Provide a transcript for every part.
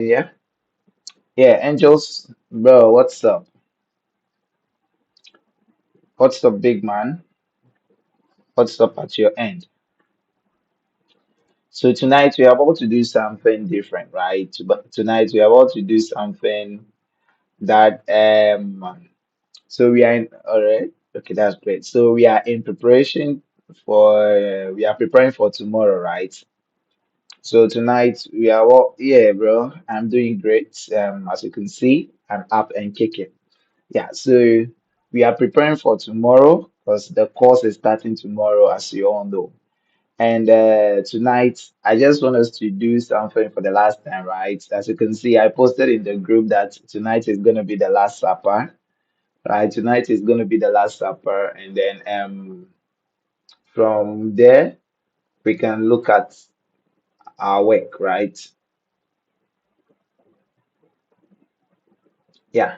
Yeah, yeah, Angels, bro, what's up? What's up, big man? What's up at your end? So tonight we're about to do something different, right? But tonight we're about to do something that so we are in all right. Okay, that's great. So we are in preparation for we are preparing for tomorrow, right? So tonight we are all yeah, bro. I'm doing great. As you can see, I'm up and kicking. Yeah, so we are preparing for tomorrow because the course is starting tomorrow, as you all know. And tonight, I just want us to do something for the last time, right? As you can see, I posted in the group that tonight is going to be the last supper, right? Tonight is going to be the last supper, and then from there we can look at our work, right? Yeah.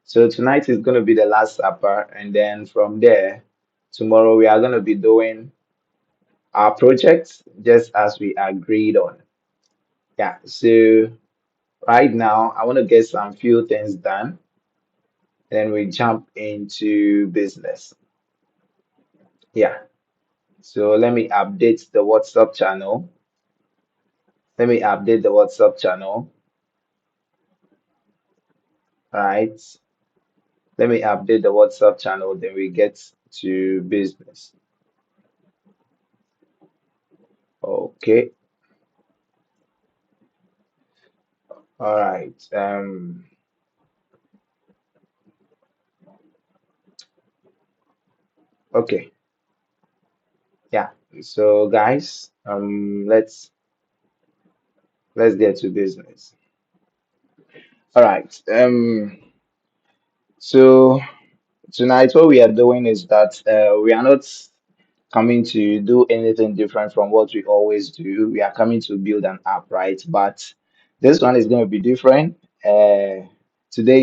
So tonight is going to be the last supper, and then from there, tomorrow we are going to be doing our projects just as we agreed on. Yeah, so right now I want to get some few things done, then we jump into business. Yeah, so let me update the WhatsApp channel. Let me update the WhatsApp channel, right? Let me update the WhatsApp channel, then we get to business. Okay, all right. Okay, yeah. So guys, let's get to business. All right. So tonight what we are doing is that we are not coming to do anything different from what we always do. We are coming to build an app, right? But this one is going to be different. Today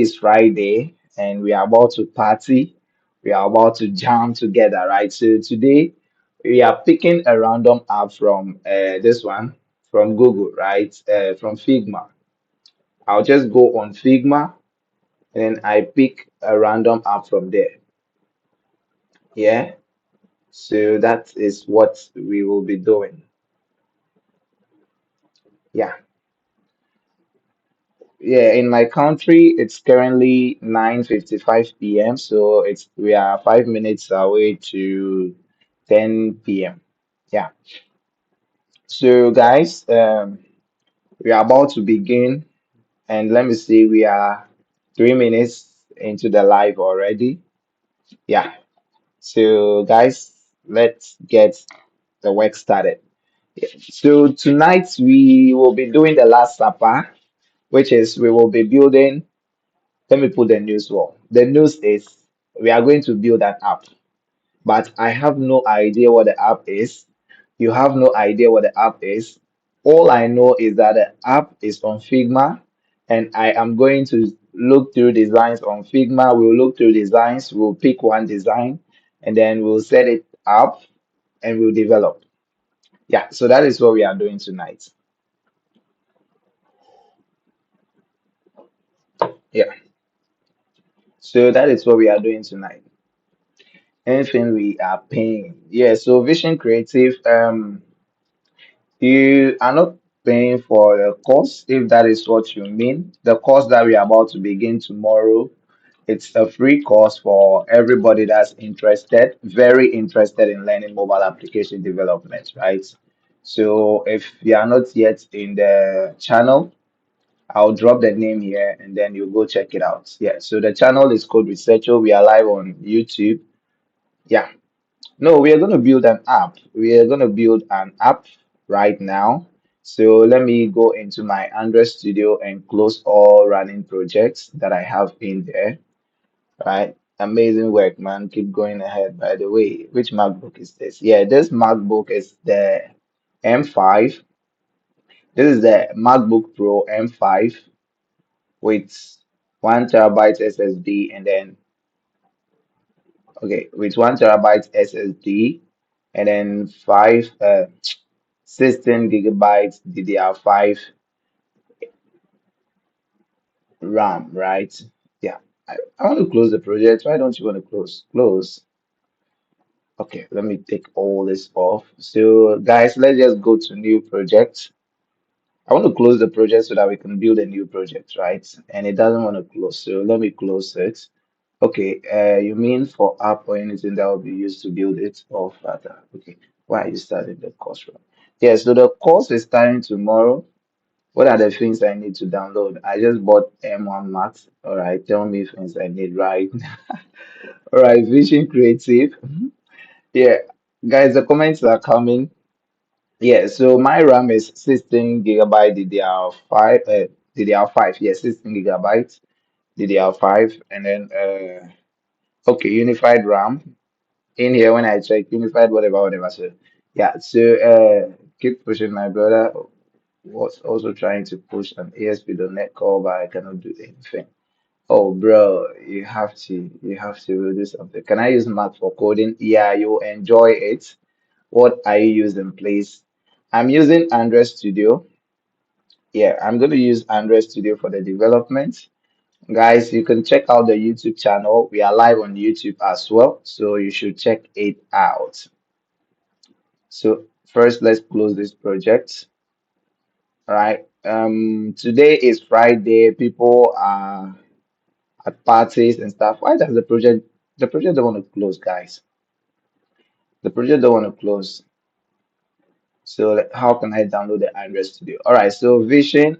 is Friday, and we are about to party. We are about to jam together, right? So today we are picking a random app from this one from Google, right? From Figma. I'll just go on Figma and then I pick a random app from there. Yeah. So that is what we will be doing. Yeah. Yeah, in my country, it's currently 9:55 p.m. So we are 5 minutes away to 10 p.m. Yeah. So guys, we are about to begin, and let me see, we are 3 minutes into the live already. Yeah. So guys, let's get the work started. Yeah. So tonight we will be doing the last supper, which is we will be building. Let me put the news well. The news is we are going to build an app, but I have no idea what the app is. You have no idea what the app is. All I know is that the app is on Figma, and I am going to look through designs on Figma. We'll look through designs, we'll pick one design, and then we'll set it up and we'll develop. Yeah, so that is what we are doing tonight. Yeah, so that is what we are doing tonight. Anything we are paying. Yeah, so Vision Creative, you are not paying for the course, if that is what you mean. The course that we are about to begin tomorrow, it's a free course for everybody that's interested, very interested in learning mobile application development, right? So if you are not yet in the channel, I'll drop the name here and then you go check it out. Yeah, so the channel is called Researcher. We are live on YouTube. Yeah. No, we are going to build an app. We are going to build an app right now. So let me go into my Android Studio and close all running projects that I have in there. Right? Amazing work, man. Keep going ahead. By the way, which MacBook is this? Yeah, this MacBook is the M5. This is the MacBook Pro M5 with 1 terabyte SSD and then okay, with 1 terabyte SSD and then 16 gigabytes DDR5 RAM, right? Yeah. I want to close the project. Why don't you want to close? Close. Okay, let me take all this off. So, guys, let's just go to new project. I want to close the project so that we can build a new project, right? And it doesn't want to close. So let me close it. Okay, you mean for app or anything that will be used to build it or further? Okay, why are you starting the course from? Yeah, so the course is starting tomorrow. What are the things I need to download? I just bought M1 Max. All right, tell me things I need, right? All right, Vision Creative. Yeah, guys, the comments are coming. Yeah, so my RAM is 16 gigabyte DDR5, DDR5, yeah, 16 gigabytes DDR5, and then okay, unified RAM in here when I check unified whatever whatever. So yeah, so keep pushing. My brother was also trying to push an ASP.NET call, but I cannot do anything. Oh, bro, you have to do something. Can I use Mac for coding? Yeah, you enjoy it. What are you using, please? I'm using Android Studio. Yeah, I'm going to use Android Studio for the development. Guys, you can check out the YouTube channel. We are live on YouTube as well, so you should check it out. So first, let's close this project. All right. Today is Friday. People are at parties and stuff. Why does the project don't want to close, guys? The project don't want to close. So how can I download the Android Studio? All right. So Vision.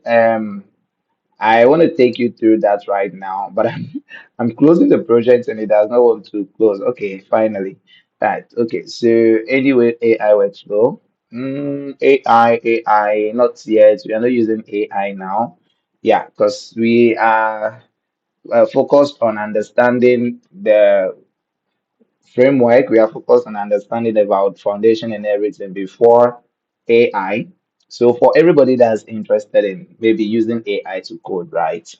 I want to take you through that right now, but I'm closing the project and it does not want to close. Okay, finally. Right. Okay. So anyway, AI workflow. AI, not yet. We are not using AI now. Yeah, because we are focused on understanding the framework. We are focused on understanding about foundation and everything before AI. So for everybody that's interested in maybe using AI to code, right?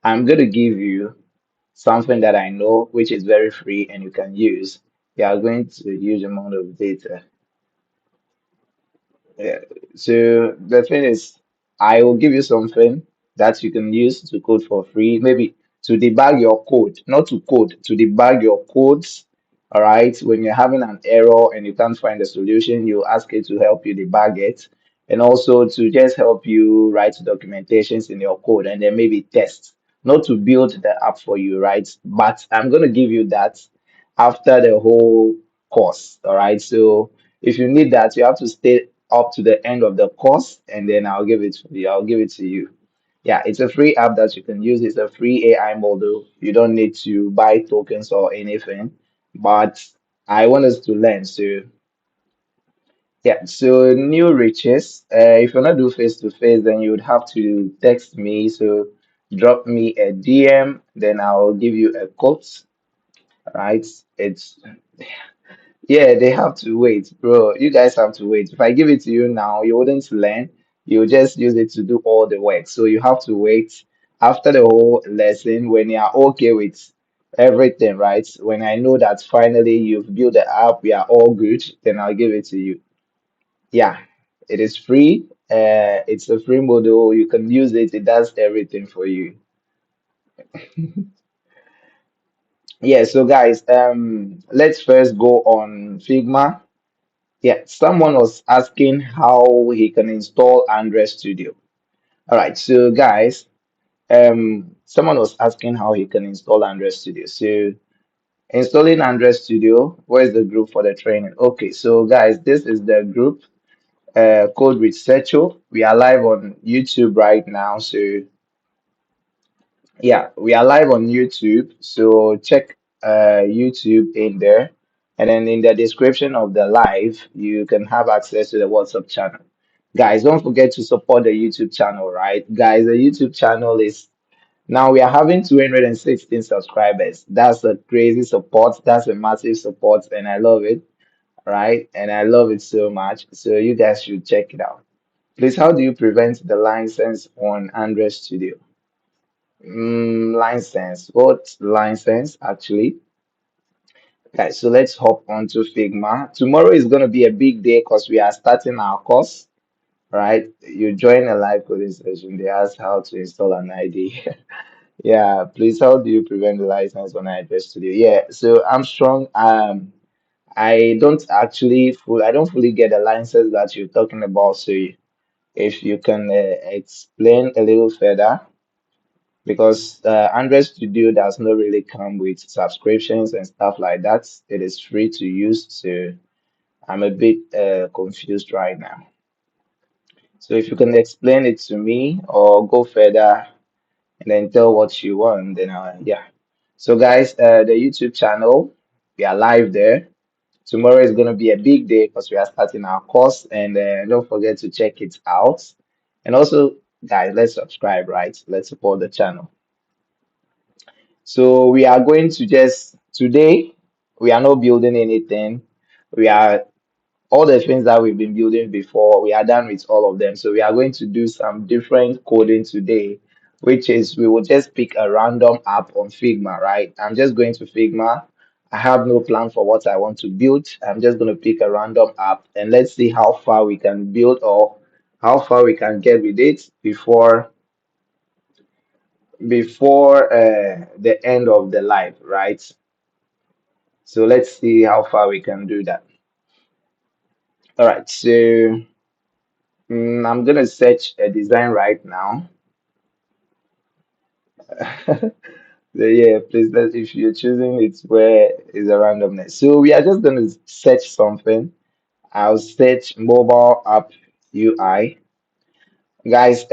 I'm going to give you something that I know, which is very free and you can use. You are going to use amount of data. Yeah. So the thing is, I will give you something that you can use to code for free, maybe to debug your code, not to code, to debug your codes. All right. When you're having an error and you can't find a solution, you ask it to help you debug it. And also to just help you write documentations in your code and then maybe test, not to build the app for you, right? But I'm going to give you that after the whole course. All right. So if you need that, you have to stay up to the end of the course, and then I'll give it to you. I'll give it to you. Yeah, it's a free app that you can use. It's a free AI model. You don't need to buy tokens or anything. But I want us to learn. So yeah, so new riches. If you're not do face to face, then you would have to text me. So drop me a DM, then I'll give you a quote. Right? It's Yeah, they have to wait, bro. You guys have to wait. If I give it to you now, you wouldn't learn. You just use it to do all the work. So you have to wait after the whole lesson when you are okay with everything, right? When I know that finally you've built the app, we are all good, then I'll give it to you. Yeah, it is free. It's a free model. You can use it. It does everything for you. Yeah, so guys, let's first go on Figma. Yeah, someone was asking how he can install Android Studio. All right, so guys, someone was asking how he can install Android Studio. So installing Android Studio, where's the group for the training? Okay, so guys, this is the group, Code Researcher. We are live on YouTube right now. So yeah, we are live on YouTube. So check YouTube in there. And then in the description of the live, you can have access to the WhatsApp channel. Guys, don't forget to support the YouTube channel, right? Guys, the YouTube channel is now we are having 216 subscribers. That's a crazy support. That's a massive support, and I love it, right? And I love it so much. So you guys should check it out. Please, how do you prevent the license on Android Studio? License. What license actually? Guys, so let's hop onto Figma. Tomorrow is going to be a big day because we are starting our course. right? You join a live coding session, they ask how to install an ID. Yeah, please, how do you prevent the license on iOS Studio? Yeah, so I'm strong. I don't fully get the license that you're talking about. So if you can explain a little further, because Android Studio does not really come with subscriptions and stuff like that. It is free to use, so I'm a bit confused right now. So if you can explain it to me or go further and then tell what you want, then yeah. So guys, the YouTube channel, we are live there. Tomorrow is going to be a big day because we are starting our course, and don't forget to check it out. And also, guys, let's subscribe, right? Let's support the channel. So we are going to just today, we are not building anything. We are all the things that we've been building before, we are done with all of them. So we are going to do some different coding today, which is we will just pick a random app on Figma, right? I'm just going to Figma. I have no plan for what I want to build. I'm just going to pick a random app and let's see how far we can build or how far we can get with it before the end of the live, right? So let's see how far we can do that. All right, so I'm gonna search a design right now. So yeah, please let if you're choosing it's where is a randomness. So we are just gonna search something. I'll search mobile app UI. Guys,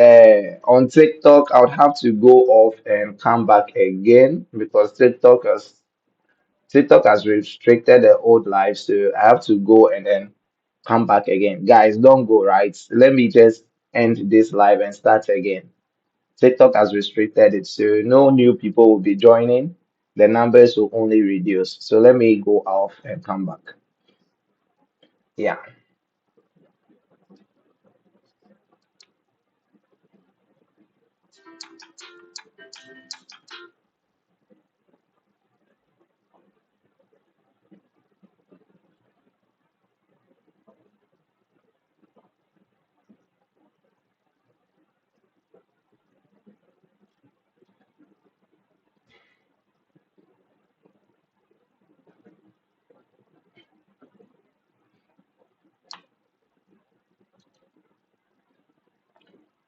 on TikTok, I would have to go off and come back again because TikTok has restricted the old live, so I have to go and then come back again. Guys, don't go, right? Let me just end this live and start again. TikTok has restricted it, so no new people will be joining. The numbers will only reduce. So let me go off and come back. Yeah.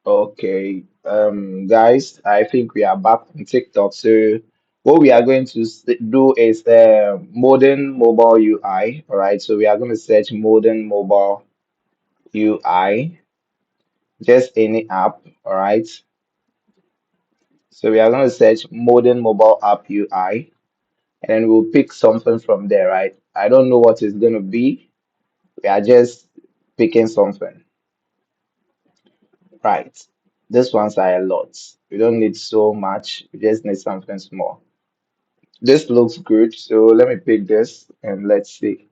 Okay. Guys, I think we are back on TikTok. So what we are going to do is modern mobile UI. All right. So we are going to search modern mobile UI, just any app. All right. So we are going to search modern mobile app UI, and then we'll pick something from there, right? I don't know what it's going to be. We are just picking something, right? This ones are a lot. We don't need so much. We just need something small. This looks good, so let me pick this and let's see.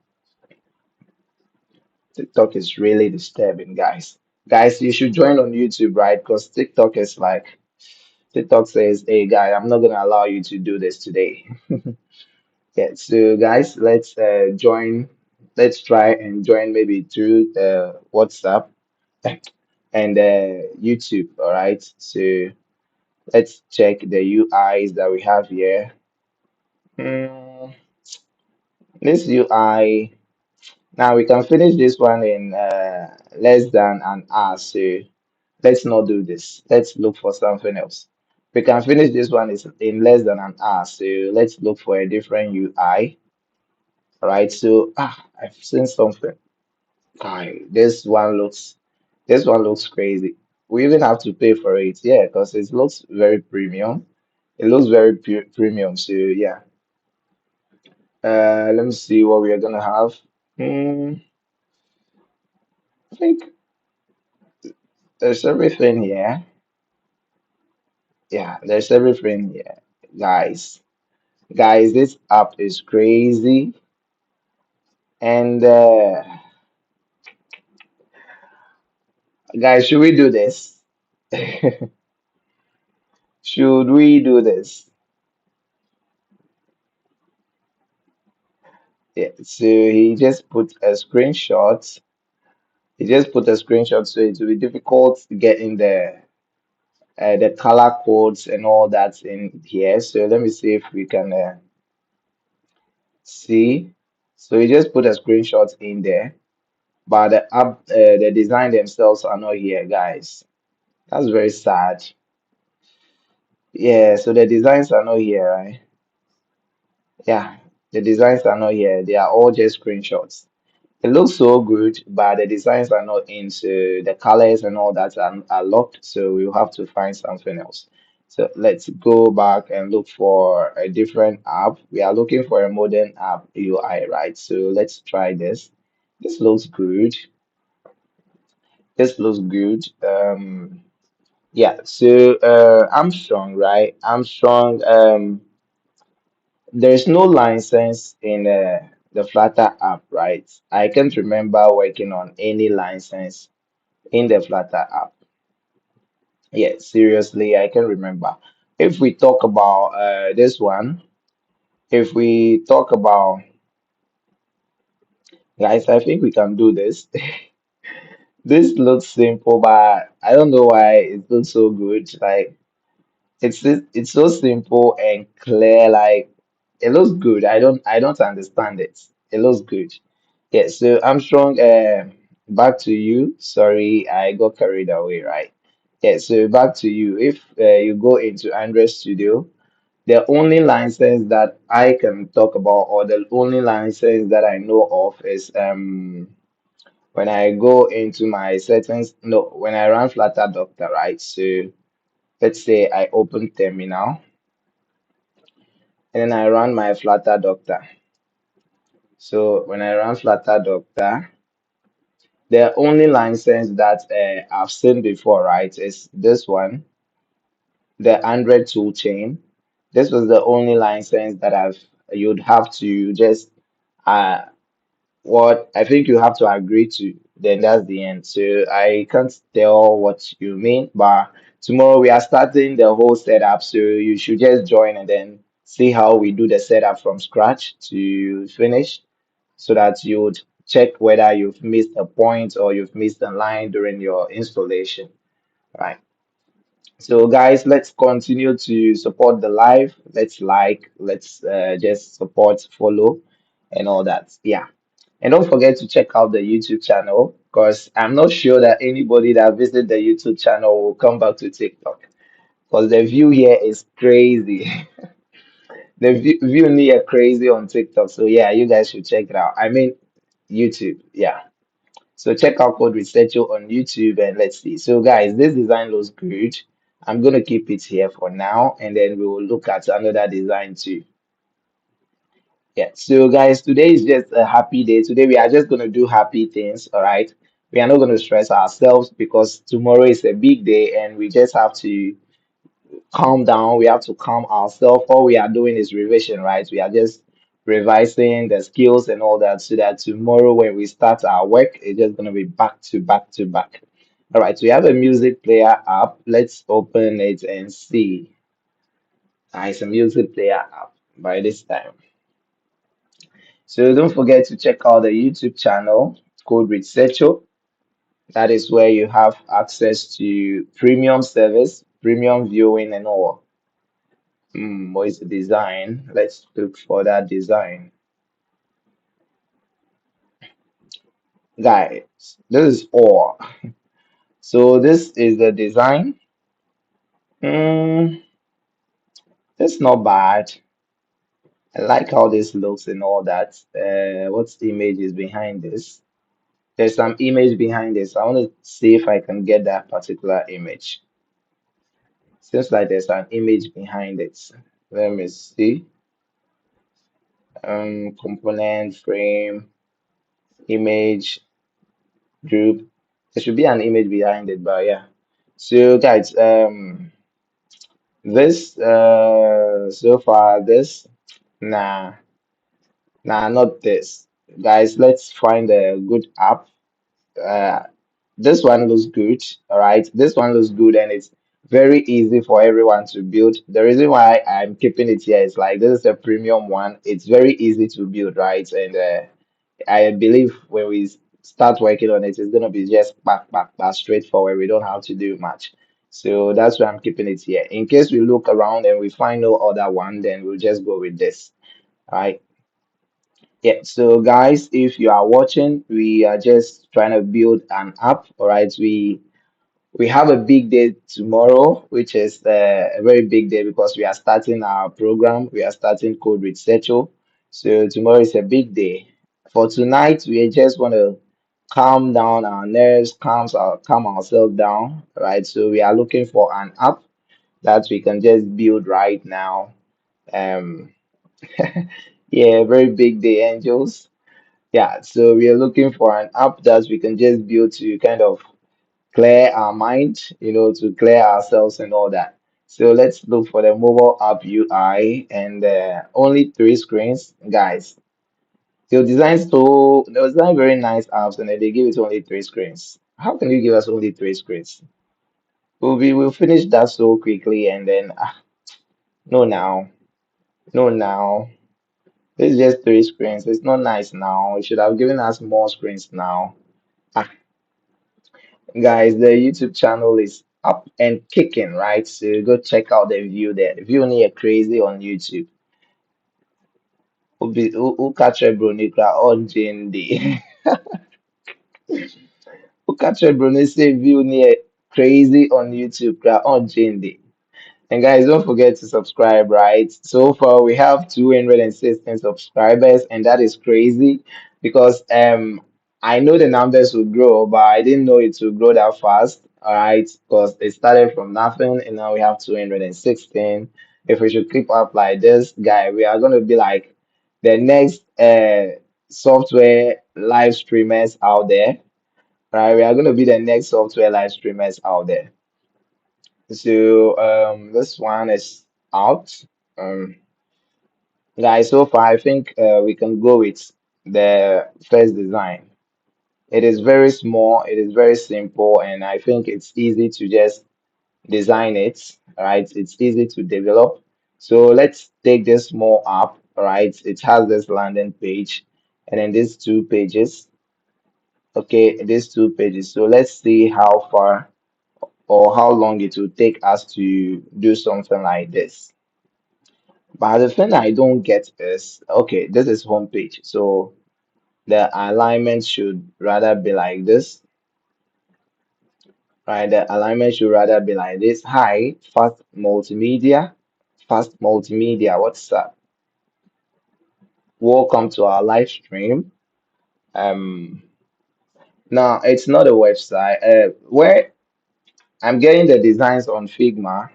TikTok is really disturbing, guys. Guys, you should join on YouTube, right? Because TikTok is like, TikTok says, hey, guy, I'm not gonna allow you to do this today. Yeah, so guys, let's join. Let's try and join maybe through WhatsApp and YouTube. All right. So let's check the UIs that we have here. Hmm, this UI. Now we can finish this one in less than an hour. So let's not do this. Let's look for something else. We can finish this one is in less than an hour. So let's look for a different UI. All right. So I've seen something. Guy, this one looks crazy. We even have to pay for it. Yeah, because it looks very premium. It looks very premium. So yeah. Let me see what we are gonna have. I think there's everything here. Yeah, there's everything here. Guys, guys, this app is crazy. And guys, should we do this? Should we do this? Yeah, so he just put a screenshot. You just put a screenshot, so it will be difficult getting the color codes and all that in here. So let me see if we can see. So you just put a screenshot in there, but the design themselves are not here, guys. That's very sad. Yeah, so the designs are not here, right? Yeah, the designs are not here. They are all just screenshots. It looks so good, but the designs are not in, so the colors and all that are locked, so we'll have to find something else. So let's go back and look for a different app. We are looking for a modern app UI, right? So let's try this. This looks good. This looks good. Yeah, so Armstrong, right? Armstrong, there's no license in the Flutter app, right? I can't remember working on any license in the Flutter app. Yeah, seriously, I can remember. If we talk about this one, if we talk about, guys, I think we can do this. This looks simple, but I don't know why it looks so good. Like it's so simple and clear. Like it looks good. I don't understand it. It looks good. Yeah, so Armstrong, back to you. Sorry, I got carried away, right? Yeah, so back to you. If you go into Android Studio, the only license that I can talk about, or the only license that I know of, is when I go into my settings. No, when I run Flutter Doctor, right? So let's say I open Terminal and then I run my Flutter Doctor. So when I run Flutter Doctor, the only license that I've seen before, right, is this one, the Android toolchain. This was the only license that you'd have to just uh what I think you have to agree to. Then that's the end. So I can't tell what you mean, but tomorrow we are starting the whole setup. So you should just join and then see how we do the setup from scratch to finish, so that you would check whether you've missed a point or you've missed a line during your installation, right? So, guys, let's continue to support the live. Let's like, let's just support, follow, and all that. Yeah. And don't forget to check out the YouTube channel, because I'm not sure that anybody that visit the YouTube channel will come back to TikTok, because the view here is crazy. The view near crazy on TikTok. So, yeah, you guys should check it out. I mean, YouTube. Yeah. So check out Code Researcher on YouTube and let's see. So guys, this design looks good. I'm gonna keep it here for now, and then we will look at another design too. Yeah. So guys, today is just a happy day. Today we are just gonna do happy things. All right. We are not gonna stress ourselves because tomorrow is a big day, and we just have to calm down. We have to calm ourselves. All we are doing is revision, right? We are just revising the skills and all that, so that tomorrow when we start our work, it's just gonna be back to back to back. All right, so we have a music player app. Let's open it and see. Ah, it's a music player app by this time. So don't forget to check out the YouTube channel, Code Researcher. That is where you have access to premium service, premium viewing, and all. What is the design? Let's look for that design. Guys, this is all. So this is the design. Mm, it's not bad. I like how this looks and all that. What's the image is behind this? There's some image behind this. I want to see if I can get that particular image. Seems like there's an image behind it. Let me see. Component, frame, image, group. There should be an image behind it, but yeah. So guys, this so far this, nah, not this. Guys, let's find a good app. Uh, this one looks good. All right, this one looks good, and it's very easy for everyone to build. The reason why I'm keeping it here is like this is a premium one. It's very easy to build, right? And I believe when we start working on it, it's gonna be just back, straightforward. We don't have to do much. So that's why I'm keeping it here. In case we look around and we find no other one, then we'll just go with this. All right. Yeah, so guys, if you are watching, we are just trying to build an app. All right, we have a big day tomorrow, which is a very big day because we are starting our program. We are starting Code with Secho. So tomorrow is a big day. For tonight, we just want to calm down our nerves, calm ourselves down. Right. So we are looking for an app that we can just build right now. Um, yeah, very big day, angels. Yeah, so we are looking for an app that we can just build to kind of clear our mind, to clear ourselves and all that. So let's look for the mobile app UI and only three screens, guys. They'll design very nice apps and then they give it only three screens. How can you give us only three screens? We'll finish that so quickly and then no now, no now. This is just three screens. It's not nice now. It should have given us more screens now. Ah, guys, the YouTube channel is up and kicking, right? So go check out the view there. The view near crazy on YouTube. Who catch a bronicra on JND? Who catch a say view near crazy on YouTube on JND? And guys, don't forget to subscribe, right? So far, we have 216 subscribers, and that is crazy because I know the numbers will grow, but I didn't know it would grow that fast, all right? Because it started from nothing, and now we have 216. If we should keep up like this, guy, we are going to be like the next software live streamers out there, right? We are going to be the next software live streamers out there. So this one is out. Um, Guys, so far I think we can go with the first design. It is very small, it is very simple, and I think it's easy to just design it, right? It's easy to develop. So let's take this small app, right? It has this landing page and then these two pages. Okay, these two pages. So let's see how far or how long it will take us to do something like this. But the thing I don't get is, okay, this is homepage. So the alignment should rather be like this, right? The alignment should rather be like this. Hi, fast multimedia. What's up? Welcome to our live stream. Um, Now it's not a website. Where I'm getting the designs on Figma.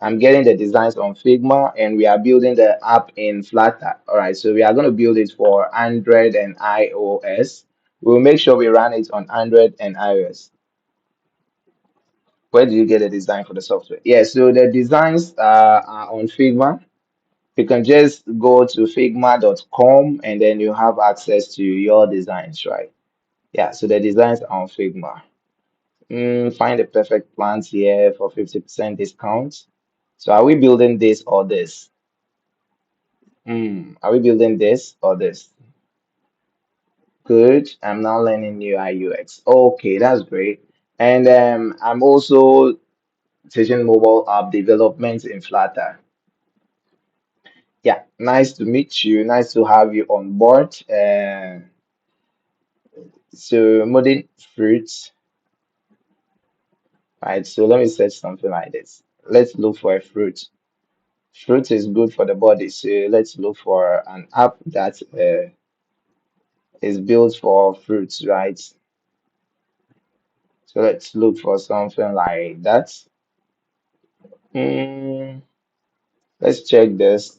I'm getting the designs on Figma and we are building the app in Flutter. All right, so we are going to build it for Android and iOS. We'll make sure we run it on Android and iOS. Where do you get the design for the software? Yeah, so the designs are on Figma. You can just go to figma.com and then you have access to your designs, right? Yeah, so the designs are on Figma. Find the perfect plans here for 50% discount. So are we building this or this? Are we building this or this? Good. I'm now learning UI UX. Okay, that's great. And I'm also teaching mobile app development in Flutter. Yeah, nice to meet you. Nice to have you on board. So modern fruits, right? So let me search something like this. Let's look for a fruit. Fruit is good for the body. So let's look for an app that is built for fruits, right? So let's look for something like that. Mm, let's check this.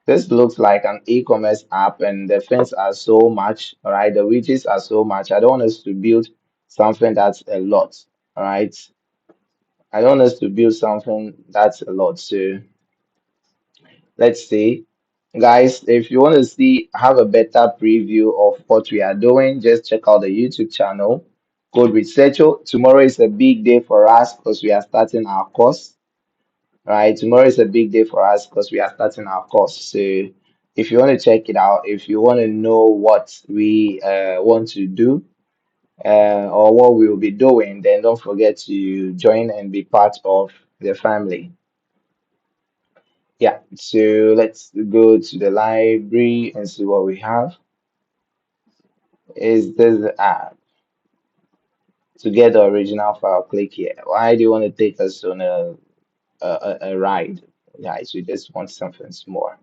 This looks like an e-commerce app, and the things are so much. All right, the widgets are so much. I don't want us to build something that's a lot. All right, I don't want us to build something that's a lot. So let's see, guys. If you want to see have a better preview of what we are doing, just check out the YouTube channel. Code Researcher. Tomorrow is a big day for us because we are starting our course. Right, tomorrow is a big day for us because we are starting our course. So if you want to check it out, if you want to know what we want to do, or what we will be doing, then don't forget to join and be part of the family. Yeah, so let's go to the library and see what we have. Is this app to get the original file? Click here. Why do you want to take us on a ride? Guys, we just want something small.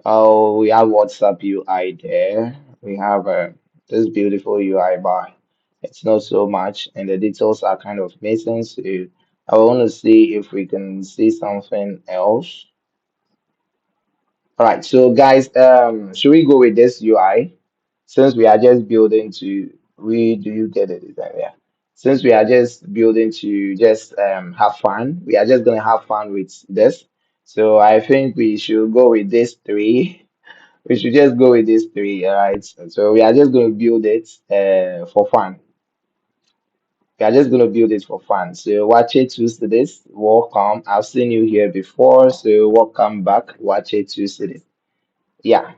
Oh, we have WhatsApp UI there. We have this beautiful UI bar. It's not so much, and the details are kind of missing. So I want to see if we can see something else. All right, so guys, should we go with this UI? Since we are just building to, we do you get it? Yeah. Since we are just building to just have fun, we are just gonna have fun with this. So I think we should go with this three. We should just go with these three, all right? So we are just going to build it for fun. We are just going to build it for fun. So watch it Tuesday this. Welcome. I've seen you here before, so welcome back. Watch it Tuesday this. Yeah,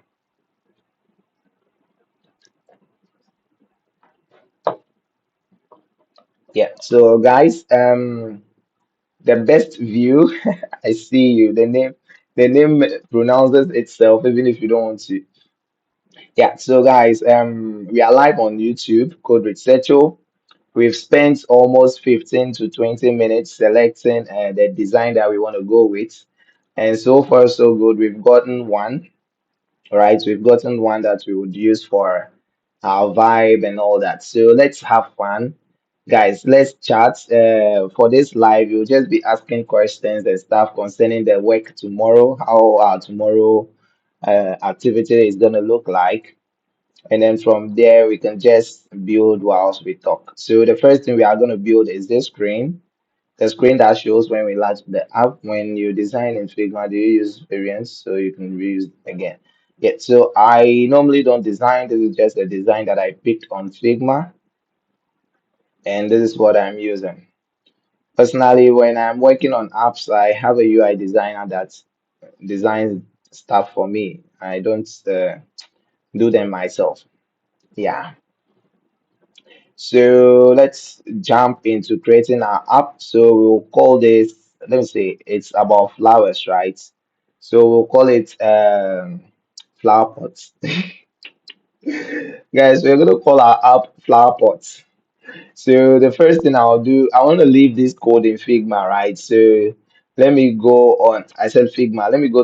yeah. So guys, the best view. I see you. The name pronounces itself, even if you don't want to. Yeah. So guys, we are live on YouTube. Code Researcho. We've spent almost 15 to 20 minutes selecting the design that we want to go with. And so far, so good. We've gotten one, right? We've gotten one that we would use for our vibe and all that. So let's have fun. Guys, let's chat. For this live, you'll just be asking questions and stuff concerning the work tomorrow, how our tomorrow activity is going to look like. And then from there, we can just build whilst we talk. So the first thing we are going to build is this screen. The screen that shows when we launch the app. When you design in Figma, do you use variants so you can reuse again? Yeah, so I normally don't design. This is just a design that I picked on Figma, and this is what I'm using. Personally, when I'm working on apps, I have a UI designer that designs stuff for me. I don't do them myself. Yeah. So let's jump into creating our app. So we'll call this, let me see, it's about flowers, right? So we'll call it flower pots. Guys, we're gonna call our app flower pots. So the first thing I'll do, I want to leave this code in Figma, right? So let me go on, I said Figma, let me go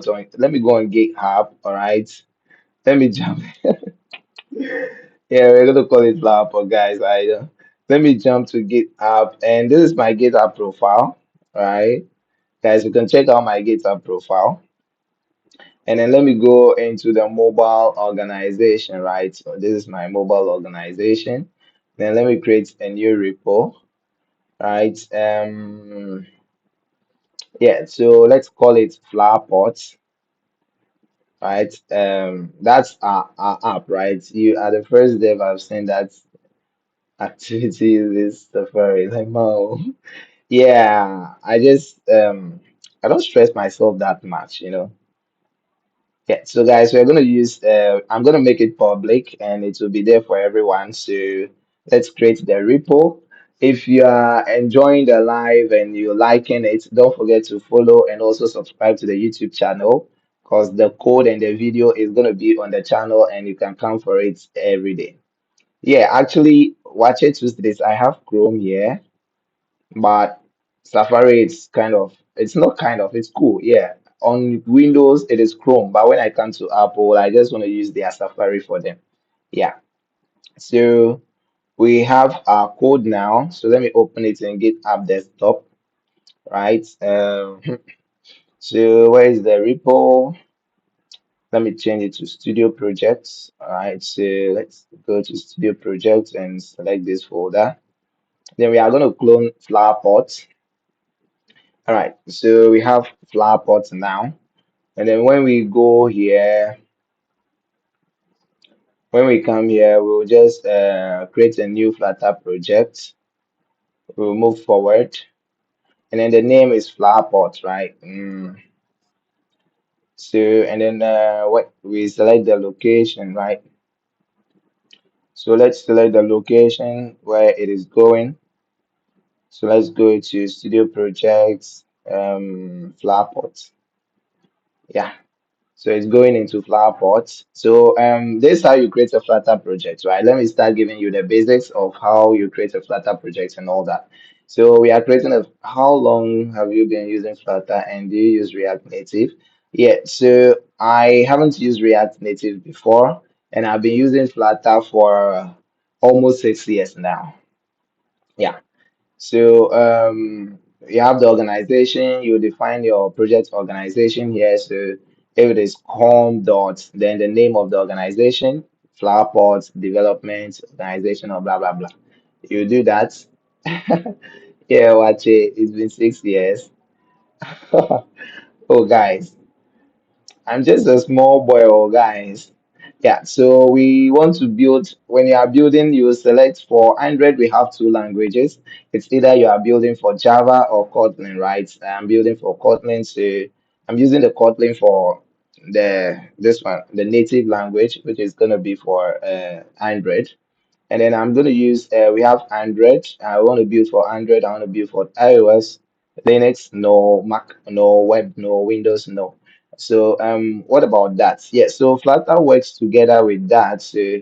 on GitHub, all right? Let me jump. Yeah, we're gonna call it lab, but guys, let me jump to GitHub, and this is my GitHub profile, right? Guys, you can check out my GitHub profile, and then let me go into the mobile organization, right? So this is my mobile organization. Then let me create a new repo, right? Yeah, so let's call it flower pots, right? That's our app, right? You are the first dev I've seen that activity is Safari. Like, wow. Yeah, I don't stress myself that much, you know. Yeah, so guys, we're gonna use I'm gonna make it public and it will be there for everyone. So let's create the repo. If you are enjoying the live and you're liking it, don't forget to follow and also subscribe to the YouTube channel because the code and the video is gonna be on the channel and you can come for it every day. Yeah, actually, watch it Tuesdays. I have Chrome here, but Safari it's not kind of, it's cool. Yeah, on Windows it is Chrome, but when I come to Apple, I just want to use their Safari for them. Yeah, so we have our code now. So let me open it in GitHub desktop, right? So where is the repo? Let me change it to Studio Projects. All right, so let's go to Studio Projects and select this folder. Then we are going to clone flower pots. All right, so we have flower pots now. And then when we go here, when we come here, we'll just create a new Flutter project. We'll move forward. And then the name is flower pot, right? So, and then what we select the location, right? So let's select the location where it is going. So let's go to Studio Projects, Flowerpot. Yeah. So it's going into flower pots. So this is how you create a Flutter project, right? Let me start giving you the basics of how you create a Flutter project and all that. So we are creating a, how long have you been using Flutter and do you use React Native? Yeah, so I haven't used React Native before and I've been using Flutter for almost 6 years now. Yeah. So you have the organization, you define your project organization here. So if it is com dot, then the name of the organization, flower pot, development, organization, or blah blah blah. You do that. Yeah, watch it. It's been 6 years. Oh, guys. I'm just a small boy, oh guys. Yeah, so we want to build, when you are building, you select for Android, we have two languages. It's either you are building for Java or Kotlin, right? I'm building for Kotlin, so I'm using the Kotlin for the this one, the native language, which is gonna be for Android. And then I'm going to use, we have Android. I want to build for Android. I want to build for iOS, Linux, no, Mac, no, web, no, Windows, no. So what about that? Yeah, so Flutter works together with that. So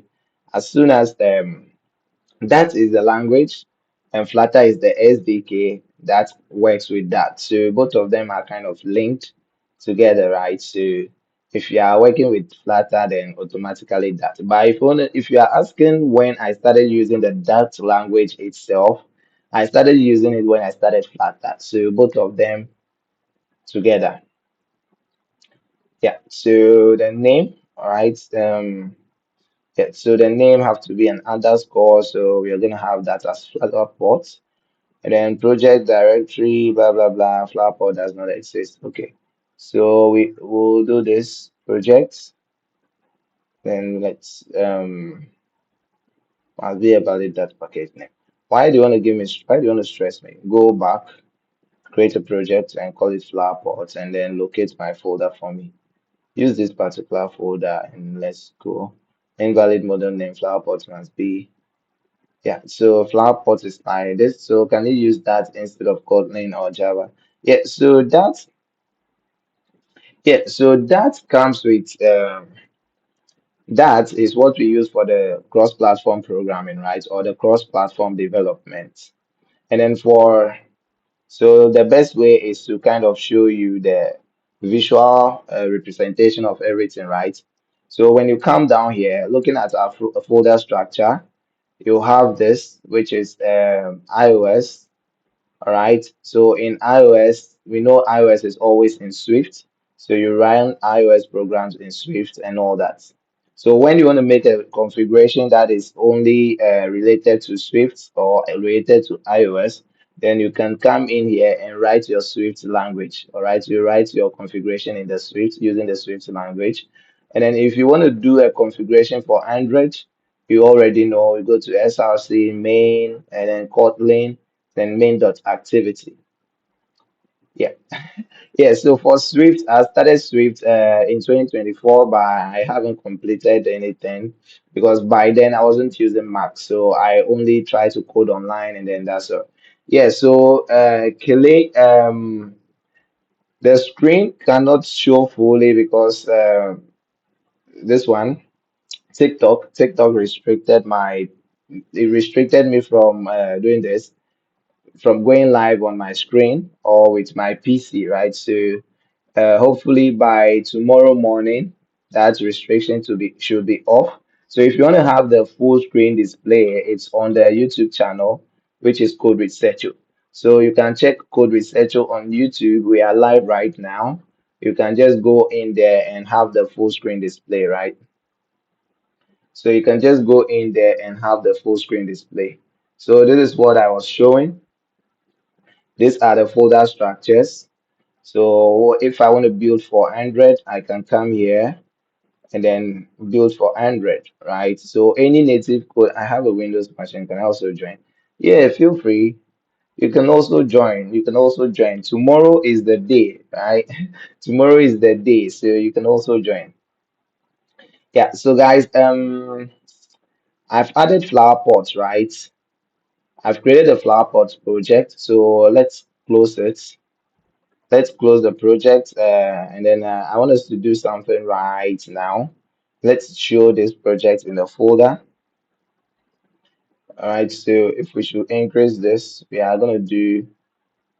as soon as that is the language, and Flutter is the SDK that works with that. So both of them are kind of linked together, right? So if you are working with Flutter, then automatically that. But if you are asking when I started using the Dart language itself, I started using it when I started Flutter. So both of them together. Yeah. So the name, all right. Yeah, so the name have to be an underscore. So we are gonna have that as Flutter port. And then project directory, blah blah blah, Flapper does not exist. Okay. So we will do this project. Then let's I'll be valid that package name. Why do you want to give me why do you want to stress me? Go back, create a project and call it Flowerpot and then locate my folder for me. Use this particular folder and let's go. Invalid model name Flowerpot must be, yeah, so Flowerpot is fine. This, so can you use that instead of Kotlin or Java? Yeah, so that comes with that is what we use for the cross-platform programming, right? Or the cross-platform development. And then so the best way is to kind of show you the visual representation of everything, right? So when you come down here, looking at our folder structure, you have this, which is iOS. All right. So in iOS, we know iOS is always in Swift. So you run iOS programs in Swift and all that. So when you want to make a configuration that is only related to Swift or related to iOS, then you can come in here and write your Swift language. All right. You write your configuration in the Swift using the Swift language. And then if you want to do a configuration for Android, you already know you go to SRC main and then Kotlin then main.activity. Yeah. Yeah. So for Swift, I started Swift in 2024, but I haven't completed anything because by then I wasn't using Mac. So I only try to code online and then that's all. Yeah. So Kele, the screen cannot show fully because this one, TikTok restricted it restricted me from doing this, from going live on my screen or with my PC, right? So hopefully by tomorrow morning, that restriction to be should be off. So if you want to have the full screen display, it's on the YouTube channel, which is Code Researcher. So you can check Code Researcher on YouTube. We are live right now. You can just go in there and have the full screen display, right? So you can just go in there and have the full screen display. So this is what I was showing. These are the folder structures. So if I want to build for Android, I can come here and then build for Android, right? So any native code, I have a Windows machine, can I also join? Yeah, feel free. You can also join. You can also join. Tomorrow is the day, right? Tomorrow is the day, so you can also join. Yeah, so guys, I've added flower pots, right? I've created a flower pot project. So let's close it. Let's close the project. And then I want us to do something right now. Let's show this project in the folder. All right. So if we should increase this, we are going to do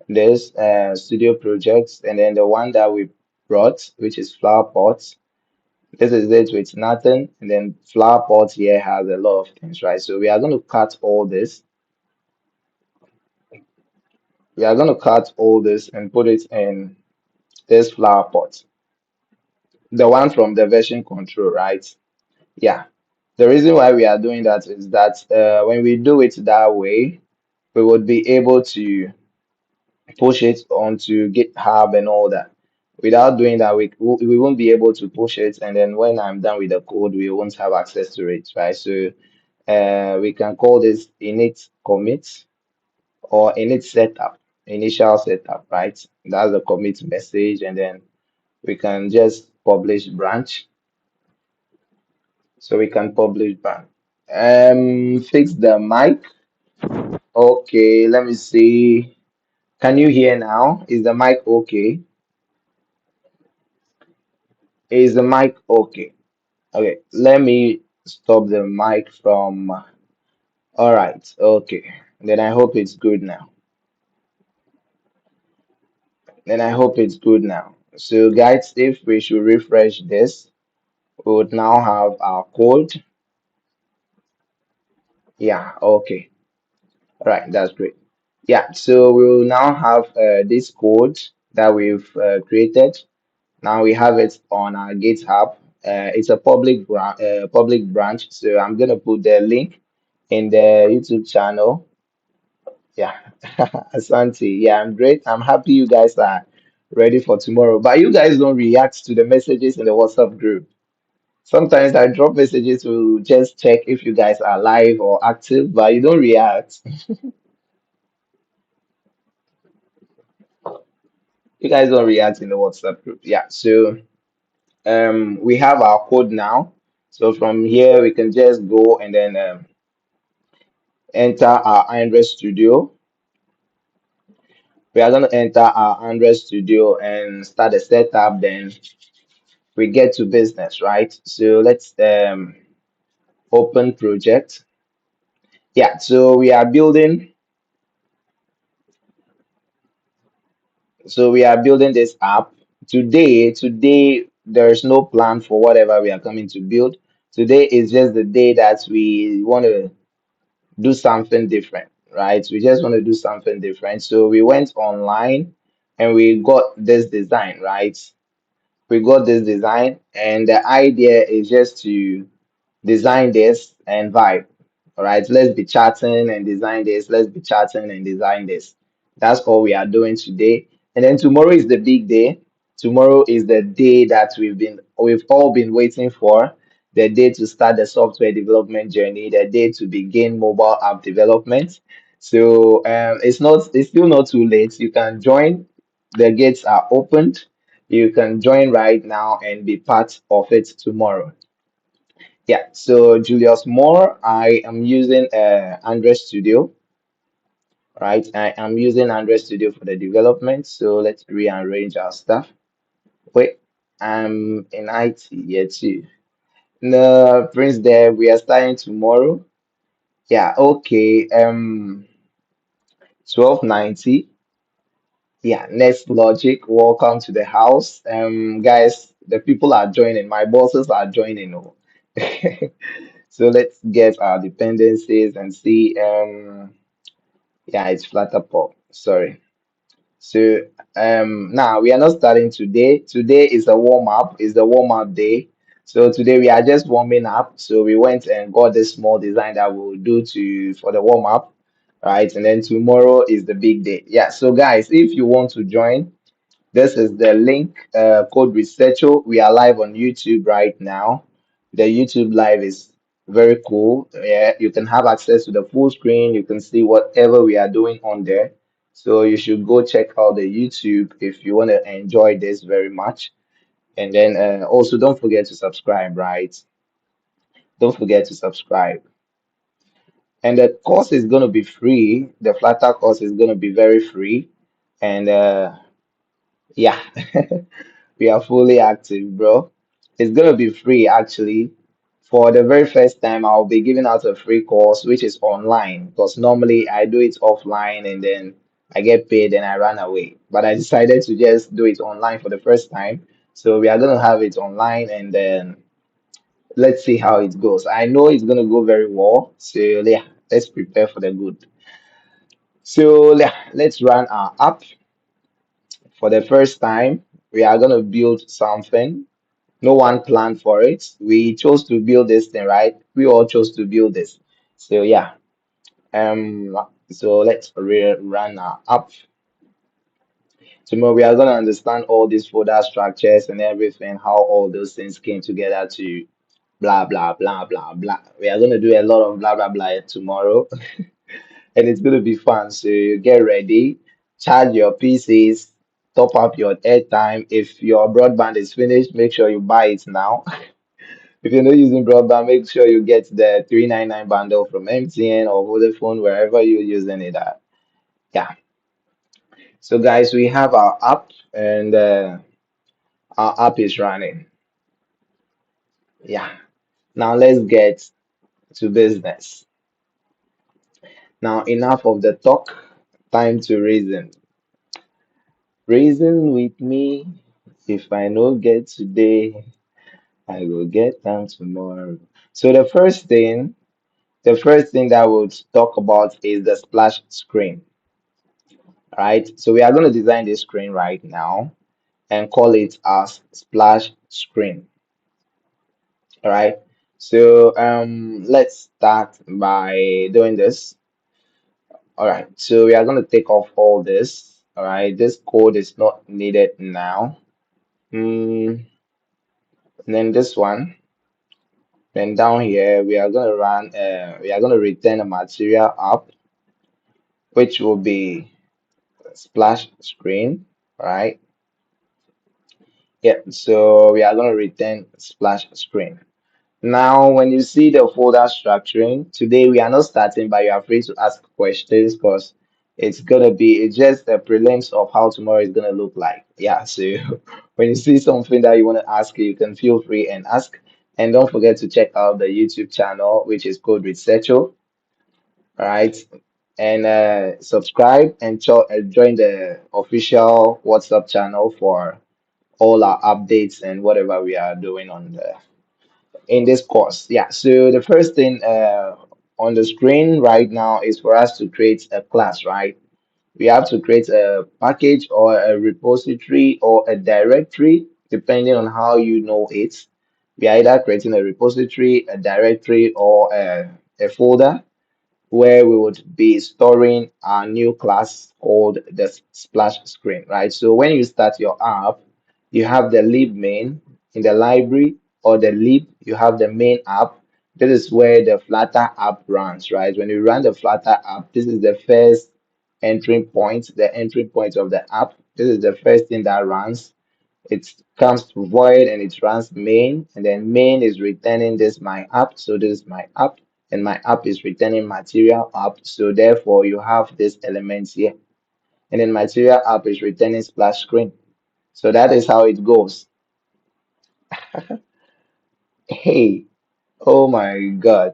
this studio projects, and then the one that we brought, which is flower pots. This is it with nothing, and then flower pots here has a lot of things, right? So we are going to cut all this. We are going to cut all this and put it in this flower pot, the one from the version control, right? Yeah. The reason why we are doing that is that when we do it that way, we would be able to push it onto GitHub and all that. Without doing that, we won't be able to push it. And then when I'm done with the code, we won't have access to it, right? So we can call this init commit or init setup, initial setup, right? That's the commit message. And then we can just publish branch. So we can publish branch. Fix the mic. Okay, let me see. Can you hear now? Is the mic okay? Is the mic okay? Okay, let me stop the mic from. All right, okay. Then I hope it's good now. Then I hope it's good now. So, guys, if we should refresh this, we would now have our code. Yeah, okay. All right, that's great. Yeah, so we will now have this code that we've created. Now we have it on our GitHub. It's a public branch, so I'm gonna put the link in the YouTube channel. Yeah, Asante. Yeah, I'm great. I'm happy you guys are ready for tomorrow. But you guys don't react to the messages in the WhatsApp group. Sometimes I drop messages to just check if you guys are live or active, but you don't react. You guys don't react in the WhatsApp group. Yeah, so we have our code now. So from here we can just go and then enter our Android Studio. We are going to enter our Android Studio and start the setup. Then we get to business, right? So let's open project. Yeah, so we are building. So we are building this app today. Today there's no plan for whatever we are coming to build. Today is just the day that we want to do something different, right? We just want to do something different. So we went online and we got this design, right? We got this design, and the idea is just to design this and vibe. All right, let's be chatting and design this. Let's be chatting and design this. That's all we are doing today. And then tomorrow is the big day. Tomorrow is the day that we've all been waiting for. The day to start the software development journey, the day to begin mobile app development. So it's still not too late. You can join. The gates are opened. You can join right now and be part of it tomorrow. Yeah, so Julius Moore, I am using Android Studio, right? I am using Android Studio for the development. So let's rearrange our stuff. Wait, I'm in IT here too. No, Prince there, we are starting tomorrow. Yeah, okay. 1290. Yeah, next logic. Welcome to the house. Guys, the people are joining. My bosses are joining. Oh. So let's get our dependencies and see. Yeah, it's Flutterpop. Sorry. So now we are not starting today. Today is a warm up. Is the warm up day. So today we are just warming up. So we went and got this small design that we'll do to for the warm up, right? And then tomorrow is the big day. Yeah. So guys, if you want to join, this is the link, code researcher. We are live on YouTube right now. The YouTube live is very cool. Yeah, you can have access to the full screen. You can see whatever we are doing on there. So you should go check out the YouTube if you want to enjoy this very much. And then also don't forget to subscribe, right? Don't forget to subscribe. And the course is going to be free. The Flutter course is going to be very free. And yeah, we are fully active, bro. It's going to be free actually. For the very first time, I'll be giving out a free course, which is online, because normally I do it offline and then I get paid and I run away. But I decided to just do it online for the first time. So we are going to have it online and then let's see how it goes. I know it's going to go very well. So yeah, let's prepare for the good. So yeah, let's run our app for the first time. We are going to build something. No one planned for it. We chose to build this thing, right? We all chose to build this. So yeah, so let's run our app. Tomorrow we are gonna understand all these folder structures and everything, how all those things came together to blah blah blah blah blah. We are gonna do a lot of blah blah blah tomorrow, and it's gonna be fun. So get ready, charge your PCs, top up your airtime. If your broadband is finished, make sure you buy it now. If you're not using broadband, make sure you get the 399 bundle from MTN or Vodafone, wherever you're using it at. Yeah. So, guys, we have our app and our app is running. Yeah. Now, let's get to business. Now, enough of the talk. Time to reason. Reason with me. If I no get today, I will get them tomorrow. So, the first thing that we'll talk about is the splash screen. Right? So we are going to design this screen right now and call it as splash screen. All right. So let's start by doing this. All right. So we are going to take off all this. All right. This code is not needed now. And then this one. Then down here we are going to run. We are going to return a material up, which will be splash screen. All right. Yeah. So we are going to return splash screen. Now, when you see the folder structuring, today we are not starting, but you are free to ask questions because it's just a prelims of how tomorrow is gonna look like. Yeah, so when you see something that you want to ask, you can feel free and ask. And don't forget to check out the YouTube channel, which is called Researcho, all right? And subscribe and join the official WhatsApp channel for all our updates and whatever we are doing on the in this course. Yeah, so the first thing on the screen right now is for us to create a class, right? We have to create a package or a repository or a directory, depending on how you know it. We are either creating a repository, a directory, or a folder where we would be storing our new class called the splash screen, right? So when you start your app, you have the lib main in the library or the lib, you have the main app. This is where the Flutter app runs, right? When you run the Flutter app, this is the first entry point, the entry point of the app. This is the first thing that runs. It comes to void and it runs main, and then main is returning this my app. So this is my app, and my app is returning material app. So therefore, you have this element here, and then material app is returning splash screen. So that is how it goes. Hey, oh my God,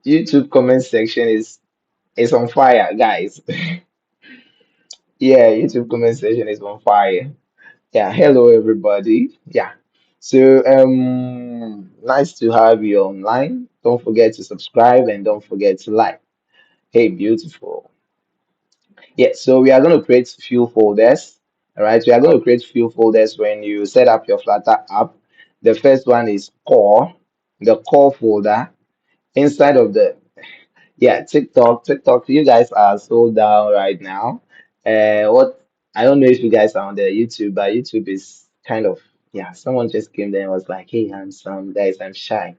YouTube comment section is on fire, guys. Yeah, YouTube comment section is on fire. Yeah, hello everybody. Yeah. So nice to have you online. Don't forget to subscribe and don't forget to like. Hey, beautiful. Yeah, so we are going to create few folders. All right, we are going to create few folders when you set up your Flutter app. The first one is core, the core folder. Inside of the Yeah, TikTok, you guys are so down right now. What I don't know if you guys are on the YouTube, but YouTube is kind of yeah. Someone just came there and was like, "Hey, handsome guys, I'm shy.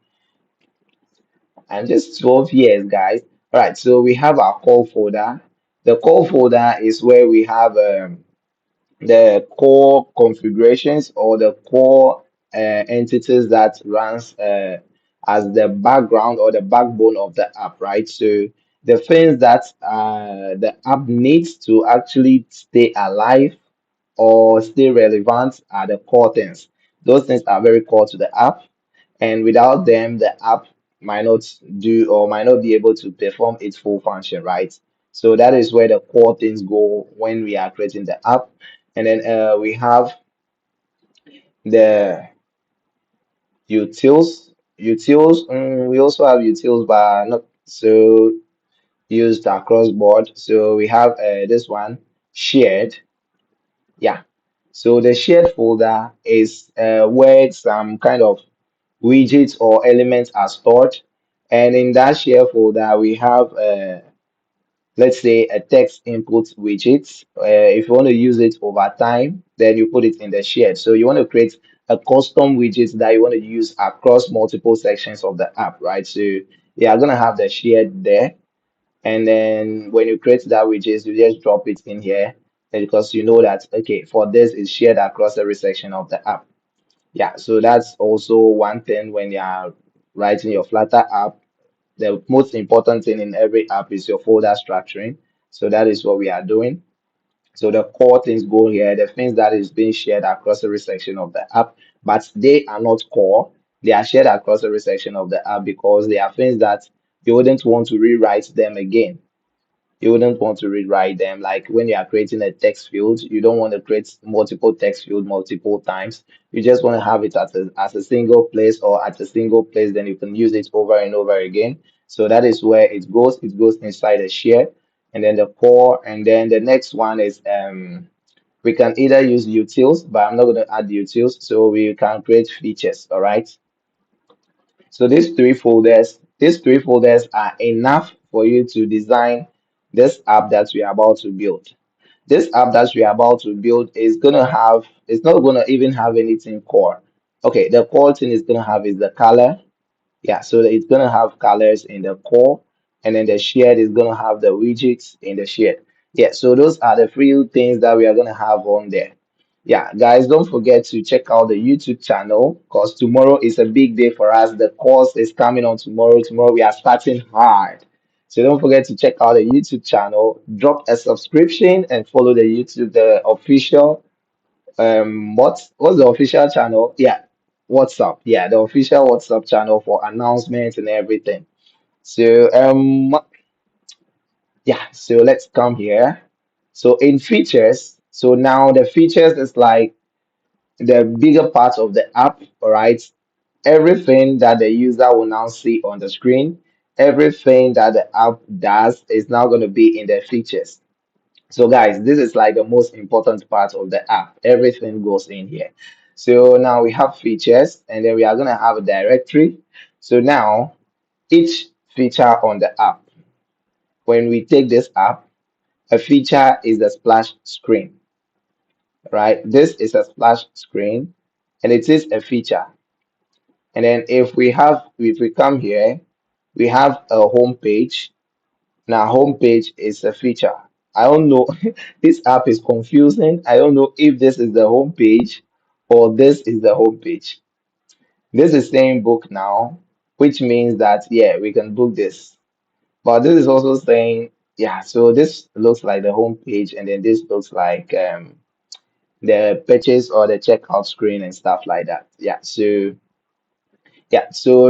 I'm just 12 years, guys." All right, so we have our call folder. The call folder is where we have the core configurations or the core entities that runs as the background or the backbone of the app, right? So the things that the app needs to actually stay alive or stay relevant are the core things. Those things are very core to the app, and without them, the app might not do or might not be able to perform its full function, right? So that is where the core things go when we are creating the app. And then we have the utils. Utils, we also have utils, but not so used across board. So we have this one shared. Yeah. So the shared folder is where some kind of widgets or elements are stored. And in that share folder, we have, let's say, a text input widget. If you want to use it over time, then you put it in the shared. So you want to create a custom widget that you want to use across multiple sections of the app, right? So you are going to have the shared there. And then when you create that widget, you just drop it in here because you know that, okay, for this is shared across every section of the app. Yeah, so that's also one thing when you are writing your Flutter app. The most important thing in every app is your folder structuring. So that is what we are doing. So the core things go here, the things that is being shared across every section of the app, but they are not core. They are shared across every section of the app because they are things that you wouldn't want to rewrite them again. You wouldn't want to rewrite them. Like when you are creating a text field, you don't want to create multiple text field multiple times. You just want to have it as a single place or at a single place, then you can use it over and over again. So that is where it goes. It goes inside a share and then the core. And then the next one is we can either use utils, but I'm not going to add utils. So we can create features. All right. So these three folders are enough for you to design this app that we are about to build. This app that we are about to build is gonna have, it's not gonna even have anything core. Okay, the core thing is gonna have is the color, yeah, so it's gonna have colors in the core, and then the shared is gonna have the widgets in the shared. Yeah, so those are the few things that we are gonna have on there. Yeah, guys, don't forget to check out the YouTube channel because tomorrow is a big day for us. The course is coming on tomorrow. Tomorrow we are starting hard. So don't forget to check out the YouTube channel, drop a subscription and follow the YouTube, the official what's the official channel? Yeah, WhatsApp. Yeah, the official WhatsApp channel for announcements and everything. So yeah, so let's come here. So in features, so now the features is like the bigger part of the app, all right? Everything that the user will now see on the screen, everything that the app does is now going to be in the features. So, guys, this is like the most important part of the app. Everything goes in here. So now we have features, and then we are going to have a directory. So now each feature on the app, when we take this app, a feature is the splash screen, right? This is a splash screen, and it is a feature. And then if we come here, we have a home page. Now, home page is a feature. I don't know. This app is confusing. I don't know if this is the home page or this is the home page. This is saying book now, which means that, yeah, we can book this. But this is also saying, yeah, so this looks like the home page, and then this looks like the purchase or the checkout screen and stuff like that. So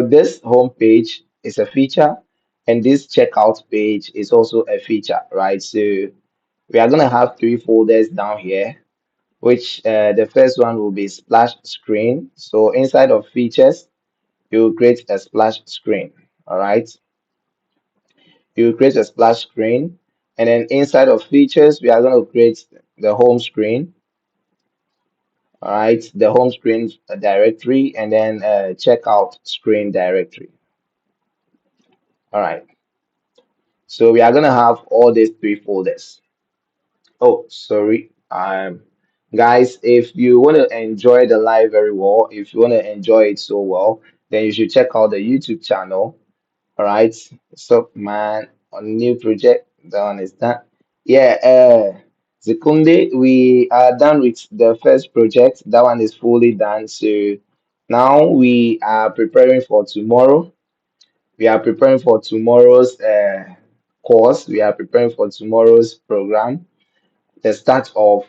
this home page is a feature, and this checkout page is also a feature, right? So we are gonna have three folders down here, which the first one will be splash screen. So inside of features, you create a splash screen. All right, you create a splash screen, and then inside of features, we are gonna create the home screen. All right, the home screen directory, and then checkout screen directory. All right. So we are gonna have all these three folders. Oh, sorry. Guys, if you want to enjoy the live very well, if you want to enjoy it so well, then you should check out the YouTube channel. All right. So, man, on new project, that one is done. Yeah, Sekunde, we are done with the first project. That one is fully done. So Now we are preparing for tomorrow. We are preparing for tomorrow's course. We are preparing for tomorrow's program, the start of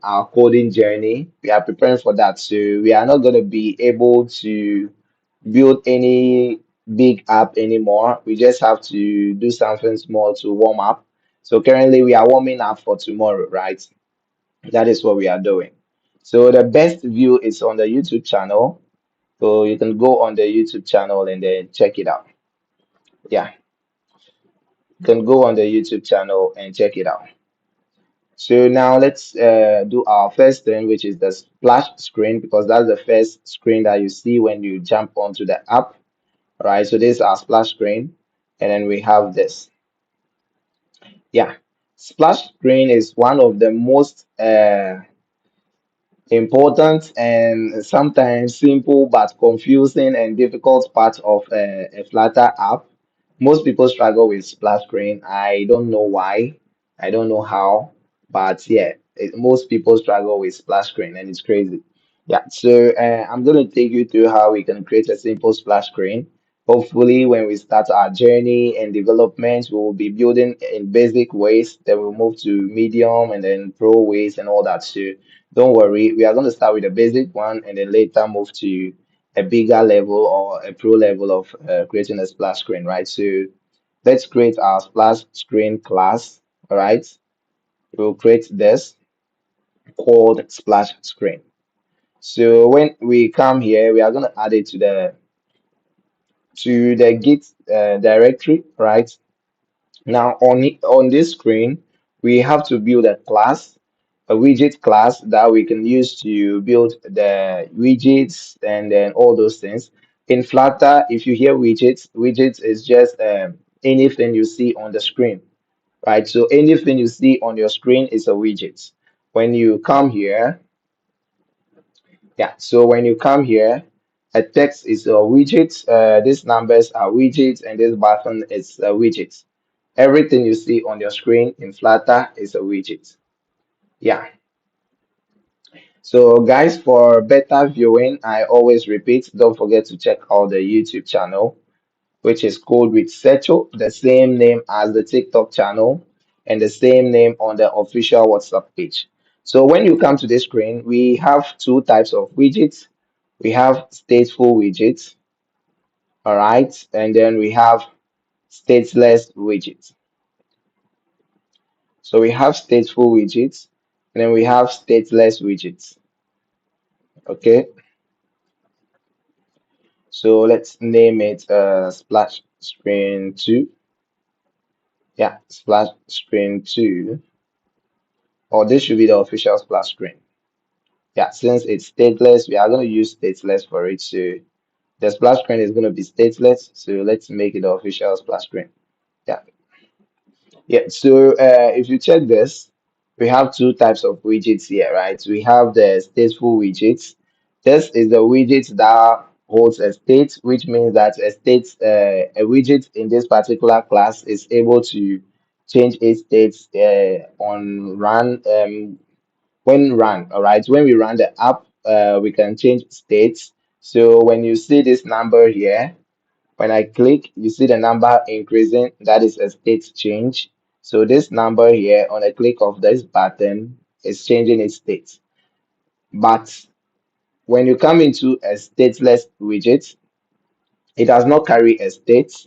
our coding journey. We are preparing for that. So we are not going to be able to build any big app anymore. We just have to do something small to warm up. So currently we are warming up for tomorrow, right? That is what we are doing. So the best view is on the YouTube channel. So you can go on the YouTube channel and then check it out. Yeah, you can go on the YouTube channel and check it out. So now let's do our first thing, which is the splash screen, because that's the first screen that you see when you jump onto the app. All right, so this is our splash screen, and then we have this. Yeah, splash screen is one of the most important and sometimes simple but confusing and difficult part of a Flutter app. Most people struggle with splash screen. I don't know why. I don't know how, but yeah, most people struggle with splash screen, and it's crazy. Yeah, so I'm going to take you through how we can create a simple splash screen. Hopefully, when we start our journey and development, we will be building in basic ways. Then we'll move to medium and then pro ways and all that. So don't worry, we are going to start with a basic one and then later move to a bigger level or a pro level of creating a splash screen, right? So let's create our splash screen class, all right? We'll create this called splash screen. So when we come here, we are going to add it to the Git directory, right? Now on this screen, we have to build a class, a widget class that we can use to build the widgets and then all those things. In Flutter, if you hear widgets, widgets is just anything you see on the screen, right? So anything you see on your screen is a widget. When you come here, yeah, so when you come here, a text is a widget. These numbers are widgets, and this button is a widget. Everything you see on your screen in Flutter is a widget. Yeah. So, guys, for better viewing, I always repeat, don't forget to check out the YouTube channel, which is called with Secho, the same name as the TikTok channel, and the same name on the official WhatsApp page. So, when you come to this screen, we have two types of widgets. We have stateful widgets, all right, and then we have stateless widgets. So we have stateful widgets, and then we have stateless widgets. Okay, so let's name it splash screen 2. Yeah, splash screen 2, or this should be the official splash screen. Yeah, since it's stateless, we are going to use stateless for it. So the splash screen is going to be stateless. So let's make it the official splash screen. Yeah. Yeah, so if you check this, we have two types of widgets here, right? We have the stateful widgets. This is the widget that holds a state, which means that a widget in this particular class is able to change its states on run when run. All right, when we run the app, we can change states. So when you see this number here, when I click, you see the number increasing. That is a state change. So this number here, on a click of this button, is changing its state. But when you come into a stateless widget, it does not carry a state,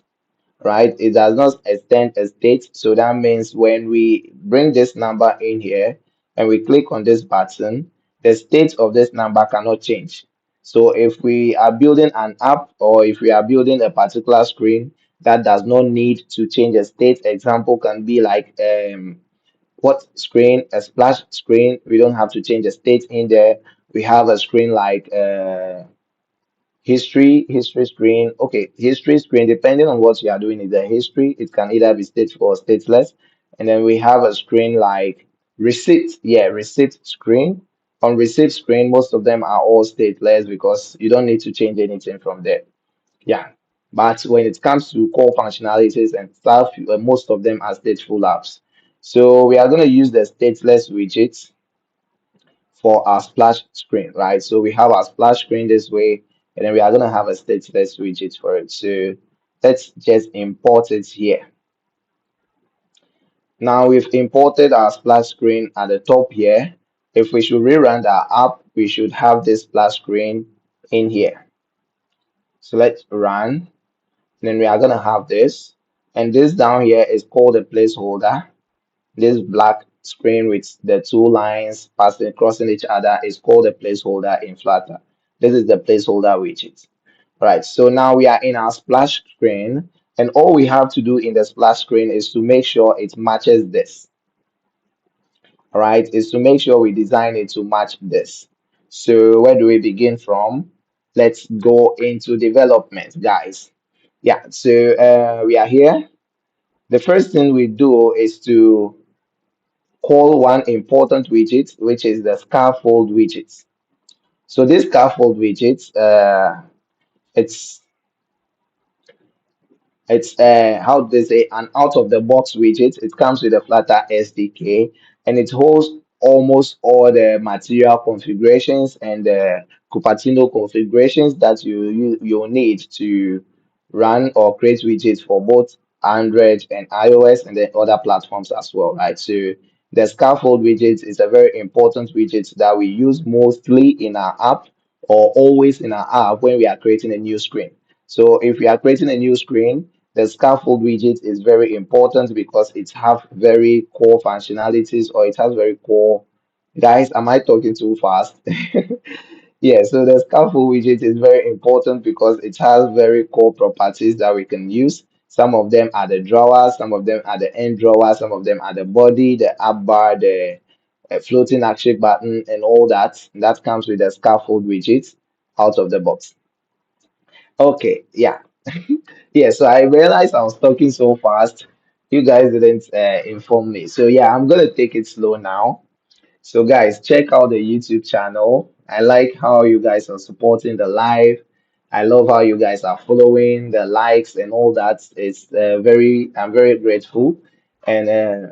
right? It does not extend a state. So that means when we bring this number in here and we click on this button, the state of this number cannot change. So if we are building an app or if we are building a particular screen that does not need to change a state, example can be like what screen, a splash screen. We don't have to change the state in there. We have a screen like history screen. Okay, history screen, depending on what you are doing in the history, it can either be stateful or stateless. And then we have a screen like receipt. Yeah, receipt screen. On receipt screen, most of them are all stateless because you don't need to change anything from there. Yeah. But when it comes to core functionalities and stuff, most of them are stateful apps. So we are going to use the stateless widgets for our splash screen, right? So we have our splash screen this way, and then we are gonna have a stateless widget for it. So let's just import it here. Now we've imported our splash screen at the top here. If we should rerun our app, we should have this splash screen in here. So let's run, and then we are gonna have this, and this down here is called a placeholder. This black screen with the two lines passing crossing each other is called a placeholder in Flutter. This is the placeholder widget. Right, so now we are in our splash screen, and all we have to do in the splash screen is to make sure it matches this. All right, is to make sure we design it to match this. So where do we begin from? Let's go into development, guys. Yeah, so we are here. The first thing we do is to call one important widget, which is the scaffold widget. So this scaffold widget, it's how they say an out of the box widget. It comes with a Flutter SDK, and it holds almost all the material configurations and the Cupertino configurations that you'll need to run or create widgets for both Android and iOS and then other platforms as well, right? So the scaffold widget is a very important widget that we use mostly in our app or always in our app when we are creating a new screen. So if we are creating a new screen, the scaffold widget is very important because it have very core functionalities or it has very core. Guys, am I talking too fast? Yeah, so the scaffold widget is very important because it has very core properties that we can use. Some of them are the drawers, some of them are the end drawer, some of them are the body, the app bar, the floating action button, and all that. That comes with the scaffold widget out of the box. Okay, yeah. Yeah, so I realized I was talking so fast. You guys didn't inform me. So yeah, I'm gonna take it slow now. So guys, check out the YouTube channel. I like how you guys are supporting the live. I love how you guys are following the likes and all that. I'm very grateful. And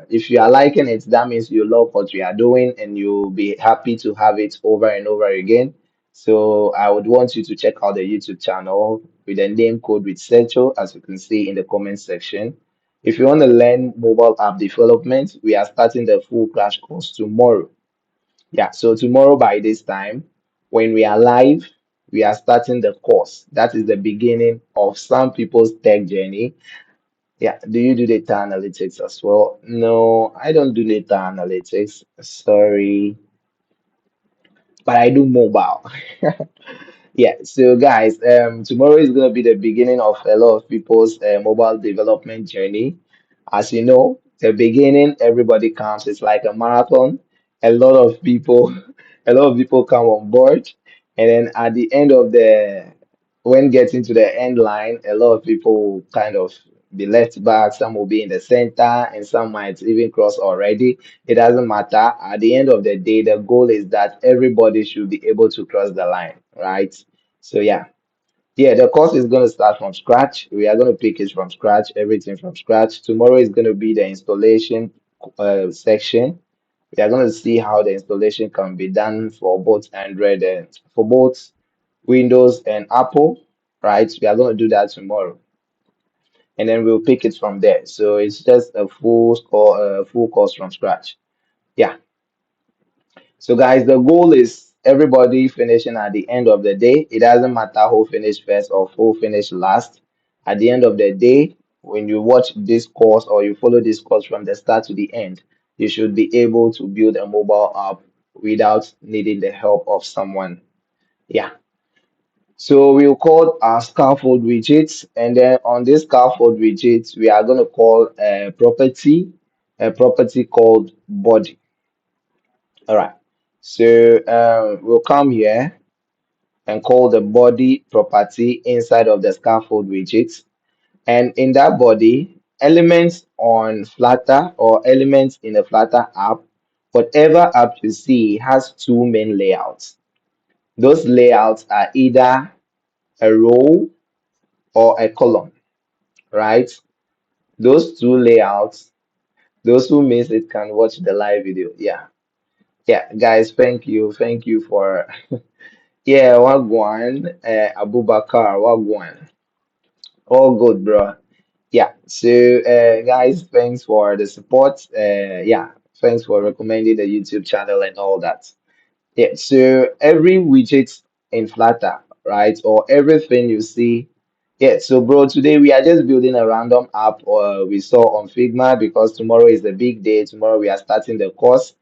if you are liking it, that means you love what we are doing and you'll be happy to have it over and over again. So I would want you to check out the YouTube channel with the name code with Central, as you can see in the comment section. If you want to learn mobile app development, we are starting the full crash course tomorrow. Yeah, so tomorrow by this time, when we are live, we are starting the course. That is the beginning of some people's tech journey. Yeah, do you do data analytics as well? No, I don't do data analytics. Sorry, but I do mobile. Yeah, so guys, tomorrow is going to be the beginning of a lot of people's mobile development journey. As you know, the beginning, everybody comes. It's like a marathon. A lot of people, a lot of people come on board, and then at the end of when getting to the end line, a lot of people will kind of be left back. Some will be in the center, and some might even cross already. It doesn't matter. At the end of the day, the goal is that everybody should be able to cross the line, right? So yeah, the course is going to start from scratch. We are going to pick it from scratch, everything from scratch. Tomorrow is going to be the installation section. We are going to see how the installation can be done for both Android and for both Windows and Apple, right? We are going to do that tomorrow, and then we'll pick it from there. So it's just full course from scratch. Yeah. So, guys, the goal is everybody finishing at the end of the day. It doesn't matter who finished first or who finished last. At the end of the day, when you watch this course or you follow this course from the start to the end, you should be able to build a mobile app without needing the help of someone. Yeah. So we'll call our scaffold widgets, and then on this scaffold widgets, we are going to call a property called body. All right. So we'll come here and call the body property inside of the scaffold widget. And in that body, elements on Flutter or elements in the Flutter app, whatever app you see has two main layouts. Those layouts are either a row or a column, right? Those two layouts, those who missed it can watch the live video. Yeah. Yeah, guys, thank you. Thank you for Yeah, Wagwan, Abubakar, Wagwan. All good, bro. Yeah. So, guys, thanks for the support. Yeah, thanks for recommending the YouTube channel and all that. Yeah. So every widget in Flutter, right, or everything you see. Yeah. So, bro, today we are just building a random app, we saw on Figma because tomorrow is the big day. Tomorrow we are starting the course,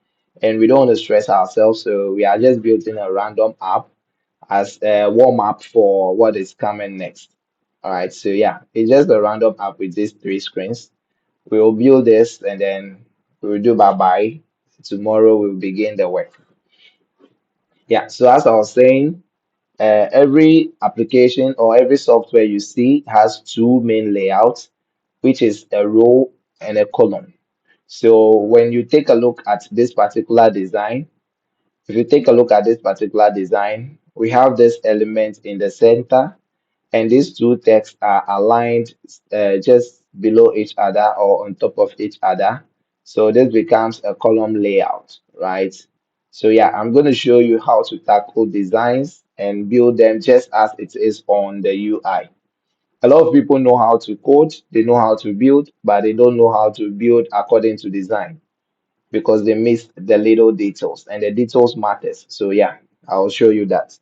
and we don't want to stress ourselves. So we are just building a random app as a warm up for what is coming next. All right, so yeah, it's just a random app with these three screens. We will build this and then we will do bye bye. Tomorrow we'll begin the work. Yeah, so as I was saying, every application or every software you see has two main layouts, which is a row and a column. So when you take a look at this particular design, if you take a look at this particular design, we have this element in the center, and these two texts are aligned just below each other or on top of each other. So this becomes a column layout, right? So yeah, I'm going to show you how to tackle designs and build them just as it is on the UI. A lot of people know how to code, they know how to build, but they don't know how to build according to design because they missed the little details and the details matters. So yeah, I'll show you that.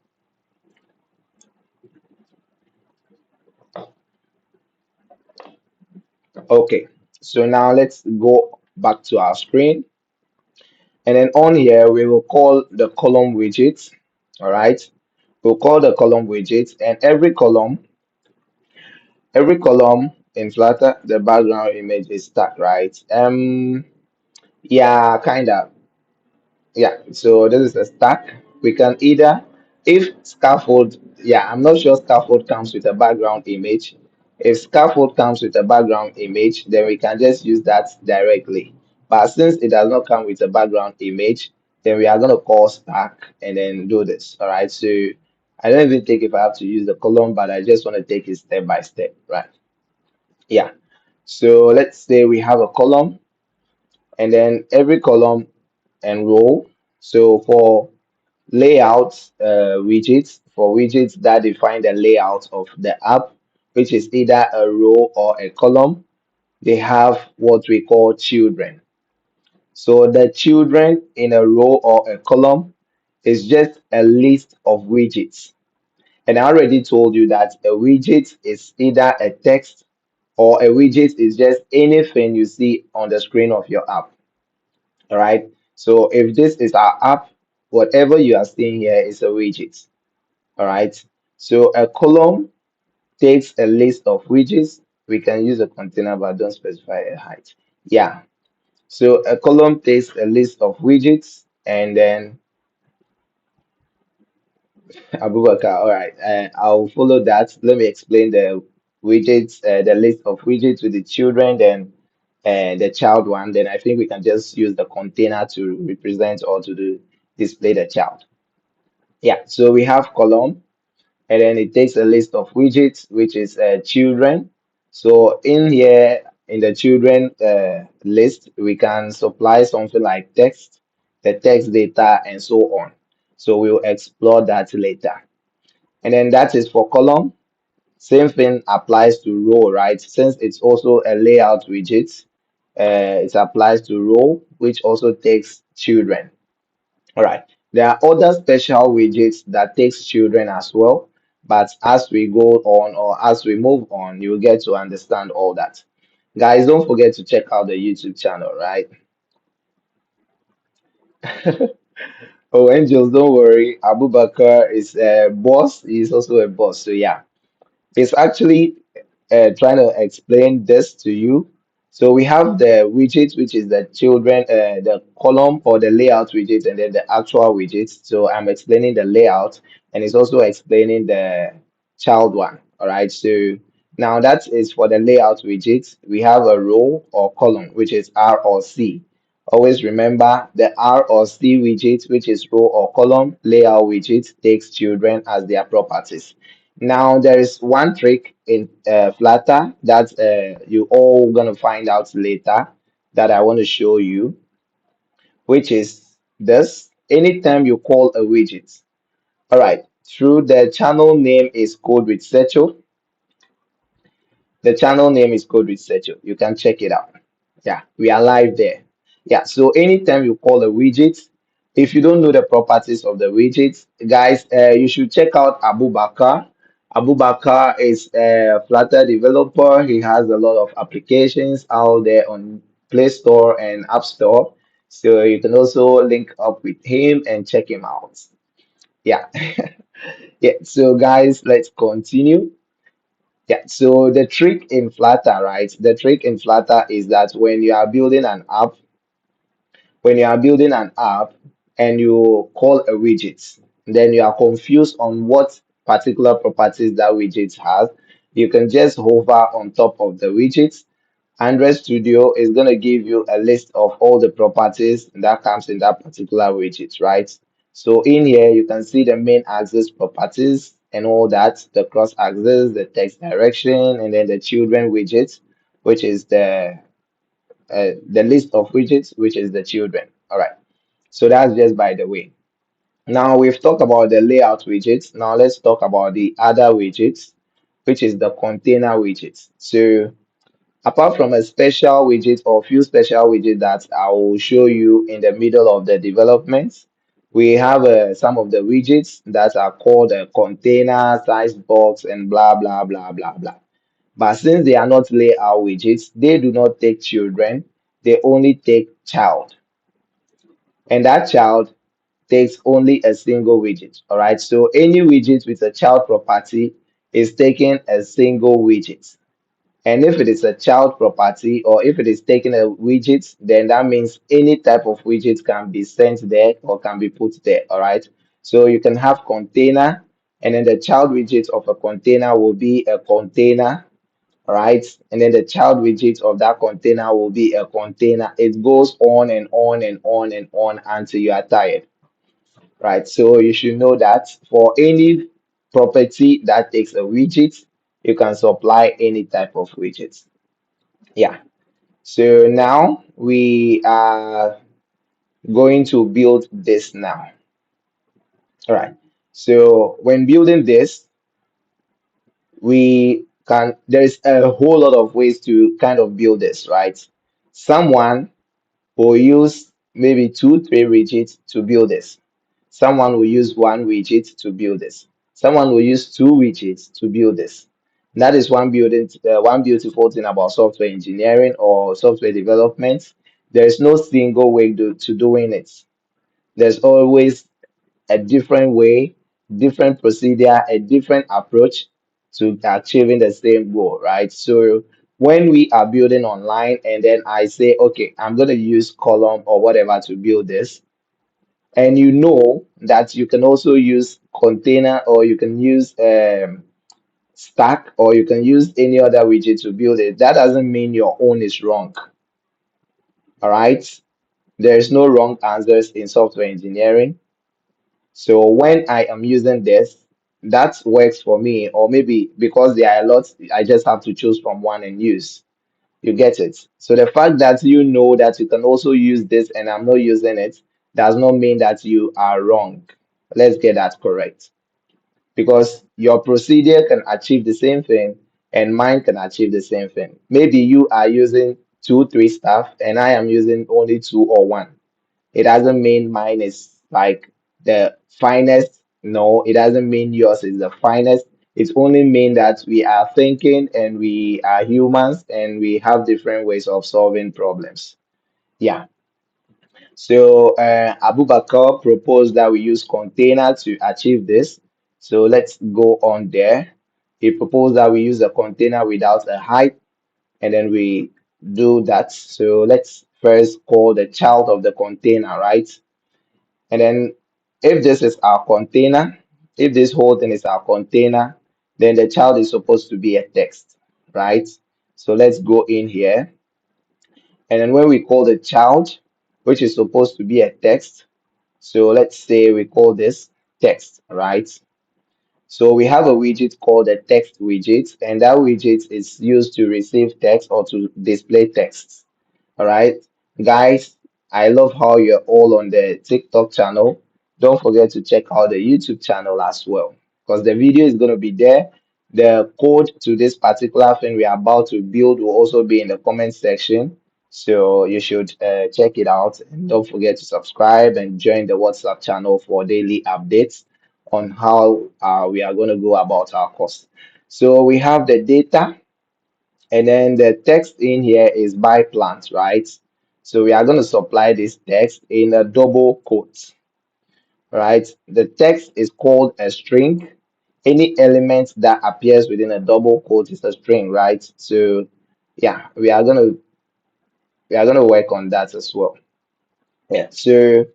Okay, so now let's go back to our screen. And then on here, we will call the column widget. All right. We'll call the column widget, and every column in Flutter, the background image is stuck, right? Yeah, kind of. Yeah, so this is a stack. We can either, if scaffold, yeah, I'm not sure scaffold comes with a background image. If scaffold comes with a background image, then we can just use that directly. But since it does not come with a background image, then we are going to call stack and then do this. All right. So I don't even think if I have to use the column, but I just want to take it step by step. Right. Yeah. So let's say we have a column and then every column and row. So for layouts, for widgets that define the layout of the app, which is either a row or a column, they have what we call children. So the children in a row or a column is just a list of widgets. And I already told you that a widget is either a text or a widget is just anything you see on the screen of your app. All right. So if this is our app, whatever you are seeing here is a widget. All right. So a column takes a list of widgets. We can use a container, but don't specify a height. Yeah. So a column takes a list of widgets, and then Abubakar. All right. I'll follow that. Let me explain the widgets, the list of widgets with the children, then the child one. Then I think we can just use the container to represent or to display the child. Yeah. So we have column. And then it takes a list of widgets, which is children. So in here, in the children list, we can supply something like text, the text data, and so on. So we'll explore that later. And then that is for column. Same thing applies to row, right? Since it's also a layout widget, it applies to row, which also takes children. All right. There are other special widgets that takes children as well, but as we go on or as we move on, you'll get to understand all that. Guys, don't forget to check out the YouTube channel, right? Oh, Angels, don't worry. Abu Bakar is a boss. He's also a boss. So yeah. It's actually trying to explain this to you. So we have the widget, which is the children, the column or the layout widget, and then the actual widget. So I'm explaining the layout, and it's also explaining the child one. All right. So now that is for the layout widget. We have a row or column, which is R or C. Always remember the R or C widget, which is row or column layout widget, takes children as their properties. Now there is one trick in Flutter that you all gonna find out later that I want to show you, which is this. Anytime you call a widget, all right. Through the channel name is Code with Secho. The channel name is Code with Secho. You can check it out. Yeah, we are live there. Yeah, so anytime you call a widget, if you don't know the properties of the widget, guys, you should check out Abu Bakar. Abu Bakar is a Flutter developer. He has a lot of applications out there on Play Store and App Store. So you can also link up with him and check him out. Yeah. Yeah. So guys, let's continue. Yeah, so the trick in Flutter, right? The trick in Flutter is that when you are building an app and you call a widget, then you are confused on what particular properties that widget has, you can just hover on top of the widget. Android Studio is going to give you a list of all the properties that comes in that particular widget, right? So in here, you can see the main axis properties and all that, the cross axis, the text direction, and then the children widget, which is the list of widgets, which is the children. All right. So that's just by the way. Now we've talked about the layout widgets. Now let's talk about the other widgets, which is the container widgets. So apart from a special widget or few special widgets that I will show you in the middle of the development, we have some of the widgets that are called a container, size box, and blah, blah, blah, blah, blah. But since they are not layout widgets, they do not take children, they only take child. And that child takes only a single widget. All right. So any widget with a child property is taking a single widget. And if it is a child property or if it is taking a widget, then that means any type of widget can be sent there or can be put there. All right. So you can have container, and then the child widget of a container will be a container. All right. And then the child widget of that container will be a container. It goes on and on and on and on until you are tired. Right. So you should know that for any property that takes a widget, you can supply any type of widgets. Yeah. So now we are going to build this now. All right. So when building this, there's a whole lot of ways to kind of build this, right? Someone will use maybe two, three widgets to build this. Someone will use one widget to build this. Someone will use two widgets to build this. That is one beautiful thing about software engineering or software development. There is no single way to doing it. There's always a different way, different procedure, a different approach to achieving the same goal, right? So when we are building online and then I say, okay, I'm going to use column or whatever to build this, and you know that you can also use container or you can use stack or you can use any other widget to build it, that doesn't mean your own is wrong. All right. There's no wrong answers in software engineering. So when I am using this, that works for me, or maybe because there are a lot, I just have to choose from one and use. You get it. So the fact that you know that you can also use this and I'm not using it does not mean that you are wrong. Let's get that correct. Because your procedure can achieve the same thing and mine can achieve the same thing. Maybe you are using two, three stuff and I am using only two or one. It doesn't mean mine is like the finest. No, it doesn't mean yours is the finest. It only means that we are thinking and we are humans and we have different ways of solving problems. Yeah. So Abu Bakr proposed that we use container to achieve this. So let's go on there. He proposed that we use a container without a height, and then we do that. So let's first call the child of the container, right? And then if this is our container, if this whole thing is our container, then the child is supposed to be a text, right? So let's go in here. And then when we call the child, which is supposed to be a text, so let's say we call this text, right? So we have a widget called a text widget, and that widget is used to receive text or to display text. All right, guys, I love how you're all on the TikTok channel. don't forget to check out the YouTube channel as well, because the video is going to be there. The code to this particular thing we are about to build will also be in the comment section. So you should check it out. And don't forget to subscribe and join the WhatsApp channel for daily updates on how we are going to go about our course. So we have the data, and then the text in here is by plant, right? So we are going to supply this text in a double quote, right? The text is called a string. Any element that appears within a double quote is a string, right? So yeah, we are gonna work on that as well. Yeah. So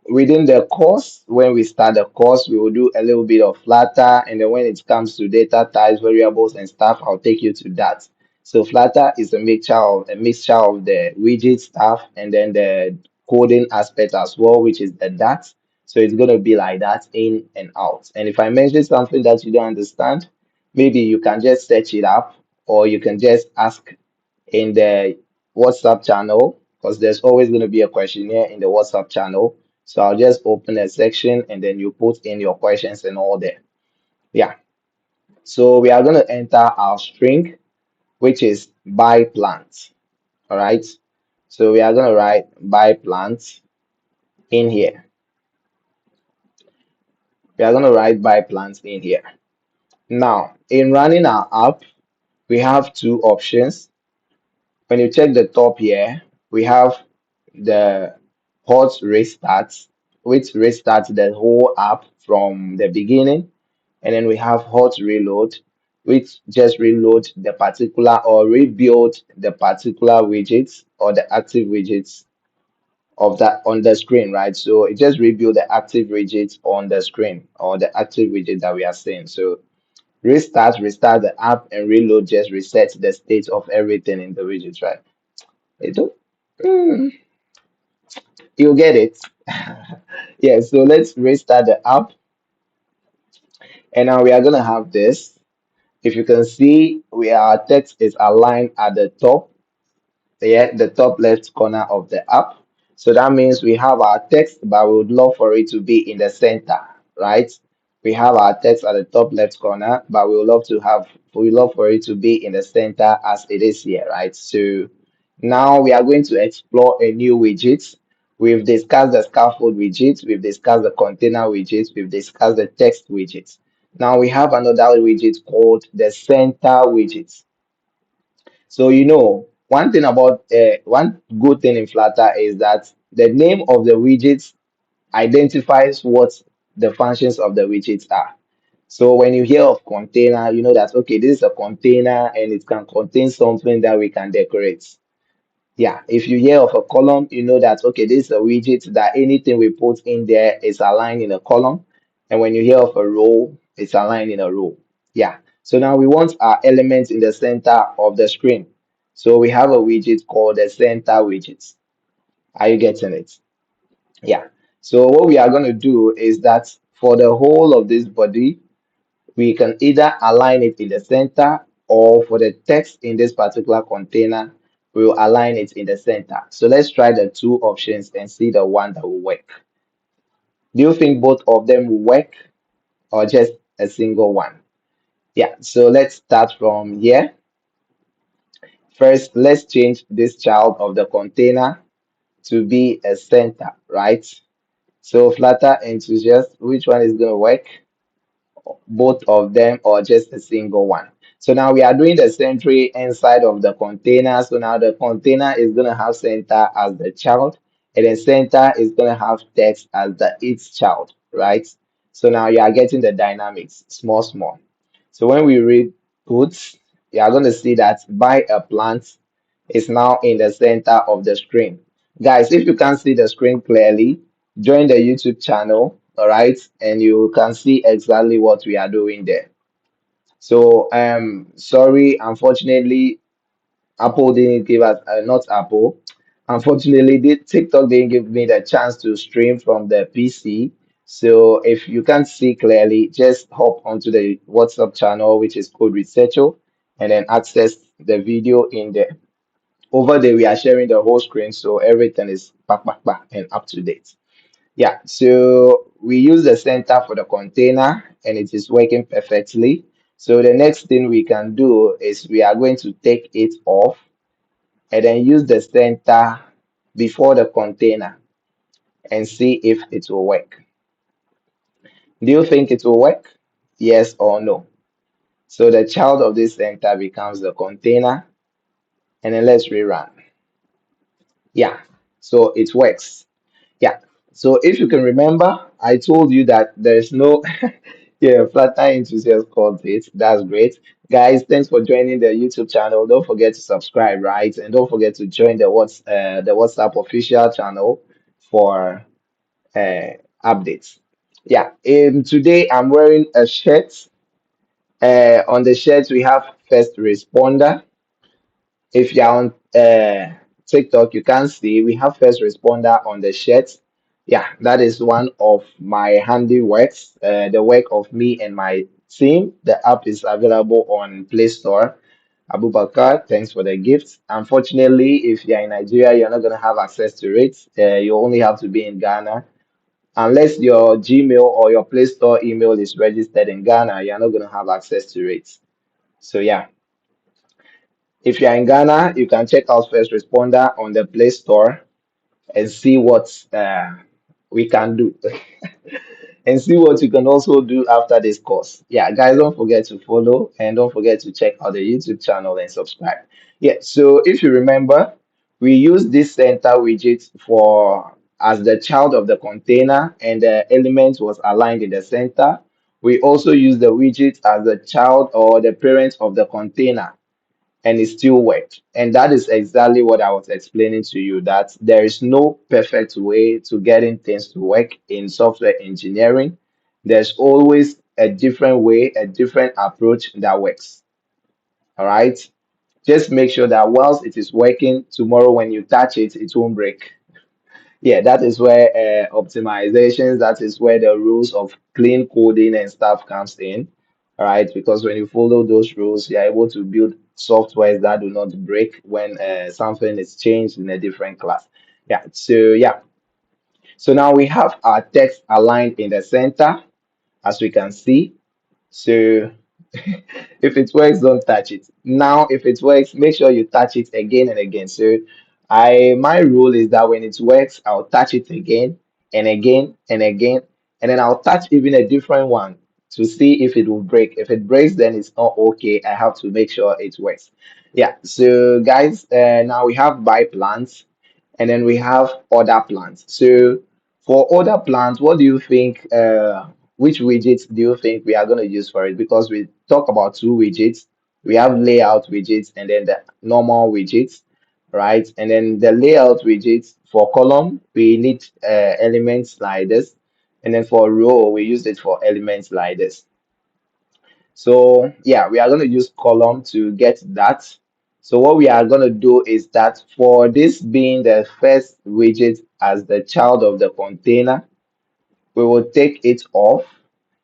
within the course, when we start the course, we will do a little bit of Flutter, and then when it comes to data types, variables, and stuff, I'll take you to that. So Flutter is a mixture of the widget stuff and then the coding aspect as well, which is the that. So it's gonna be like that in and out. And if I mention something that you don't understand, maybe you can just search it up, or you can just ask in the WhatsApp channel, because there's always going to be a questionnaire in the WhatsApp channel. So I'll just open a section and then you put in your questions and all there. Yeah. So we are going to enter our string, which is by plant. All right. So we are going to write by plant in here. We are going to write by plant in here. Now, in running our app, we have two options. When you check the top here, we have the hot restart, which restarts the whole app from the beginning. And then we have hot reload, which just reload the particular or rebuild the particular widgets or the active widgets of that on the screen, right? So it just rebuild the active widgets on the screen or the active widget that we are seeing. So restart the app, and reload just resets the state of everything in the widgets, right? It do- mm, you get it. Yeah, so let's restart the app, and now we are gonna have this. If you can see, our text is aligned at the top, yeah, the top left corner of the app. So that means we have our text, but we would love for it to be in the center, right? We have our text at the top left corner, but we love for it to be in the center as it is here, right? So now we are going to explore a new widget. We've discussed the scaffold widget, we've discussed the container widget, we've discussed the text widget. Now we have another widget called the center widget. So one good thing in Flutter is that the name of the widget identifies what the functions of the widgets are. So when you hear of container, you know that okay, this is a container and it can contain something that we can decorate. Yeah, if you hear of a column, you know that okay, this is a widget that anything we put in there is aligned in a column. And when you hear of a row, it's aligned in a row. Yeah. So now we want our elements in the center of the screen. So we have a widget called the center widget. Are you getting it? Yeah. So what we are going to do is that for the whole of this body, we can either align it in the center, or for the text in this particular container, we will align it in the center. So let's try the two options and see the one that will work. Do you think both of them will work, or just a single one? Yeah, so let's start from here. First, let's change this child of the container to be a center, right? So Flutter enthusiast, which one is going to work? Both of them or just a single one? So now we are doing the century inside of the container. So now the container is going to have center as the child, and then center is going to have text as the its child, right? So now you are getting the dynamics small, small. So when we read puts, you are going to see that by a plant is now in the center of the screen. Guys, if you can't see the screen clearly, join the YouTube channel, all right, and you can see exactly what we are doing there. So sorry, unfortunately, Apple didn't give us not Apple. Unfortunately, TikTok didn't give me the chance to stream from the PC. So if you can't see clearly, just hop onto the WhatsApp channel, which is called Researcher, and then access the video in there. Over there, we are sharing the whole screen, so everything is back and up to date. Yeah, so we use the center for the container and it is working perfectly. So the next thing we can do is we are going to take it off and then use the center before the container and see if it will work. Do you think it will work? Yes or no? So the child of this center becomes the container, and then let's rerun. Yeah, so it works. Yeah. So if you can remember, I told you that there's no yeah, Flutter enthusiast called it. That's great. Guys, thanks for joining the YouTube channel. Don't forget to subscribe, right? And don't forget to join the WhatsApp official channel for uh updates. Yeah. Today I'm wearing a shirt. On the shirt we have first responder. If you're on TikTok, you can see we have first responder on the shirt. Yeah, that is one of my handiworks, the work of me and my team. The app is available on Play Store. Abubakar, thanks for the gift. Unfortunately, if you're in Nigeria, you're not going to have access to it. You only have to be in Ghana. Unless your Gmail or your Play Store email is registered in Ghana, you're not going to have access to it. So, yeah. If you're in Ghana, you can check out First Responder on the Play Store and see what we can do and see what you can also do after this course. Yeah, guys, don't forget to follow and don't forget to check out the YouTube channel and subscribe. Yeah, so if you remember, we use this center widget for as the child of the container and the element was aligned in the center. We also use the widget as the child or the parent of the container and it still worked. And that is exactly what I was explaining to you that there is no perfect way to getting things to work in software engineering. There's always a different way, a different approach that works. All right. Just make sure that whilst it is working, tomorrow when you touch it, it won't break. Yeah, that is where optimizations, that is where the rules of clean coding and stuff comes in. All right, because when you follow those rules, you're able to build softwares that do not break when something is changed in a different class. Yeah, so yeah. So now we have our text aligned in the center, as we can see. So if it works, don't touch it. Now, if it works, make sure you touch it again and again. So my rule is that when it works, I'll touch it again and again and again, and then I'll touch even a different one to see if it will break. If it breaks, then it's not okay. I have to make sure it works. Yeah. So guys, now we have buy plans and then we have order plans. So for order plans, what do you think? Which widgets do you think we are going to use for it? Because we talk about two widgets. We have layout widgets and then the normal widgets, right? And then the layout widgets for column, we need elements like this. And then for row, we use it for elements like this. So yeah, we are going to use column to get that. So what we are going to do is that for this being the first widget as the child of the container, we will take it off.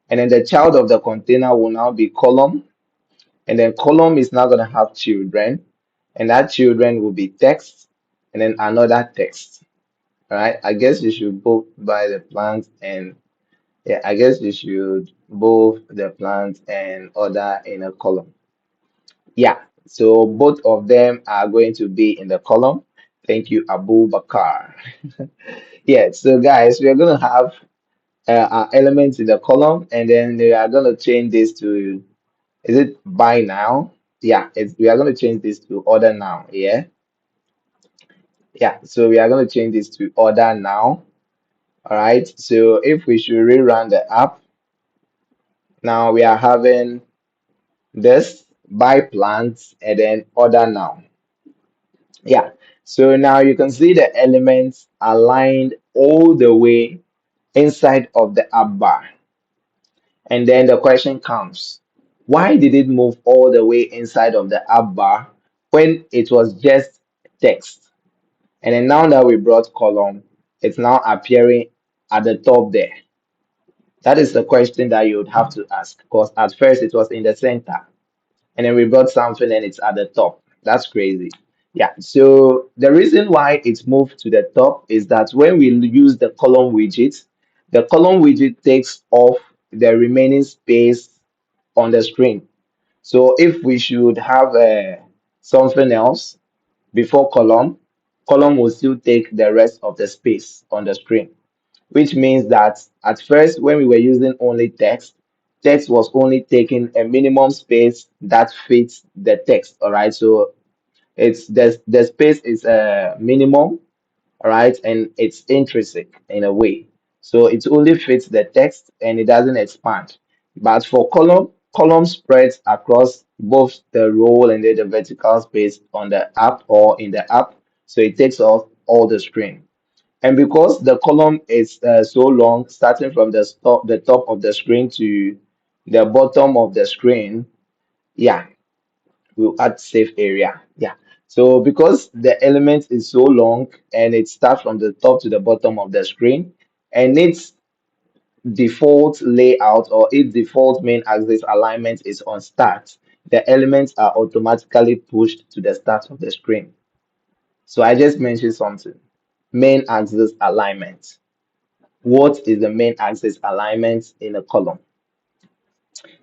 And then the child of the container will now be column. And then column is now going to have children. And that children will be text and then another text. All right. I guess you should both buy the plant and yeah, I guess you should both the plant and order in a column. Yeah, so both of them are going to be in the column. Thank you, Abu Bakar. Yeah, so guys, we are going to have our elements in the column, and then we are going to change this to, is it by now? Yeah, we are going to change this to order now. Yeah, yeah, so we are going to change this to order now. All right, so if we should rerun the app, now we are having this buy plants and then order now. Yeah. So now you can see the elements aligned all the way inside of the app bar. And then the question comes, why did it move all the way inside of the app bar when it was just text? And then now that we brought column, it's now appearing at the top there. That is the question that you would have to ask because at first it was in the center and then we brought something and it's at the top. That's crazy. Yeah, so the reason why it's moved to the top is that when we use the column widget, The column widget takes off the remaining space on the screen. So if we should have something else before column, column will still take the rest of the space on the screen, which means that at first, when we were using only text, text was only taking a minimum space that fits the text. All right. So it's the space is a minimum, all right, and it's intrinsic in a way. So it only fits the text and it doesn't expand. But for column spreads across both the row and then the vertical space on the app or in the app. So it takes off all the screen. And because the column is so long, starting from the top of the screen to the bottom of the screen, yeah, we'll add safe area. Yeah. So because the element is so long and it starts from the top to the bottom of the screen, and its default layout or its default main axis alignment is on start, the elements are automatically pushed to the start of the screen. So I just mentioned something. Main axis alignment. What is the main axis alignment in a column?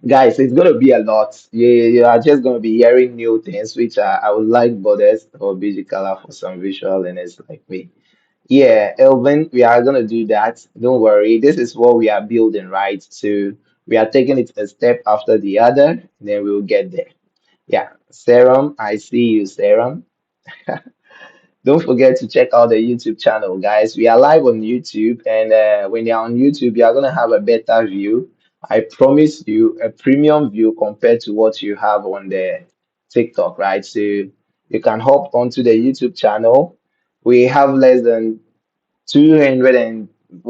Guys, it's gonna be a lot. You are just gonna be hearing new things, which I would like borders or busy color for some visual learners like me. Yeah, Elvin, we are gonna do that. Don't worry. This is what we are building, right? So we are taking it a step after the other, then we'll get there. Yeah, Serum, I see you, Serum. Don't forget to check out the YouTube channel, guys. We are live on YouTube, and when you're on YouTube, you're gonna have a better view. I promise you a premium view compared to what you have on the TikTok, right? So you can hop onto the YouTube channel. We have less than 200 and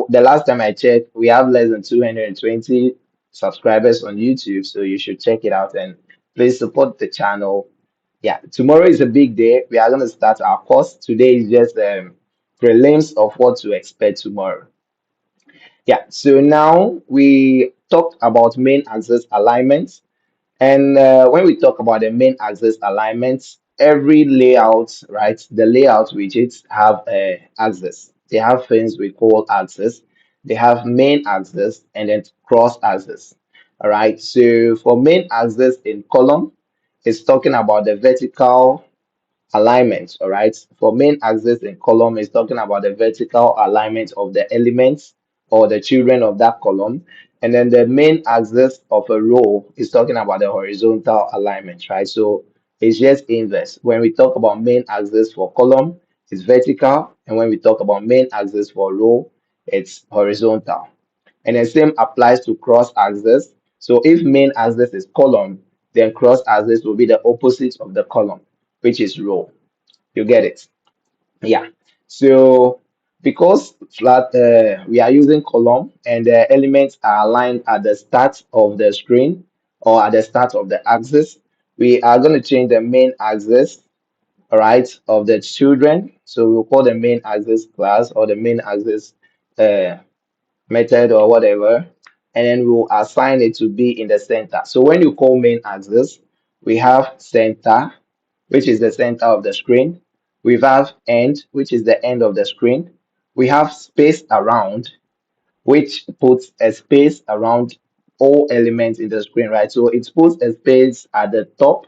the last time I checked, we have less than 220 subscribers on YouTube, so you should check it out and please support the channel. Yeah, tomorrow is a big day. We are going to start our course. Today is just prelims of what to expect tomorrow. Yeah, so now we talked about main axis alignment. And when we talk about the main axis alignments, every layout, right, the layout widgets have a axis. They have things we call axis. They have main axis and then cross axis. All right. So for main axis in column, it's talking about the vertical alignment. All right. For main axis in column is talking about the vertical alignment of the elements or the children of that column. And then the main axis of a row is talking about the horizontal alignment, right? So it's just inverse. When we talk about main axis for column, it's vertical. And when we talk about main axis for row, it's horizontal. And the same applies to cross axis. So if main axis is column, then cross axis will be the opposite of the column, which is row. You get it? Yeah. So because we are using column and the elements are aligned at the start of the screen or at the start of the axis, we are going to change the main axis, all right, of the children. So we'll call the main axis class or the main axis uh, method or whatever, and then we'll assign it to be in the center. So when you call main axis, we have center, which is the center of the screen. We have end, which is the end of the screen. We have space around, which puts a space around all elements in the screen, right? So it puts a space at the top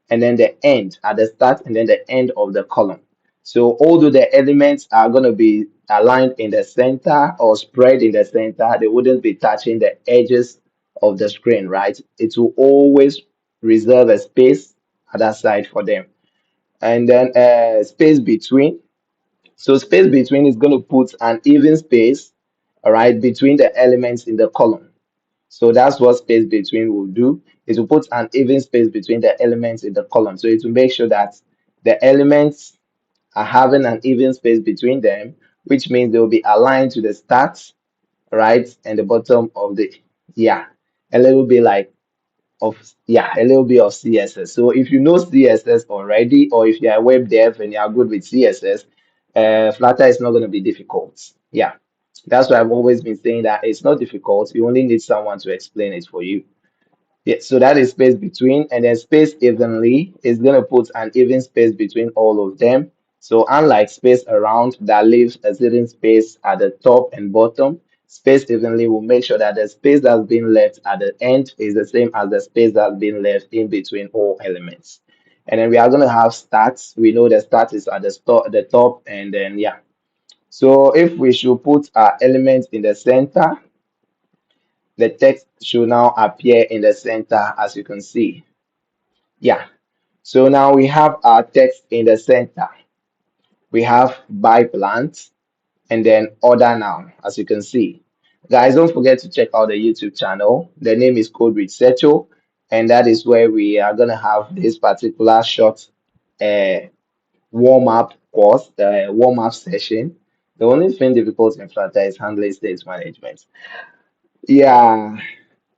and then the end, at the start and then the end of the column. So although the elements are going to be aligned in the center or spread in the center, they wouldn't be touching the edges of the screen, right? It will always reserve a space at that side for them. And then space between, so space between is going to put an even space, all right, between the elements in the column. So that's what space between will do. It will put an even space between the elements in the column. So it will make sure that the elements are having an even space between them, which means they will be aligned to the start, right, and the bottom of the, yeah, a little bit like of, yeah, a little bit of CSS. So if you know CSS already, or if you're a web dev and you're good with CSS, Flutter is not going to be difficult. Yeah, that's why I've always been saying that it's not difficult. You only need someone to explain it for you. Yeah, so that is space between, and then space evenly is going to put an even space between all of them. So unlike space around that leaves a certain space at the top and bottom, space evenly, we'll make sure that the space that's been left at the end is the same as the space that's been left in between all elements. And then we are going to have stats. We know the stat is at the top, and then yeah. So if we should put our element in the center, the text should now appear in the center, as you can see. Yeah. So now we have our text in the center. We have buy plant and then order now, as you can see. Guys, don't forget to check out the YouTube channel. The name is Code with Secho, and that is where we are going to have this particular short uh, warm up course, the warm up session. The only thing difficult in Flutter is handling state management. Yeah,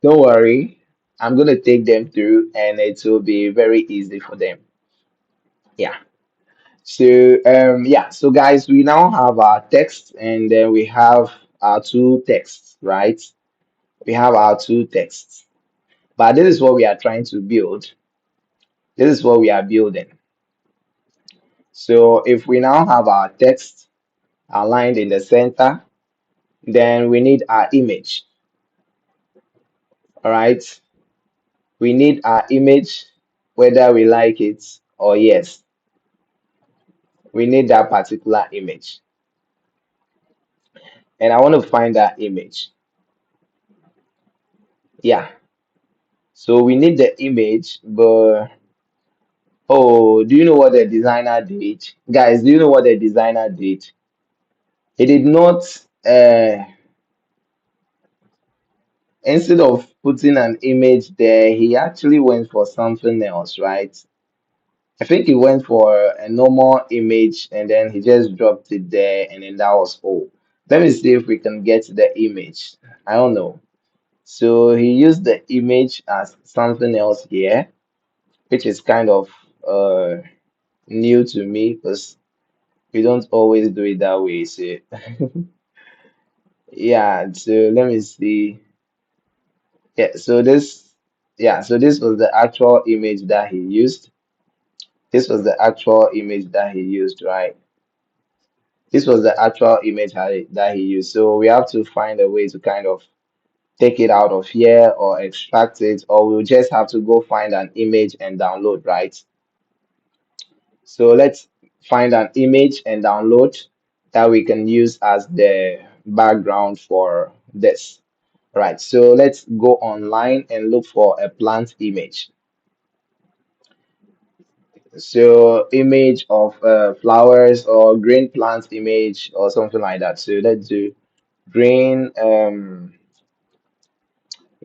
don't worry. I'm going to take them through and it will be very easy for them. Yeah. So guys, we now have our text and then we have our two texts, right? We have our two texts. But this is what we are trying to build. This is what we are building. So if we now have our text aligned in the center, then we need our image. All right. We need our image, whether we like it or yes. We need that particular image. And I want to find that image. Yeah. So we need the image, but oh, do you know what the designer did? Guys, do you know what the designer did? He did not, instead of putting an image there, he actually went for something else, right? I think he went for a normal image and then he just dropped it there and then that was all. Let me see if we can get the image. I don't know. So he used the image as something else here, which is kind of new to me because we don't always do it that way. So yeah, so let me see. So this was the actual image that he used. This was the actual image that he used, right? This was the actual image that he used. So we have to find a way to kind of take it out of here or extract it, or we'll just have to go find an image and download, right? So let's find an image and download that we can use as the background for this. Right, so let's go online and look for a plant image. So image of flowers or green plant image or something like that. So let's do green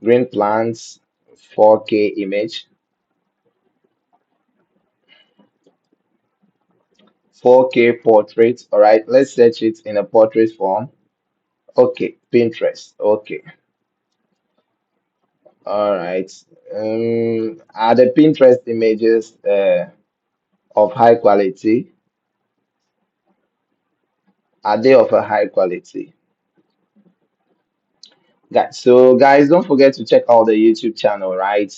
green plants 4K image, 4K portrait. All right, let's search it in a portrait form. Okay, Pinterest. Okay, all right. Are the Pinterest images of high quality? Are they of a high quality? Guys, so guys, don't forget to check out the YouTube channel, right?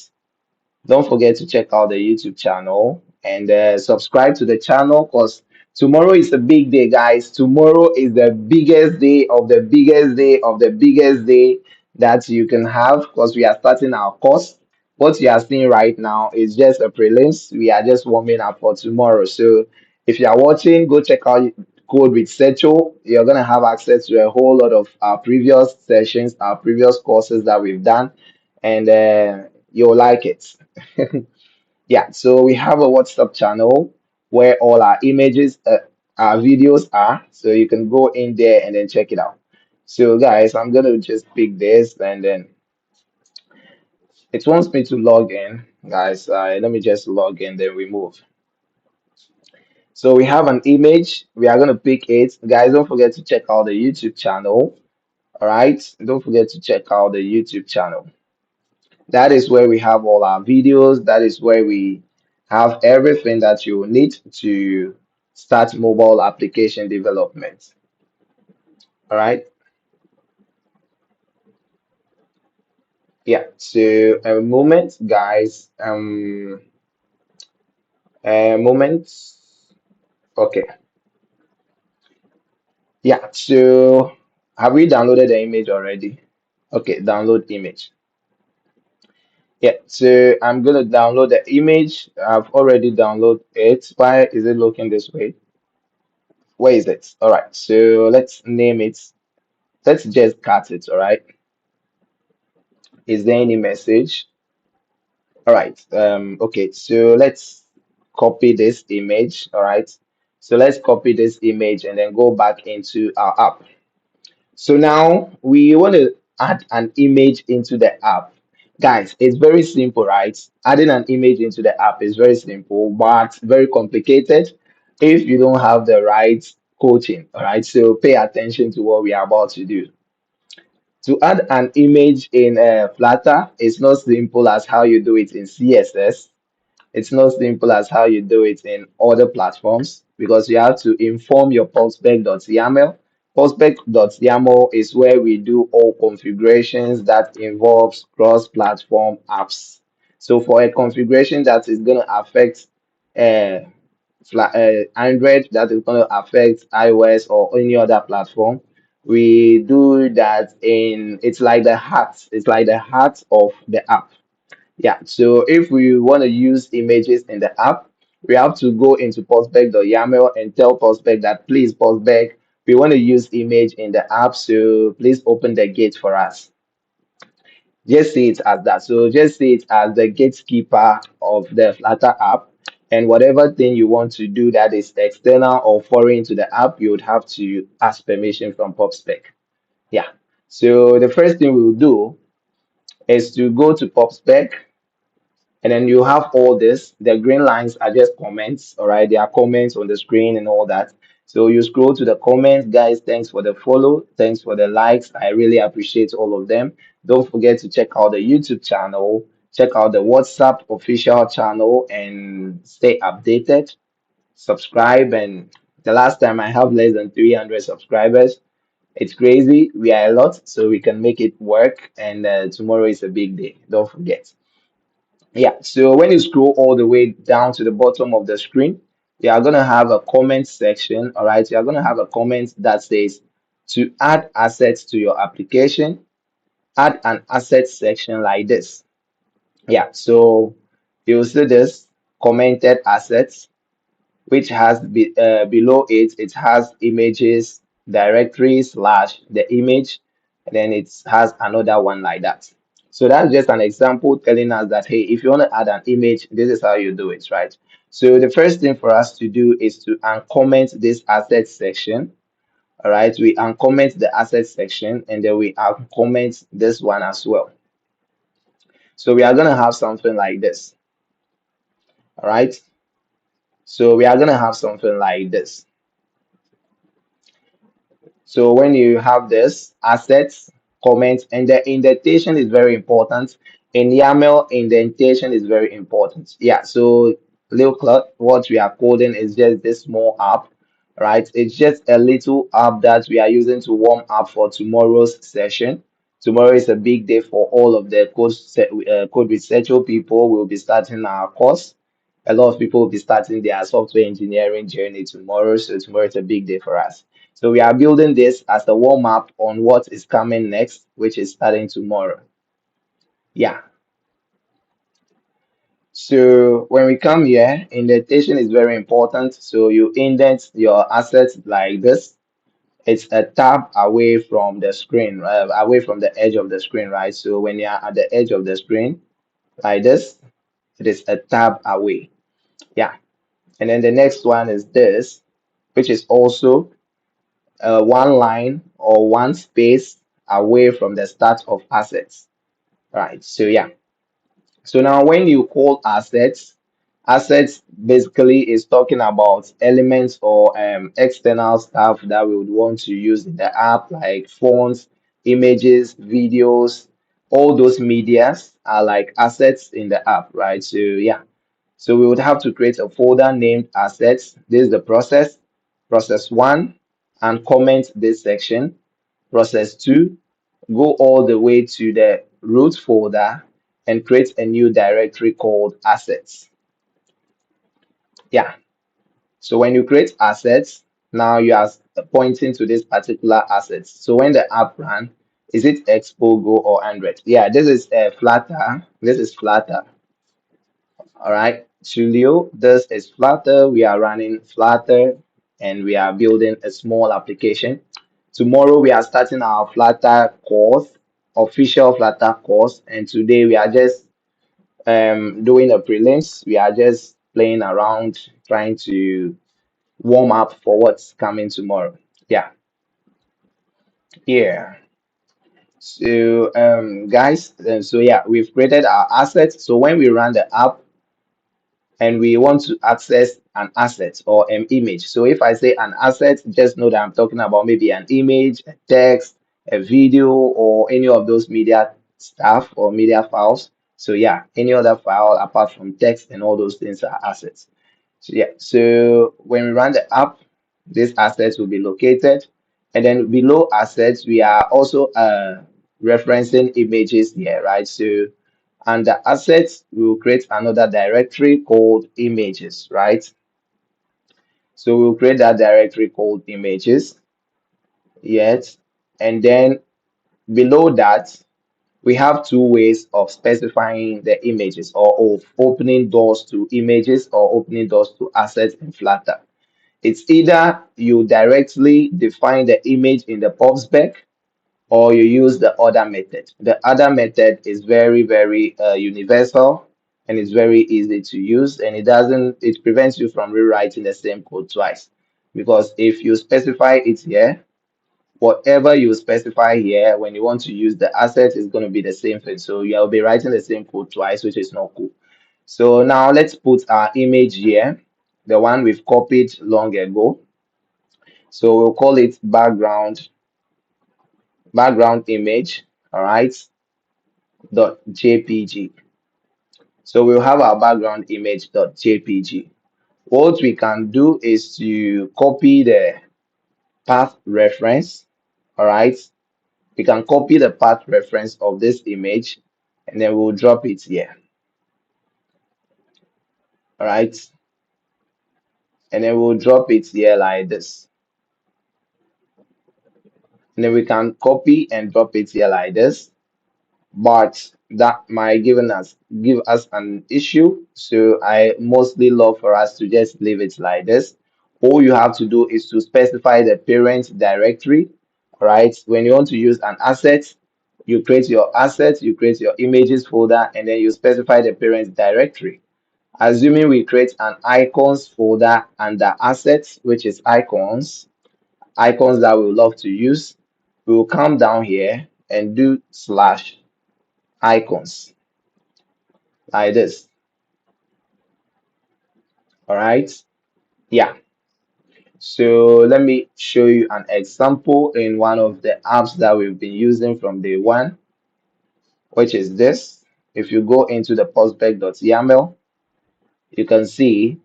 Don't forget to check out the YouTube channel and subscribe to the channel because tomorrow is a big day, guys. Tomorrow is the biggest day of the biggest day of the biggest day that you can have because we are starting our course. What you are seeing right now is just a prelims. We are just warming up for tomorrow. So if you are watching, go check out Code with Secho. You're gonna have access to a whole lot of our previous sessions, our previous courses that we've done, and you'll like it. Yeah, so we have a WhatsApp channel where all our images, our videos are. So you can go in there and then check it out. So guys, I'm gonna just pick this and then it wants me to log in. Guys, let me just log in, then we move. So we have an image. We are gonna pick it. Guys, don't forget to check out the YouTube channel. All right, don't forget to check out the YouTube channel. That is where we have all our videos. That is where we have everything that you need to start mobile application development. All right. Yeah. So a moment, guys. A moment. Okay. Yeah. So Have we downloaded the image already? Okay, download image. Yeah, so I'm gonna download the image. I've already downloaded it. Why is it looking this way? Where is it? All right, so let's name it. Let's just cut it. All right. Is there any message? All right. Okay, so let's copy this image. All right. So let's copy this image and then go back into our app. So now we want to add an image into the app. Guys, it's very simple, right? Adding an image into the app is very simple, but very complicated if you don't have the right coaching. All right. So pay attention to what we are about to do. To add an image in Flutter, it's not simple as how you do it in CSS. It's not simple as how you do it in other platforms because you have to inform your postspec.yaml. Postspec.yaml is where we do all configurations that involves cross-platform apps. So for a configuration that is going to affect uh, Android, that is going to affect iOS or any other platform, we do that in, it's like the heart. It's like the heart of the app. Yeah, so if we want to use images in the app, we have to go into postspec.yaml and tell postspec that please, postspec, we want to use image in the app, so please open the gate for us. Just see it as that. So just see it as the gatekeeper of the Flutter app. And whatever thing you want to do that is external or foreign to the app, you would have to ask permission from PopSpec. Yeah. So the first thing we'll do is to go to PopSpec, and then you have all this. The green lines are just comments, all right? There are comments on the screen and all that. So you scroll to the comments, guys. Thanks for the follow. Thanks for the likes. I really appreciate all of them. Don't forget to check out the YouTube channel, check out the WhatsApp official channel, and stay updated. Subscribe. And the last time I have less than 300 subscribers. It's crazy. We are a lot, so we can make it work. And tomorrow is a big day. Don't forget. Yeah, so when you scroll all the way down to the bottom of the screen, you are going to have a comment section. All right, you are going to have a comment that says to add assets to your application, add an asset section like this. Yeah, so you'll see this commented assets, which has below it, it has images, directory slash the image, and then it has another one like that. So that's just an example telling us that, hey, if you want to add an image, this is how you do it, right? So the first thing for us to do is to uncomment this asset section. All right, we uncomment the asset section and then we uncomment this one as well. So we are going to have something like this. All right, so we are going to have something like this. So when you have this assets, comments, and the indentation is very important. In YAML, indentation is very important. Yeah, so little cloud, what we are coding is just this small app, right? It's just a little app that we are using to warm up for tomorrow's session. Tomorrow is a big day for all of the code researcher people. We'll be starting our course. A lot of people will be starting their software engineering journey tomorrow. So tomorrow is a big day for us. So we are building this as a warm up on what is coming next, which is starting tomorrow. Yeah. So when we come here, indentation is very important. So you indent your assets like this. It's a tab away from the screen, away from the edge of the screen, right? So when you're at the edge of the screen like this, it is a tab away. Yeah. And then the next one is this, which is also one line or one space away from the start of assets. Right. So yeah. So now when you call assets, assets basically is talking about elements or external stuff that we would want to use in the app, like fonts, images, videos, all those medias are like assets in the app, right? So yeah. So we would have to create a folder named assets. This is the process. Process one, and comment this section. Process two, go all the way to the root folder and create a new directory called assets. Yeah. So when you create assets, now you are pointing to this particular asset. So when the app run, is it Expo, Go, or Android? Yeah, this is Flutter. This is Flutter. All right, Tulio, this is Flutter. We are running Flutter and we are building a small application. Tomorrow we are starting our Flutter course, official Flutter course, and today we are just doing a prelims. We are just playing around, trying to warm up for what's coming tomorrow. Yeah, yeah. So guys, so yeah, we've created our assets. So when we run the app, and we want to access an asset or an image. So if I say an asset, just know that I'm talking about maybe an image, a text, a video, or any of those media stuff or media files. So yeah, any other file apart from text and all those things are assets. So yeah, so when we run the app, these assets will be located. And then below assets, we are also referencing images here, right? So under assets, we will create another directory called images, right? So we'll create that directory called images, yes. And then below that, we have two ways of specifying the images or of opening doors to images or opening doors to assets in Flutter. It's either you directly define the image in the pub spec or you use the other method. The other method is very universal and it's very easy to use and it prevents you from rewriting the same code twice. Because if you specify it here, whatever you specify here, when you want to use the asset, is going to be the same thing. So you'll be writing the same code twice, which is not cool. So now let's put our image here, the one we've copied long ago. So we'll call it background image, all right, dot jpg. So we'll have our background image dot jpg. What we can do is to copy the path reference, all right. We can copy the path reference of this image and then we'll drop it here, all right. And then we'll drop it here like this. And then we can copy and drop it here like this, but that might give us an issue. So I mostly love for us to just leave it like this. All you have to do is to specify the parent directory. All right, when you want to use an asset, you create your asset, you create your images folder, and then you specify the parent directory. Assuming we create an icons folder under assets, which is icons that we love to use, we will come down here and do slash icons like this. All right. Yeah. So let me show you an example in one of the apps that we've been using from day one, which is this. If you go into the prospect.yaml, you can see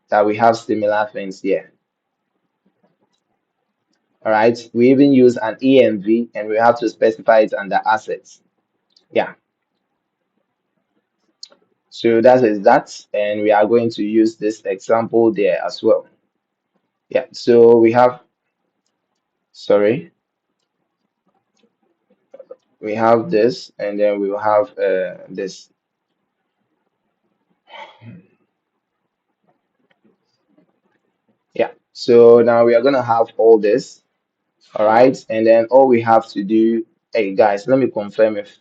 that we have similar things here. All right. We even use an env and we have to specify it under assets. Yeah. So that is that. And we are going to use this example there as well. Yeah. So we have, sorry, we have this and then we will have this. Yeah, so now we are gonna have all this, all right, and then all we have to do, hey guys, let me confirm if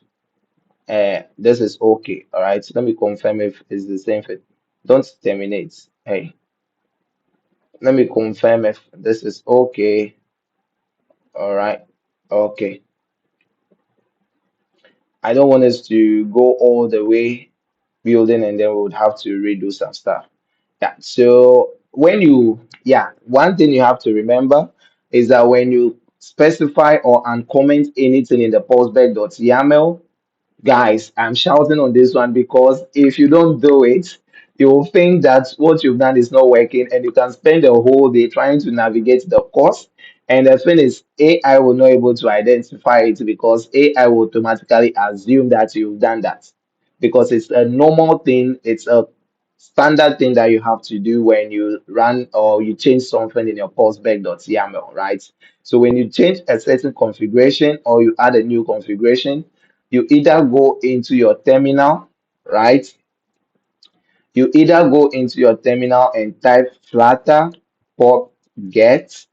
this is okay, all right. Let me confirm if it's the same thing. Don't terminate. Hey, let me confirm if this is okay. All right, okay. I don't want us to go all the way building and then we would have to redo some stuff. Yeah. So when you, yeah, one thing you have to remember is that when you specify or uncomment anything in the postback.yaml, guys, I'm shouting on this one because if you don't do it, you will think that what you've done is not working and you can spend the whole day trying to navigate the course. And the thing is, AI will not able to identify it because AI will automatically assume that you've done that because it's a normal thing. It's a Standard thing that you have to do when you run or you change something in your postback.yaml, right? So when you change a certain configuration or you add a new configuration, you either go into your terminal, right? You either go into your terminal and type flutter pop get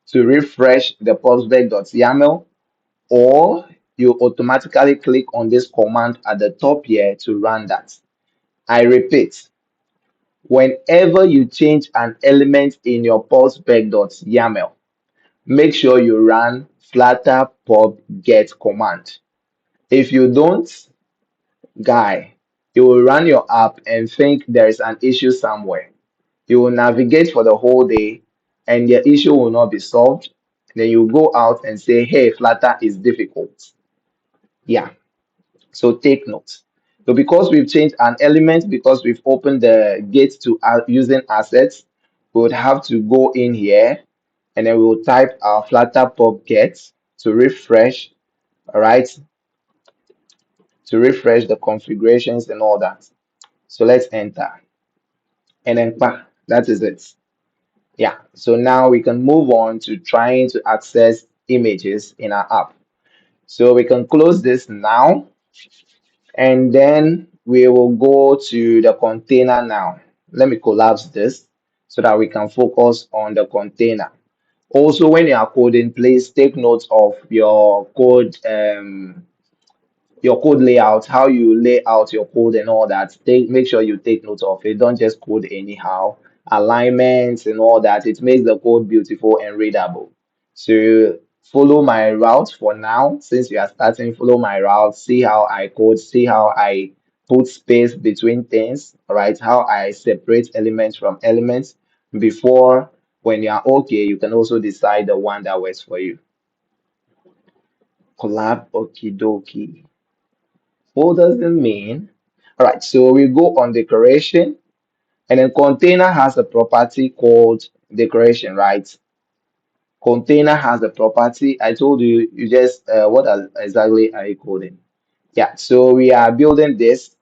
to refresh the postback.yaml, or you automatically click on this command at the top here to run that. I repeat, whenever you change an element in your postback.yaml, make sure you run flutter pop get command. If you don't, guy, you will run your app and think there is an issue somewhere. You will navigate for the whole day and the issue will not be solved. Then you go out and say, hey, Flutter is difficult. Yeah, so take note. So because we've changed an element, because we've opened the gate to using assets, we would have to go in here and then we'll type our Flutter pop get to refresh, all right, to refresh the configurations and all that. So let's enter and then that is it. Yeah, so now we can move on to trying to access images in our app. So we can close this now, and then we will go to the container now. Let me collapse this so that we can focus on the container. Also, when you are coding, please take note of your code layout, how you lay out your code and all that. Make sure you take note of it. Don't just code anyhow. Alignments and all that. It makes the code beautiful and readable. So follow my route for now. Since you are starting, follow my route. See how I code. See how I put space between things. All right. How I separate elements from elements before. When you are okay, you can also decide the one that works for you. Collab, okie dokie. What does it mean? All right, so we go on decoration, and then container has a property called decoration, right? Container has a property. I told you, you just exactly are you coding? Yeah, so we are building this.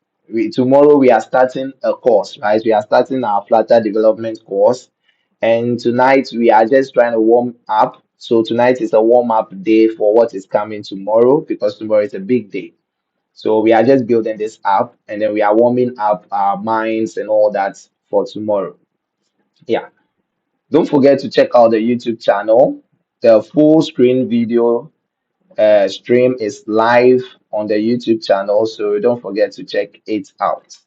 Tomorrow we are starting a course, right? We are starting our Flutter development course, and tonight we are just trying to warm up. So tonight is a warm up day for what is coming tomorrow because tomorrow is a big day. So we are just building this app and then we are warming up our minds and all that for tomorrow. Yeah. Don't forget to check out the YouTube channel. The full screen video stream is live on the YouTube channel, so don't forget to check it out.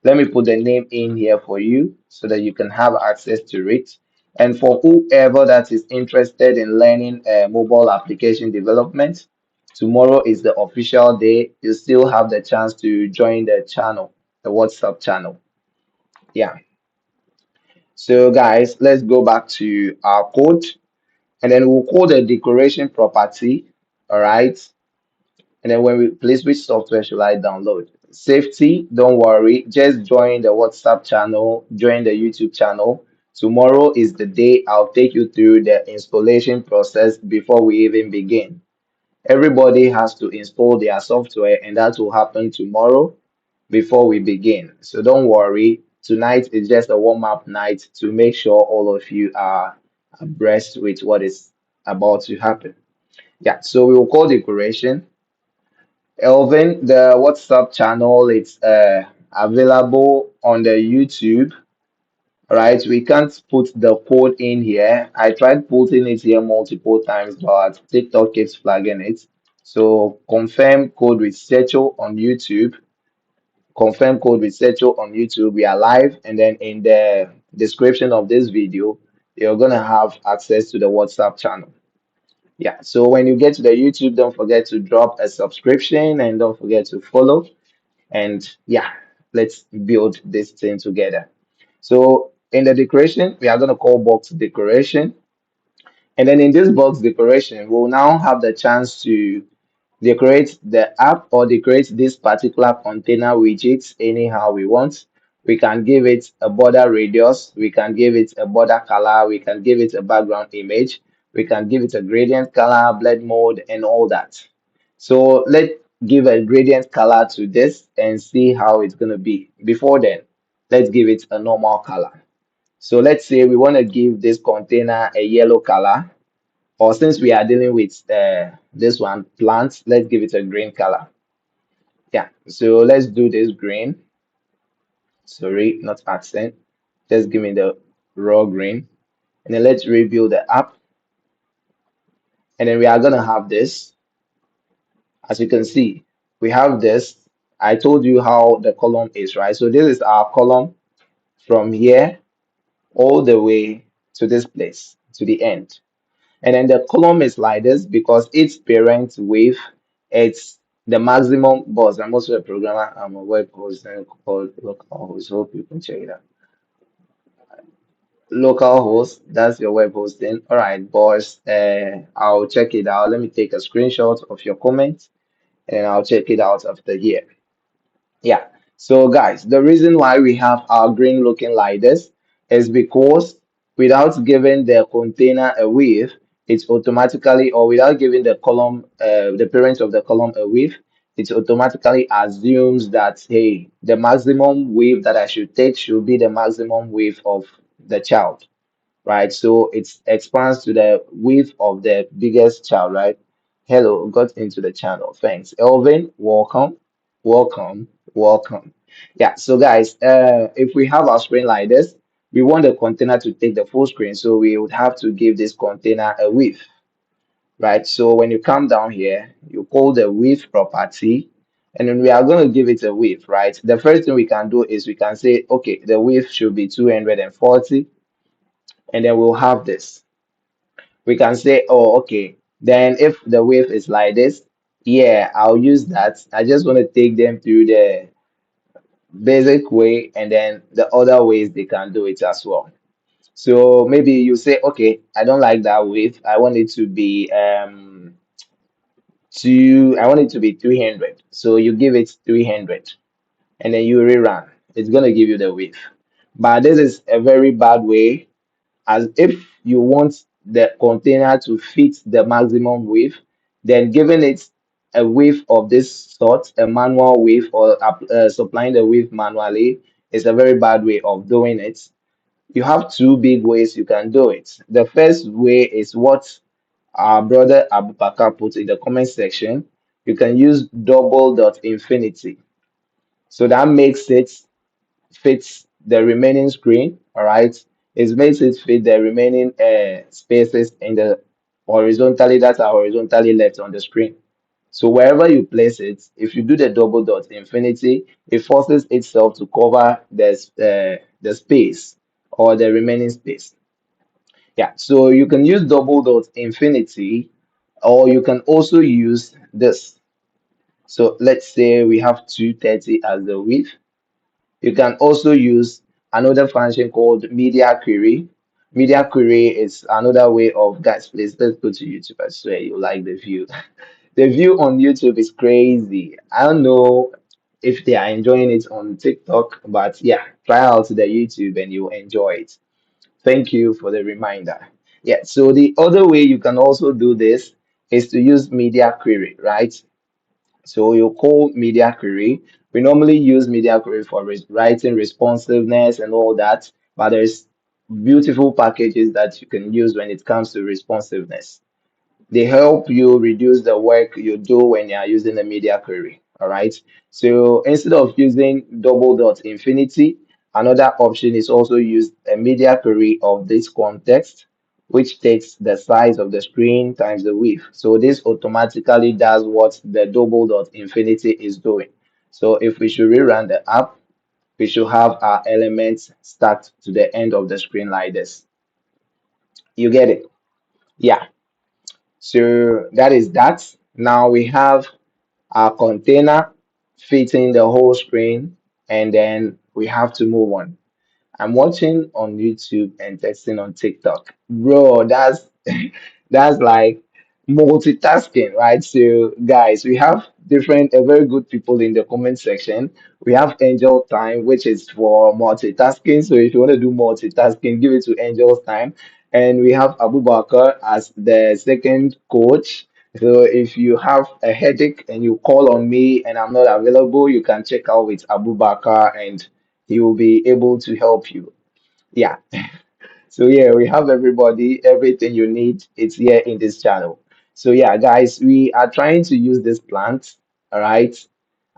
Let me put the name in here for you so that you can have access to it. And for whoever that is interested in learning mobile application development, tomorrow is the official day. You still have the chance to join the channel, the WhatsApp channel. Yeah. So guys, let's go back to our code and then we'll call the decoration property. All right. And then when we please, which software should I download? Safety, don't worry. Just join the WhatsApp channel, join the YouTube channel. Tomorrow is the day I'll take you through the installation process before we even begin. Everybody has to install their software, and that will happen tomorrow before we begin. So don't worry. Tonight is just a warm-up night to make sure all of you are abreast with what is about to happen. Yeah, so we will call decoration. Elvin, the WhatsApp channel, it's available on the YouTube, right? We can't put the code in here. I tried putting it here multiple times, but TikTok keeps flagging it. So confirm code with Secho on YouTube. Confirm code with Secho on YouTube. We are live, and then in the description of this video, you're gonna have access to the WhatsApp channel. Yeah, so when you get to the YouTube, don't forget to drop a subscription and don't forget to follow. And yeah, let's build this thing together. So in the decoration, we are going to call box decoration. And then in this box decoration, we'll now have the chance to decorate the app or decorate this particular container widgets anyhow we want. We can give it a border radius, we can give it a border color, we can give it a background image, we can give it a gradient color, blend mode, and all that. So let's give a gradient color to this and see how it's going to be. Before then, Let's give it a normal color. So let's say we want to give this container a yellow color, or since we are dealing with this one, plants, let's give it a green color. Yeah, so let's do this green. Sorry, not accent. Just give me the raw green. And then let's rebuild the app. And then we are going to have this. As you can see, we have this. I told you how the column is, right? So this is our column from here all the way to this place, to the end. And then the column is like this because its parent wave, it's the maximum boss. I'm also a programmer. I'm a web host and called local host. Hope you can check it out. Local host, that's your web hosting. All right, boss. I'll check it out. Let me take a screenshot of your comment and I'll check it out after here. Yeah. So guys, the reason why we have our green looking like this is because without giving the container a width, it's automatically, or without giving the column, the parent of the column a width, it automatically assumes that, hey, the maximum width that I should take should be the maximum width of the child, right? So it expands to the width of the biggest child, right? Hello, got into the channel. Thanks. Elvin, welcome, welcome, welcome. Yeah, so guys, if we have our screen like this, we want the container to take the full screen. So we would have to give this container a width, right? So when you come down here, you call the width property, and then we are going to give it a width, right? The first thing we can do is we can say, okay, the width should be 240, and then we'll have this. We can say, oh, okay, then if the width is like this, yeah, I'll use that. I just want to take them through the basic way, and then the other ways they can do it as well. So maybe you say, okay, I don't like that width. I want it to be I want it to be 300. So you give it 300 and then you rerun. It's gonna give you the width. But this is a very bad way, as if you want the container to fit the maximum width, then giving it a width of this sort, a manual width, or supplying the width manually is a very bad way of doing it. You have two big ways you can do it. The first way is what our brother Abubakar put in the comment section. You can use double dot infinity. So that makes it fits the remaining screen, all right? It makes it fit the remaining spaces in the horizontally that are horizontally left on the screen. So wherever you place it, if you do the double dot infinity, it forces itself to cover the space or the remaining space. Yeah, so you can use double dot infinity, or you can also use this. So let's say we have 230 as the width. You can also use another function called media query. Media query is another way of, guys, please let's go to YouTube. I swear you like the view. The view on YouTube is crazy. I don't know if they are enjoying it on TikTok, but yeah, try out the YouTube and you'll enjoy it. Thank you for the reminder. Yeah, so the other way you can also do this is to use media query, right? So you call media query. We normally use media query for writing responsiveness and all that, but there's beautiful packages that you can use when it comes to responsiveness. They help you reduce the work you do when you are using a media query. All right. So instead of using double dot infinity, another option is also use a media query of this context, which takes the size of the screen times the width. So this automatically does what the double dot infinity is doing. So if we should rerun the app, we should have our elements start to the end of the screen like this. You get it? Yeah. So that is that. Now we have our container fitting the whole screen, and then we have to move on. I'm watching on YouTube and texting on TikTok. Bro, that's that's like multitasking, right? So guys, we have different very good people in the comment section. We have Angel Time, which is for multitasking. So if you want to do multitasking, give it to Angel's Time. And we have Abubakar as the second coach. So if you have a headache and you call on me and I'm not available, you can check out with Abubakar and He will be able to help you. Yeah. So yeah, we have everybody, everything you need. It's here in this channel. So yeah, guys, we are trying to use this plant, all right,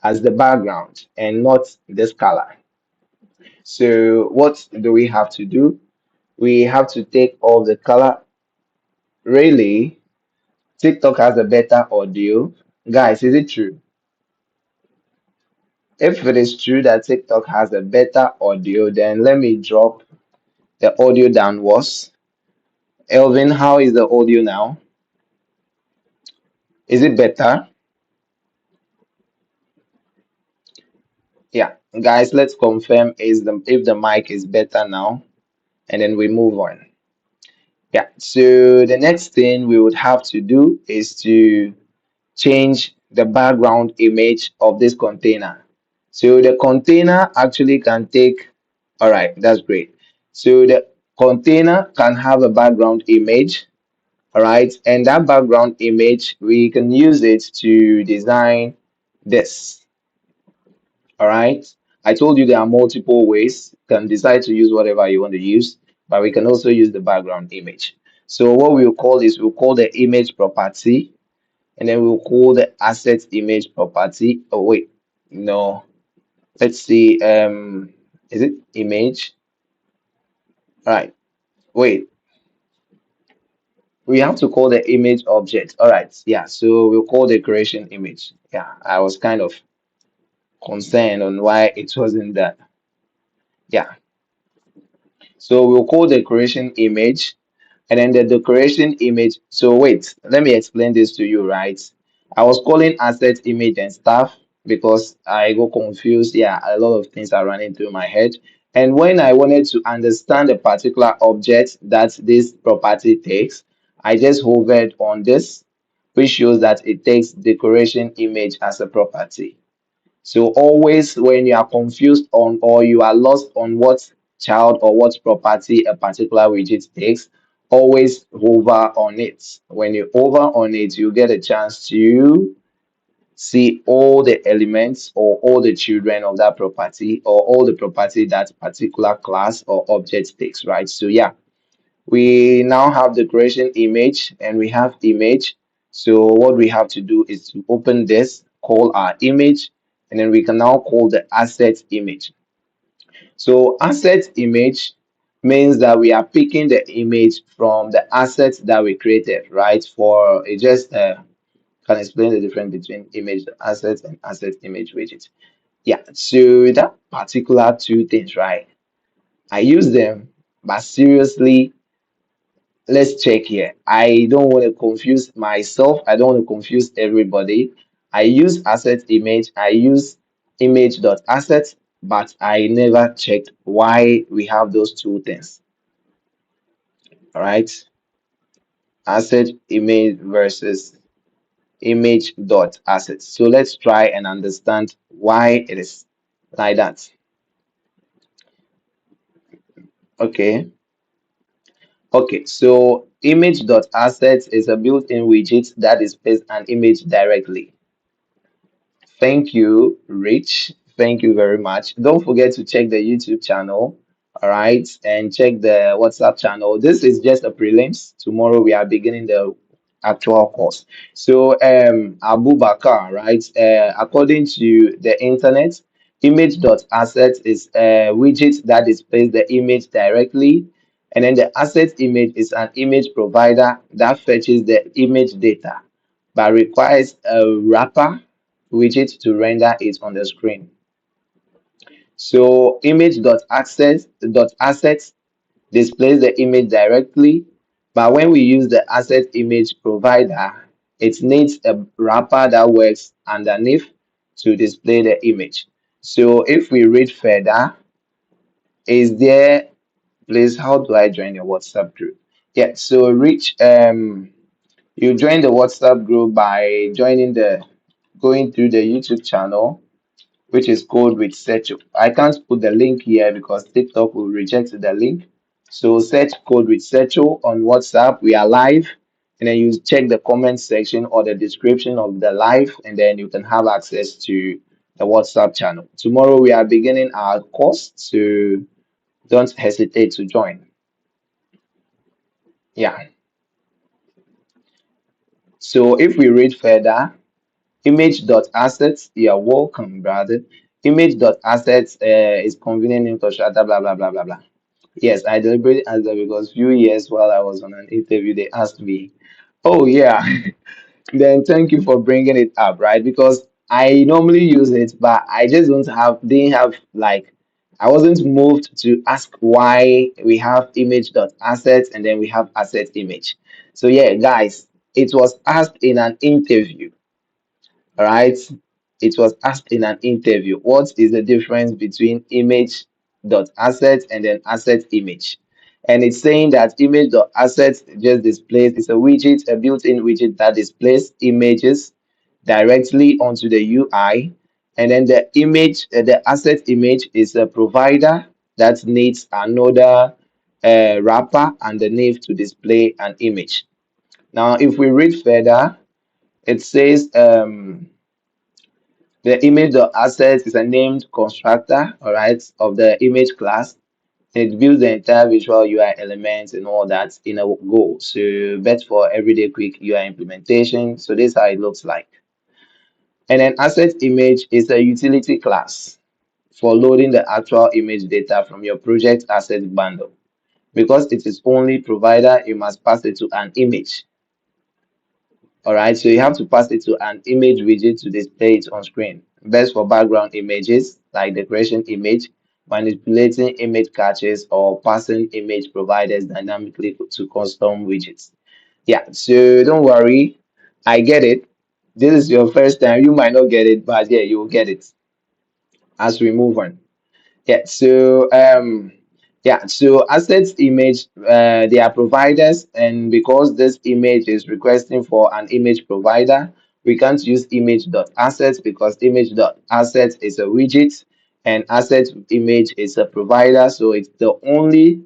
as the background and not this color. So what do we have to do? We have to take all the color. Really, TikTok has a better audio. Guys, is it true? If it is true that TikTok has a better audio, then let me drop the audio downwards. Elvin, how is the audio now? Is it better? Yeah, guys, let's confirm is the if the mic is better now, and then we move on. Yeah, so the next thing we would have to do is to change the background image of this container. So the container actually can take, all right, that's great. So the container can have a background image, all right, and that background image, we can use it to design this. All right. I told you there are multiple ways. You can decide to use whatever you want to use, but we can also use the background image. So what we'll call is we'll call the image property, and then we'll call the asset image property. Oh wait, no. Let's see. Is it image? All right. Wait. We have to call the image object. All right. Yeah. So we'll call the creation image. Yeah. I was kind of concerned on why it wasn't that. Yeah. So we'll call the creation image. And then the decoration image. So wait, let me explain this to you, right? I was calling asset image and stuff because I got confused. Yeah, a lot of things are running through my head. And when I wanted to understand the particular object that this property takes, I just hovered on this, which shows that it takes decoration image as a property. So always when you are confused on or you are lost on what child or what property a particular widget takes, always hover on it. When you hover on it, you get a chance to see all the elements or all the children of that property or all the property that particular class or object takes, right? So yeah, we now have the creation image and we have image. So what we have to do is to open this, call our image, and then we can now call the asset image. So asset image means that we are picking the image from the assets that we created, right? For it just can explain the difference between image assets and asset image widget. Yeah, so that particular two things, right? I use them, but seriously, let's check here. I don't want to confuse myself. I don't want to confuse everybody. I use asset image. I use image.asset, but I never checked why we have those two things. All right. Asset image versus image.asset. So let's try and understand why it is like that. Okay. Okay. So image.asset is a built-in widget that displays an image directly. Thank you, Rich. Thank you very much. Don't forget to check the YouTube channel, all right, and check the WhatsApp channel. This is just a prelims. Tomorrow we are beginning the actual course. So, Abu Bakar, right? According to the internet, image.asset is a widget that displays the image directly, and then the asset image is an image provider that fetches the image data but requires a wrapper widget to render it on the screen. So image.assets displays the image directly, but when we use the asset image provider, it needs a wrapper that works underneath to display the image. So if we read further, is there, please, how do I join your WhatsApp group? Yeah, so Rich, you join the WhatsApp group by joining the going through the YouTube channel, which is called with search. I can't put the link here because TikTok will reject the link. So search code with Searcho on WhatsApp. We are live, and then you check the comment section or the description of the live, and then you can have access to the WhatsApp channel. Tomorrow we are beginning our course, so don't hesitate to join. Yeah. So if we read further, image.assets, you're welcome, brother. Image.assets is convenient infrastructure, blah blah blah blah blah. Yes, I deliberately asked that because few years while I was on an interview, they asked me, "Oh yeah, then thank you for bringing it up, right?" Because I normally use it, but I just didn't have like, I wasn't moved to ask why we have image.assets and then we have asset image. So yeah, guys, it was asked in an interview. All right. It was asked in an interview, what is the difference between image dot asset and then asset image? And it's saying that image dot asset just displays, it's a widget, a built-in widget that displays images directly onto the UI. And then the image, the asset image is a provider that needs another wrapper underneath to display an image. Now, if we read further, it says the image.asset is a named constructor, all right, of the image class. It builds the entire visual UI elements and all that in a go. So, bet for everyday quick UI implementation. So, this is how it looks like. And an asset image is a utility class for loading the actual image data from your project asset bundle. Because it is only provider, you must pass it to an image. All right, so you have to pass it to an image widget to display it on screen. Best for background images like decoration image, manipulating image caches, or passing image providers dynamically to custom widgets. Yeah, so don't worry, I get it. This is your first time. You might not get it, but yeah, you will get it as we move on. Yeah, so assets image, they are providers, and because this image is requesting for an image provider, we can't use image.assets because image.assets is a widget and asset image is a provider. So it's the only,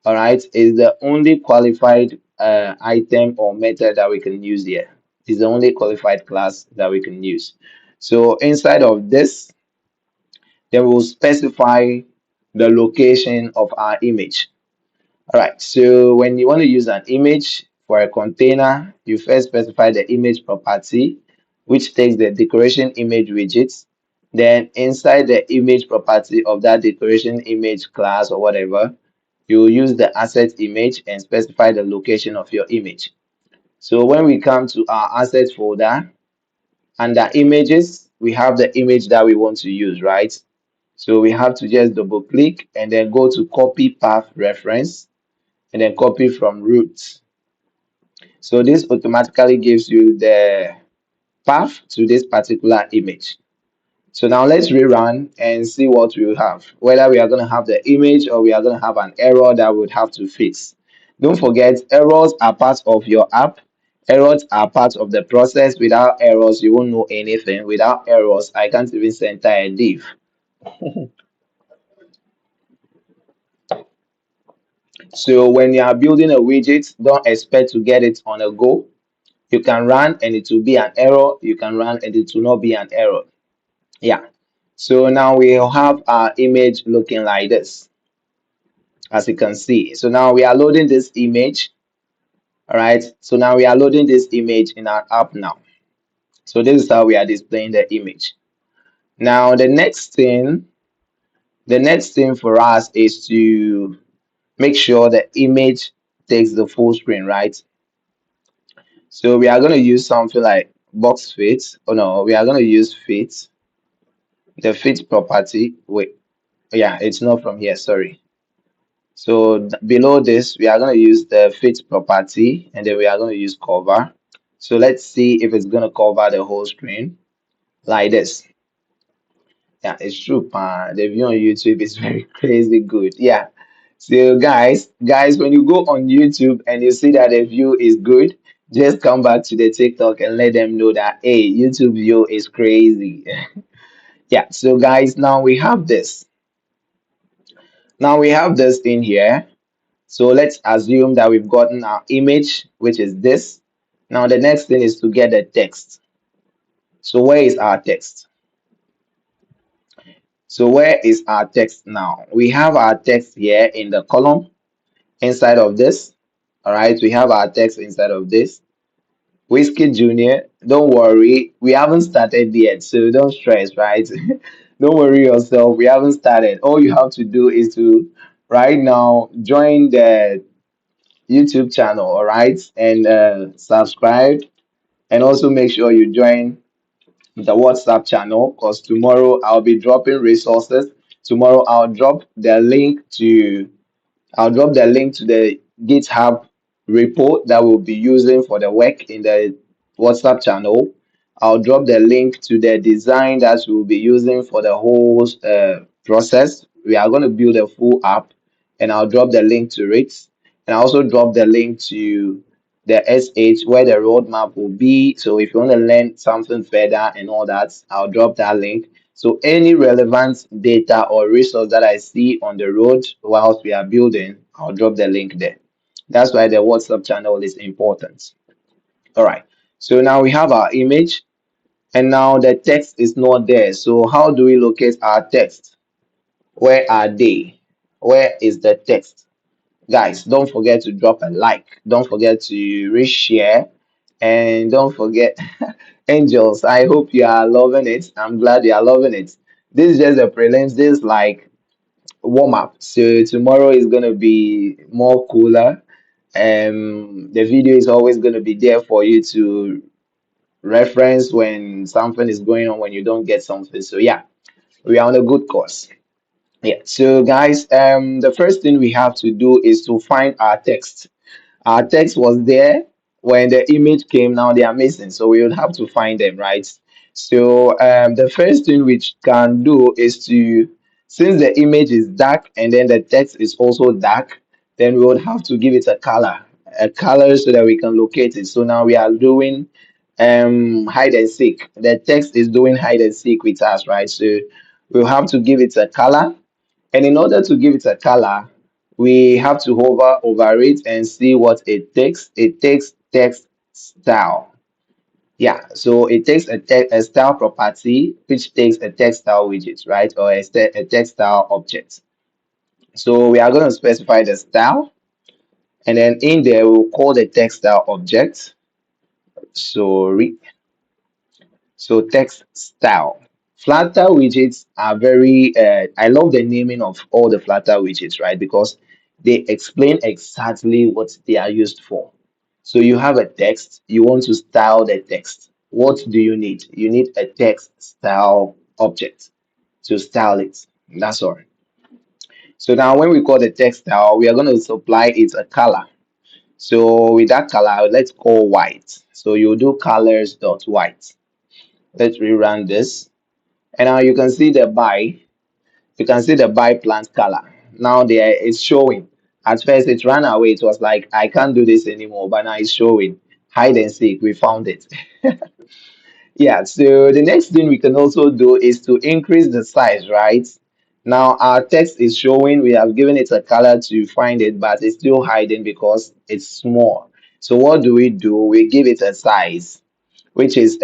all right, is the only qualified item or method that we can use here. It's the only qualified class that we can use. So inside of this, then we'll specify the location of our image. All right, so when you want to use an image for a container, you first specify the image property, which takes the decoration image widgets. Then inside the image property of that decoration image class or whatever, you will use the asset image and specify the location of your image. So when we come to our asset folder, under images, we have the image that we want to use, right? So we have to just double click and then go to copy path reference and then copy from root. So this automatically gives you the path to this particular image. So now let's rerun and see what we will have, whether we are going to have the image or we are going to have an error that we would have to fix. Don't forget, errors are part of your app. Errors are part of the process. Without errors, you won't know anything. Without errors, I can't even center a div. So when you are building a widget, don't expect to get it on a go. You can run and it will be an error. You can run and it will not be an error. Yeah. So now we have our image looking like this, as you can see. So now we are loading this image. All right. So now we are loading this image in our app now. So this is how we are displaying the image. Now the next thing for us is to make sure the image takes the full screen, right? So we are going to use something like box fit. Oh no, we are going to use fit, the fit property. Wait, yeah, it's not from here, sorry. So below this, we are going to use the fit property and then we are going to use cover. So let's see if it's going to cover the whole screen like this. Yeah, it's true. The view on YouTube is very crazy good. Yeah. So guys, when you go on YouTube and you see that the view is good, just come back to the TikTok and let them know that hey, YouTube view is crazy. Yeah. So guys, now we have this. Now we have this in here. So let's assume that we've gotten our image, which is this. Now the next thing is to get the text. So where is our text? So where is our text now? We have our text here in the column inside of this. All right, we have our text inside of this. Whiskey Junior, don't worry, we haven't started yet, so don't stress, right? Don't worry yourself, we haven't started. All you have to do is to right now join the YouTube channel, all right, and subscribe, and also make sure you join the WhatsApp channel because tomorrow I'll be dropping resources. Tomorrow I'll drop the link to the GitHub repo that we'll be using for the work in the WhatsApp channel. I'll drop the link to the design that we'll be using for the whole process. We are going to build a full app, and I'll drop the link to it. And I also drop the link to the SH where the roadmap will be. So if you want to learn something further and all that, I'll drop that link. So any relevant data or resource that I see on the road whilst we are building, I'll drop the link there. That's why the WhatsApp channel is important. All right. So now we have our image and now the text is not there. So how do we locate our text? Where are they? Where is the text? Guys, don't forget to drop a like. Don't forget to reshare. And don't forget, Angels, I hope you are loving it. I'm glad you are loving it. This is just a prelims. This is like warm up. So tomorrow is gonna be more cooler. The video is always gonna be there for you to reference when something is going on when you don't get something. So yeah, we are on a good course. Yeah. So guys, the first thing we have to do is to find our text. Our text was there when the image came. Now they are missing, so we would have to find them, right? So the first thing we can do is to, since the image is dark and then the text is also dark, then we would have to give it a color so that we can locate it. So now we are doing hide and seek. The text is doing hide and seek with us, right? So we'll have to give it a color, and in order to give it a color, we have to hover over it and see what it takes. It takes text style. Yeah, so it takes a style property, which takes a text style widget, right? Or a text style object. So we are going to specify the style, and then in there, we'll call the text style object. Sorry. So text style. Flutter widgets are very, I love the naming of all the Flutter widgets, right? Because they explain exactly what they are used for. So you have a text, you want to style the text. What do you need? You need a text style object to style it. That's all. So now when we call the text style, we are going to supply it a color. So with that color, let's call white. So you do colors dot white. Let's rerun this. And now you can see the buy. You can see the buy plant color. Now there it's showing. At first it ran away. It was like I can't do this anymore, but now it's showing. Hide and seek. We found it. Yeah. So the next thing we can also do is to increase the size, right? Now our text is showing. We have given it a color to find it, but it's still hiding because it's small. So what do? We give it a size, which is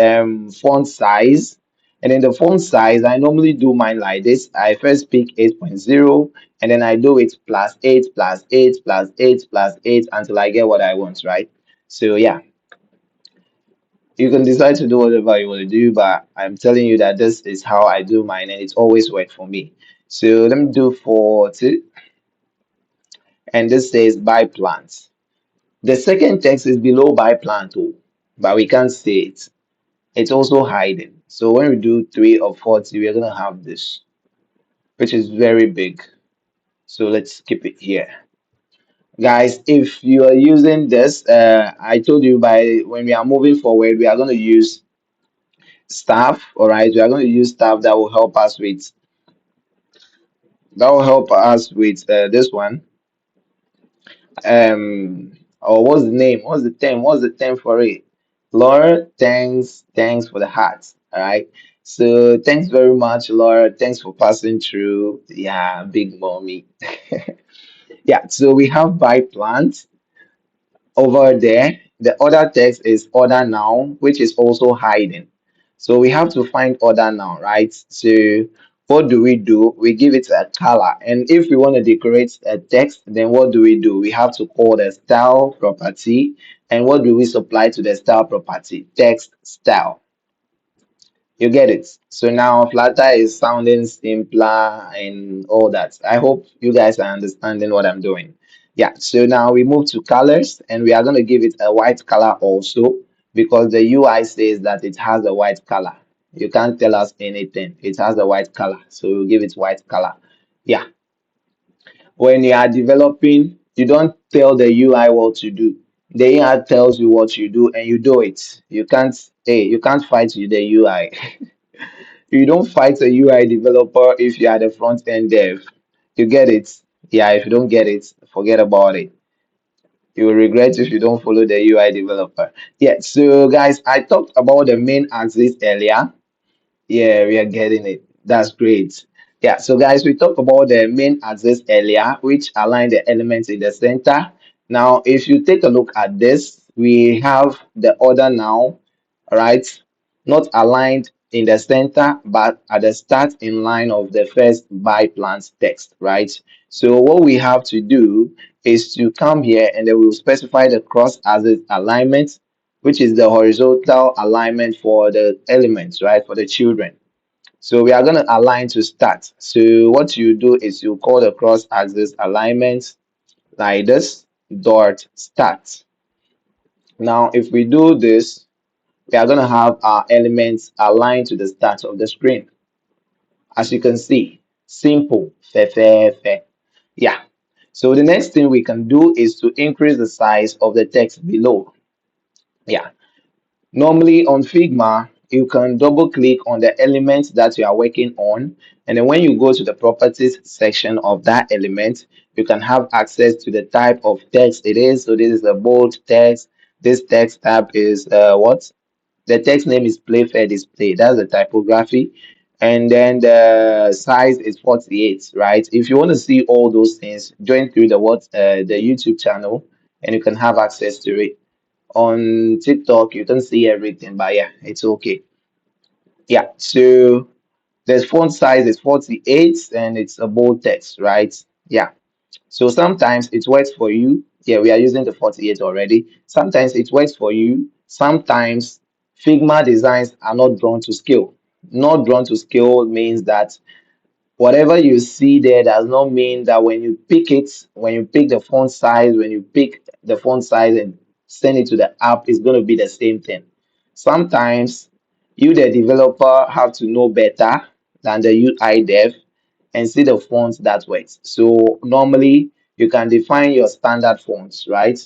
font size. And then the font size, I normally do mine like this. I first pick 8.0 and then I do it plus 8 plus 8 plus 8 plus 8 until I get what I want, right? So yeah, you can decide to do whatever you want to do, but I'm telling you that this is how I do mine and it's always worked for me. So let me do 40, and this says buy plants. The second text is below buy plant, oh, but we can't see it. It's also hiding. So when we do 3 of 40, we're going to have this, which is very big. So let's keep it here. Guys, if you are using this, I told you by when we are moving forward, we are going to use staff. All right, we are going to use staff that will help us with this one. Or what's the name? What's the term? What's the term for it? Laura, thanks for the heart. All right. So thanks very much, Laura. Thanks for passing through. Yeah, big mommy. Yeah, so we have by plant over there. The other text is order now, which is also hiding. So we have to find order now, right? So what do? We give it a color. And if we want to decorate a text, then what do? We have to call the style property. And what do we supply to the style property? Text style. You get it. So now Flutter is sounding simpler and all that. I hope you guys are understanding what I'm doing. Yeah, so now we move to colors and we are going to give it a white color also because the UI says that it has a white color. You can't tell us anything. It has a white color. So we'll give it white color. Yeah. When you are developing, you don't tell the UI what to do. The UI tells you what you do and you do it. You can't fight with the UI. You don't fight a UI developer if you are the front end dev. You get it? Yeah, if you don't get it, forget about it. You will regret if you don't follow the UI developer. Yeah, so guys, I talked about the main axis earlier. Yeah, we are getting it. That's great. Yeah, so guys, we talked about the main axis earlier, which align the elements in the center. Now, if you take a look at this, we have the order now, right? Not aligned in the center, but at the start in line of the first by plans text, right? So what we have to do is to come here and then we'll specify the cross axis alignment, which is the horizontal alignment for the elements, right? For the children. So we are going to align to start. So what you do is you call the cross axis alignment like this dot start. Now, if we do this, we are going to have our elements aligned to the start of the screen. As you can see, simple. Fe, fe, fe. Yeah. So the next thing we can do is to increase the size of the text below. Yeah. Normally on Figma, you can double click on the element that you are working on. And then when you go to the properties section of that element, you can have access to the type of text it is. So this is a bold text. This text type is what? The text name is play fair display. That's the typography. And then the size is 48, right? If you want to see all those things, join through the YouTube channel and you can have access to it. On TikTok, you can see everything, but yeah, it's okay. Yeah, so the font size is 48 and it's a bold text, right? Yeah. So sometimes it works for you. Yeah, we are using the 48 already. Sometimes it works for you. Sometimes Figma designs are not drawn to scale. Not drawn to scale means that whatever you see there does not mean that when you pick the font size, when you pick the font size and send it to the app, it's going to be the same thing. Sometimes you, the developer, have to know better than the UI dev and see the fonts that works. So normally you can define your standard fonts, right?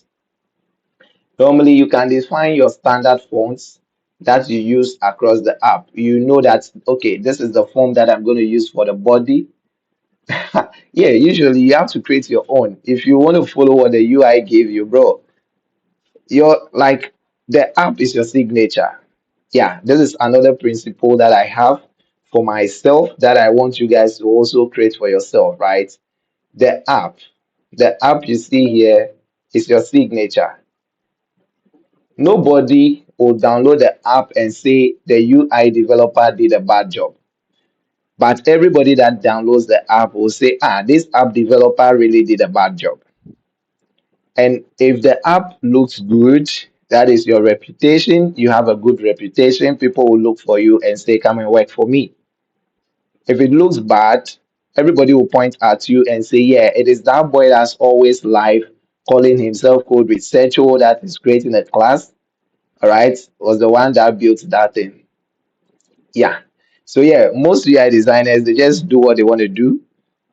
Normally you can define your standard fonts that you use across the app. You know that, okay, this is the font that I'm going to use for the body. Yeah, usually you have to create your own. If you want to follow what the UI gave you, bro, you're like the app is your signature. Yeah, this is another principle that I have for myself that I want you guys to also create for yourself, right? The app, the app you see here is your signature. Nobody will download the app and say the UI developer did a bad job. But everybody that downloads the app will say, this app developer really did a bad job. And if the app looks good, that is your reputation. You have a good reputation. People will look for you and say, come and work for me. If it looks bad, everybody will point at you and say, yeah, it is that boy that's always live calling himself code researcher that is creating a class. All right, was the one that built that thing. Yeah. So yeah, most UI designers they just do what they want to do.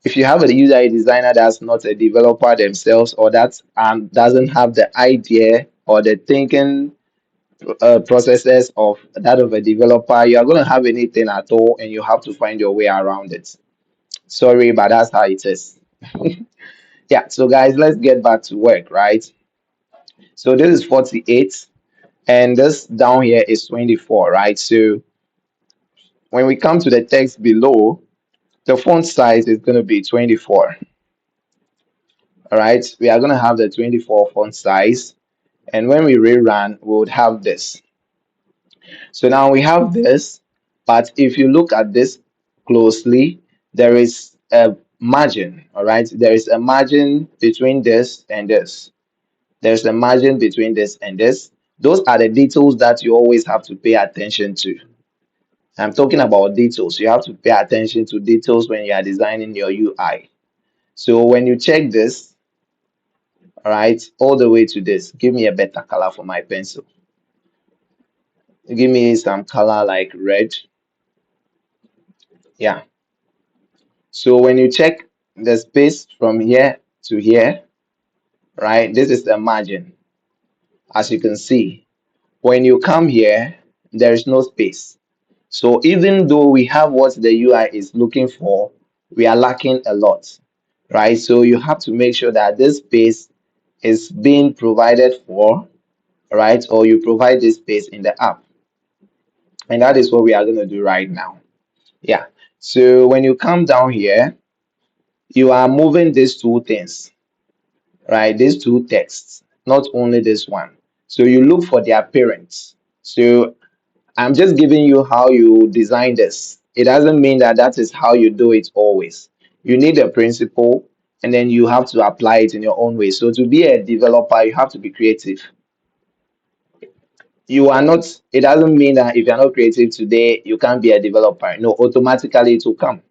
If you have a UI designer that's not a developer themselves or that doesn't have the idea or the thinking processes of that of a developer, you are going to have anything at all, and you have to find your way around it. Sorry, but that's how it is. Yeah. So guys, let's get back to work, right? So this is 48, and this down here is 24, right? So when we come to the text below, the font size is going to be 24. All right, we are going to have the 24 font size. And when we rerun, we would have this. So now we have this, but if you look at this closely, there is a margin, all right? There is a margin between this and this. There's a margin between this and this. Those are the details that you always have to pay attention to. I'm talking about details. You have to pay attention to details when you are designing your UI. So when you check this, all right, all the way to this, give me a better color for my pencil. Give me some color like red. Yeah. So when you check the space from here to here, right, this is the margin. As you can see, when you come here, there is no space. So even though we have what the UI is looking for, we are lacking a lot, right? So you have to make sure that this space is being provided for, right? Or you provide this space in the app. And that is what we are going to do right now. Yeah. So when you come down here, you are moving these two things, right? These two texts, not only this one. So you look for their parents. So I'm just giving you how you design this. It doesn't mean that that is how you do it always. You need a principle and then you have to apply it in your own way. So to be a developer, you have to be creative. You are not, it doesn't mean that if you're not creative today, you can't be a developer. No, automatically it will come.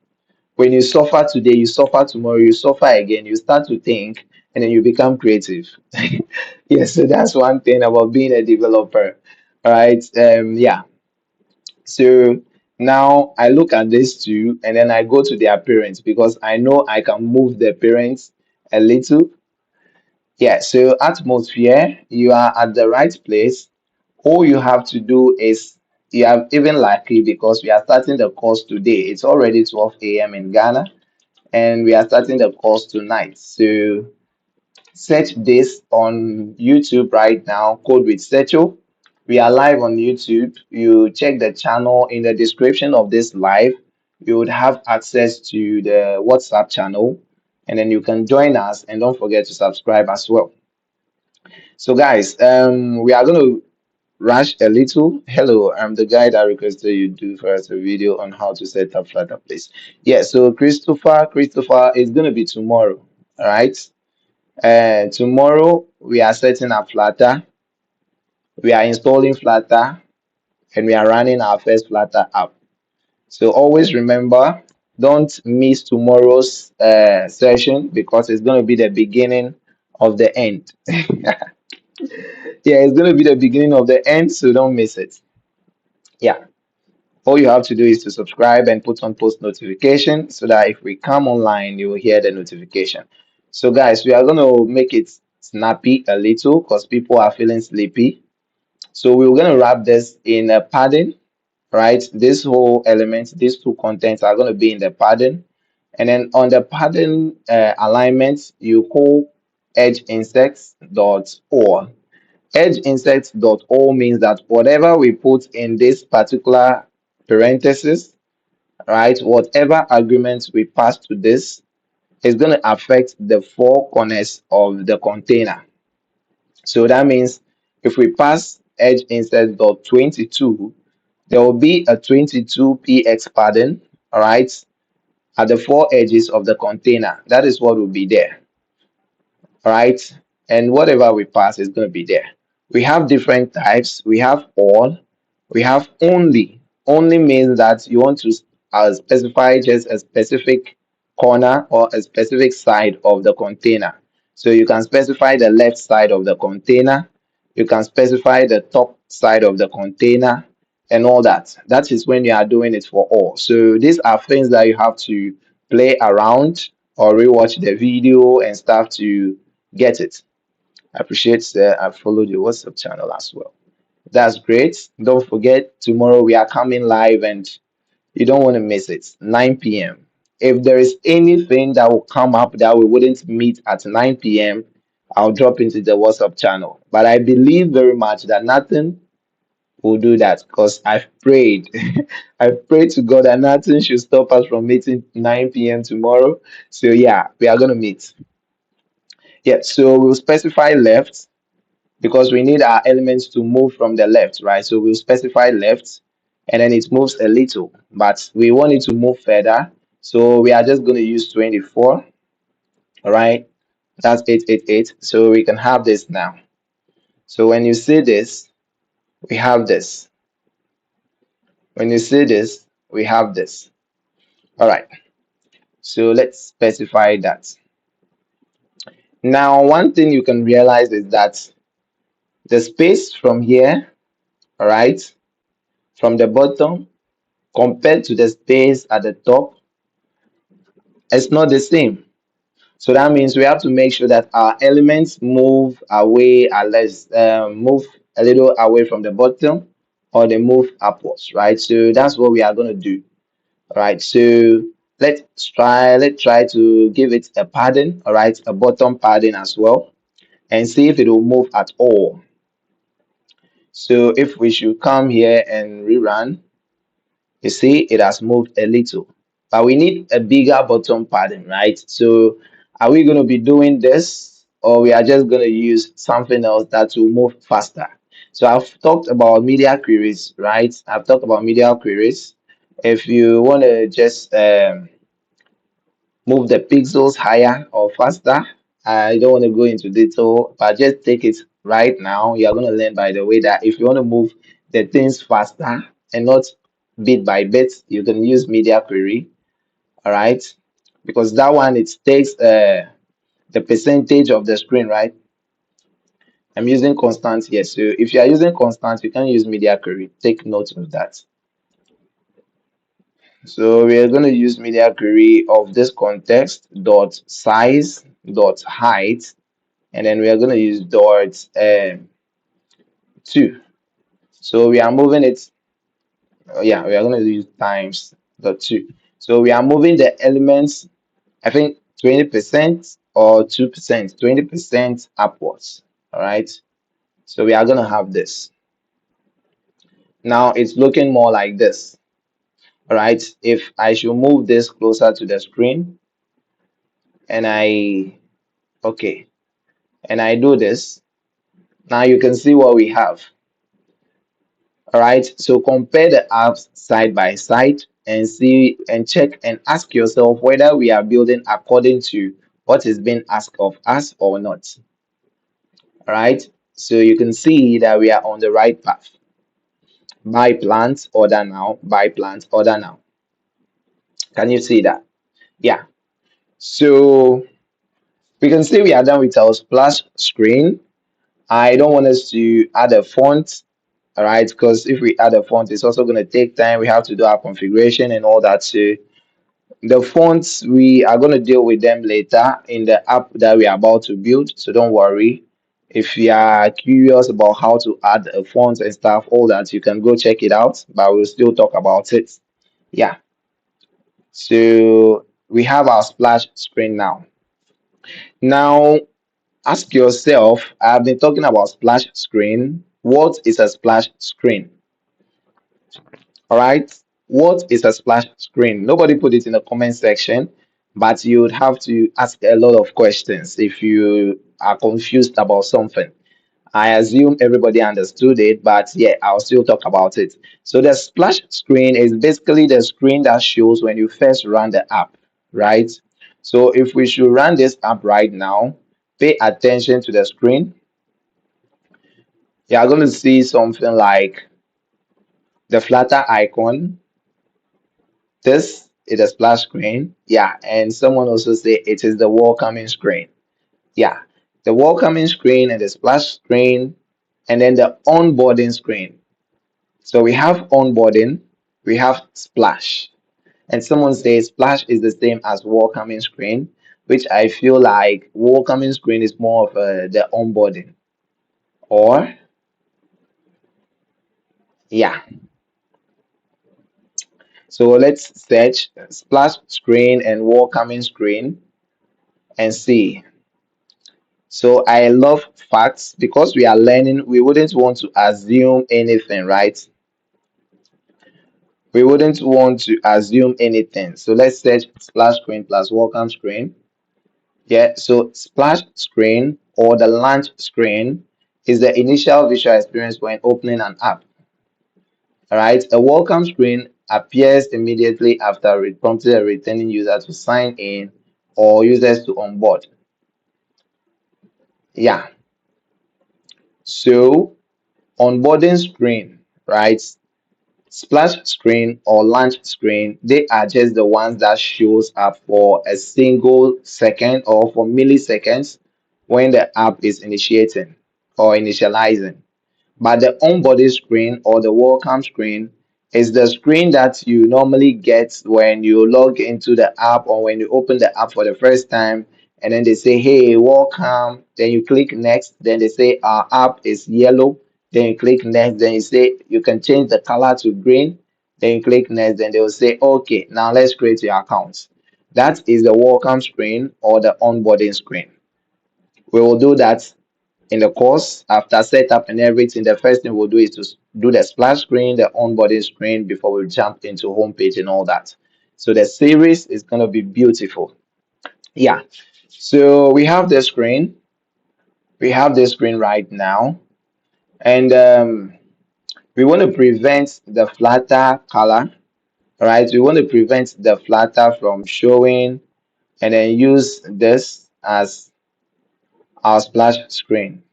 When you suffer today, you suffer tomorrow, you suffer again, you start to think, and then you become creative. Yes, so that's one thing about being a developer. All right. Yeah. So now I look at these two and then I go to their parents because I know I can move the parents a little. Yeah, so atmosphere, you are at the right place. All you have to do is you are even lucky because we are starting the course today. It's already 12 a.m. in Ghana and we are starting the course tonight. So search this on YouTube right now, Code with Secho. We are live on YouTube. You check the channel in the description of this live. You would have access to the WhatsApp channel, and then you can join us. And don't forget to subscribe as well. So, guys, we are going to rush a little. Hello, I'm the guy that requested you do for us a video on how to set up Flutter, please. Yeah, so Christopher is going to be tomorrow. All right. Tomorrow we are setting up Flutter, we are installing Flutter, and we are running our first Flutter app. So always remember, don't miss tomorrow's session because it's going to be the beginning of the end. Yeah, it's going to be the beginning of the end, so don't miss it. Yeah, all you have to do is to subscribe and put on post notification so that if we come online, you will hear the notification. So, guys, we are going to make it snappy a little because people are feeling sleepy. So we're going to wrap this in a padding, right? This whole element, these two contents are going to be in the padding. And then on the padding alignment, you call edge insects dot all. Edge insects dot all means that whatever we put in this particular parenthesis, right? Whatever agreements we pass to this is going to affect the four corners of the container. So that means if we pass edge insert dot 22, there will be a 22px pattern, all right, at the four edges of the container. That is what will be there, all right? And whatever we pass is going to be there. We have different types. We have all, we have only. Only means that you want to specify just a specific corner or a specific side of the container. So you can specify the left side of the container, you can specify the top side of the container, and all that. That is when you are doing it for all. So these are things that you have to play around or rewatch the video and stuff to get it. I appreciate that I followed your WhatsApp channel as well. That's great. Don't forget, tomorrow we are coming live and you don't want to miss it. 9 p.m. If there is anything that will come up that we wouldn't meet at 9 p.m., I'll drop into the WhatsApp channel. But I believe very much that nothing will do that because I've prayed. I've prayed to God that nothing should stop us from meeting 9 p.m. tomorrow. So, yeah, we are going to meet. Yeah, so we'll specify left because we need our elements to move from the left, right? So we'll specify left and then it moves a little, but we want it to move further. So we are just going to use 24. All right. That's 888. So we can have this now. So when you see this, we have this. When you see this, we have this. All right. So let's specify that. Now, one thing you can realize is that the space from here, all right, from the bottom compared to the space at the top, it's not the same. So that means we have to make sure that our elements move away, unless move a little away from the bottom, or they move upwards, right? So that's what we are going to do. All right. So let's try to give it a padding, all right, a bottom padding as well, and see if it will move at all. So if we should come here and rerun, you see it has moved a little, but we need a bigger bottom padding, right? So are we going to be doing this, or we are just going to use something else that will move faster? So I've talked about media queries, right? I've talked about media queries. If you want to just move the pixels higher or faster, I don't want to go into detail, but just take it right now. You're going to learn by the way that if you want to move the things faster and not bit by bit, you can use media query. All right, because that one it takes the percentage of the screen, right? I'm using constant here. So if you are using constant, you can use media query. Take note of that. So we are going to use media query of this context dot size dot height, and then we are going to use dot 2. So we are moving it. Yeah, we are going to use times dot 2. So we are moving the elements, I think 20% or 2%, 20% upwards. All right. So we are going to have this. Now it's looking more like this. All right. If I should move this closer to the screen, and okay, and I do this, now you can see what we have. All right. So compare the apps side by side and see and check and ask yourself whether we are building according to what is being asked of us or not. All right. So you can see that we are on the right path. Buy plants, order now, buy plants, order now. Can you see that? Yeah. So we can see we are done with our splash screen. I don't want us to add a font, all right, because if we add a font, it's also going to take time. We have to do our configuration and all that. So the fonts, we are going to deal with them later in the app that we are about to build. So don't worry. If you are curious about how to add a font and stuff, all that, you can go check it out, but we'll still talk about it. Yeah. So we have our splash screen now. Now, ask yourself, I've been talking about splash screen. What is a splash screen? All right. What is a splash screen? Nobody put it in the comment section, but you would have to ask a lot of questions if you are confused about something. I assume everybody understood it, but yeah, I'll still talk about it. So the splash screen is basically the screen that shows when you first run the app, right? So if we should run this app right now, pay attention to the screen. You are going to see something like the flatter icon. This is a splash screen. Yeah, and someone also say it is the welcoming screen. Yeah, the welcoming screen and the splash screen, and then the onboarding screen. So we have onboarding, we have splash, and someone says splash is the same as welcoming screen, which I feel like welcoming screen is more of the onboarding. Or yeah, so let's search splash screen and welcoming screen and see. So I love facts because we are learning. We wouldn't want to assume anything, right? We wouldn't want to assume anything. So let's search splash screen plus welcome screen. Yeah, so splash screen or the launch screen is the initial visual experience when opening an app. All right, a welcome screen appears immediately after prompting a returning user to sign in or users to onboard. Yeah, so onboarding screen, right? Splash screen or launch screen, they are just the ones that shows up for a single second or for milliseconds when the app is initiating or initializing. But the onboarding screen or the welcome screen is the screen that you normally get when you log into the app or when you open the app for the first time. And then they say, hey, welcome. Then you click next. Then they say, our app is yellow. Then you click next. Then you say, you can change the color to green. Then you click next. Then they will say, okay, now let's create your account. That is the welcome screen or the onboarding screen. We will do that in the course. After setup and everything, the first thing we'll do is to do the splash screen, the onboarding screen before we jump into homepage and all that. So the series is going to be beautiful. Yeah. So we have the screen. We have the screen right now. And we want to prevent the flatter color, right? We want to prevent the flatter from showing and then use this as our splash screen.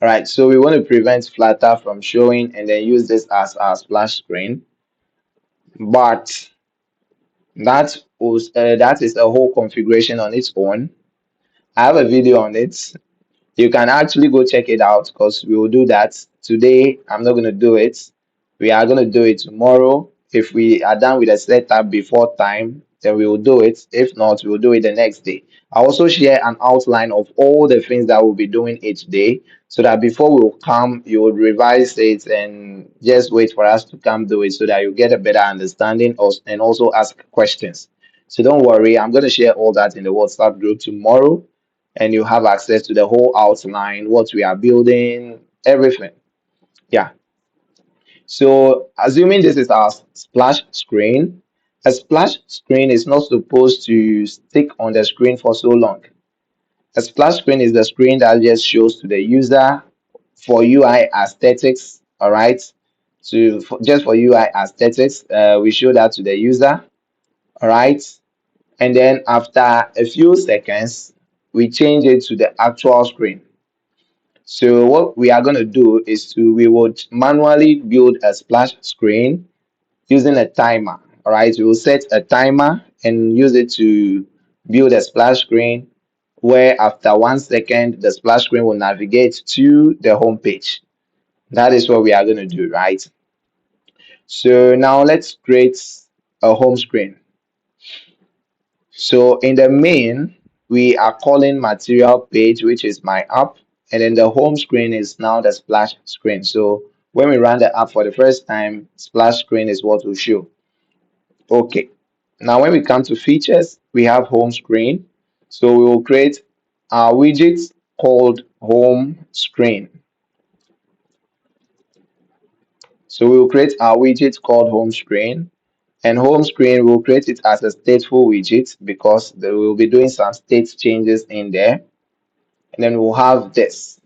All right, so we want to prevent flutter from showing and then use this as our splash screen. But that is a whole configuration on its own. I have a video on it. You can actually go check it out because we will do that today. I'm not going to do it. We are going to do it tomorrow. If we are done with the setup before time, then we will do it. If not, we will do it the next day. I also share an outline of all the things that we'll be doing each day so that before we will come, you would revise it and just wait for us to come do it so that you get a better understanding and also ask questions. So don't worry, I'm going to share all that in the WhatsApp group tomorrow and you have access to the whole outline, what we are building, everything. Yeah. So assuming this is our splash screen, a splash screen is not supposed to stick on the screen for so long. A splash screen is the screen that just shows to the user for UI aesthetics. All right. So just for UI aesthetics, we show that to the user. All right. And then after a few seconds, we change it to the actual screen. So what we are going to do is we would manually build a splash screen using a timer. All right, we will set a timer and use it to build a splash screen where after 1 second, the splash screen will navigate to the home page. That is what we are going to do, right? So now let's create a home screen. So in the main, we are calling material page, which is my app, and then the home screen is now the splash screen. So when we run the app for the first time, splash screen is what will show. Okay. Now when we come to features, we have home screen. So we will create our widget called home screen. So we will create our widget called home screen. And home screen, we'll create it as a stateful widget because we will be doing some state changes in there. And then we'll have this.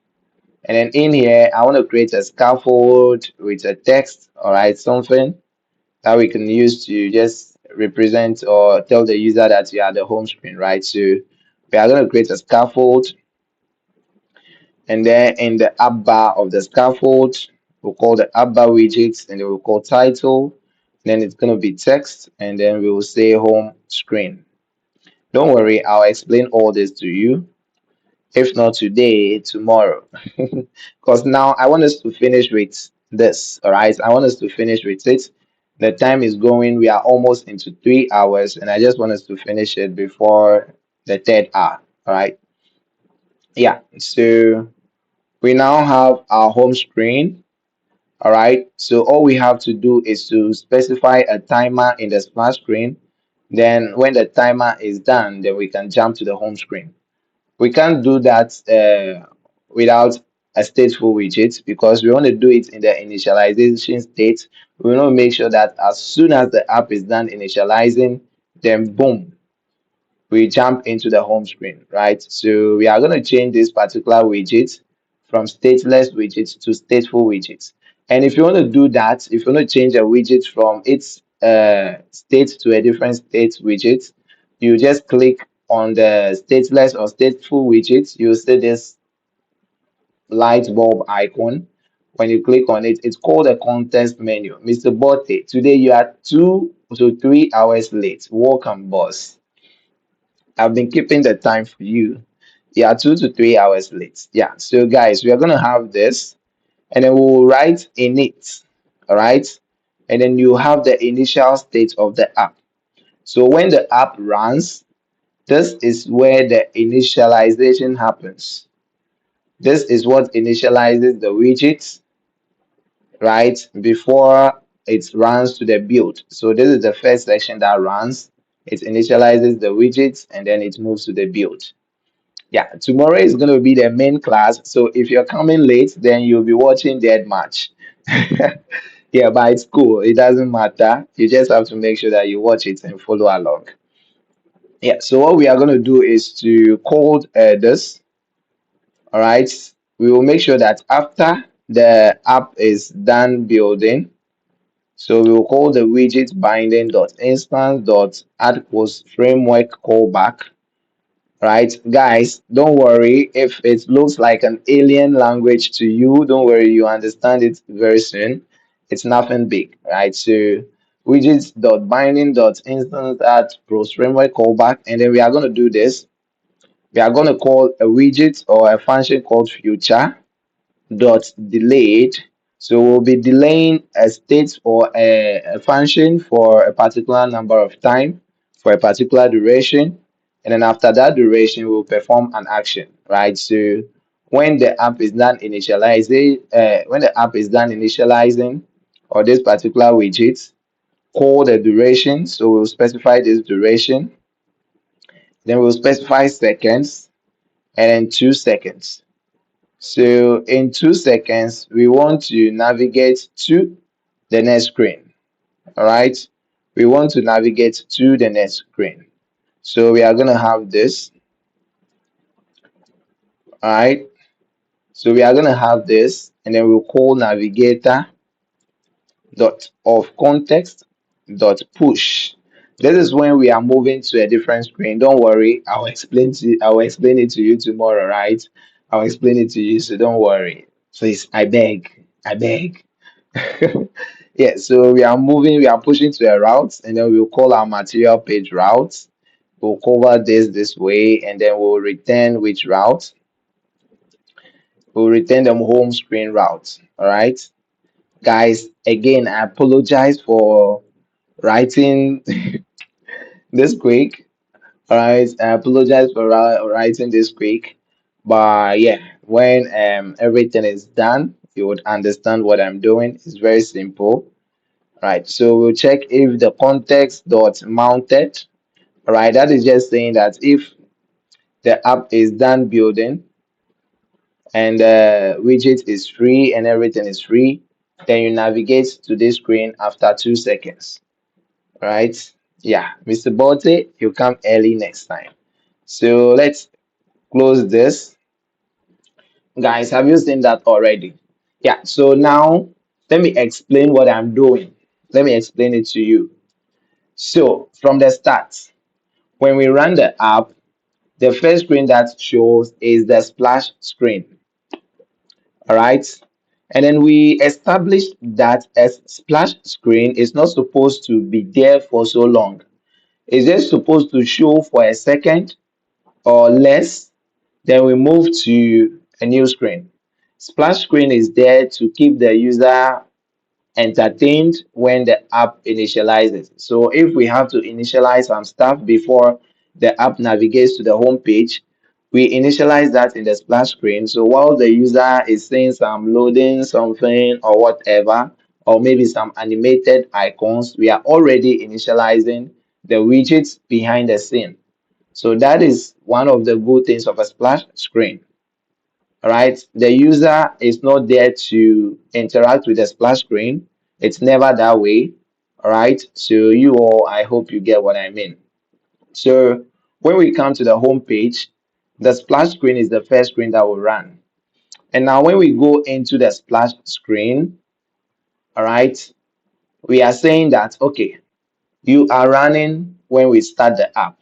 And then in here, I want to create a scaffold with a text, all right, something that we can use to just represent or tell the user that you are the home screen, right? So we are going to create a scaffold. And then in the app bar of the scaffold, we'll call the app bar widgets and then we'll call title. Then it's going to be text and then we will say home screen. Don't worry, I'll explain all this to you. If not today, tomorrow. Because now I want us to finish with this. All right. I want us to finish with it. The time is going. We are almost into 3 hours, and I just want us to finish it before the third hour. All right. Yeah. So we now have our home screen. All right. So all we have to do is to specify a timer in the splash screen. Then when the timer is done, then we can jump to the home screen. We can't do that without a stateful widget because we want to do it in the initialization state. We want to make sure that as soon as the app is done initializing, then boom, we jump into the home screen, right? So we are going to change this particular widget from stateless widget to stateful widget. And if you want to do that, if you want to change a widget from its state to a different state widget, you just click on the stateless or stateful widget. You'll see this light bulb icon. When you click on it, it's called a context menu. Mr. Botte, today you are 2 to 3 hours late. Welcome, boss. I've been keeping the time for you. You are 2 to 3 hours late. Yeah. So, guys, we are going to have this and then we'll write in it. All right. And then you have the initial state of the app. So, when the app runs, this is where the initialization happens. This is what initializes the widgets, right, before it runs to the build. So this is the first section that runs. It initializes the widgets and then it moves to the build. Yeah, tomorrow is going to be the main class. So if you're coming late, then you'll be watching dead match. Yeah, but it's cool. It doesn't matter. You just have to make sure that you watch it and follow along. Yeah, so what we are going to do is to code this. All right. We will make sure that after the app is done building, so we will call the widget binding dot instance dot add post framework callback. Right, guys, don't worry if it looks like an alien language to you. Don't worry, you understand it very soon. It's nothing big, right? So widgets dot binding dot instance add post framework callback, and then we are going to do this. We are going to call a widget or a function called future dot delayed. So we'll be delaying a state or a function for a particular number of time for a particular duration. And then after that duration, we'll perform an action, right? So when the app is done initializing, or this particular widget, call the duration. So we'll specify this duration. Then we'll specify seconds and then 2 seconds. So in 2 seconds, we want to navigate to the next screen. All right. We want to navigate to the next screen. So we are going to have this. All right. So we are going to have this and then we'll call navigator dot of context dot push. This is when we are moving to a different screen. Don't worry, I'll explain it to you tomorrow, right? I'll explain it to you, so don't worry. Please, I beg. I beg. Yeah, so we are pushing to a route, and then we'll call our material page route. We'll cover this way, and then we'll return which route. We'll return the home screen route. All right, guys. Again, I apologize for writing this quick. All right, I apologize for writing this quick, but yeah, when everything is done, you would understand what I'm doing. It's very simple. Right, so we'll check if the context dot mounted. All right, that is just saying that if the app is done building and the widget is free and everything is free, then you navigate to this screen after 2 seconds. Right? Yeah, Mr. Botte, you come early next time. So let's close this. Guys, have you seen that already? Yeah, so now let me explain what I'm doing. Let me explain it to you. So from the start, when we run the app, the first screen that shows is the splash screen. All right. And then we established that a splash screen is not supposed to be there for so long. It's just supposed to show for a second or less. Then we move to a new screen. Splash screen is there to keep the user entertained when the app initializes. So if we have to initialize some stuff before the app navigates to the home page, we initialize that in the splash screen. So while the user is seeing some loading something or whatever, or maybe some animated icons, we are already initializing the widgets behind the scene. So that is one of the good things of a splash screen. All right, the user is not there to interact with the splash screen. It's never that way. All right, so you all, I hope you get what I mean. So when we come to the home page, the splash screen is the first screen that will run. And now when we go into the splash screen, All right. We are saying that, okay, you are running when we start the app,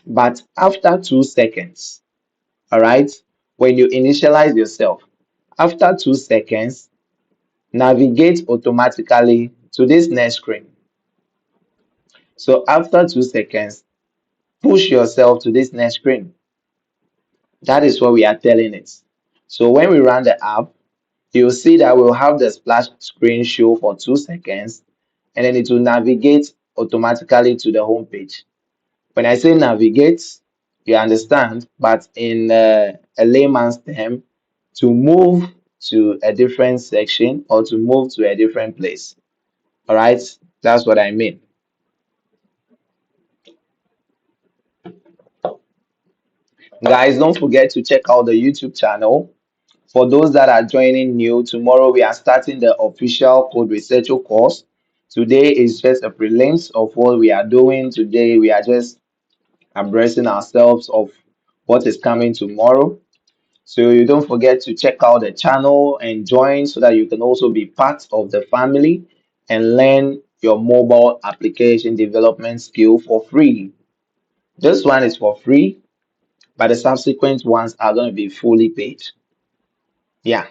but after 2 seconds, all right, when you initialize yourself, after 2 seconds, navigate automatically to this next screen. So after 2 seconds, push yourself to this next screen. That is what we are telling it. So when we run the app, you'll see that we'll have the splash screen show for 2 seconds, and then it will navigate automatically to the home page. When I say navigate, you understand, but in a layman's term, to move to a different section or to move to a different place. All right, that's what I mean. Guys, don't forget to check out the YouTube channel. For those that are joining new, tomorrow we are starting the official code researcher course. Today is just a prelims of what we are doing. Today we are just embracing ourselves of what is coming tomorrow. So you don't forget to check out the channel and join so that you can also be part of the family and learn your mobile application development skill for free. This one is for free, but the subsequent ones are going to be fully paid. Yeah,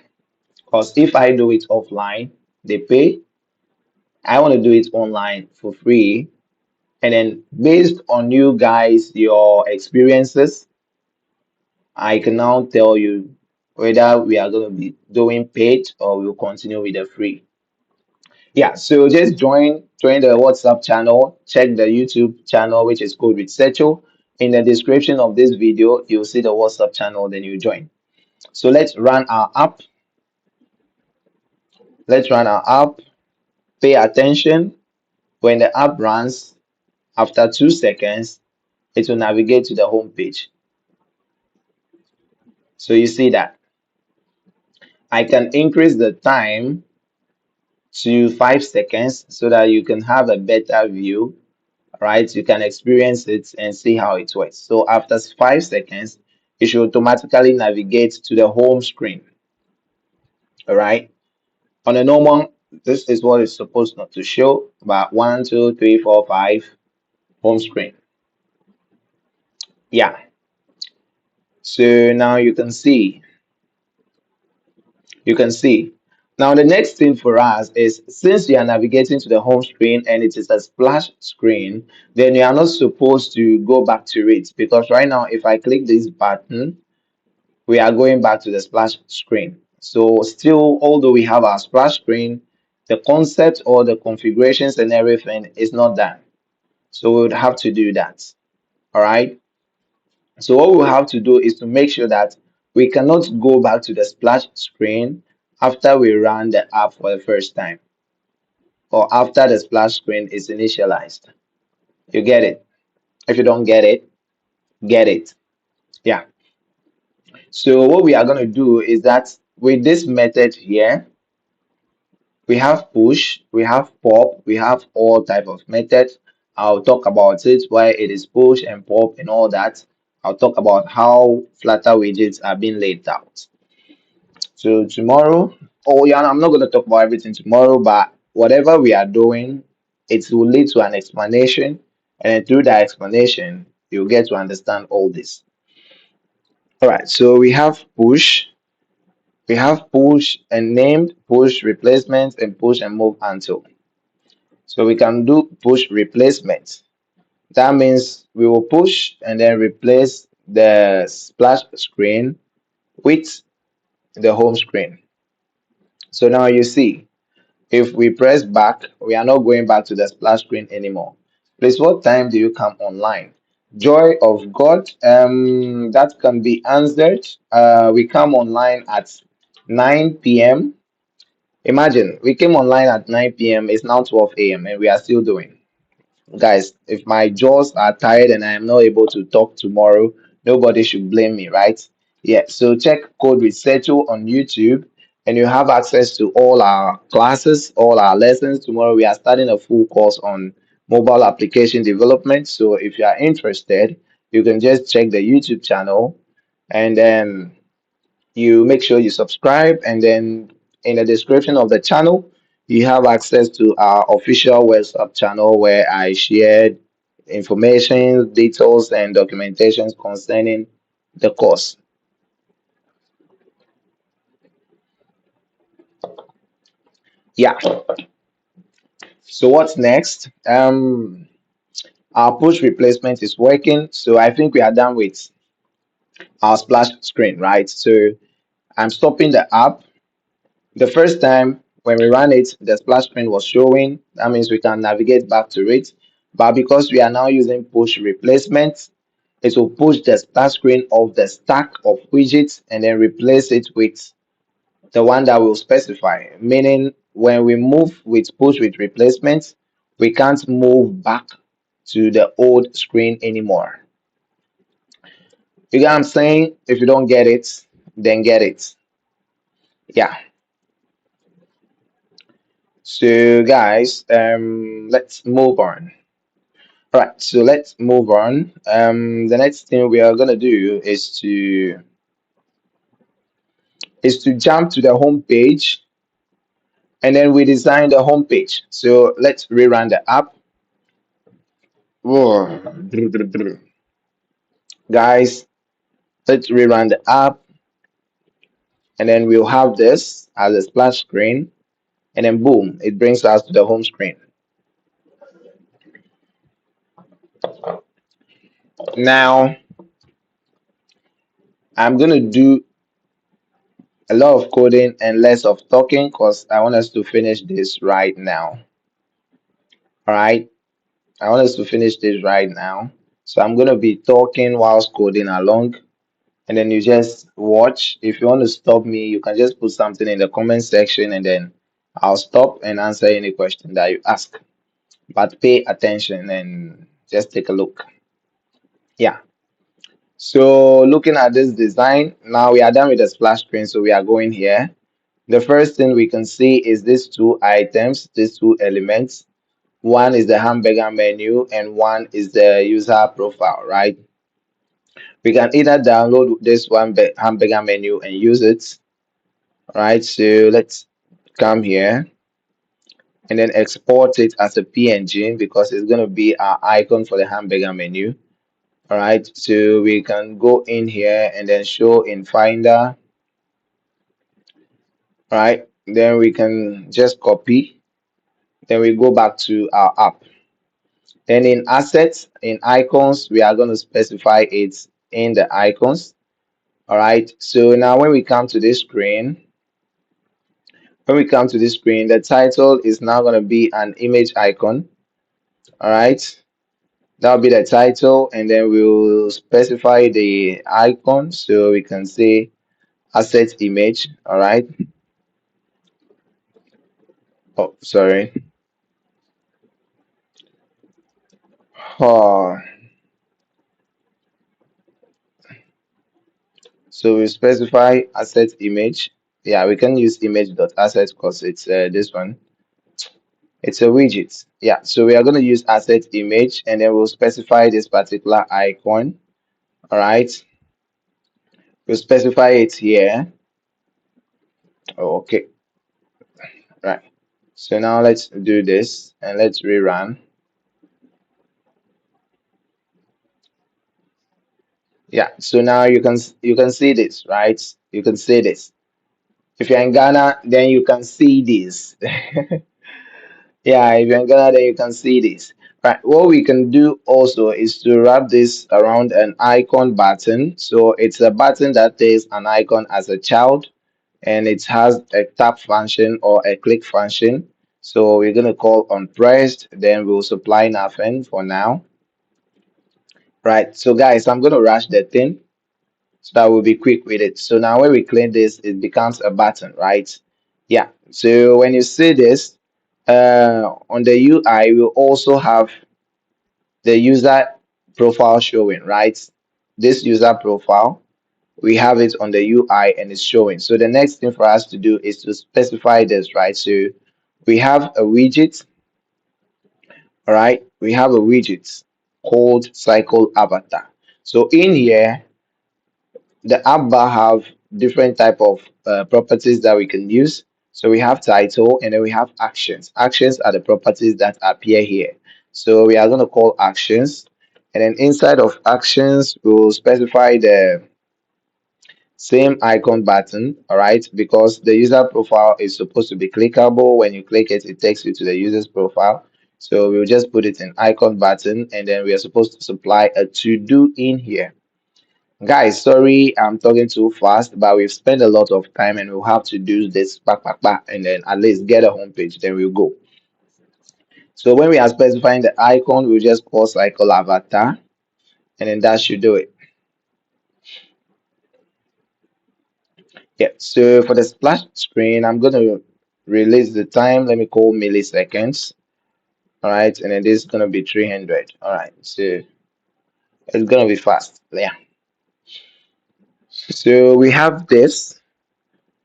because if I do it offline, they pay. I want to do it online for free. And then based on you guys, your experiences, I can now tell you whether we are going to be doing paid or we'll continue with the free. Yeah, so just join the WhatsApp channel, check the YouTube channel, which is called Researcho. In the description of this video, you'll see the WhatsApp channel, then you join. So let's run our app. Let's run our app. Pay attention. When the app runs, after 2 seconds, it will navigate to the home page. So you see that I can increase the time to 5 seconds so that you can have a better view, right? You can experience it and see how it works. So after 5 seconds, it should automatically navigate to the home screen. All right. On a normal, this is what it's supposed not to show, but 1, 2, 3, 4, 5 home screen. Yeah. So now you can see. Now the next thing for us is, since you are navigating to the home screen and it is a splash screen, then you are not supposed to go back to it, because right now if I click this button, we are going back to the splash screen. So still, although we have our splash screen, the concept or the configurations and everything is not done. So we would have to do that. All right. So what we'll have to do is to make sure that we cannot go back to the splash screen after we run the app for the first time or after the splash screen is initialized. You get it? If you don't get it, get it. Yeah. So what we are going to do is that with this method here, we have push, we have pop, we have all type of methods. I'll talk about it, why it is push and pop and all that. I'll talk about how Flutter widgets are being laid out. So tomorrow, oh yeah, I'm not going to talk about everything tomorrow, but whatever we are doing, it will lead to an explanation, and then through that explanation, you'll get to understand all this. All right, so we have push and named, push replacement, and push and move until. So we can do push replacement. That means we will push and then replace the splash screen with the home screen. So now you see, if we press back, we are not going back to the splash screen anymore. Please, what time do you come online? Joy of God, that can be answered. We come online at 9 p.m. Imagine we came online at 9 p.m. It's now 12 a.m. and we are still doing. Guys, if my jaws are tired and I am not able to talk tomorrow, nobody should blame me, right? Yeah, so check Code Researcher on YouTube and you have access to all our classes, all our lessons. Tomorrow we are starting a full course on mobile application development. So if you are interested, you can just check the YouTube channel and then you make sure you subscribe, and then in the description of the channel You have access to our official WhatsApp channel where I shared information, details, and documentations concerning the course. Yeah. So what's next? Our push replacement is working. So I think we are done with our splash screen, right? So I'm stopping the app. The first time when we ran it, the splash screen was showing. That means we can navigate back to it. But because we are now using push replacement, it will push the splash screen of the stack of widgets and then replace it with the one that will specify. Meaning when we move with push with replacement, we can't move back to the old screen anymore. You get what I'm saying? If you don't get it, then get it. Yeah. So guys, let's move on. All right, so let's move on. The next thing we are gonna do is to jump to the home page, and then we design the home page. So let's rerun the app. Whoa. Guys, let's rerun the app, and then we'll have this as a splash screen, and then boom, it brings us to the home screen. Now I'm gonna do a lot of coding and less of talking because I want us to finish this right now. All right, I want us to finish this right now. So I'm gonna be talking whilst coding along, and then you just watch. If you want to stop me, you can just put something in the comment section, and then I'll stop and answer any question that you ask. But pay attention and just take a look. Yeah. So looking at this design, now we are done with the splash screen. So we are going here. The first thing we can see is these two items, these two elements. One is the hamburger menu and one is the user profile, right? We can either download this one hamburger menu and use it, right? So let's come here and then export it as a PNG because it's going to be our icon for the hamburger menu. All right, so we can go in here and then show in Finder, right? Then we can just copy, then we go back to our app. Then in assets, in icons, we are going to specify it in the icons. All right, so now when we come to this screen, the title is now going to be an image icon. All right, that'll be the title, and then we'll specify the icon so we can say asset image. All right. Oh, sorry. Oh, so we specify asset image. Yeah, we can use image.asset because it's this one. It's a widget. Yeah, so we are going to use asset image and then we'll specify this particular icon. All right, we'll specify it here. Okay, right. So now let's do this and let's rerun. Yeah, so now you can see this, right? You can see this. If you're in Ghana, then you can see this. Yeah, if you're in Ghana, then you can see this. Right, what we can do also is to wrap this around an icon button. So it's a button that takes an icon as a child and it has a tap function or a click function. So we're going to call on pressed, then we'll supply nothing for now. Right, so guys, I'm going to rush the thing so that we'll be quick with it. So now when we clean this, it becomes a button, right? Yeah, so when you see this, on the UI, we'll also have the user profile showing, right? This user profile, we have it on the UI and it's showing. So the next thing for us to do is to specify this, right? So we have a widget, all right? We have a widget called cycle avatar. So in here, the app bar have different type of properties that we can use. So we have title and then we have actions. Actions are the properties that appear here. So we are going to call actions. And then inside of actions, we'll specify the same icon button, all right, because the user profile is supposed to be clickable. When you click it, it takes you to the user's profile. So we'll just put it in icon button, and then we are supposed to supply a to do in here. Guys, sorry I'm talking too fast, but we've spent a lot of time and we'll have to do this back, and then at least get a home page, then we'll go. So when we are specifying the icon, we'll just call cycle avatar, and then that should do it. Yeah, so for the splash screen, I'm gonna release the time. Let me call milliseconds. All right, and then this is gonna be 300. All right, so it's gonna be fast. Yeah. So we have this.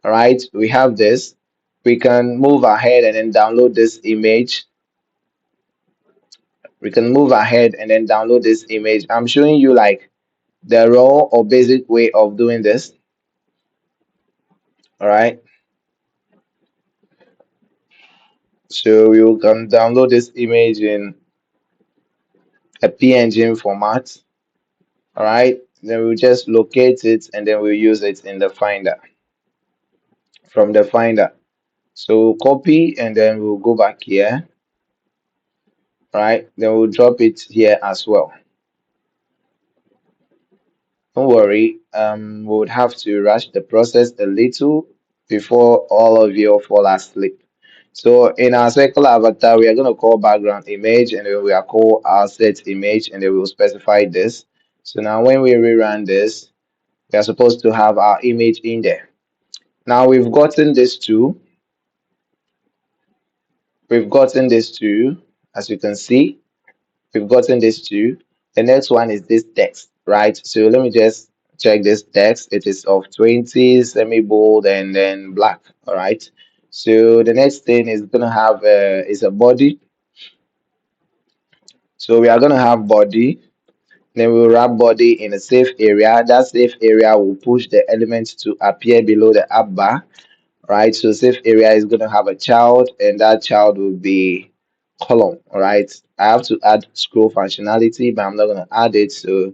All right, we have this. We can move ahead and then download this image. We can move ahead and then download this image. I'm showing you like the raw or basic way of doing this. All right, so you can download this image in a PNG format. All right, then we'll just locate it and then we'll use it in the finder, from the finder. So we'll copy and then we'll go back here. All right, then we'll drop it here as well. Don't worry, we would have to rush the process a little before all of you fall asleep. So in our circular avatar, we are going to call background image and then we are call asset image and then we'll specify this. So now when we rerun this, we are supposed to have our image in there. Now we've gotten this too. We've gotten this too, as you can see. We've gotten this too. The next one is this text, right? So let me just check this text. It is of 20, semi-bold, and then black, all right? So the next thing is gonna have is a body. So we are gonna have body. Then we'll wrap body in a safe area. That safe area will push the elements to appear below the app bar, right? So safe area is going to have a child, and that child will be column. All right, I have to add scroll functionality, but I'm not going to add it. So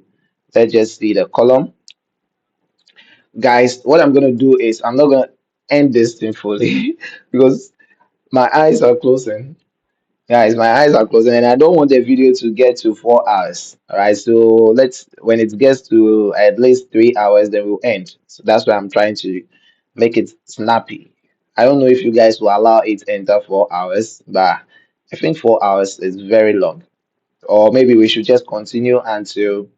let's just see the column. Guys, what I'm going to do is I'm not going to end this thing fully because my eyes are closing. Guys, my eyes are closing and I don't want the video to get to 4 hours. All right, so let's, when it gets to at least 3 hours, then we'll end. So that's why I'm trying to make it snappy. I don't know if you guys will allow it to enter 4 hours, but I think 4 hours is very long. Or maybe we should just continue until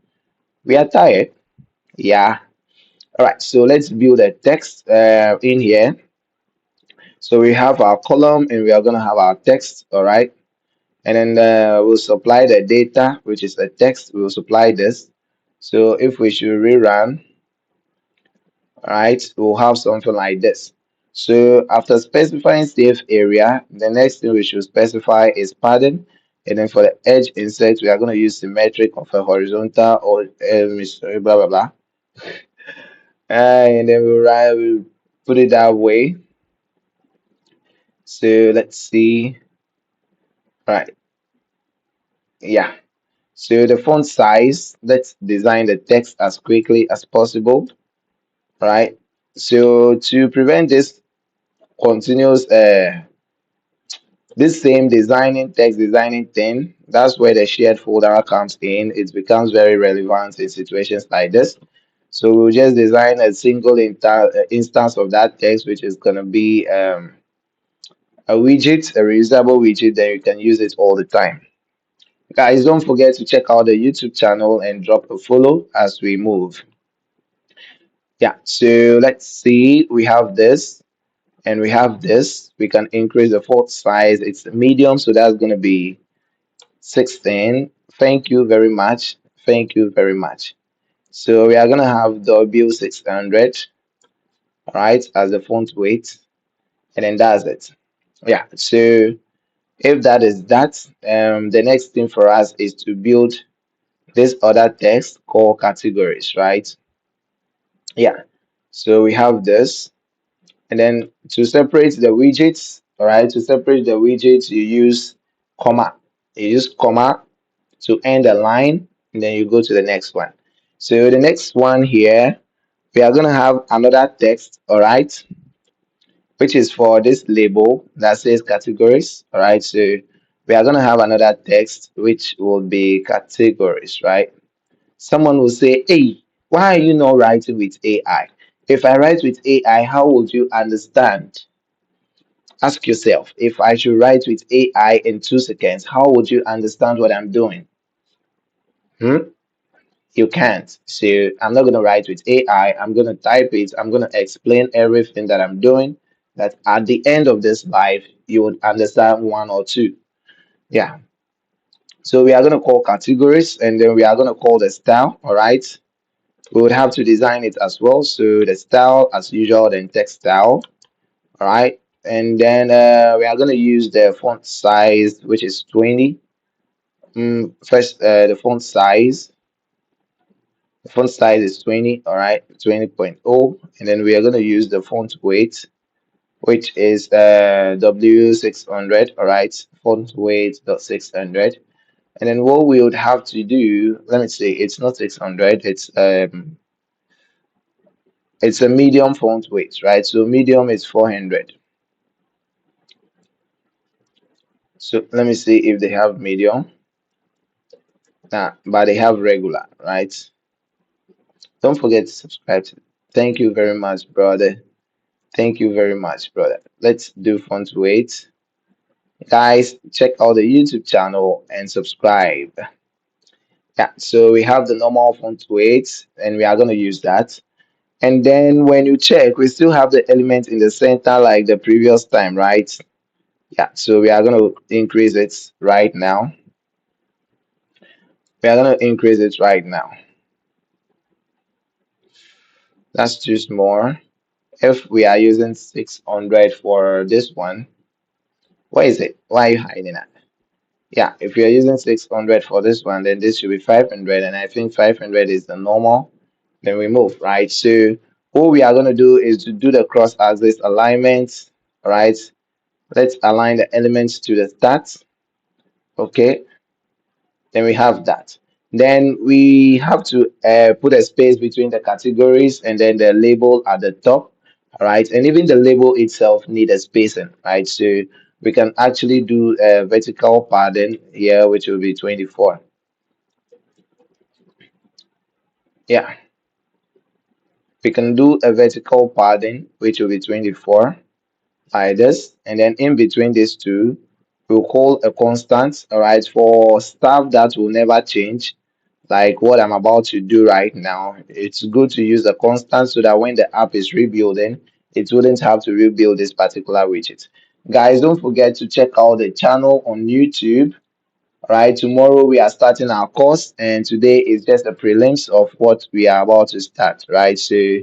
we are tired. Yeah. All right, so let's build a text in here. So we have our column and we are going to have our text. All right. And then we'll supply the data, which is a text. We'll supply this. So if we should rerun, all right, we'll have something like this. So after specifying safe area, the next thing we should specify is padding. And then for the edge insert, we are going to use symmetric of a horizontal or blah blah blah. And then we'll put it that way. So let's see. All right, yeah. So the font size, let's design the text as quickly as possible. Right, so to prevent this continuous this same designing text designing thing, that's where the shared folder comes in. It becomes very relevant in situations like this. So we'll just design a single instance of that text, which is going to be a widget, a reusable widget that you can use it all the time. Guys, don't forget to check out the YouTube channel and drop a follow as we move. Yeah, so let's see, we have this and we have this. We can increase the font size. It's medium, so that's going to be 16. Thank you very much. Thank you very much. So we are going to have W600, right, as the font weight, and then that's it. Yeah, so if that is that, the next thing for us is to build this other text called categories, right? Yeah, so we have this. And then to separate the widgets, all right, to separate the widgets, you use comma. You use comma to end a line, and then you go to the next one. So the next one here, we are gonna have another text, all right, which is for this label that says categories, all right. So we are gonna have another text which will be categories, right? Someone will say, hey, why are you not writing with AI? If I write with AI, how would you understand? Ask yourself, if I should write with AI in 2 seconds, how would you understand what I'm doing? Hmm? You can't. So I'm not going to write with AI. I'm going to type it. I'm going to explain everything that I'm doing. That at the end of this life, you would understand one or two. Yeah. So we are going to call categories and then we are going to call the style. All right. We would have to design it as well. So the style, as usual, then text style. All right. And then we are going to use the font size, which is 20. First, the font size. The font size is 20, all right, 20.0. And then we are going to use the font weight, which is W600, all right, font weight dot 600. And then what we would have to do, let me see, it's not 600, it's a medium font weight, right? So medium is 400. So let me see if they have medium. Nah, but they have regular, right? Don't forget to subscribe. Thank you very much, brother. Thank you very much, brother. Let's do font weight. Guys, check out the YouTube channel and subscribe. Yeah, so we have the normal font weight and we are going to use that. And then when you check, we still have the element in the center like the previous time, right? Yeah, so we are going to increase it right now. We are going to increase it right now. Let's choose more. If we are using 600 for this one, what is it? Why are you hiding it? Yeah, if you're using 600 for this one, then this should be 500, and I think 500 is the normal. Then we move, right? So what we are going to do is to do the cross axis alignment, right? Let's align the elements to the start. Okay, then we have that. Then we have to put a space between the categories and then the label at the top, all right? And even the label itself need a spacing, right? So we can actually do a vertical padding here, which will be 24. Yeah, we can do a vertical padding, which will be 24 like this. And then in between these two, we'll call a constant, all right, for stuff that will never change, like what I'm about to do right now. It's good to use a constant so that when the app is rebuilding, it wouldn't have to rebuild this particular widget. Guys, don't forget to check out the channel on YouTube. All right, tomorrow we are starting our course, and today is just a prelims of what we are about to start, right? So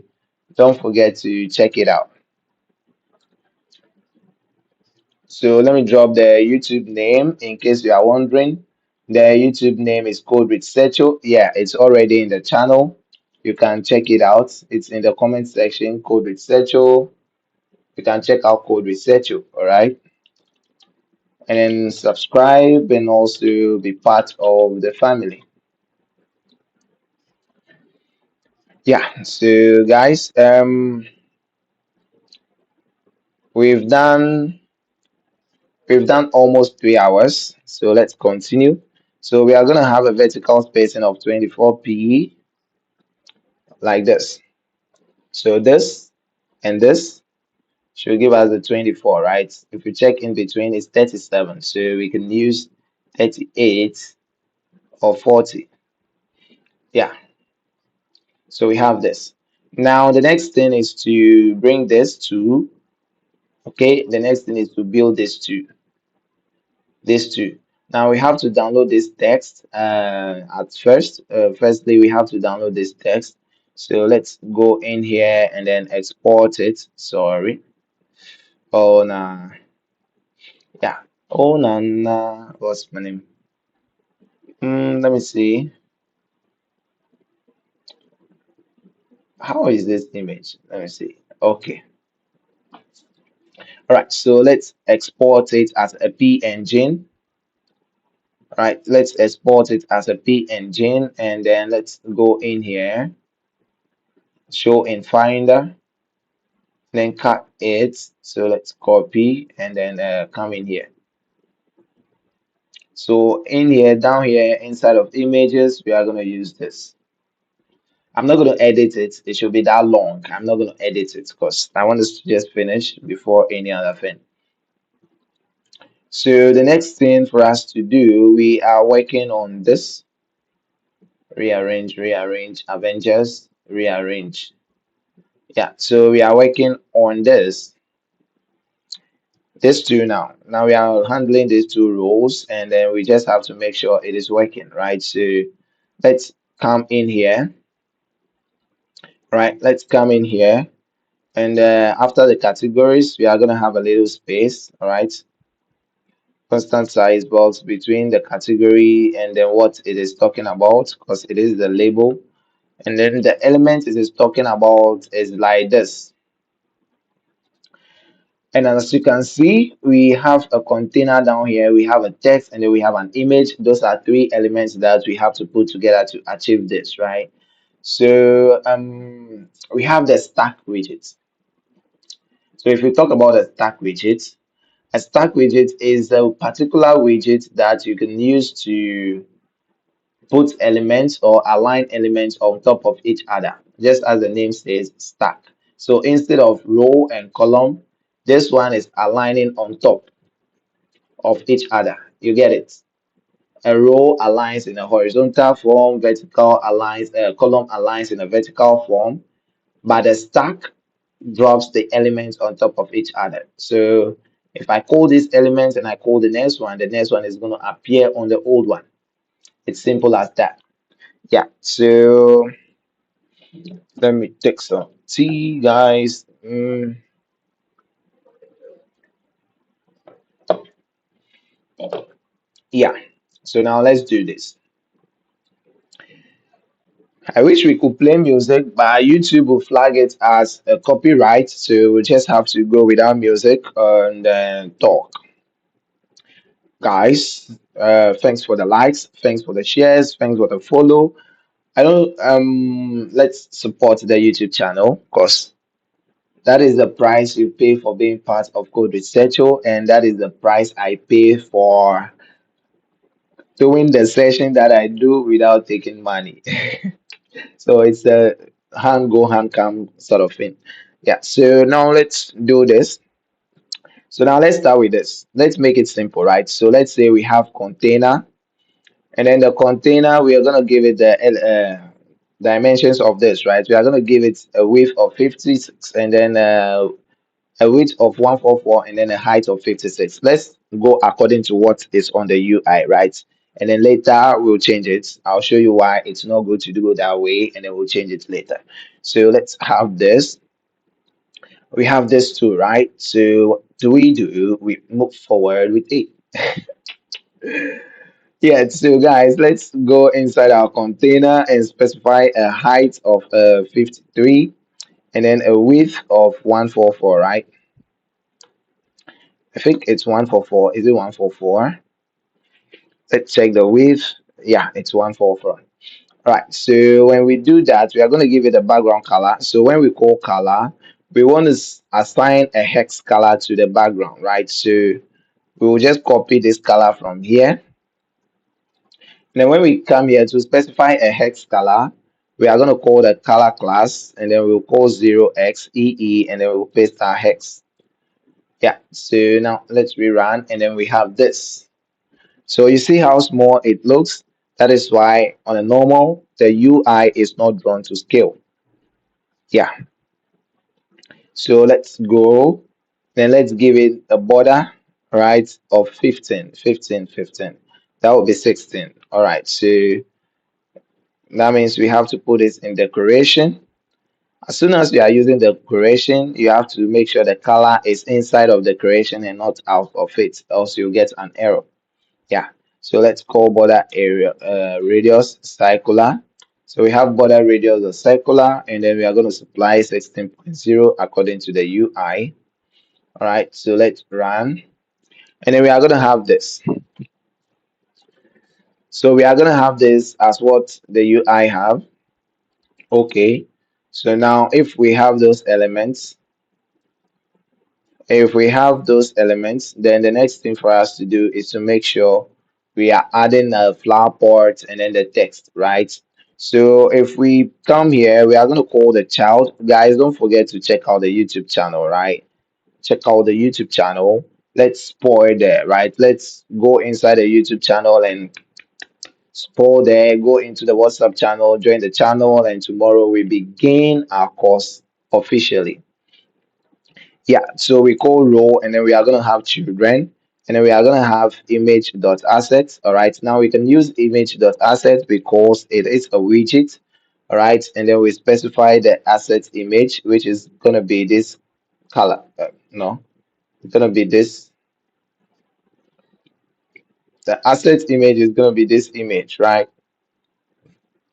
don't forget to check it out. So let me drop the YouTube name in case you are wondering. The YouTube name is Code Researcho. Yeah, it's already in the channel. You can check it out. It's in the comment section, Code Researcho. You can check out Code Researcho, all right? And then subscribe and also be part of the family. Yeah, so guys, we've done we've done almost 3 hours. So let's continue. So we are gonna have a vertical spacing of 24p like this. So this and this should give us the 24, right? If we check in between, it's 37. So we can use 38 or 40. Yeah. So we have this. Now the next thing is to bring this to, okay, the next thing is to build this to. Now we have to download this text at first. Firstly, we have to download this text. So let's go in here and then export it. Sorry. Oh, nah. Yeah. Oh, nah, nah. What's my name? Let me see. How is this image? Let me see. Okay. All right, so let's export it as a PNG. All right, let's export it as a PNG, and then let's go in here, show in Finder, then cut it. So let's copy and then come in here. So in here, down here, inside of images, we are going to use this. I'm not going to edit it. It should be that long. I'm not going to edit it because I want this to just finish before any other thing. So the next thing for us to do, we are working on this. Rearrange, rearrange, Avengers, rearrange. Yeah, so we are working on this two now. Now we are handling these two roles, and then we just have to make sure it is working, right? So let's come in here, right? Let's come in here, and after the categories, we are gonna have a little space, all right? Constant size box between the category and then what it is talking about, because it is the label, and then the element it is talking about is like this. And as you can see, we have a container down here, we have a text, and then we have an image. Those are three elements that we have to put together to achieve this, right? So we have the stack widget. So if we talk about a stack widget is a particular widget that you can use to put elements or align elements on top of each other, just as the name says, stack. So instead of row and column, this one is aligning on top of each other. You get it? A row aligns in a horizontal form, vertical aligns, column aligns in a vertical form, but a stack drops the elements on top of each other. So if I call this element and I call the next one is going to appear on the old one. It's simple as that. Yeah. So let me take some tea, guys. Yeah. So now let's do this. I wish we could play music, but YouTube will flag it as a copyright, so we just have to go without music and then talk. Guys, thanks for the likes, thanks for the shares, thanks for the follow. I don't let's support the YouTube channel because that is the price you pay for being part of Code Researcher, and that is the price I pay for doing the session that I do without taking money. So it's a hand go hand come sort of thing. Yeah. So now let's do this. So now let's start with this. Let's make it simple, right? So let's say we have container, and then the container we are gonna give it the dimensions of this, right? We are gonna give it a width of 56, and then a width of 144, and then a height of 56. Let's go according to what is on the UI, right? And then later we'll change it. I'll show you why it's not good to do it that way, and then we'll change it later. So let's have this. We have this too, right? So what do we do? We move forward with it. Yeah, so guys, let's go inside our container and specify a height of 53 and then a width of 144, right? I think it's 144. Is it 144? Let's check the width. Yeah, it's 144. All right, so when we do that, we are going to give it a background color. So when we call color, we want to assign a hex color to the background, right? So we will just copy this color from here. And then when we come here to specify a hex color, we are going to call the color class, and then we'll call 0xEE, and then we'll paste our hex. Yeah, so now let's rerun, and then we have this. So you see how small it looks? That is why on a normal, the UI is not drawn to scale. Yeah, so let's go. Then let's give it a border, right, of 15, 15, 15. That would be 16. All right, so that means we have to put it in decoration. As soon as you are using decoration, you have to make sure the color is inside of decoration and not out of it, else you'll get an error. Yeah, so let's call border area radius circular. So we have border radius of circular, and then we are going to supply 16.0 according to the UI. All right, so let's run. And then we are going to have this. So we are going to have this as what the UI have. Okay. So now if we have those elements, then the next thing for us to do is to make sure we are adding a flower pot and then the text, right? So if we come here, we are going to call the child. Guys, don't forget to check out the YouTube channel, right? Check out the YouTube channel. Let's spoil there, right? Let's go inside the YouTube channel and spoil there. Go into the WhatsApp channel, join the channel, and tomorrow we begin our course officially. Yeah, so we call row and then we are going to have children and then we are going to have image.assets. All right, now we can use image.assets because it is a widget. All right, and then we specify the asset image, which is going to be this color. No, it's going to be this. The asset image is going to be this image, right?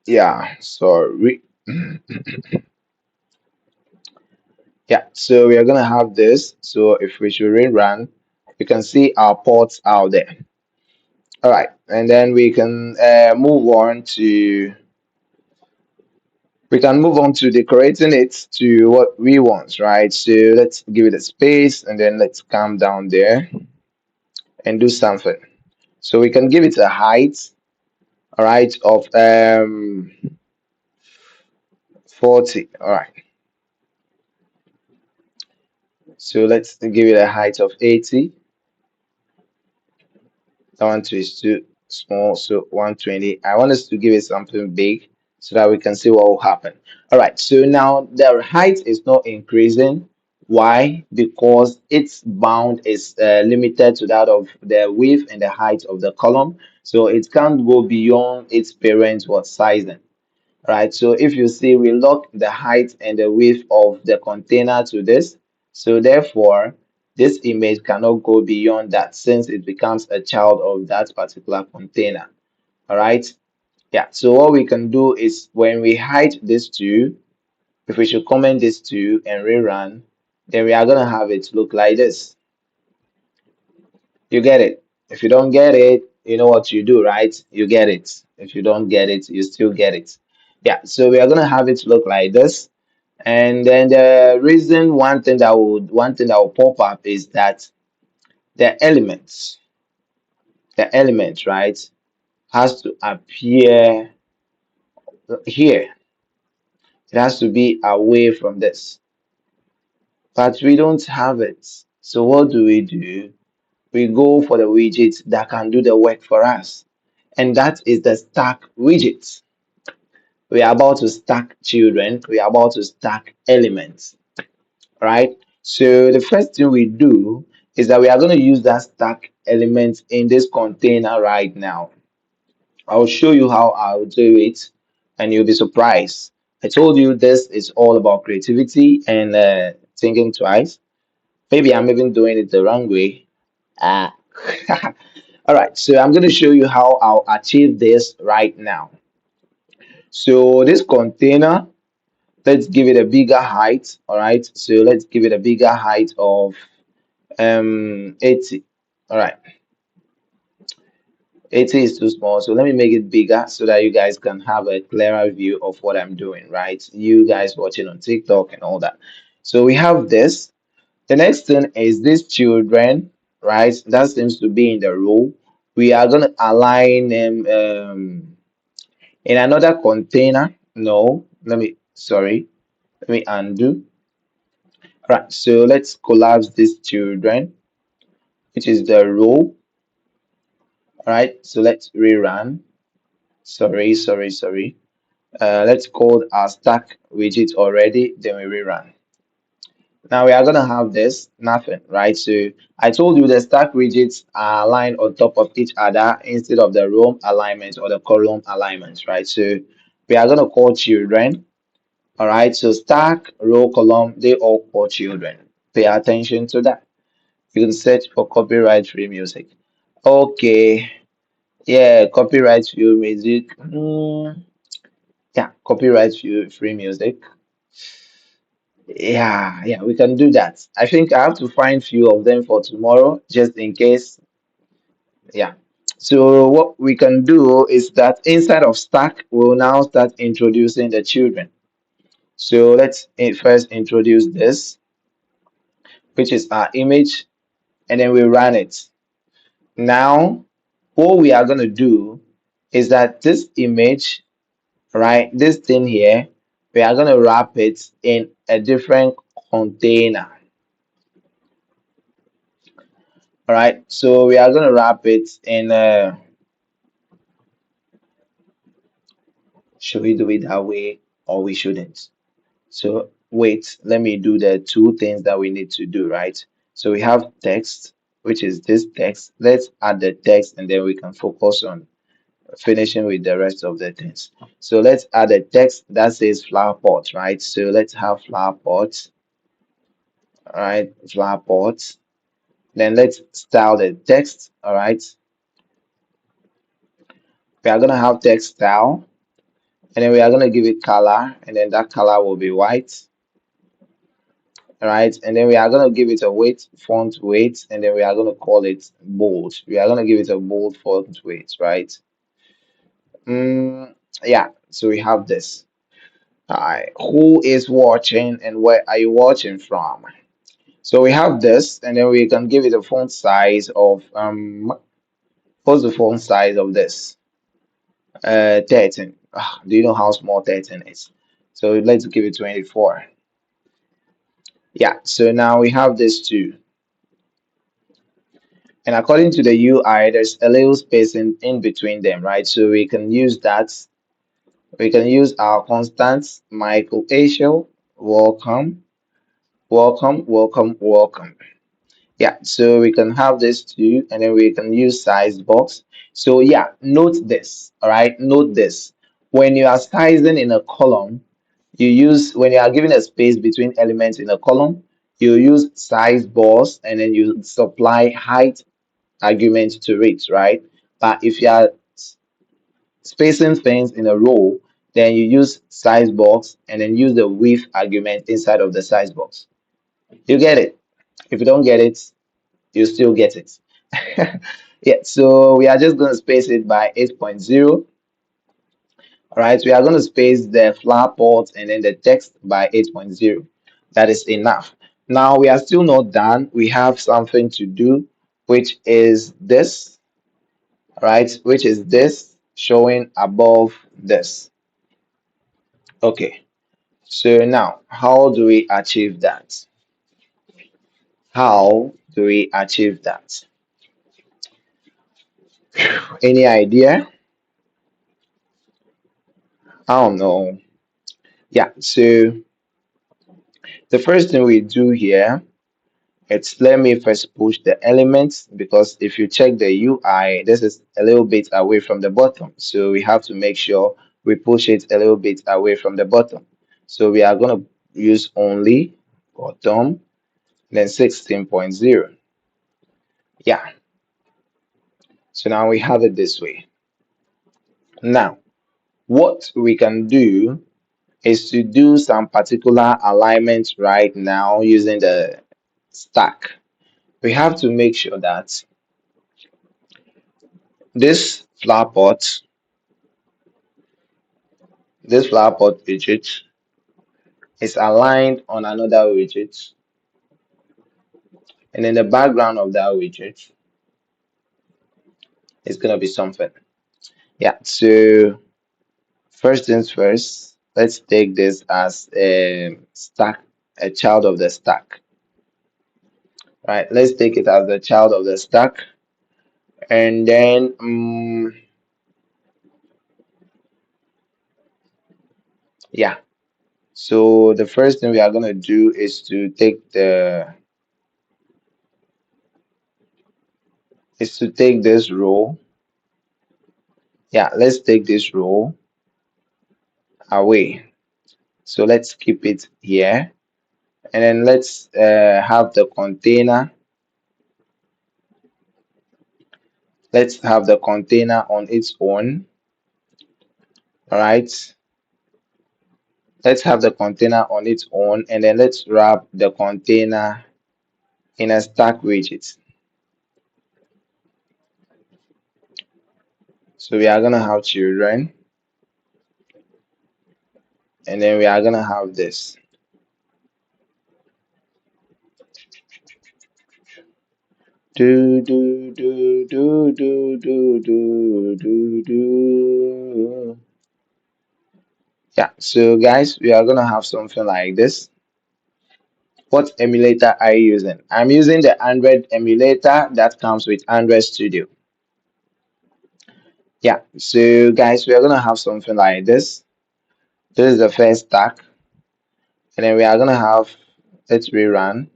Yeah, sorry. Yeah, so we are going to have this. So if we should rerun, you can see our ports out there. All right, and then move on to decorating it to what we want, right? So let's give it a space, and then let's come down there and do something. So we can give it a height, all right, of 40. All right, so let's give it a height of 80. That one is too small, so 120. I want us to give it something big so that we can see what will happen. All right, so now the height is not increasing. Why? Because its bound is limited to that of the width and the height of the column. So it can't go beyond its parent what sizing. Right, so if you see, we lock the height and the width of the container to this, so therefore this image cannot go beyond that since it becomes a child of that particular container. All right, yeah, so what we can do is when we hide this two, if we should comment this two and rerun, then we are going to have it look like this. You get it? If you don't get it, you know what you do, right? You get it. If you don't get it, you still get it. Yeah, so we are gonna have it look like this. And then one thing that will pop up is that the elements, right, has to appear here. It has to be away from this. But we don't have it. So what do? We go for the widget that can do the work for us. And that is the stack widget. We are about to stack children. We are about to stack elements, right? So the first thing we do is that we are going to use that stack element in this container right now. I'll show you how I'll do it and you'll be surprised. I told you this is all about creativity and thinking twice. Maybe I'm even doing it the wrong way. Ah. All right, so I'm going to show you how I'll achieve this right now. So this container, let's give it a bigger height. All right, so let's give it a bigger height of 80. All right, 80 is too small, so let me make it bigger so that you guys can have a clearer view of what I'm doing, right? You guys watching on TikTok and all that. So we have this. The next thing is these children, right? That seems to be in the row. We are gonna align them in another container. No, let me undo. Right, so let's collapse these children, which is the row. All right, so let's rerun. Sorry. Let's code our stack widget already, then we rerun. Now we are gonna have this nothing, right? So I told you the stack widgets are aligned on top of each other instead of the row alignment or the column alignment, right? So we are gonna call children. All right, so stack, row, column, they all call children. Pay attention to that. You can search for copyright free music. Okay, yeah, copyright free music. Yeah, copyright free music. Yeah, we can do that. I think I have to find few of them for tomorrow, just in case. Yeah. So what we can do is that inside of stack, we'll now start introducing the children. So let's first introduce this, which is our image, and then we run it. Now, what we are going to do is that this image, right, this thing here, we are going to wrap it in a different container. All right, so we are going to wrap it in should we do it that way or we shouldn't? So wait, let me do the two things that we need to do, right? So we have text, which is this text. Let's add the text and then we can focus on finishing with the rest of the things. So let's add a text that says flower pot, right? So let's have flower pot, all right, flower pot. Then let's style the text, all right. We are gonna have text style, and then we are gonna give it color, and then that color will be white, all right. And then we are gonna give it a weight, font weight, and then we are gonna call it bold. We are gonna give it a bold font weight, right? Yeah. So we have this. Alright, who is watching and where are you watching from? So we have this, and then we can give it a font size of what's the font size of this? 13. Do you know how small 13 is? So let's give it 24. Yeah, so now we have this too. And according to the UI, there's a little space in between them, right? So we can use that. We can use our constants, Michael Asiel, welcome, welcome, welcome, welcome. Yeah, so we can have this too, and then we can use size box. So yeah, note this, all right, note this. When you are sizing in a column, you use, when you are giving a space between elements in a column, you use size box and then you supply height argument to it, right? But if you are spacing things in a row, then you use size box and then use the width argument inside of the size box. You get it? If you don't get it, you still get it. Yeah, so we are just going to space it by 8.0. All right, we are going to space the flower pot and then the text by 8.0. That is enough. Now we are still not done. We have something to do, which is this, right? Which is this showing above this. Okay, so now how do we achieve that? How do we achieve that? Any idea? I don't know. Yeah, so the first thing we do here, it's let me first push the elements because if you check the UI, this is a little bit away from the bottom. So we have to make sure we push it a little bit away from the bottom. So we are going to use only bottom, then 16.0. Yeah, so now we have it this way. Now, what we can do is to do some particular alignment right now using the stack. We have to make sure that this flower pot, this flower pot widget is aligned on another widget, and in the background of that widget is gonna be something. Yeah, so first things first, let's take this as a stack, a child of the stack. Right, let's take it as the child of the stack, and then yeah. So the first thing we are gonna do is to take this row. Yeah, let's take this row away. So let's keep it here. And then let's have the container. Let's have the container on its own. All right. Let's have the container on its own, and then let's wrap the container in a stack widget. So we are gonna have children, and then we are gonna have this. Do do do do do do do do do. Yeah, so guys, we are gonna have something like this. What emulator are you using? I'm using the Android emulator that comes with Android Studio. Yeah, so guys, we are gonna have something like this. This is the first stack, and then we are gonna have, let's rerun.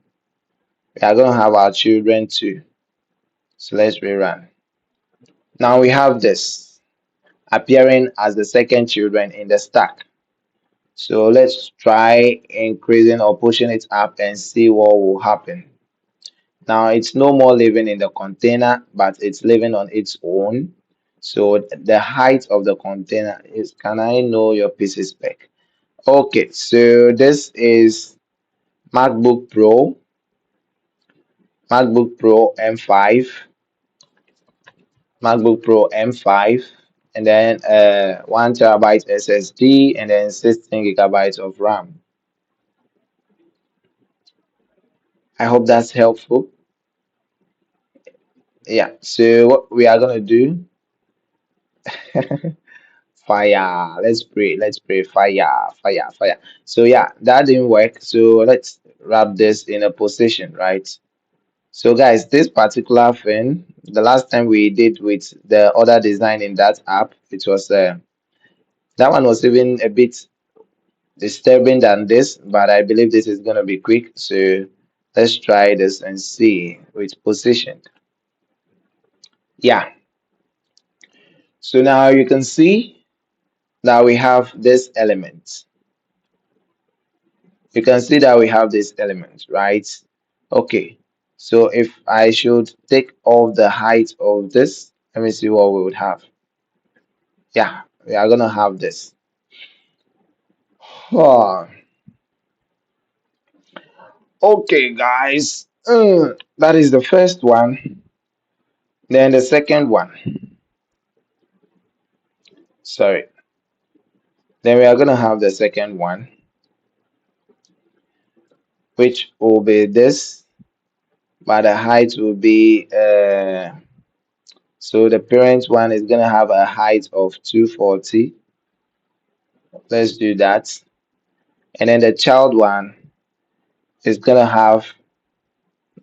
We are gonna have our children too. So let's rerun. Now we have this appearing as the second children in the stack. So let's try increasing or pushing it up and see what will happen. Now it's no more living in the container, but it's living on its own. So the height of the container is, can I know your PC spec? Okay, so this is MacBook Pro, MacBook Pro M5, MacBook Pro M5, and then 1 terabyte SSD, and then 16 gigabytes of RAM. I hope that's helpful. Yeah, so what we are gonna do, fire. Let's pray. Fire, fire, fire. So yeah, that didn't work. So let's wrap this in a position, right? So guys, this particular thing, the last time we did with the other design in that app, it was that one was even a bit disturbing than this, but I believe this is gonna be quick. So let's try this and see with position. Yeah. So now you can see that we have this element. You can see that we have this element, right? Okay. So if I should take off the height of this, let me see what we would have. Yeah, we are gonna have this. Oh, okay, guys. That is the first one. Then the second one. Sorry. Then we are gonna have the second one, which will be this, but the height will be so the parent one is gonna have a height of 240. Let's do that. And then the child one is gonna have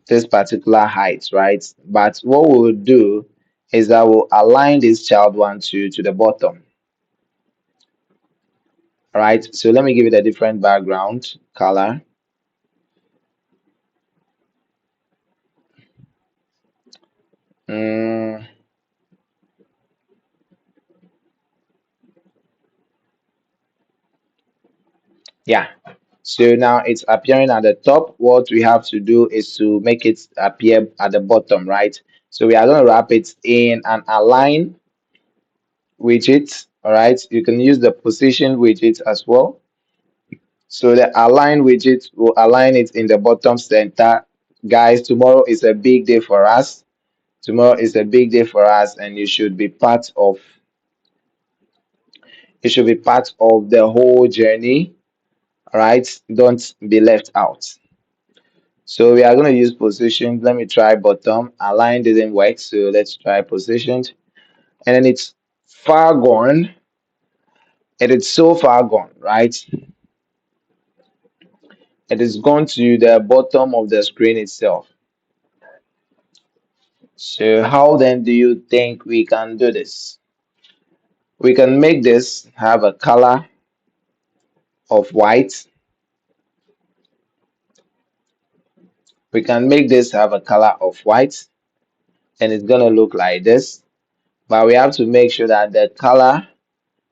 this particular height, right? But what we'll do is that we'll align this child one to the bottom. All right, so let me give it a different background color. Mm, yeah, so now it's appearing at the top. What we have to do is to make it appear at the bottom, right? So we are going to wrap it in an align widget. All right, you can use the position widget as well. So the align widget will align it in the bottom center. Guys, tomorrow is a big day for us. Tomorrow is a big day for us, and you should be part of the whole journey. All right, don't be left out. So we are going to use positions. Let me try bottom. Align didn't work, so let's try positioned. And then it's far gone. It is so far gone, right? It is gone to the bottom of the screen itself. So how then do you think we can do this? We can make this have a color of white. We can make this have a color of white, and it's gonna look like this. But we have to make sure that the color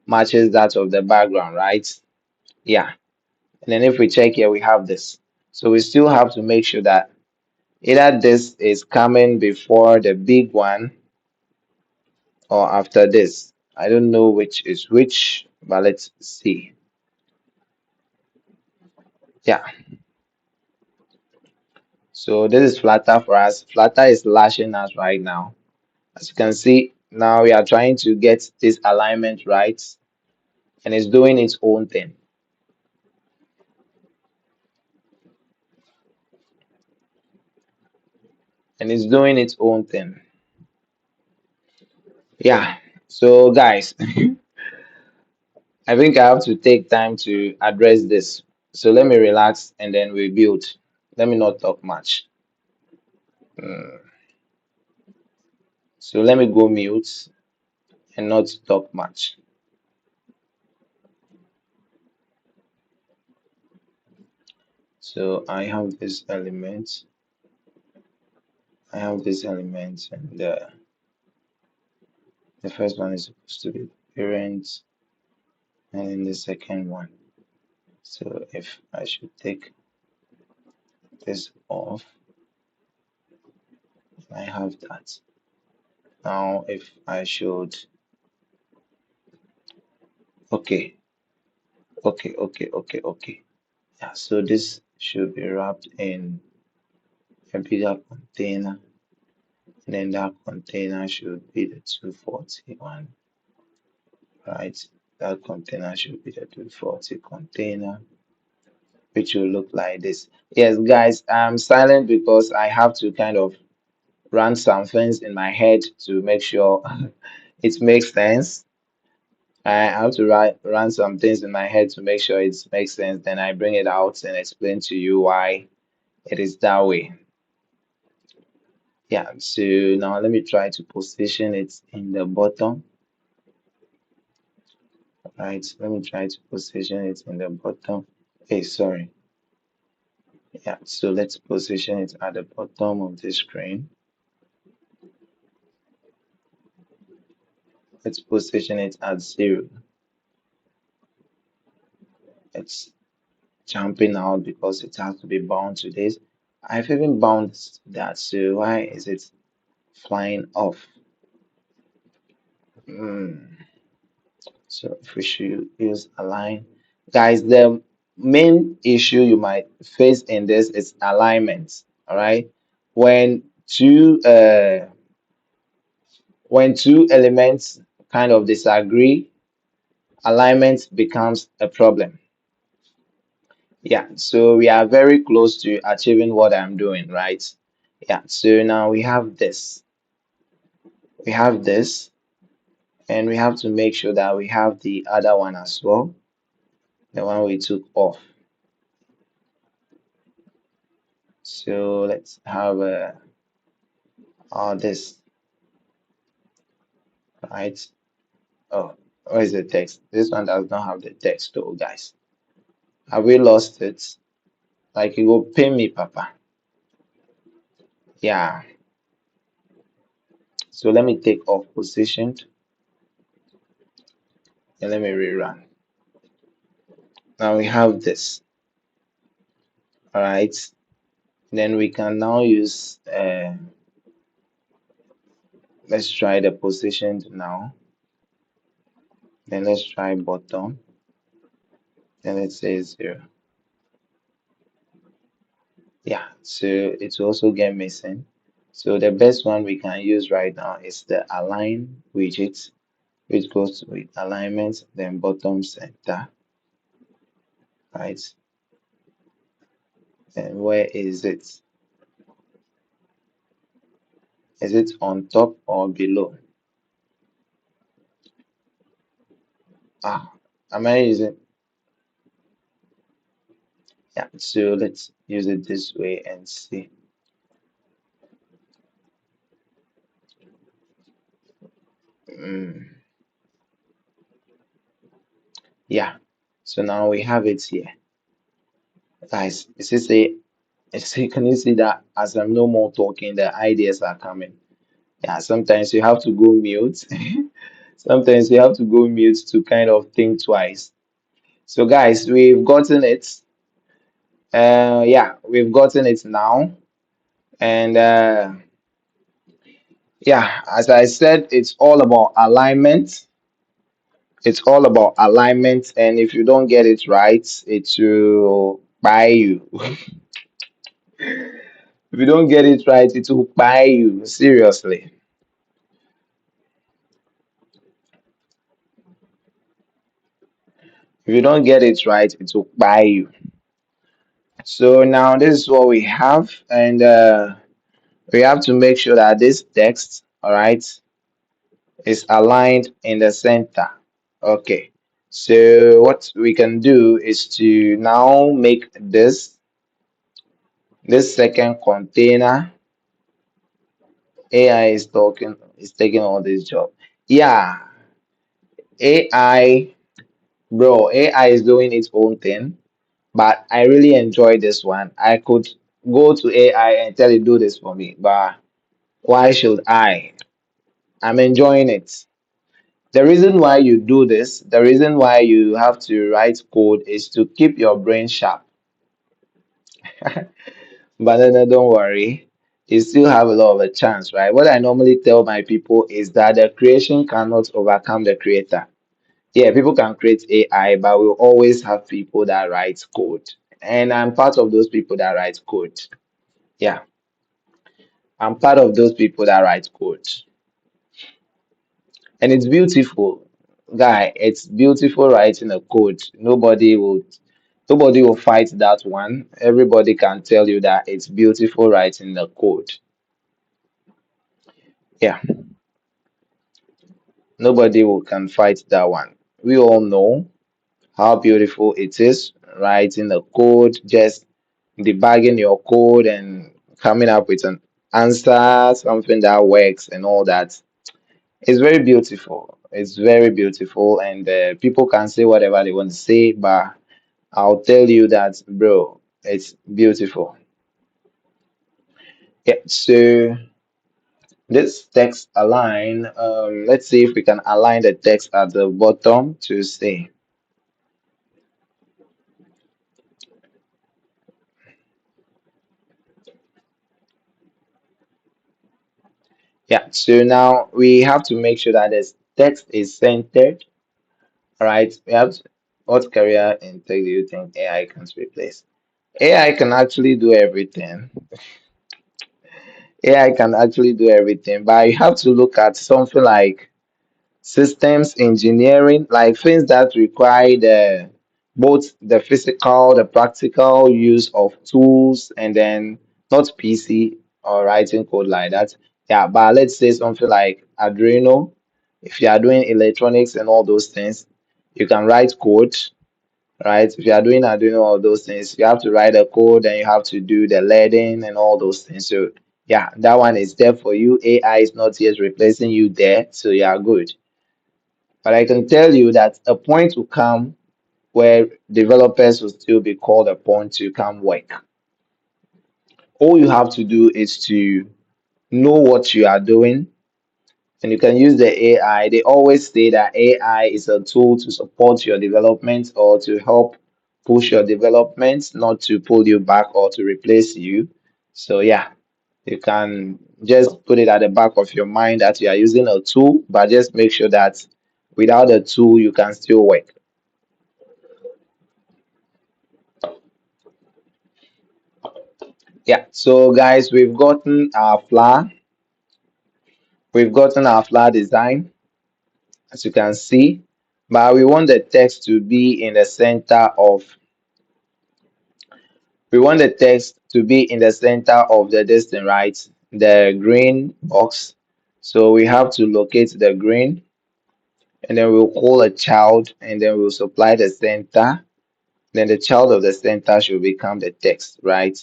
matches that of the background, right? Yeah. And then if we check here, we have this. So we still have to make sure that either this is coming before the big one or after this. I don't know which is which, but let's see. Yeah, so this is Flutter for us. Flutter is lashing us right now. As you can see, now we are trying to get this alignment right, and it's doing its own thing. And it's doing its own thing. Yeah. So guys, I think I have to take time to address this. So let me relax and then we build. Let me not talk much. Mm, So let me go mute and not talk much. So I have this element. I have this element, and the first one is supposed to be parent, and then the second one. So if I should take this off, I have that. Now if I should, okay, okay. Yeah, so this should be wrapped in a bigger container, and then that container should be the 241, right? That container should be the 240 container, which will look like this. Yes, guys, I'm silent because I have to kind of run some things in my head to make sure it makes sense. I have to run some things in my head to make sure it makes sense. Then I bring it out and explain to you why it is that way. Yeah, so now let me try to position it in the bottom, right? Let me try to position it in the bottom. Hey, sorry. Yeah, so let's position it at the bottom of the screen. Let's position it at 0. It's jumping out because it has to be bound to this. I've even bound that, so why is it flying off? Hmm. So if we should use align, guys, the main issue you might face in this is alignment. All right, when two uh when two elements kind of disagree, alignment becomes a problem. Yeah, so we are very close to achieving what I'm doing, right? Yeah, so now we have this, we have this, and we have to make sure that we have the other one as well, the one we took off. So let's have this, right? Oh, where is the text? This one does not have the text though, guys. Have we lost it? Like you will pay me, Papa. Yeah. So let me take off positioned and let me rerun. Now we have this. All right. Then we can now use let's try the positioned now. Then let's try bottom. Then let's say 0. Yeah, so it will also get missing. So the best one we can use right now is the align widget, which goes with alignment, then bottom center, right? And where is it? Is it on top or below? Ah, am I using? Yeah, so let's use it this way and see. Mm, yeah, so now we have it here. Guys, is it say, can you see that as I'm no more talking, the ideas are coming? Yeah, sometimes you have to go mute. Sometimes you have to go mute to kind of think twice. So, guys, we've gotten it. Yeah, we've gotten it now. And yeah, as I said, it's all about alignment. It's all about alignment. And if you don't get it right, it will. buy you. If you don't get it right, it will buy you. Seriously. If you don't get it right, it will buy you. So now this is what we have, and we have to make sure that this text, all right, is aligned in the center. Okay. So what we can do is to now make this second container. AI is taking all this job. Yeah, AI, bro, AI is doing its own thing, but I really enjoy this one. I could go to AI and tell it do this for me, but why should I? I'm enjoying it. The reason why you do this, the reason why you have to write code is to keep your brain sharp. But then don't worry, you still have a lot of a chance, right? What I normally tell my people is that the creation cannot overcome the creator. Yeah, people can create AI, but we'll always have people that write code. And I'm part of those people that write code. Yeah, I'm part of those people that write code. And it's beautiful. Guy, it's beautiful writing a code. Nobody will fight that one. Everybody can tell you that it's beautiful writing the code. Yeah, nobody will can fight that one. We all know how beautiful it is writing the code, just debugging your code and coming up with an answer, something that works and all that. It's very beautiful. It's very beautiful, and people can say whatever they want to say, but I'll tell you that, bro, it's beautiful. Yeah, so this text align, let's see if we can align the text at the bottom to say, yeah, so now we have to make sure that this text is centered. All right, we have to, what career in tech do you think AI can replace? AI can actually do everything. AI can actually do everything, but you have to look at something like systems engineering, like things that require both the physical, the practical use of tools, and then not PC or writing code like that. Yeah, but let's say something like Arduino. If you are doing electronics and all those things, you can write code, right? If you are doing all those things, you have to write a code and you have to do the leading and all those things. So yeah, that one is there for you. AI is not yet replacing you there, so you are good. But I can tell you that a point will come where developers will still be called upon to come work. All you have to do is to know what you are doing, and you can use the AI. They always say that AI is a tool to support your development or to help push your development, not to pull you back or to replace you. So yeah, you can just put it at the back of your mind that you are using a tool, but just make sure that without a tool you can still work. Yeah, so guys, we've gotten our flower design, as you can see, but we want the text to be in the center of, we want the text to be in the center of the distance, right? The green box. So we have to locate the green, and then we'll call a child, and then we'll supply the center. Then the child of the center should become the text, right?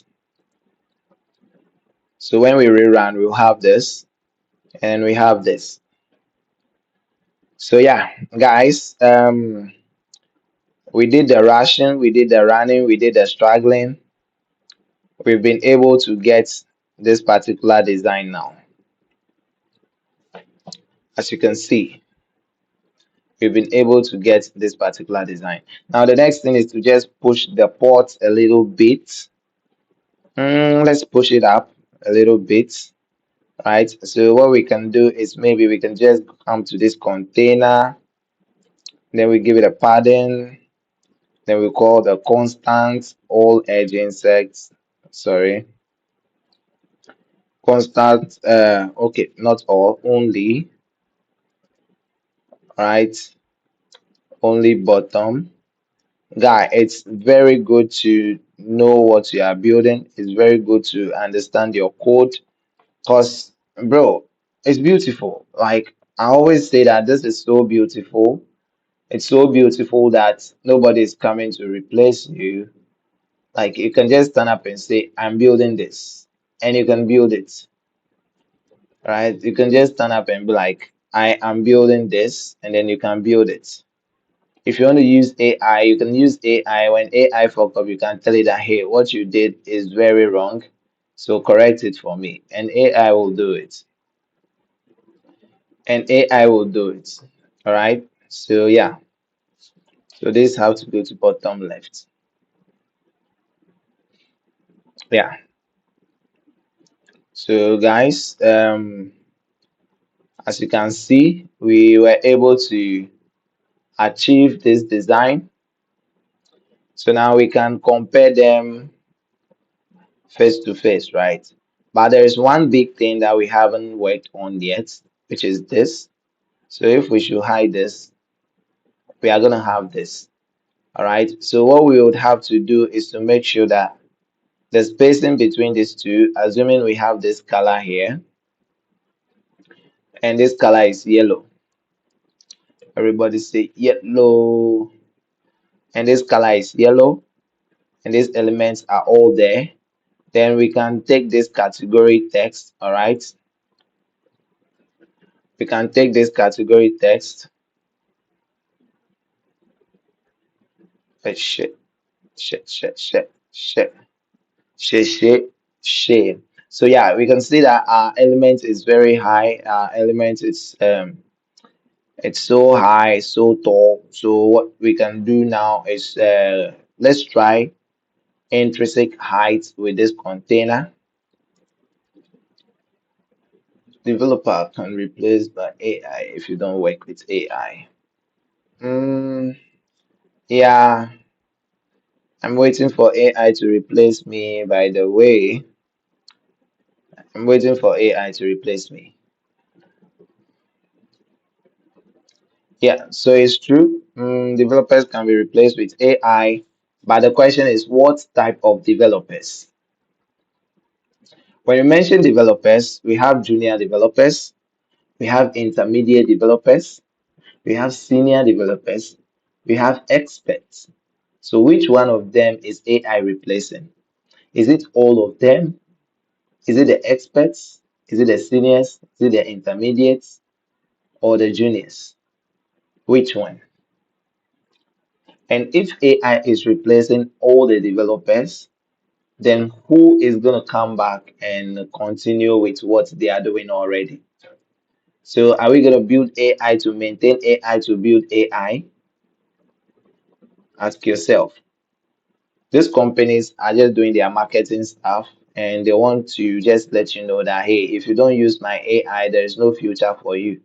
So when we rerun, we'll have this, and we have this. So yeah, guys, we did the rushing, we did the running, we did the struggling. We've been able to get this particular design now. As you can see, we've been able to get this particular design. Now, the next thing is to just push the port a little bit. Let's push it up a little bit, right? So what we can do is maybe we can just come to this container, then we give it a padding, Then we call the constant all edge insects. Sorry, constant. Okay, not all, only, right? Only bottom. Guy, it's very good to know what you are building. It's very good to understand your code. Cause, bro, it's beautiful. Like I always say that this is so beautiful. It's so beautiful that nobody is coming to replace you. Like you can just stand up and say, I'm building this. And you can build it, right? You can just stand up and be like, I am building this, and then you can build it. If you want to use AI, you can use AI. When AI fuck up, you can tell it that, hey, what you did is very wrong. So correct it for me. And AI will do it. And AI will do it. All right. So yeah. So this is how to go to bottom left. Yeah. So guys, as you can see, we were able to achieve this design. So now we can compare them face to face, right? But there is one big thing that we haven't worked on yet, which is this. So if we should hide this, we are gonna have this. All right. So what we would have to do is to make sure that the spacing between these two, assuming we have this color here, and this color is yellow. Everybody say yellow. And this color is yellow, and these elements are all there. Then we can take this category text, all right? We can take this category text. Shit, shit, shit, shit, shit, shit, shit, shit. So yeah, we can see that our element is very high. Our element is it's so high, so tall. So what we can do now is let's try intrinsic height with this container. Developer can replace by AI if you don't work with AI. Mm, yeah, I'm waiting for AI to replace me. By the way, I'm waiting for AI to replace me. Yeah, so it's true. Developers can be replaced with AI, but the question is, what type of developers? When you mention developers, we have junior developers, we have intermediate developers, we have senior developers, we have experts. So which one of them is AI replacing? Is it all of them? Is it the experts? Is it the seniors? Is it the intermediates or the juniors? Which one? And if AI is replacing all the developers, then who is going to come back and continue with what they are doing already? So are we going to build AI to maintain AI to build AI? Ask yourself. These companies are just doing their marketing stuff and they want to just let you know that, hey, if you don't use my AI, there is no future for you.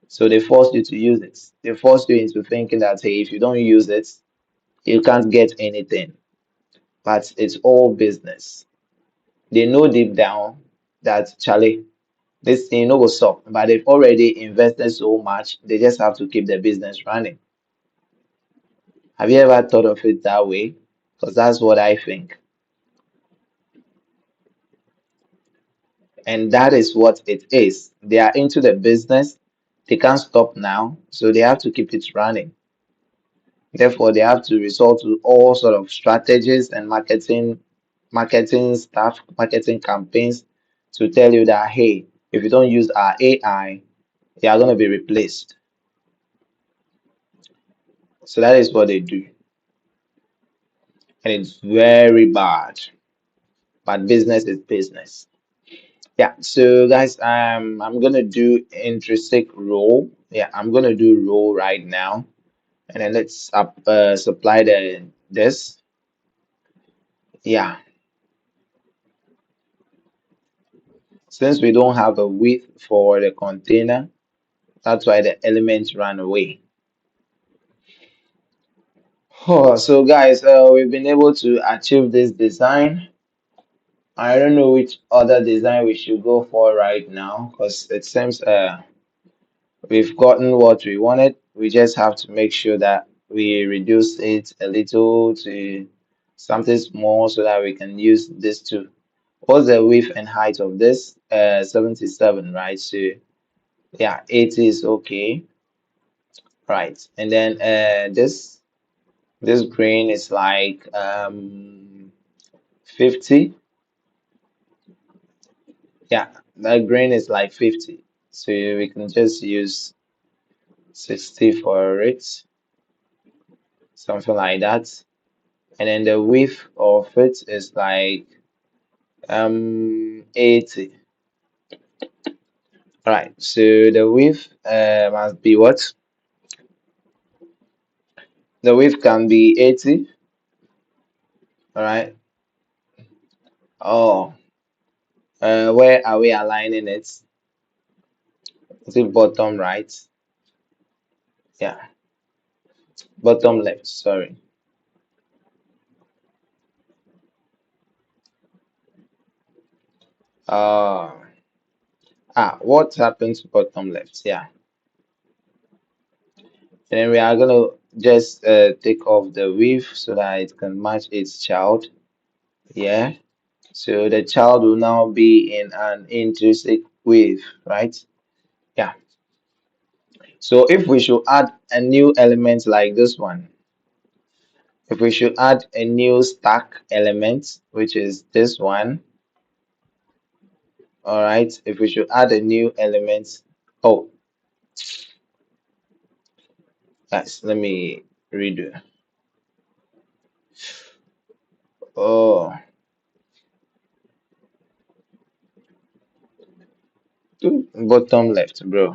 So they force you to use it. They force you into thinking that, hey, if you don't use it, you can't get anything. But it's all business. They know deep down that, Charlie, this thing no go stop, but they've already invested so much, they just have to keep the business running. Have you ever thought of it that way? Because that's what I think. And that is what it is. They are into the business, they can't stop now, so they have to keep it running. Therefore, they have to resort to all sort of strategies and marketing stuff, marketing campaigns to tell you that, hey, if you don't use our AI, you are going to be replaced. So that is what they do. And it's very bad. But business is business. Yeah. So guys, I'm gonna do intrinsic role. Yeah, I'm gonna do role right now. And then let's supply the this. Yeah. Since we don't have a width for the container, that's why the elements run away. Oh, so guys, we've been able to achieve this design. I don't know which other design we should go for right now because it seems we've gotten what we wanted. We just have to make sure that we reduce it a little to something small so that we can use this too. What's the width and height of this? 77, right? So yeah, 80 is okay, right? And then this green is like 50. Yeah, that green is like 50. So we can just use 60 for it, something like that. And then the width of it is like 80. Right. So the width must be what? The width can be 80. All right. Oh, where are we aligning it? Is it bottom right? Yeah, bottom left. Sorry. Uh, what happened to bottom left? Yeah. And then we are gonna just take off the width so that it can match its child. Yeah. So the child will now be in an intrinsic width, right? Yeah. So if we should add a new element like this one, if we should add a new stack element, which is this one, all right. If we should add a new element, oh, yes, let me redo. Oh, bottom left, bro.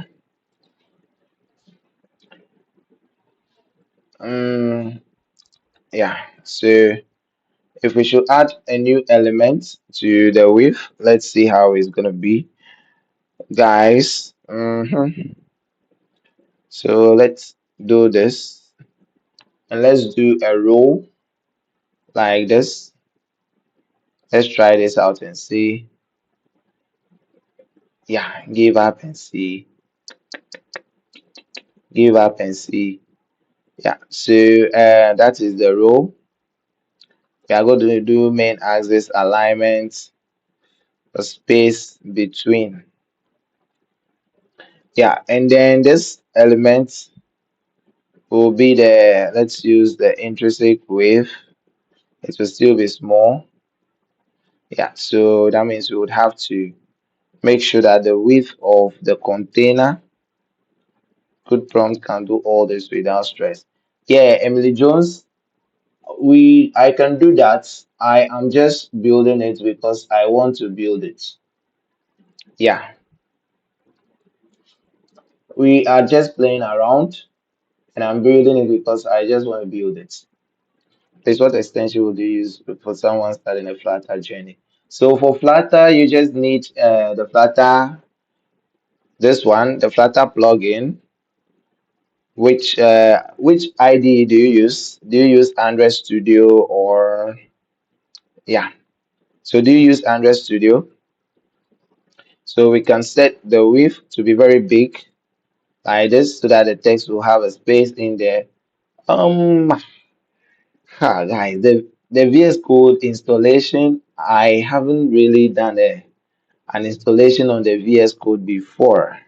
Um, yeah. So if we should add a new element to the width, let's see how it's gonna be, guys. So let's do this and let's do a row like this. Let's try this out and see. Yeah, give up and see. Give up and see. Yeah, so that is the row. We are going to do main axis alignment, the space between. Yeah, and then this element will be the, let's use the intrinsic width. It will still be small. Yeah, so that means we would have to make sure that the width of the container, good prompt can do all this without stress. Yeah, Emily Jones, I can do that. I am just building it because I want to build it. Yeah, we are just playing around and I'm building it because I just want to build it. This what extension would you use for someone starting a Flutter journey? So for Flutter, you just need the Flutter, this one, the Flutter plugin. Which IDE do you use? Do you use Android Studio or yeah? So do you use Android Studio? So we can set the width to be very big like this so that the text will have a space in there. Um, guys, the VS Code installation, I haven't really done an installation on the VS Code before.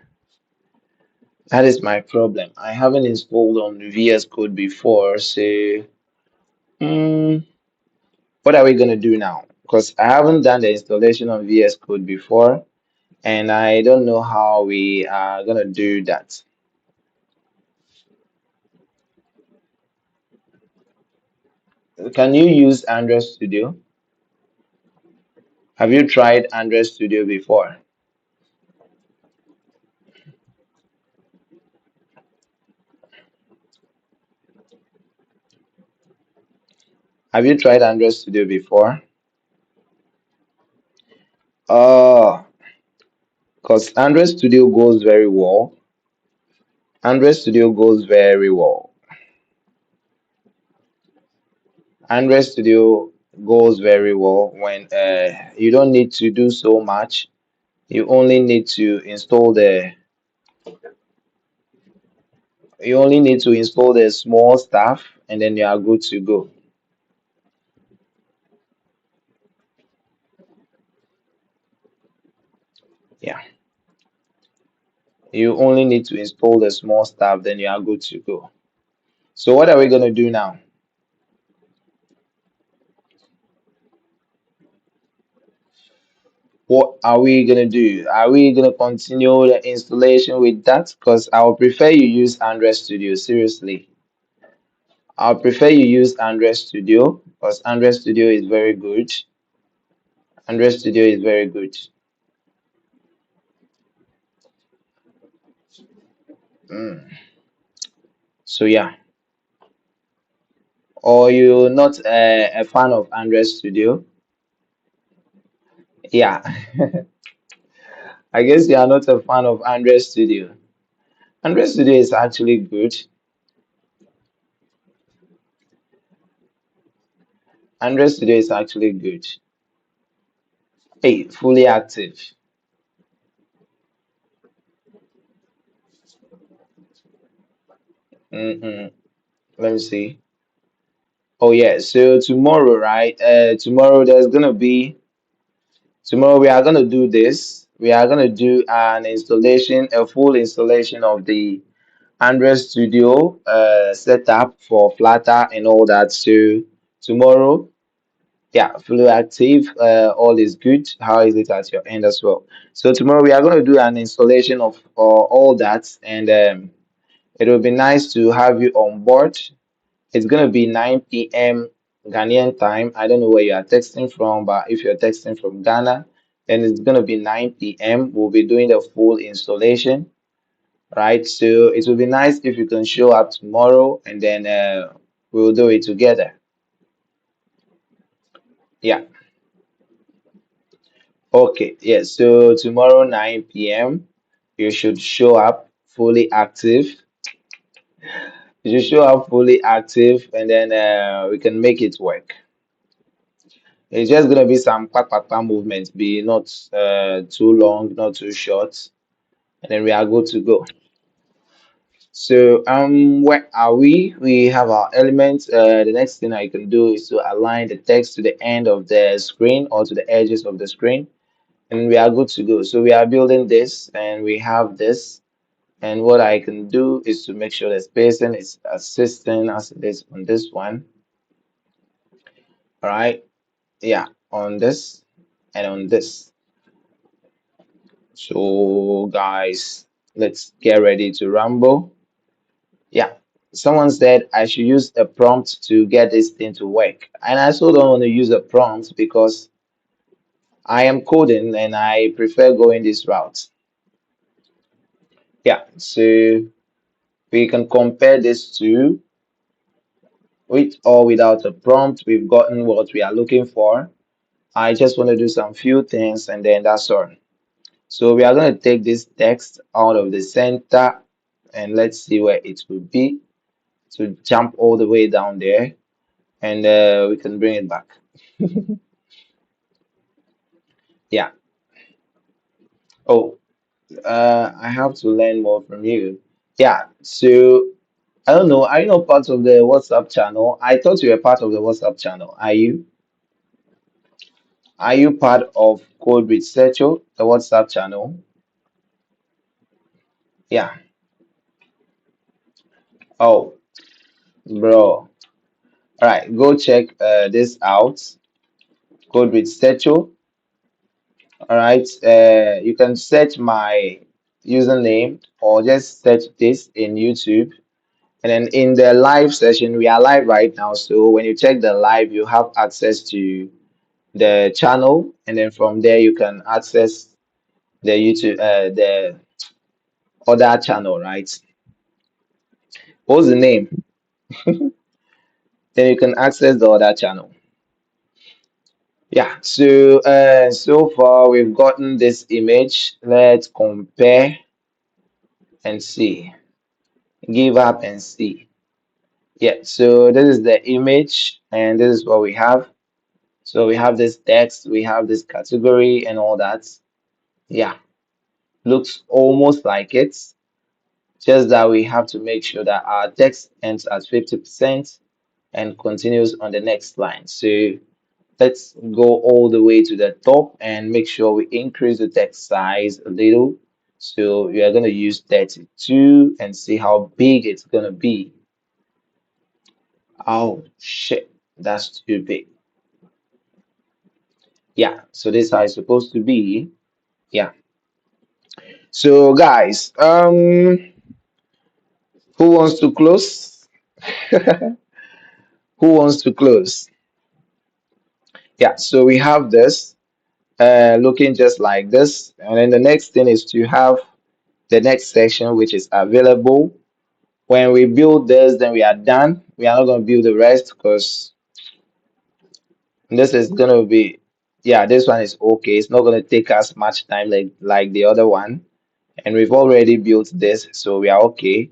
That is my problem. I haven't installed on the VS Code before, so mm, what are we gonna do now? Because I haven't done the installation on VS Code before, and I don't know how we are gonna do that. Can you use Android Studio? Have you tried Android Studio before? Have you tried Android Studio before? Uh, because Android Studio goes very well. Android Studio goes very well. Android Studio goes very well when you don't need to do so much. You only need to install the small stuff, and then you are good to go. Yeah, you only need to install the small stuff, then you are good to go. So what are we gonna do now? What are we gonna do? Are we gonna continue the installation with that? Because I would prefer you use Android Studio. Seriously, I would prefer you use Android Studio because Android Studio is very good. Android Studio is very good. Mm. So yeah, or you're not a fan of Android Studio? Yeah, I guess you are not a fan of Android Studio. Android Studio is actually good. Android Studio is actually good. Hey, fully active. Mm-mm. Let me see. Oh yeah, so tomorrow, right? Tomorrow we are gonna do this. We are gonna do an installation, a full installation of the Android Studio setup for Flutter and all that. So tomorrow, yeah, fully active. All is good. How is it at your end as well? So tomorrow we are gonna do an installation of all that, and it will be nice to have you on board. It's gonna be 9 p.m. Ghanaian time. I don't know where you are texting from, but if you're texting from Ghana, then it's gonna be 9 p.m. We'll be doing the full installation, right? So it will be nice if you can show up tomorrow, and then we'll do it together. Yeah. Okay. Yeah. So tomorrow 9 p.m. you should show up fully active. You should show up fully active, and then we can make it work. It's just gonna be some pa movements, be not too long, not too short, and then we are good to go. So where are we? We have our elements. The next thing I can do is to align the text to the end of the screen or to the edges of the screen, and we are good to go. So we are building this, and we have this. And what I can do is to make sure the spacing is assisting as it is on this one. All right. Yeah, on this and on this. So, guys, let's get ready to rumble. Yeah, someone said I should use a prompt to get this thing to work. And I also don't want to use a prompt because I am coding and I prefer going this route. Yeah, so we can compare this to with or without a prompt. We've gotten what we are looking for. I just want to do some few things and then that's all. So we are going to take this text out of the center and let's see where it will be. To jump all the way down there and we can bring it back. Yeah. Oh, I have to learn more from you. Yeah. So I don't know. Are you not part of the WhatsApp channel? I thought you were part of the WhatsApp channel. Are you? Are you part of Code Researcher, the WhatsApp channel? Yeah. Oh, bro. All right. Go check this out. Code Researcher. All right. You can search my username or just search this in YouTube. And then in the live session, we are live right now. So when you check the live, you have access to the channel, and then from there you can access the YouTube, the other channel, right? What's the name? Then you can access the other channel. Yeah. So so far we've gotten this image. Let's compare and see. Give up and see. Yeah, so this is the image, and this is what we have. So we have this text, we have this category, and all that. Yeah, looks almost like it. Just that we have to make sure that our text ends at 50% and continues on the next line. So let's go all the way to the top and make sure we increase the text size a little. So we are going to use 32 and see how big it's going to be. Oh shit, that's too big. Yeah, so this is how it's supposed to be. Yeah. So guys, who wants to close? Who wants to close? Yeah, so we have this looking just like this. And then the next thing is to have the next section, which is available. When we build this, then we are done. We are not going to build the rest because this is going to be, yeah, this one is okay. It's not going to take us much time like the other one. And we've already built this, so we are okay.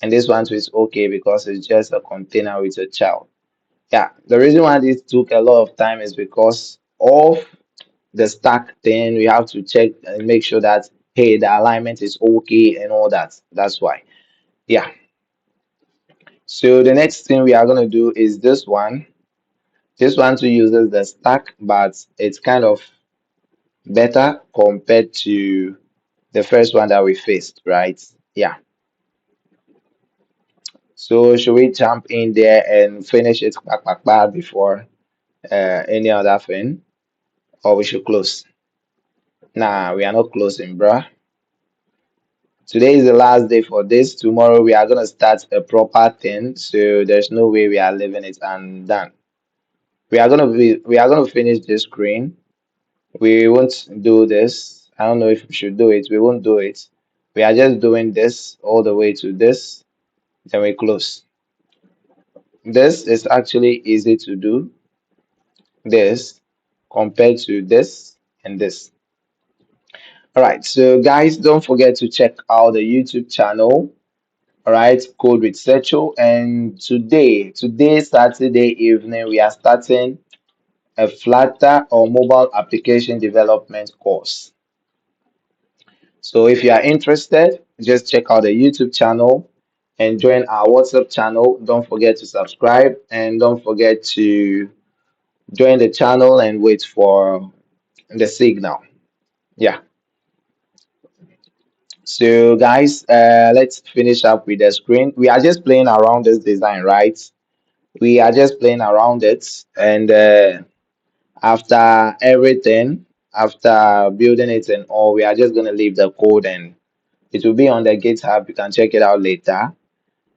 And this one too is okay because it's just a container with a child. Yeah, the reason why this took a lot of time is because of the stack thing. We have to check and make sure that hey, the alignment is okay and all that. That's why. Yeah. So the next thing we are gonna do is this one. This one too uses the stack, but it's kind of better compared to the first one that we faced, right? Yeah. So should we jump in there and finish it before any other thing, or we should close? Nah, we are not closing, bruh. Today is the last day for this. Tomorrow we are gonna start a proper thing, so there's no way we are leaving it undone. We are gonna finish this screen. We won't do this. I don't know if we should do it. We won't do it. We are just doing this all the way to this, then we close. This is actually easy to do. This compared to this and this. All right, so guys, don't forget to check out the YouTube channel. All right, Code with Secho. And today, Saturday evening, we are starting a Flutter or mobile application development course. So if you are interested, just check out the YouTube channel and join our WhatsApp channel. Don't forget to subscribe and don't forget to join the channel and wait for the signal. Yeah. So guys, let's finish up with the screen. We are just playing around this design, right? We are just playing around it, and after everything, after building it and all, we are just gonna leave the code and it will be on the GitHub. You can check it out later.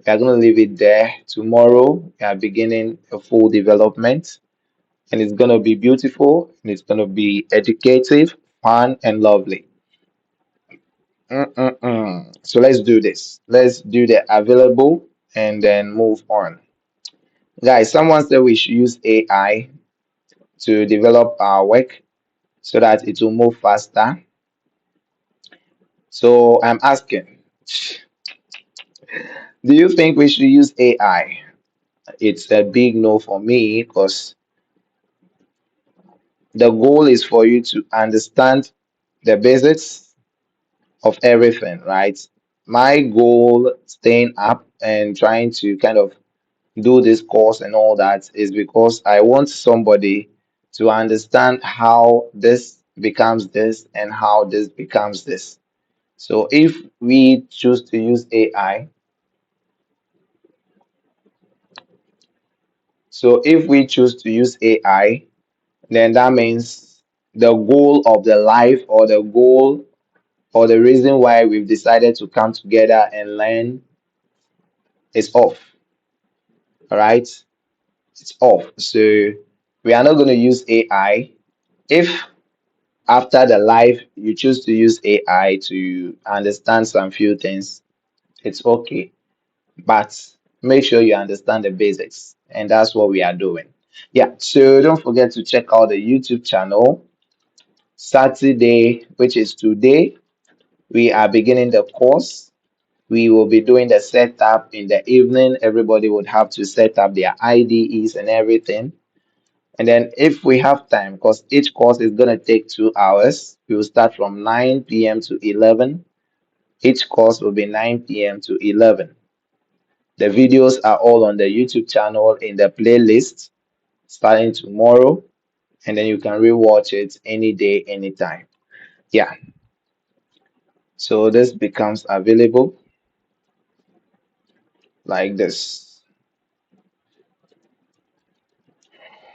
We are gonna leave it there. Tomorrow, we are beginning a full development, and it's gonna be beautiful and it's gonna be educative, fun, and lovely. So let's do this. Let's do the available and then move on. Guys, someone said we should use AI to develop our work so that it will move faster. So I'm asking, do you think we should use AI? It's a big no for me because the goal is for you to understand the basics of everything, right? My goal staying up and trying to kind of do this course and all that is because I want somebody to understand how this becomes this and how this becomes this. So if we choose to use AI, so if we choose to use AI, then that means the goal of the life or the goal or the reason why we've decided to come together and learn is off. All right, it's off. So we are not going to use AI. If after the life you choose to use AI to understand some few things, it's okay. But make sure you understand the basics, and that's what we are doing. Yeah, so don't forget to check out the YouTube channel. Saturday, which is today, we are beginning the course. We will be doing the setup in the evening. Everybody would have to set up their IDEs and everything. And then if we have time, because each course is going to take 2 hours, we will start from 9 p.m. to 11. Each course will be 9 p.m. to 11. The videos are all on the YouTube channel in the playlist starting tomorrow, and then you can rewatch it any day, anytime. Yeah, so this becomes available like this.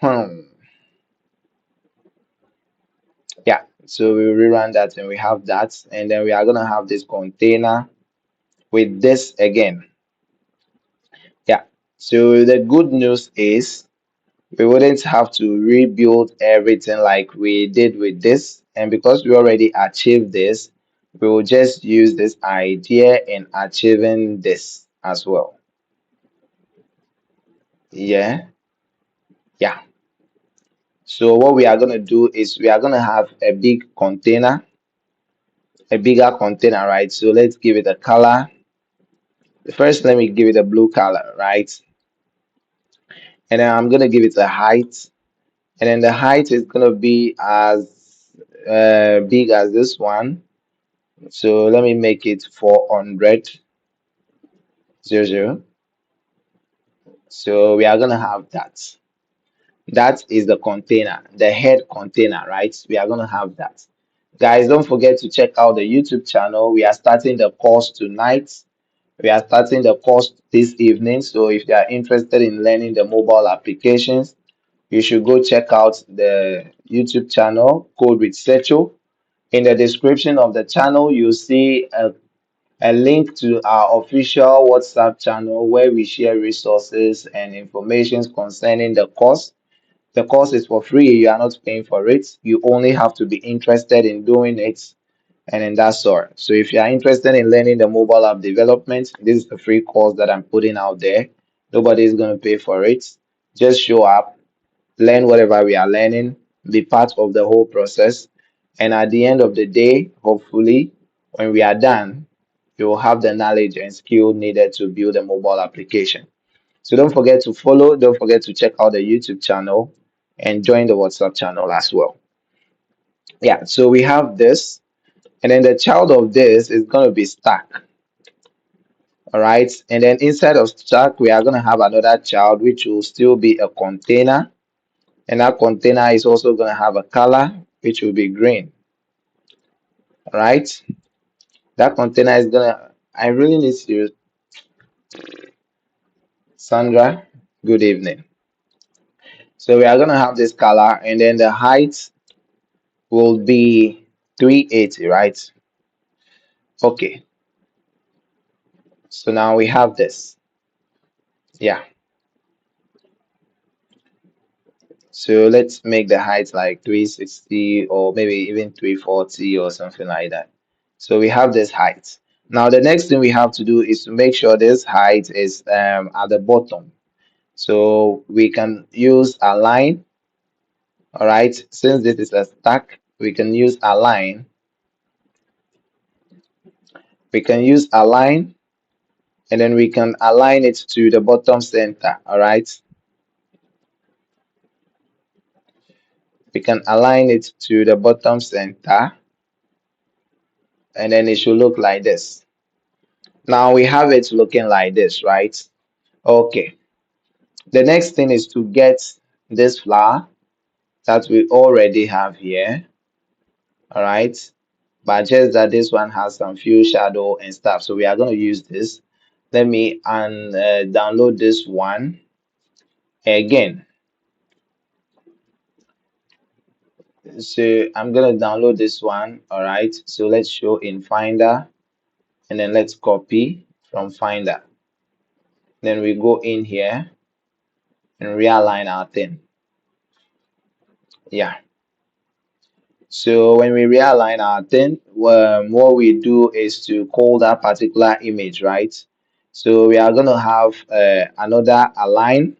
Hmm. Yeah, so we rerun that and we have that, and then we are gonna have this container with this again. Yeah, so the good news is we wouldn't have to rebuild everything like we did with this, and because we already achieved this, we will just use this idea in achieving this as well. Yeah, yeah. So what we are gonna do is we are gonna have a big container, a bigger container, right? So let's give it a color. First, let me give it a blue color, right? And then I'm gonna give it a height, and then the height is gonna be as big as this one. So let me make it 400 00. So we are gonna have that. That is the container, the head container, right? We are gonna have that. Guys, don't forget to check out the YouTube channel. We are starting the course tonight. We are starting the course this evening. So if you are interested in learning the mobile applications, you should go check out the YouTube channel, Code with Secho. In the description of the channel, you'll see a link to our official WhatsApp channel where we share resources and information concerning the course. The course is for free. You are not paying for it. You only have to be interested in doing it. And then that's all. So if you are interested in learning the mobile app development, this is the free course that I'm putting out there. Nobody is going to pay for it. Just show up, learn whatever we are learning, be part of the whole process. And at the end of the day, hopefully, when we are done, you will have the knowledge and skill needed to build a mobile application. So don't forget to follow, don't forget to check out the YouTube channel and join the WhatsApp channel as well. Yeah, so we have this, and then the child of this is going to be stack. All right, and then inside of stack, we are going to have another child, which will still be a container. And that container is also going to have a color, which will be green. All right, that container is going to, I really need to, Sandra, good evening. So we are going to have this color, and then the height will be 380, right? Okay, so now we have this. Yeah, so let's make the height like 360 or maybe even 340 or something like that. So we have this height. Now the next thing we have to do is to make sure this height is at the bottom. So we can use align. All right, since this is a stack, we can use align. We can use align, and then we can align it to the bottom center. All right, we can align it to the bottom center, and then it should look like this. Now we have it looking like this, right? Okay, the next thing is to get this flower that we already have here. All right, but just that this one has some few shadow and stuff, so we are going to use this. Let me download this one again. So I'm going to download this one. All right, so let's show in Finder, and then let's copy from Finder. Then we go in here and realign our thing. Yeah, so when we realign our thing, what we do is to call that particular image, right? So we are going to have another align.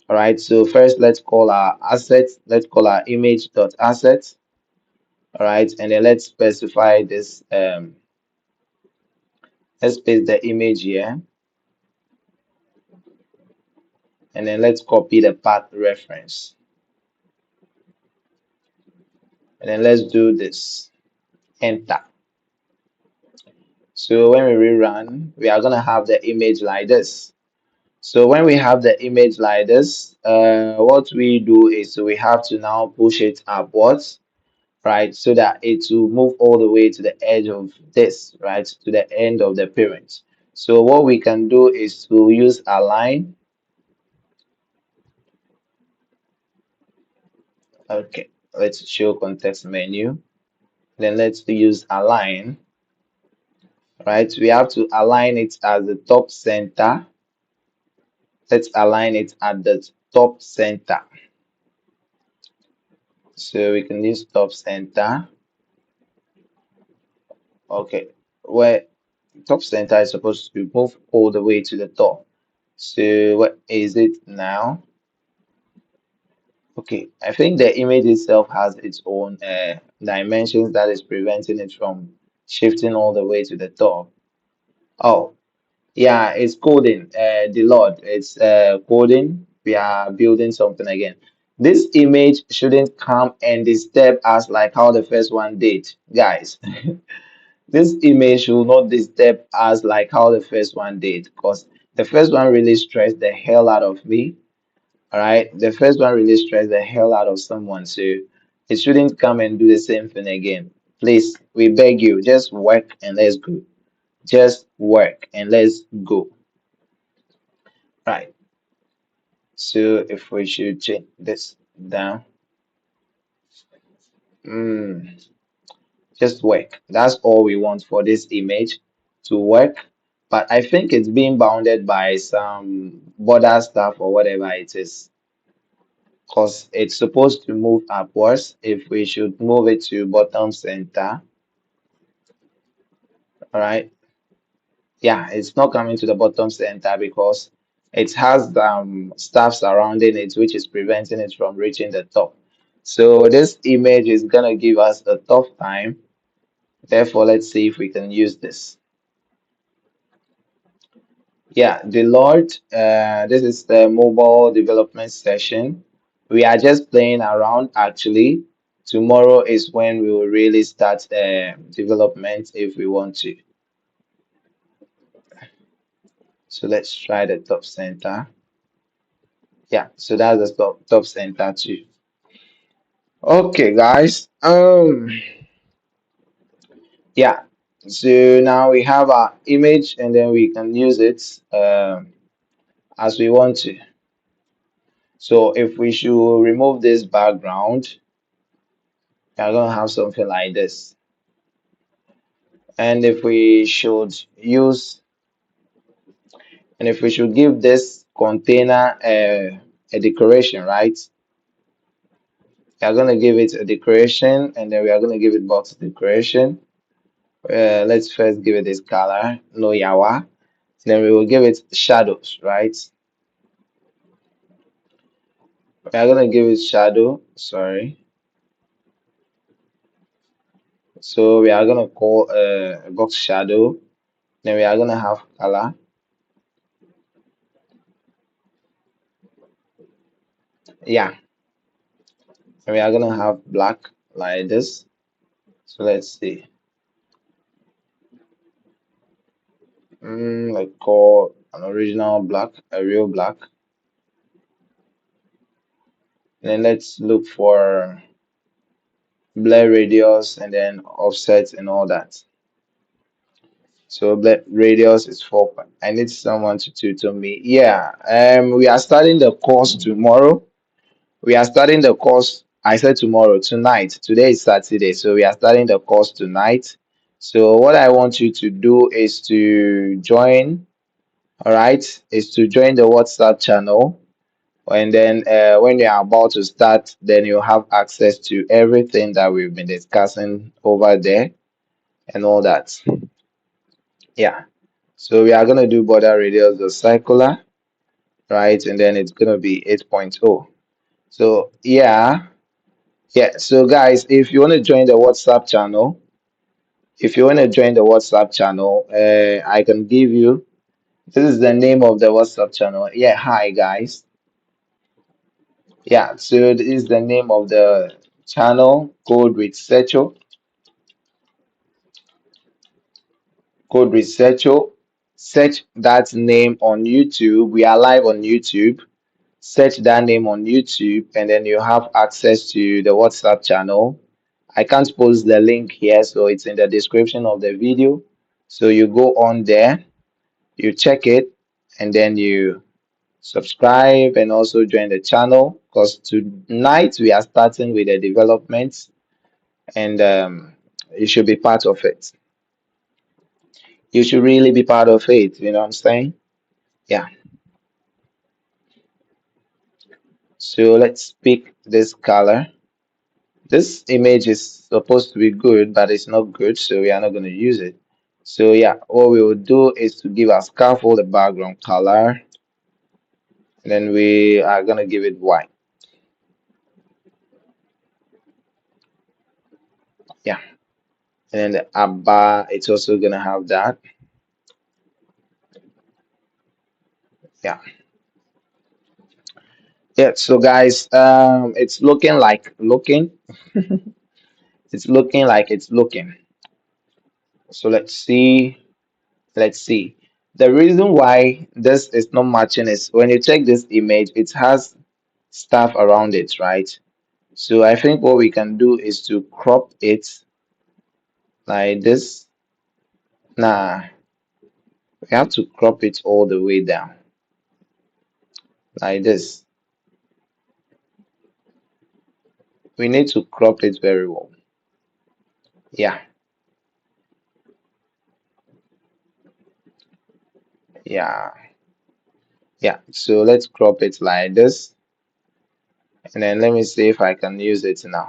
All right, so first let's call our asset. Let's call our image dot asset. All right, and then let's specify this Let's paste the image here, and then let's copy the path reference, and then let's do this. Enter. So when we rerun, we are gonna have the image like this. So when we have the image like this, what we do is we have to now push it upwards, right? So that it will move all the way to the edge of this, right? To the end of the parent. So what we can do is to use align. Okay, let's show context menu. Then let's use align, right? We have to align it as the top center. Let's align it at the top center. So we can use top center. Okay, where top center is supposed to move all the way to the top. So what is it now? Okay, I think the image itself has its own dimensions that is preventing it from shifting all the way to the top. Oh, yeah, it's coding. The Lord, it's coding. We are building something again. This image shouldn't come and disturb us like how the first one did, guys. This image should not disturb us like how the first one did, because the first one really stressed the hell out of me. All right, the first one really stressed the hell out of someone, so it shouldn't come and do the same thing again. Please, we beg you, just work and let's go. Just work and let's go. Right. So if we should change this down, mm, just work. That's all we want for this image to work. But I think it's being bounded by some border stuff or whatever it is, because it's supposed to move upwards. If we should move it to bottom center, all right. Yeah, it's not coming to the bottom center because it has stuff surrounding it, which is preventing it from reaching the top. So this image is gonna give us a tough time. Therefore, let's see if we can use this. Yeah, the Lord, this is the mobile development session. We are just playing around actually. Tomorrow is when we will really start development if we want to. So let's try the top center. Yeah, so that's the top center too. Okay, guys. Yeah. So now we have our image and then we can use it as we want to. So if we should remove this background, we're gonna have something like this. And if we should use, and if we should give this container a decoration, right? We are gonna give it a decoration, and then we are gonna give it box decoration. Let's first give it this color, no yawa. Then we will give it shadows, right? We are gonna give it shadow, sorry. So we are gonna call box shadow. Then we are gonna have color. Yeah, and we are gonna have black like this. So let's see. Like call an original black, a real black. And then let's look for blur radius and then offset and all that. So blur radius is 4. I need someone to tutor me. Yeah, we are starting the course tomorrow. We are starting the course. I said tomorrow, tonight. Today is Saturday, so we are starting the course tonight. So what I want you to do is to join, all right, is to join the WhatsApp channel. And then when you're about to start, then you have access to everything that we've been discussing over there and all that. Yeah. So we are going to do border radius, the circular, right? And then it's going to be 8.0. So yeah. Yeah. So guys, if you want to join the WhatsApp channel, If you want to join the WhatsApp channel, I can give you. This is the name of the WhatsApp channel. Yeah, hi guys. Yeah, so this is the name of the channel. Code Researcher. Search that name on YouTube. We are live on YouTube. Search that name on YouTube, and then you have access to the WhatsApp channel. I can't post the link here, so it's in the description of the video. So you go on there, you check it, and then you subscribe and also join the channel because tonight we are starting with the development, and you should be part of it. You should really be part of it. You know what I'm saying? Yeah. So let's pick this color. This image is supposed to be good, but it's not good, so we are not going to use it. So yeah, what we will do is to give our scaffold a background color, and then we are going to give it white. Yeah, and then the abba, it's also going to have that. Yeah. Yeah, so guys, it's looking like looking. It's looking like it's looking. So let's see. The reason why this is not matching is when you check this image, it has stuff around it, right? So I think what we can do is to crop it like this. Nah, we have to crop it all the way down like this. We need to crop it very well. Yeah, yeah, yeah. So let's crop it like this. And then let me see if I can use it now.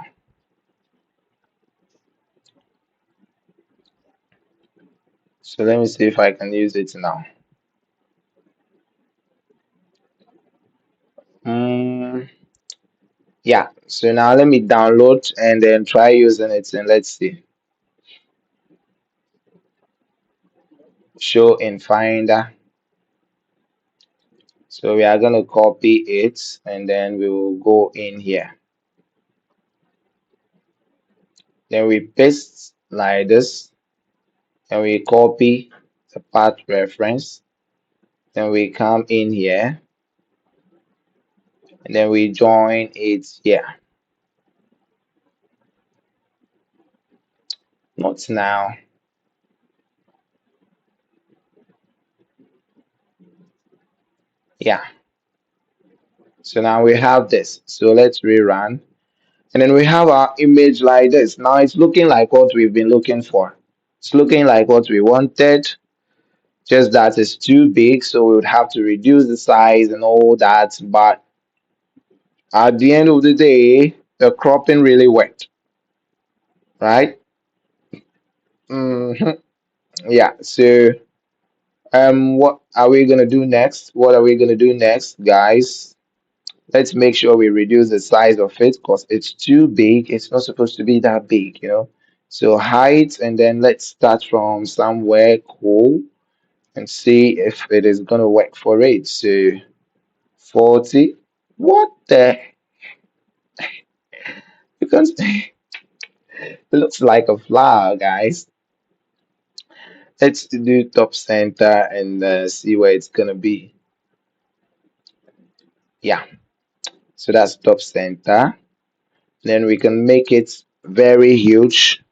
So let me see if I can use it now. Mm, yeah. So now let me download and then try using it and let's see. Show in Finder. So we are going to copy it and then we will go in here. Then we paste like this and we copy the path reference. Then we come in here and then we join it here. Not now. Yeah. So now we have this. So let's rerun. And then we have our image like this. Now it's looking like what we've been looking for. It's looking like what we wanted, just that it's too big, so we would have to reduce the size and all that. But at the end of the day, the cropping really worked, right? hmm Yeah. So, what are we gonna do next? What are we gonna do next, guys? Let's make sure we reduce the size of it because it's too big. It's not supposed to be that big, you know. So height, and then let's start from somewhere cool and see if it is gonna work for it. So 40. What the? You can't. It looks like a flower, guys. Let's do top center and see where it's gonna be. Yeah, so that's top center. Then we can make it very huge.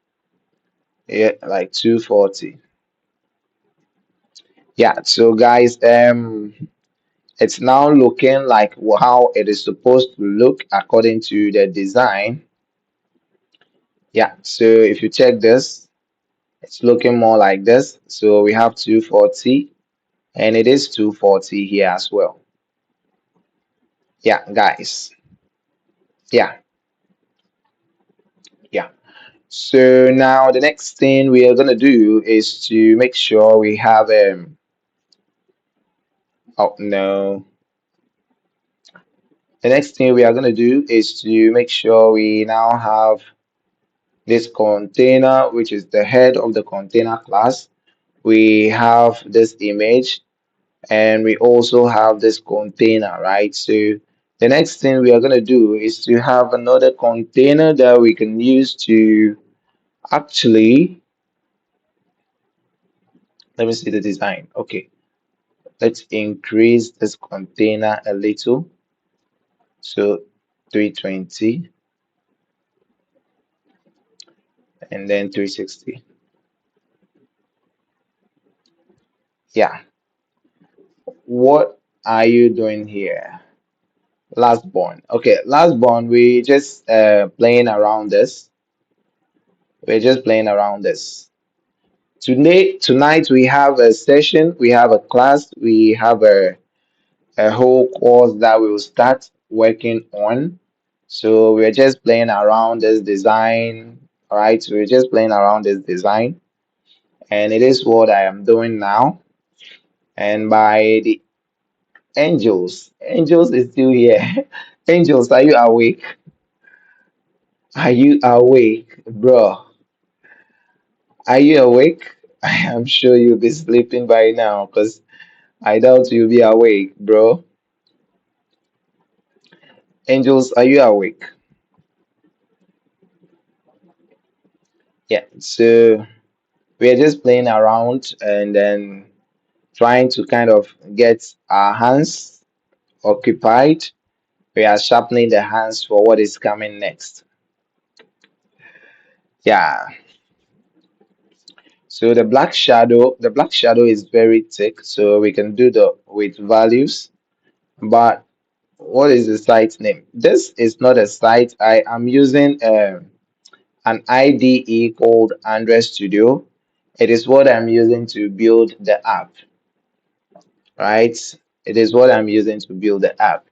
Yeah, like 240. Yeah, so guys, it's now looking like how it is supposed to look according to the design. Yeah, so if you check this, it's looking more like this. So we have 240 and it is 240 here as well. Yeah, guys. Yeah, yeah. So now the next thing we are gonna do is to make sure we have oh no. The next thing we are gonna do is to make sure we now have this container, which is the head of the container class. We have this image, and we also have this container, right? So the next thing we are going to do is to have another container that we can use to actually, let me see the design. Okay, let's increase this container a little. So 320 and then 360. Yeah. What are you doing here? Last born. Okay, last born, we just playing around this. We're just playing around this. Tonight we have a session, we have a class, we have a whole course that we will start working on. So we're just playing around this design, all right? So we're just playing around this design, and it is what I am doing now. And by the angels is still here. Angels, are you awake? Are you awake, bro? Are you awake? I am sure you'll be sleeping by now because I doubt you'll be awake, bro. Angels, are you awake? Yeah, so we're just playing around and then trying to kind of get our hands occupied. We are sharpening the hands for what is coming next. Yeah, so the black shadow is very thick, so we can do the with values. But what is the site name? This is not a site. I am using an IDE called Android Studio. It is what I'm using to build the app, right? It is what I'm using to build the app.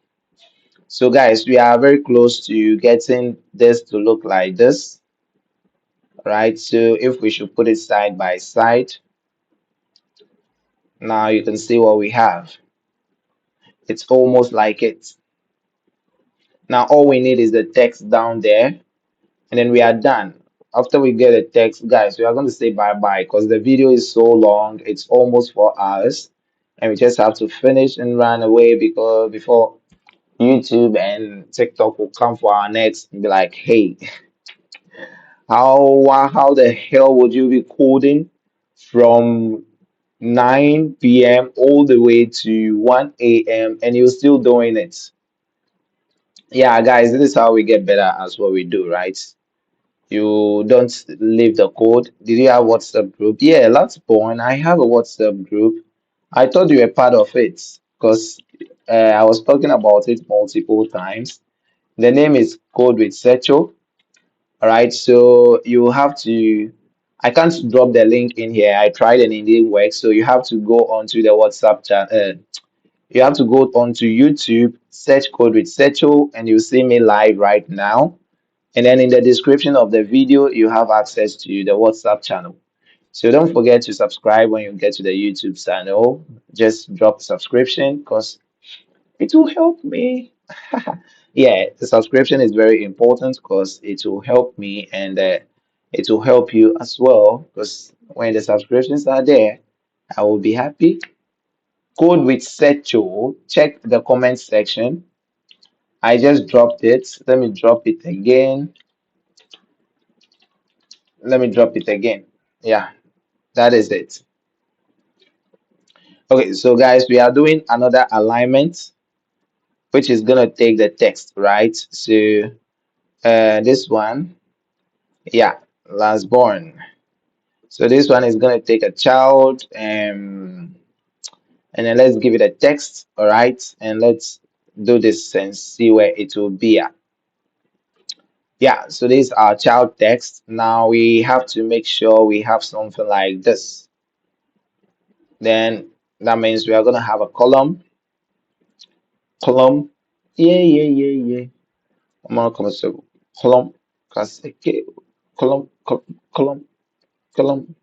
So guys, we are very close to getting this to look like this, right? So if we should put it side by side, now you can see what we have. It's almost like it. Now all we need is the text down there, and then we are done. After we get the text, guys, we are going to say bye bye because the video is so long. It's almost 4 hours, and we just have to finish and run away because before YouTube and TikTok will come for our necks and be like, "Hey, how the hell would you be coding from 9 p.m. all the way to 1 a.m. and you're still doing it?" Yeah, guys, this is how we get better at what we do, right? You don't leave the code. Did you have WhatsApp group? Yeah, last point. I have a WhatsApp group. I thought you were part of it because I was talking about it multiple times. The name is Code with Secho. All right, so you have to. I can't drop the link in here. I tried and it didn't work. So you have to go onto the WhatsApp chat. You have to go onto YouTube, search Code with Secho, and you see me live right now. And then in the description of the video, you have access to the WhatsApp channel. So don't forget to subscribe when you get to the YouTube channel. Just drop subscription because it will help me. Yeah, the subscription is very important because it will help me and it will help you as well because when the subscriptions are there, I will be happy. Code with Secho. Check the comment section. I just dropped it. Let me drop it again. Let me drop it again. Yeah, that is it. Okay, so guys, we are doing another alignment, which is gonna take the text, right? So this one, yeah, last born. So this one is gonna take a child, and then let's give it a text, all right? And let's do this and see where it will be at. Yeah, so this is our child text. Now we have to make sure we have something like this. Then that means we are gonna have a column. Yeah, yeah, yeah, yeah. I'm gonna come so column, kaseke, column, column.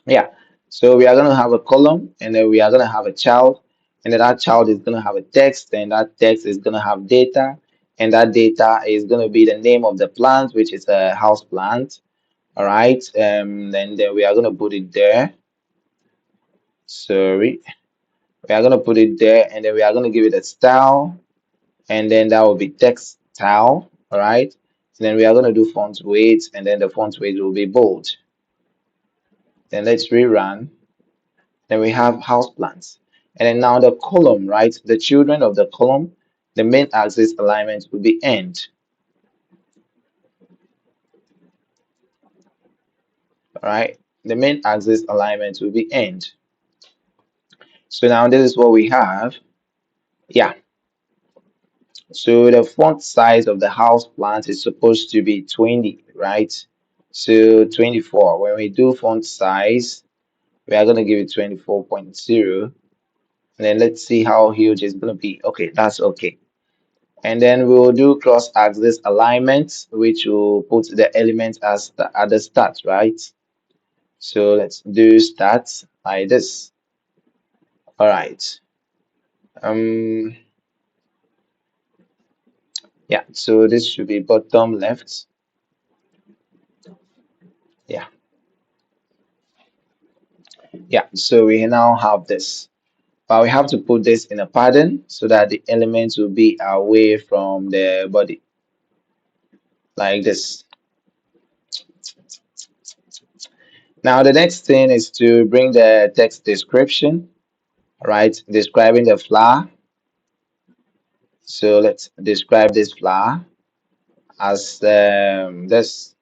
Yeah. So we are gonna have a column, and then we are gonna have a child, and then that child is gonna have a text, and that text is gonna have data, and that data is going to be the name of the plant, which is a house plant. All right, then we are going to put it there. Sorry, we are going to put it there, and then we are going to give it a style, and then that will be text style. All right, and then we are going to do font weight, and then the font weight will be bold. Then let's rerun. Then we have house plants, and then now the column, right? The children of the column, the main axis alignment will be end. All right, the main axis alignment will be end. So now this is what we have. Yeah. So the font size of the house plant is supposed to be 20, right? So 24. When we do font size, we are going to give it 24.0. And then let's see how huge it's going to be. Okay, that's okay. And then we will do cross axis alignment, which will put the element as at the start, right? So let's do start like this. All right. Um, yeah, so this should be bottom left. Yeah, yeah, so we now have this. But we have to put this in a pattern so that the elements will be away from the body, like this. Now the next thing is to bring the text description, right? Describing the flower. So let's describe this flower as this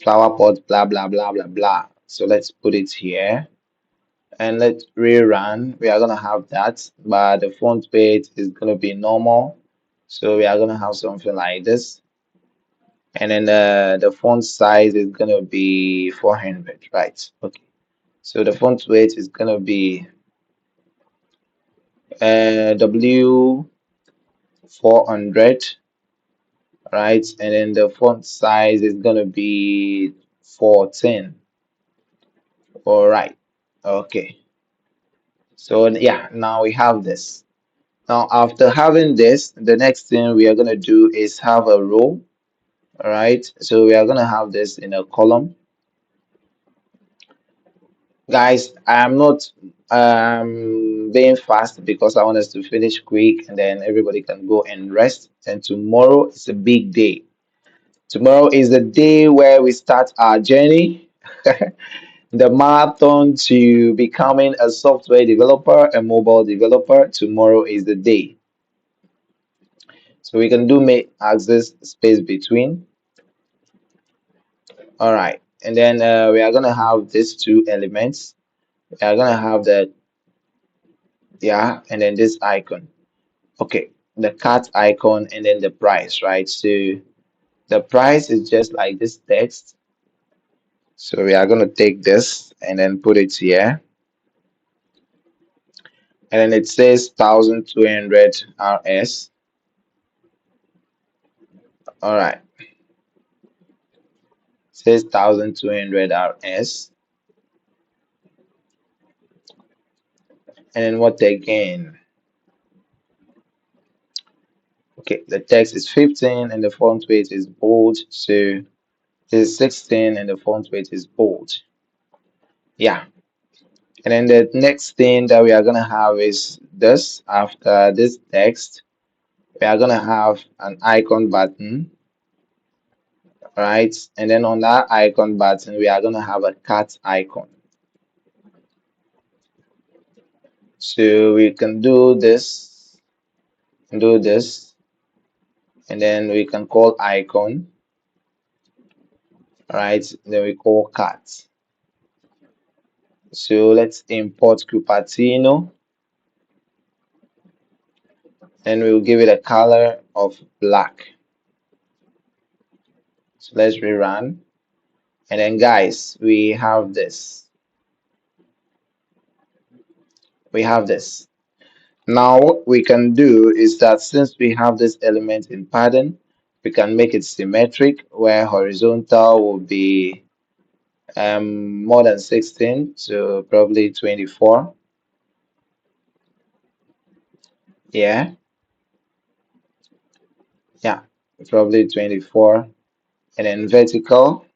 flower pot, blah, blah, blah, blah, blah. So let's put it here and let's rerun. We are going to have that, but the font weight is going to be normal. So we are going to have something like this. And then the font size is going to be 400, right? Okay. So the font weight is going to be W 400, right? And then the font size is going to be 14. All right. Okay. So yeah, now we have this. Now after having this, the next thing we are going to do is have a row. All right. So we are going to have this in a column. Guys, I'm not being fast because I want us to finish quick and then everybody can go and rest. And tomorrow is a big day. Tomorrow is the day where we start our journey, the marathon to becoming a software developer, a mobile developer. Tomorrow is the day. So we can do make access space between. All right. And then we are going to have these two elements. We are going to have the, yeah, and then this icon. Okay, the cat icon and then the price, right? So the price is just like this text. So we are going to take this and then put it here. And then it says 1200 RS. All right, it says 1200 RS. And then what again? Okay, the text is 15 and the font weight is bold. So this is 16 and the font weight is bold. Yeah. And then the next thing that we are going to have is this. After this text, we are going to have an icon button, right? And then on that icon button, we are going to have a cat icon. So we can do this, and then we can call icon, right? Then we call cat. So let's import Cupertino, and we'll give it a color of black. So let's rerun. And then guys, we have this. We have this. Now what we can do is that since we have this element in pattern, we can make it symmetric where horizontal will be more than 16, so probably 24. Yeah. Yeah, probably 24. And then vertical,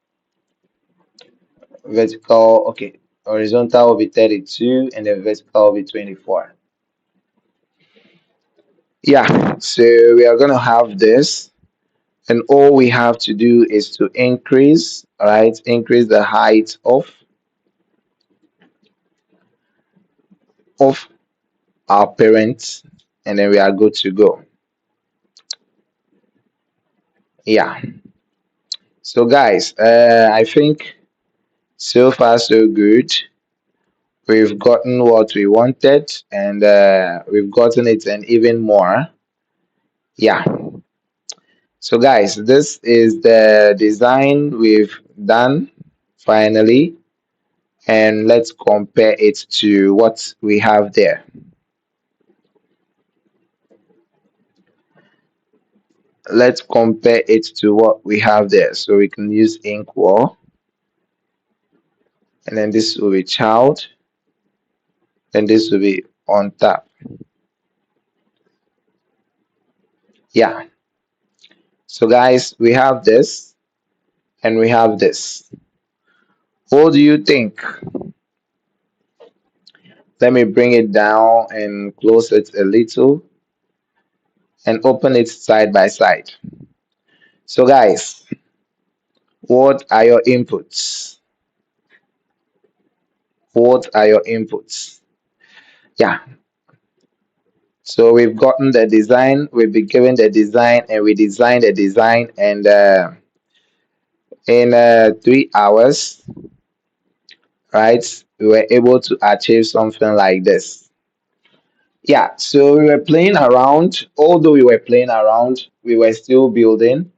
okay. Horizontal will be 32 and then vertical will be 24. Yeah, so we are gonna have this, and all we have to do is to increase, all right, increase the height of our parents, and then we are good to go. Yeah. So guys, I think so far so good. We've gotten what we wanted, and we've gotten it and even more. Yeah. So guys, this is the design we've done finally, and let's compare it to what we have there. Let's compare it to what we have there. So we can use inkwell, and then this will be child, and this will be on top. Yeah. So guys, we have this and we have this. What do you think? Let me bring it down and close it a little and open it side by side. So guys, what are your inputs? What are your inputs? Yeah. So we've gotten the design, we've been given the design, and we designed the design, and in 3 hours, right, we were able to achieve something like this. Yeah, so we were playing around. Although we were playing around, we were still building.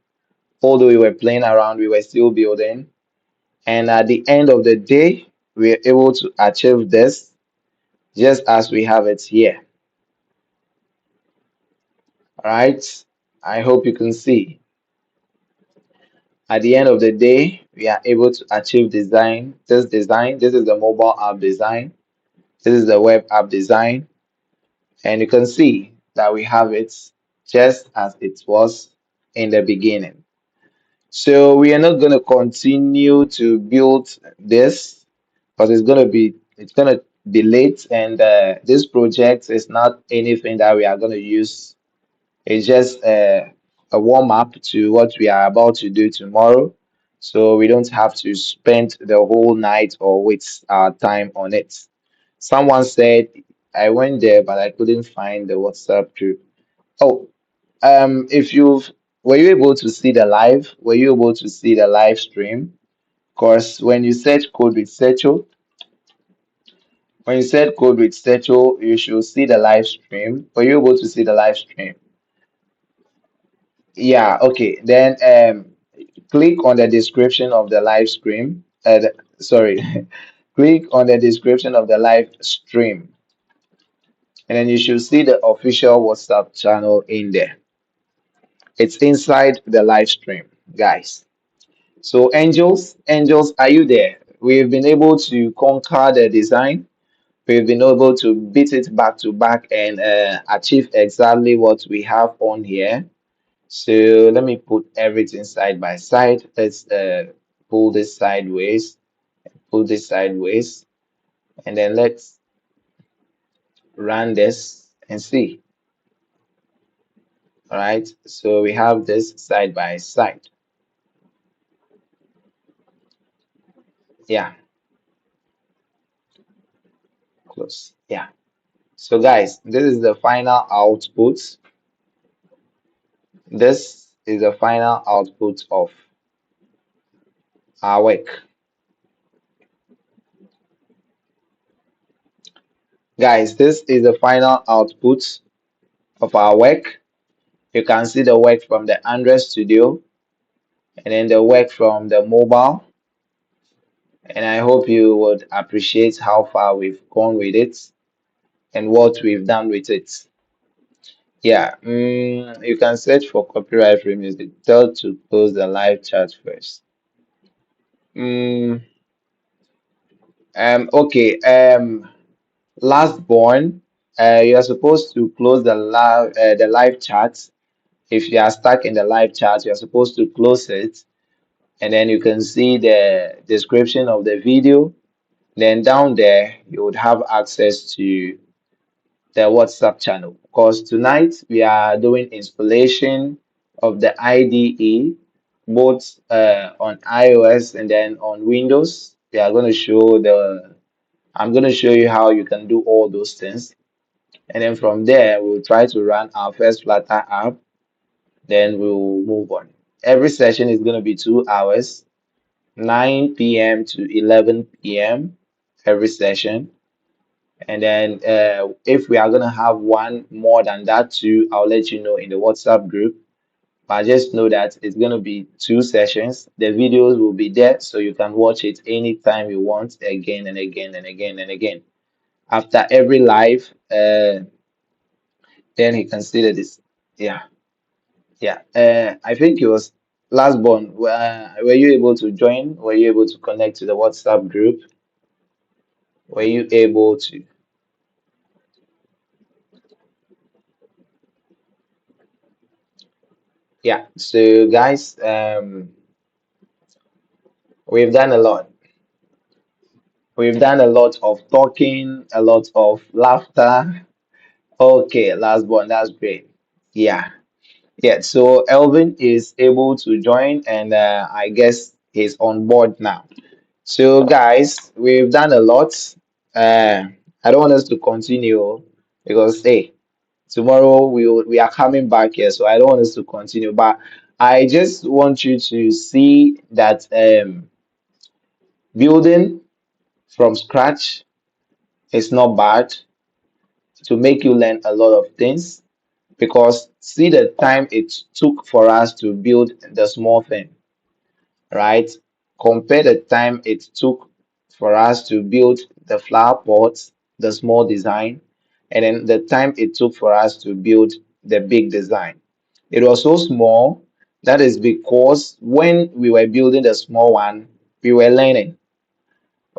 Although we were playing around, we were still building. And at the end of the day, we were able to achieve this just as we have it here. All right. I hope you can see. At the end of the day, we are able to achieve design. This is the mobile app design. This is the web app design. And you can see that we have it just as it was in the beginning. So we are not going to continue to build this because it's gonna be late, and this project is not anything that we are going to use. It's just a warm up to what we are about to do tomorrow, so we don't have to spend the whole night or waste our time on it. Someone said I went there, but I couldn't find the WhatsApp group. Oh, if you've were you able to see the live? Were you able to see the live stream? Because when you search code with Searcho, when you search code with Searcho, you should see the live stream. Were you able to see the live stream? Yeah, okay. Then click on the description of the live stream. Sorry, click on the description of the live stream, and then you should see the official WhatsApp channel in there. It's inside the live stream, guys. So, angels, are you there? We've been able to conquer the design. We've been able to beat it back to back and achieve exactly what we have on here. So let me put everything side by side. Let's pull this sideways, pull this sideways, and then let's run this and see. All right. So we have this side by side. Yeah, close. Yeah. So guys, this is the final output. This is the final output of our work. Guys, this is the final output of our work. You can see the work from the Android Studio and then the work from the mobile. And I hope you would appreciate how far we've gone with it and what we've done with it. Yeah, you can search for copyright free music. Tell to close the live chat first. Mm, okay. Last born, you are supposed to close the live chat If you are stuck in the live chat, you're supposed to close it, and then you can see the description of the video. Then down there, you would have access to the WhatsApp channel. Because tonight we are doing installation of the IDE, both on iOS and then on Windows. We are going to show I'm going to show you how you can do all those things. And then from there, we'll try to run our first Flutter app. Then we'll move on. Every session is going to be 2 hours, 9 p.m. to 11 p.m. every session. And then if we are going to have one more than that too, I'll let you know in the WhatsApp group. But just know that it's going to be 2 sessions. The videos will be there so you can watch it anytime you want, again and again and again and again. After every live, then he considered this. Yeah, yeah. I think it was last born. Were you able to join? Were you able to connect to the WhatsApp group? Were you able to? Yeah. So guys, we've done a lot. We've done a lot of talking, a lot of laughter. Okay, last one. That's great. Yeah. Yeah. So Elvin is able to join, and I guess he's on board now. So, guys, we've done a lot. I don't want us to continue because, hey, tomorrow we are coming back here, so I don't want us to continue. But I just want you to see that building from scratch is not bad to make you learn a lot of things because see the time it took for us to build the small thing, right? Compare the time it took for us to build the flower pots, the small design, and then the time it took for us to build the big design. It was so small. That is because when we were building the small one, we were learning.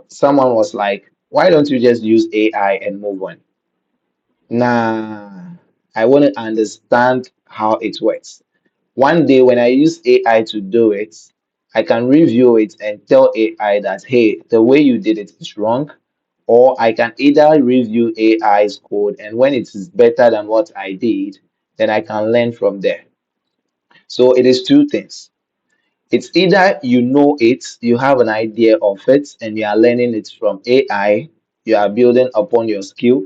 Someone was like, why don't you just use AI and move on? Nah, I want to understand how it works. One day when I use AI to do it, I can review it and tell AI that, hey, the way you did it is wrong. Or I can either review AI's code and when it is better than what I did, then I can learn from there. So it is two things. It's either you know it, you have an idea of it, and you are learning it from AI, you are building upon your skill,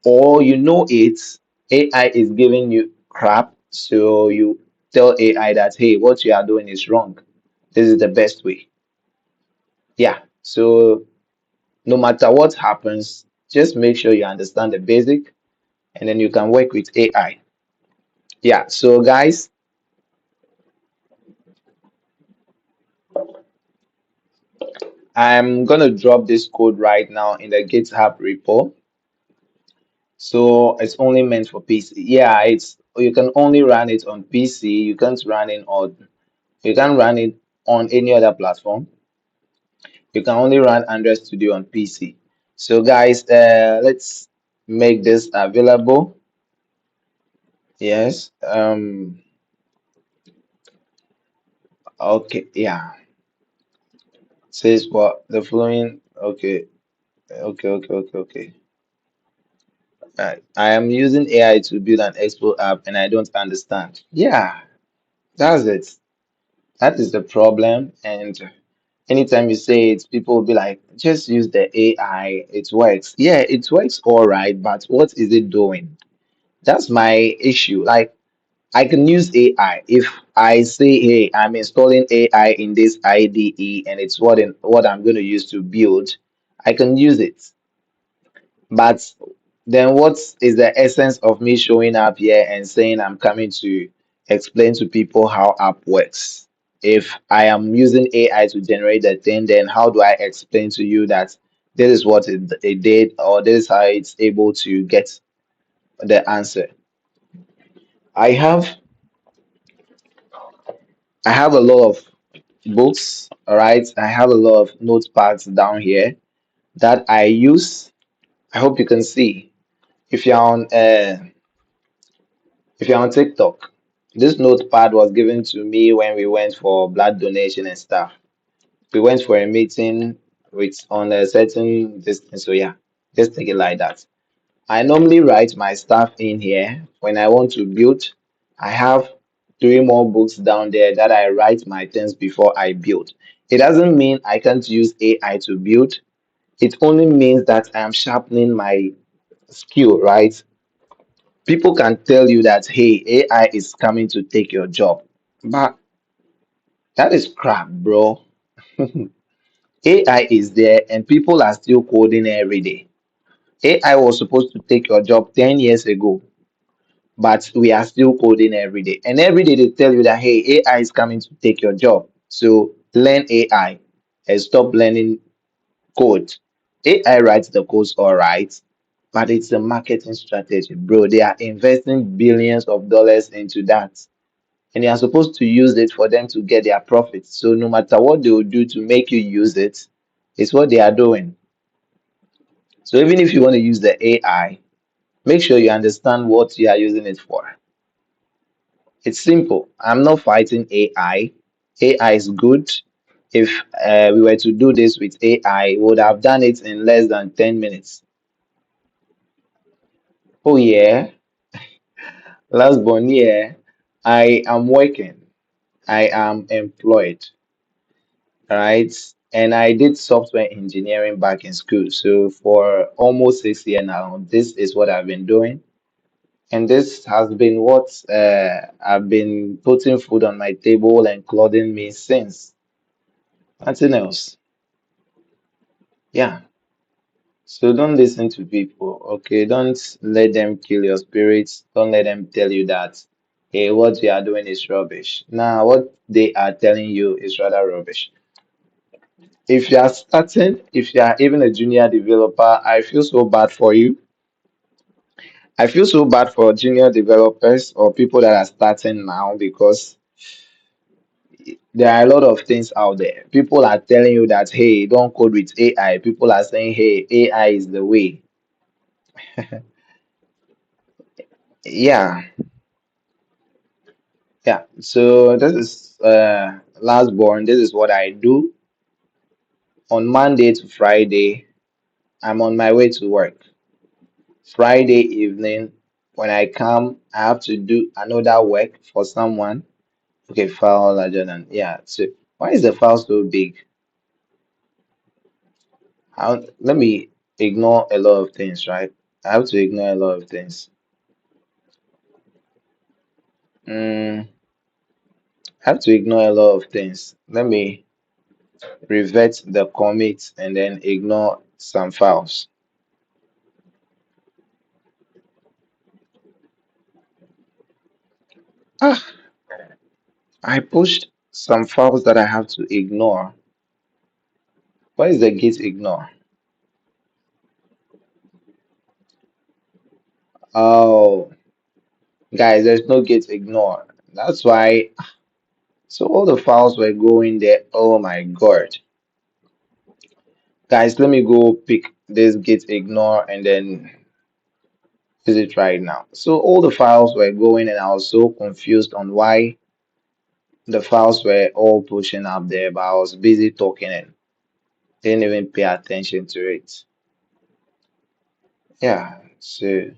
or you know it, AI is giving you crap, so you tell AI that, hey, what you are doing is wrong. This is the best way. Yeah. So no matter what happens, just make sure you understand the basic and then you can work with AI. Yeah. So guys, I'm gonna drop this code right now in the GitHub repo. So it's only meant for PC. Yeah, it's you can only run it on PC. You can't run it on any other platform. You can only run Android Studio on PC. So guys, let's make this available. Yes. Okay. Yeah. Says what the following. Okay. Okay. I am using AI to build an Expo app and I don't understand. Yeah, that's it. That is the problem. And anytime you say it, people will be like, just use the AI. It works. Yeah, it works all right, but what is it doing? That's my issue. Like, I can use AI. If I say, hey, I'm installing AI in this IDE and it's what I'm going to use to build, I can use it. But then what is the essence of me showing up here and saying I'm coming to explain to people how app works? If I am using AI to generate the thing, then how do I explain to you that this is what it did or this is how it's able to get the answer? I have I have a lot of books, all right. I have a lot of notepads down here that I use. I hope you can see. If you're on uh, if you're on TikTok, This notepad was given to me when we went for blood donation and stuff. We went for a meeting with on a certain distance. So yeah, just take it like that. I normally write my stuff in here when I want to build. I have three more books down there that I write my things before I build. It doesn't mean I can't use AI to build. It only means that I am sharpening my skill, right? People can tell you that, hey, AI is coming to take your job. But that is crap, bro. AI is there and people are still coding every day. AI was supposed to take your job 10 years ago, but we are still coding every day. And every day they tell you that, hey, AI is coming to take your job. So learn AI and stop learning code. AI writes the codes all right, but it's a marketing strategy, bro. They are investing billions of dollars into that. And you are supposed to use it for them to get their profits. So no matter what they will do to make you use it, it's what they are doing. So even if you want to use the AI, make sure you understand what you are using it for. It's simple. I'm not fighting AI. AI is good. If we were to do this with AI, we would have done it in less than 10 minutes. Oh, yeah. Last born, yeah. I am working. I am employed, right? And I did software engineering back in school. So for almost 6 years now, this is what I've been doing. And this has been what I've been putting food on my table and clothing me since. Nothing else. Yeah. So don't listen to people, okay? Don't let them kill your spirits. Don't let them tell you that, hey, what you are doing is rubbish. Now, what they are telling you is rather rubbish. If you are starting, if you are even a junior developer, I feel so bad for you. I feel so bad for junior developers or people that are starting now because there are a lot of things out there. People are telling you that, hey, don't code with AI. People are saying, hey, AI is the way. Yeah, yeah. So this is last born. This is what I do on Monday to Friday. I'm on my way to work. Friday evening, when I come, I have to do another work for someone. Okay, file larger than yeah. So why is the file so big? Let me ignore a lot of things, right? I have to ignore a lot of things. Mm, I have to ignore a lot of things. Let me revert the commit and then ignore some files. Ah, I pushed some files that I have to ignore. What is the git ignore? Oh, guys, there's no git ignore. That's why. So all the files were going there. Oh my God. Guys, let me go pick this git ignore and then use it right now. So all the files were going and I was so confused on why the files were all pushing up there, but I was busy talking and didn't even pay attention to it. Yeah, so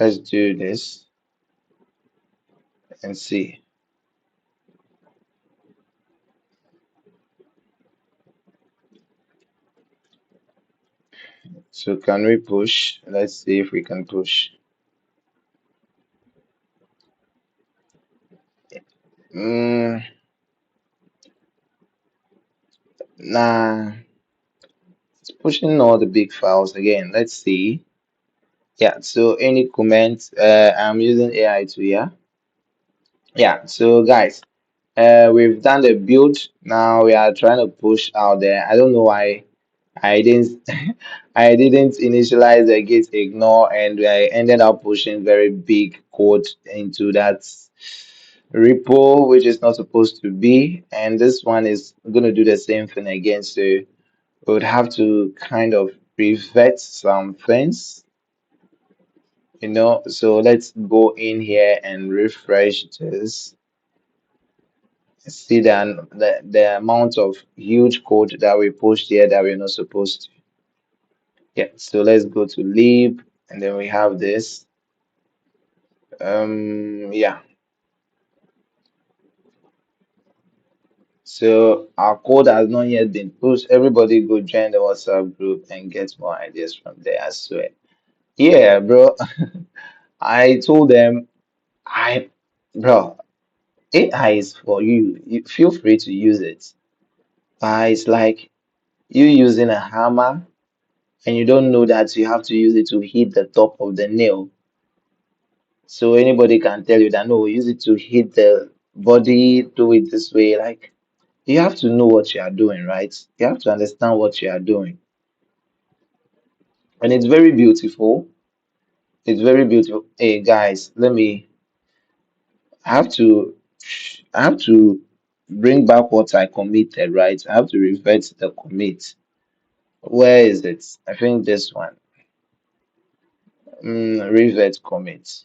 let's do this and see. So can we push? Let's see if we can push. Mm, nah, it's pushing all the big files again. Let's see. Yeah, so any comments? I'm using AI to, yeah. Yeah, so guys, we've done the build. Now we are trying to push out there. I don't know why I didn't I didn't initialize the git ignore and I ended up pushing very big code into that repo, which is not supposed to be. And this one is gonna do the same thing again. So we would have to kind of revert some things. So let's go in here and refresh this. See the amount of huge code that we pushed here that we're not supposed to. Yeah, so let's go to lib and then we have this. Yeah, so our code has not yet been pushed. Everybody go join the WhatsApp group and get more ideas from there, I swear. Yeah, bro. I told them, I, bro, AI is for you. You feel free to use it. It's like you using a hammer and you don't know that you have to use it to hit the top of the nail. So anybody can tell you that no, use it to hit the body, do it this way. Like you have to know what you are doing, right? You have to understand what you are doing. And it's very beautiful. It's very beautiful. Hey guys, I have to I have to bring back what I committed, right? I have to revert the commit. Where is it? I think this one. Revert commit.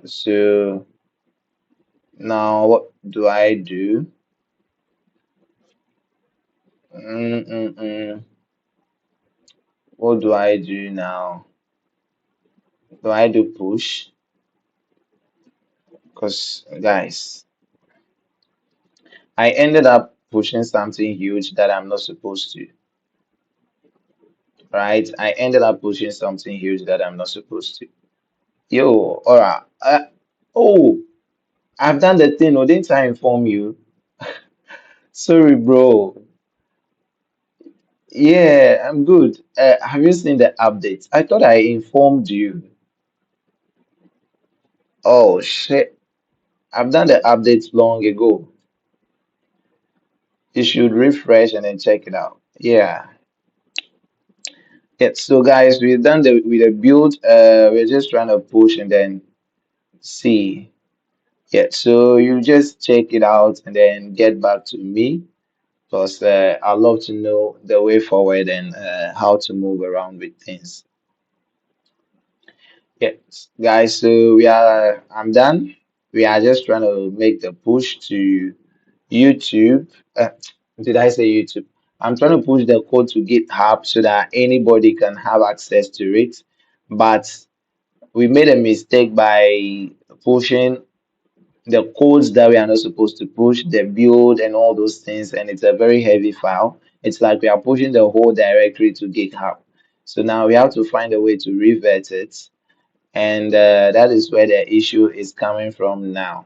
So now what do I do? Mm, mm, mm. What do I do now? Do I do push? Because guys, I ended up pushing something huge that I'm not supposed to, right? I ended up pushing something huge that I'm not supposed to. Yo, alright. Oh, I've done the thing. Oh, didn't I inform you? Sorry, bro. Yeah, I'm good. Have you seen the updates? I thought I informed you. Oh, shit. I've done the updates long ago. You should refresh and then check it out. Yeah. Yeah. So guys, we've done the build. We're just trying to push and then see. Yeah. So you just check it out and then get back to me because I'd love to know the way forward and how to move around with things. Yes, guys. So I'm done. We are just trying to make the push to YouTube. Did I say YouTube? I'm trying to push the code to GitHub so that anybody can have access to it. But we made a mistake by pushing the codes that we are not supposed to push, the build and all those things, and it's a very heavy file. It's like we are pushing the whole directory to GitHub. So now we have to find a way to revert it, and that is where the issue is coming from now.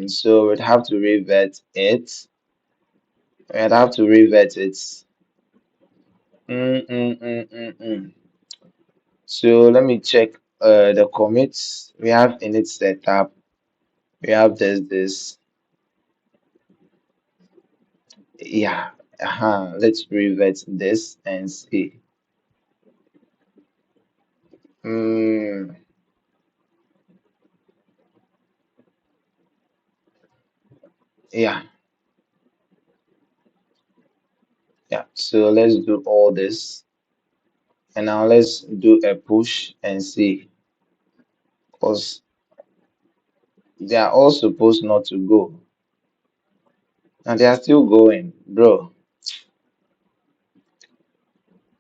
So we'd have to revert it. We'd have to revert it. Mm, mm, mm, mm, mm. So let me check the commits we have in it setup. We have this. Yeah. Let's revert this and see. Mm, yeah. Yeah. So let's do all this. And now let's do a push and see. Because they are all supposed not to go. And they are still going. Bro,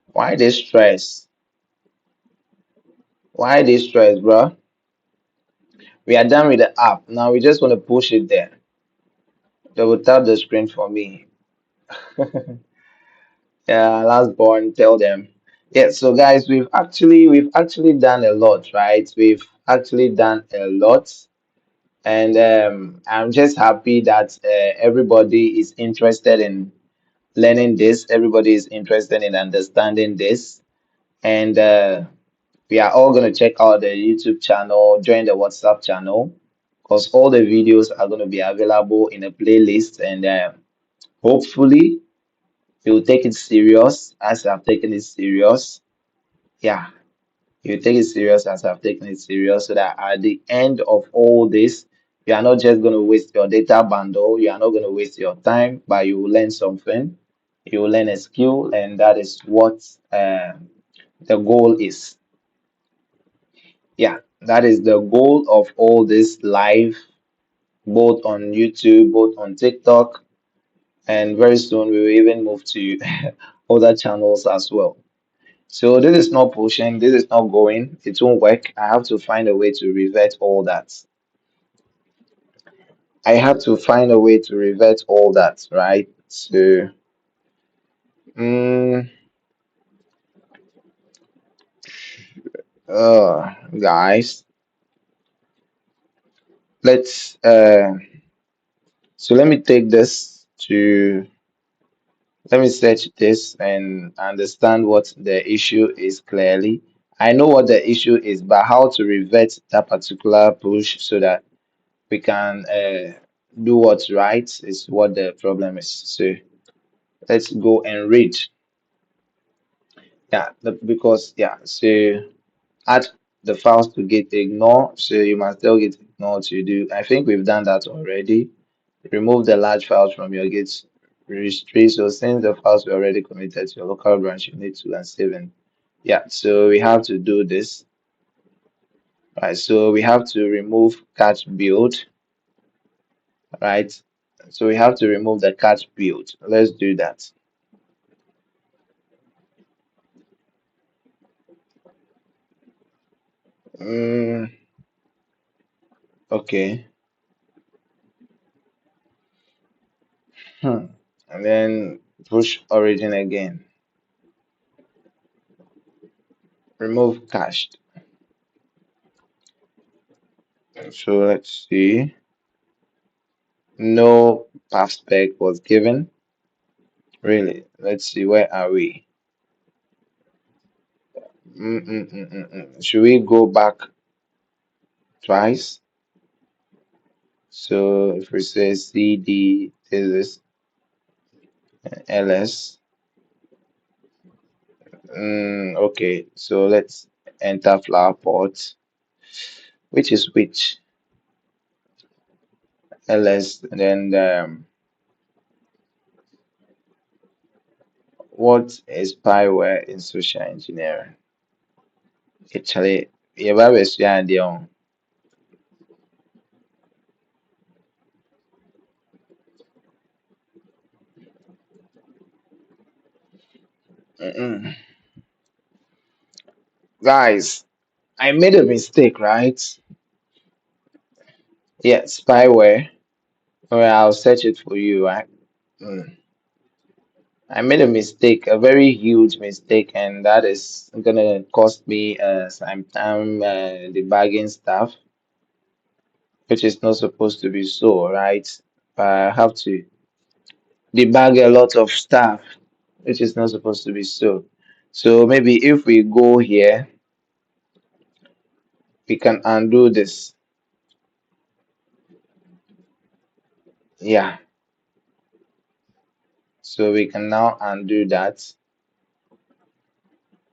why this stress? Why this stress, bro? We are done with the app. Now we just want to push it there. They will tap the screen for me. Yeah, last born, tell them. Yeah, so guys, we've actually done a lot, right? We've actually done a lot. And I'm just happy that everybody is interested in learning this. Everybody is interested in understanding this. And we are all going to check out the YouTube channel, join the WhatsApp channel, because all the videos are going to be available in a playlist. And hopefully, you'll take it serious as I've taken it serious. Yeah, you take it serious as I've taken it serious, so that at the end of all this, you are not just going to waste your data bundle, you are not going to waste your time, but you will learn something. You will learn a skill, and that is what the goal is. Yeah, that is the goal of all this live, both on YouTube, both on TikTok, and very soon we will even move to other channels as well. So this is not pushing, this is not going, it won't work. I have to find a way to revert all that. I have to find a way to revert all that, right? So, mm, guys, let's so let me take this to let me search this and understand what the issue is clearly. I know what the issue is, but how to revert that particular push so that we can do what's right is what the problem is. So let's go and read. Yeah, because yeah, so add the files to git ignore. So you must tell git ignore to do. I think we've done that already. Remove the large files from your git registry. So since the files were already committed to your local branch, you need to unsave and yeah. So we have to do this. Right. So we have to remove catch build. Right. So we have to remove the catch build. Let's do that. Mm, okay. Hmm. And then push origin again. Remove cached. So let's see. No path spec was given. Really? Let's see. Where are we? Should we go back twice? So if we say cd this ls. Okay. So let's enter flower pot, which is which ls. And then what is spyware in social engineering? Actually, yeah, mm, mm. Guys, I made a mistake, right? Yeah, spyware. Well, I'll search it for you, right? Mm. I made a mistake, a very huge mistake, and that is gonna cost me some time debugging stuff, which is not supposed to be so, right? I have to debug a lot of stuff, which is not supposed to be so. So maybe if we go here, we can undo this. Yeah, so we can now undo that.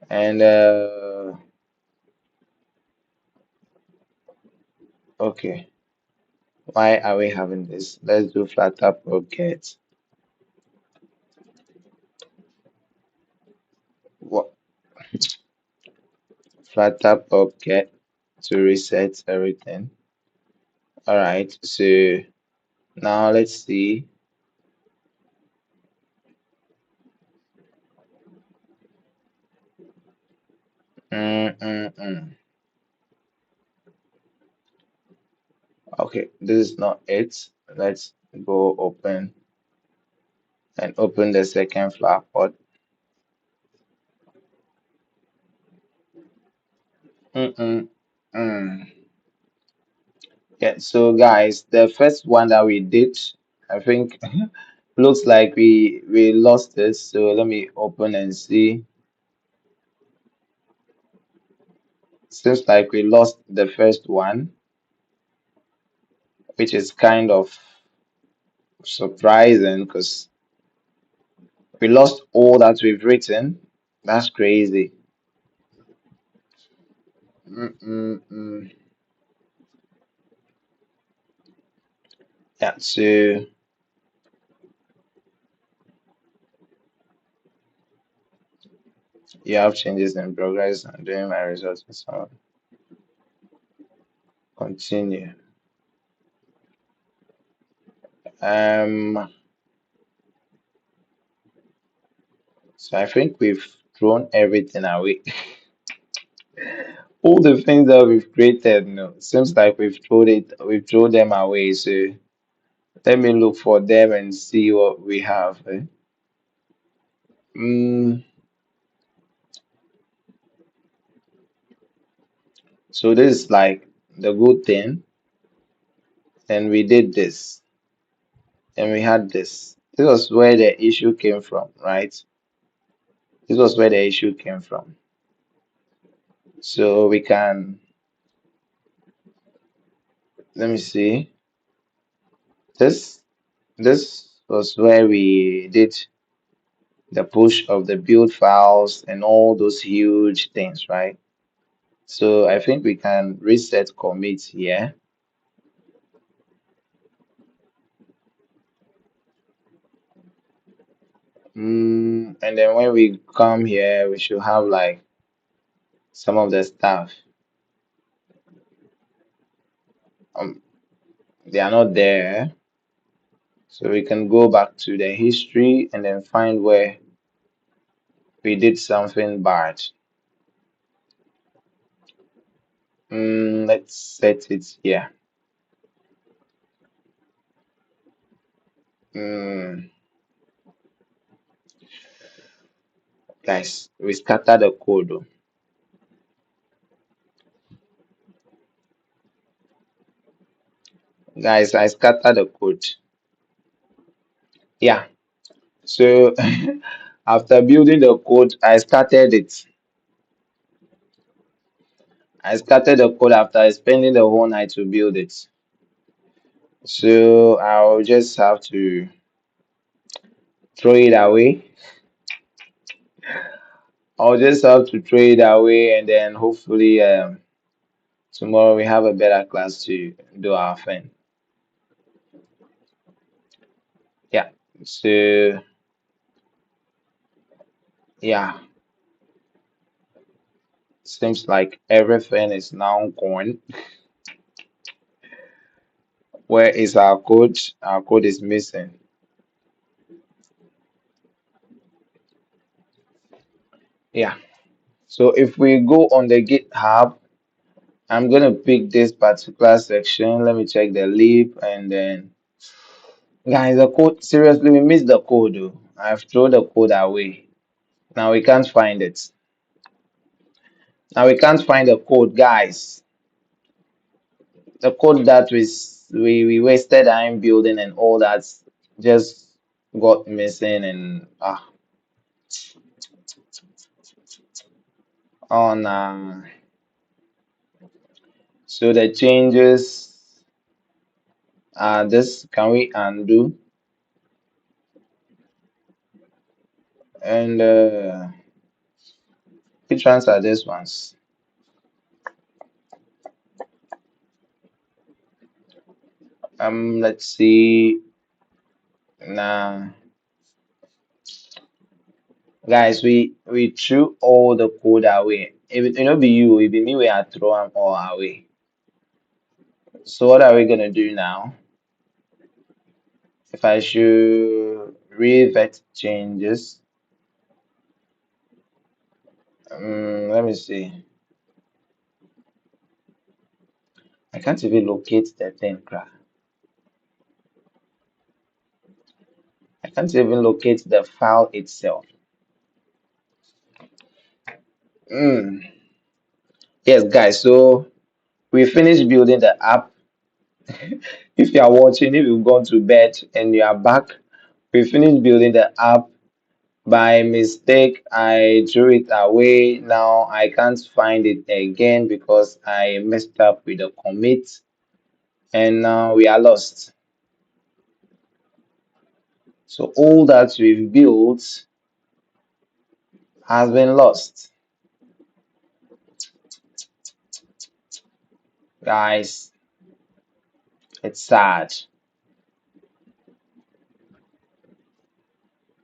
And okay, why are we having this? Let's do flat tap rocket. What flat tap rocket to reset everything. All right, so now let's see. Mm, mm, mm. Okay, this is not it. Let's go open and open the second flat pot. Mm, mm, mm. Yeah, so guys, the first one that we did, I think looks like we lost this. So let me open and see. Seems like we lost the first one, which is kind of surprising because we lost all that we've written. That's crazy. Mm. Yeah, so You have changes in progress and doing my results. So continue. Um, so I think we've thrown everything away. All the things that we've created, no, seems like we've thrown them away. So let me look for them and see what we have. Mm, so this is like the good thing. And we did this, and we had this. This was where the issue came from, right? This was where the issue came from. So we can, let me see. This this was where we did the push of the build files and all those huge things, right? So I think we can reset commit here. And then when we come here, we should have like some of the stuff. Um, they are not there. So we can go back to the history and then find where we did something bad. Let's set it here. Mm, guys, we scatter the code, oh. Guys, I scatter the code. Yeah. So after building the code, I started it. I started the code after spending the whole night to build it. So I'll just have to throw it away. I'll just have to throw it away and then hopefully tomorrow we have a better class to do our thing. Yeah. So yeah, seems like everything is now gone. Where is our code? Our code is missing. Yeah. So if we go on the GitHub, I'm gonna pick this particular section. Let me check the lib and then guys the code seriously we missed the code though. I've thrown the code away. Now we can't find it. Now we can't find the code, guys. The code that we wasted time building and all that just got missing and on so the changes this can we undo and which ones are these ones? Let's see. Nah, guys, we threw all the code away. If it not be you, it be me. We are throw them all away. So what are we gonna do now? If I should revert changes, let me see. I can't even locate the thing, crap. I can't even locate the file itself. Mm. Yes, guys. So we finished building the app. If you are watching, if you've gone to bed and you are back, we finished building the app. By mistake, I threw it away. Now I can't find it again because I messed up with the commit, and now we are lost. So all that we've built has been lost, guys. It's sad.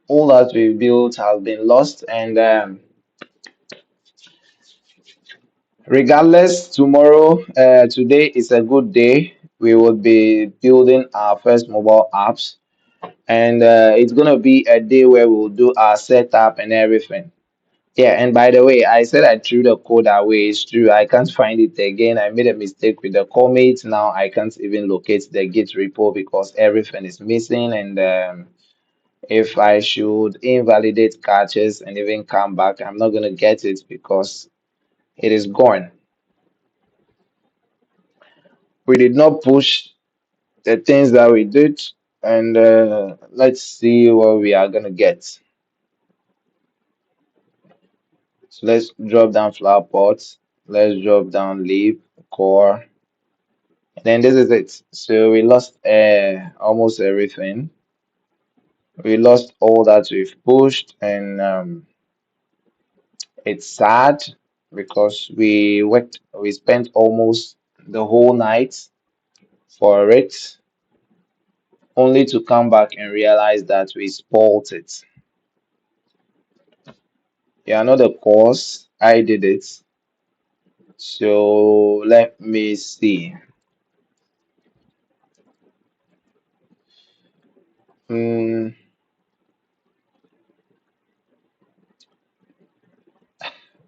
All that we've built has been lost, and Regardless, today is a good day. We will be building our first mobile apps, and it's gonna be a day where we'll do our setup and everything. Yeah, and by the way, I said I threw the code away. It's true. I can't find it again. I made a mistake with the commit. Now I can't even locate the Git repo because everything is missing. And if I should invalidate caches and even come back, I'm not gonna get it because it is gone. We did not push the things that we did, and let's see what we are gonna get. So let's drop down flower pots. Let's drop down leaf, core. And then this is it. So we lost almost everything. We lost all that we've pushed, and it's sad because we spent almost the whole night for it, only to come back and realize that we spoiled it. Yeah, not the cause. I did it. So let me see. Mm,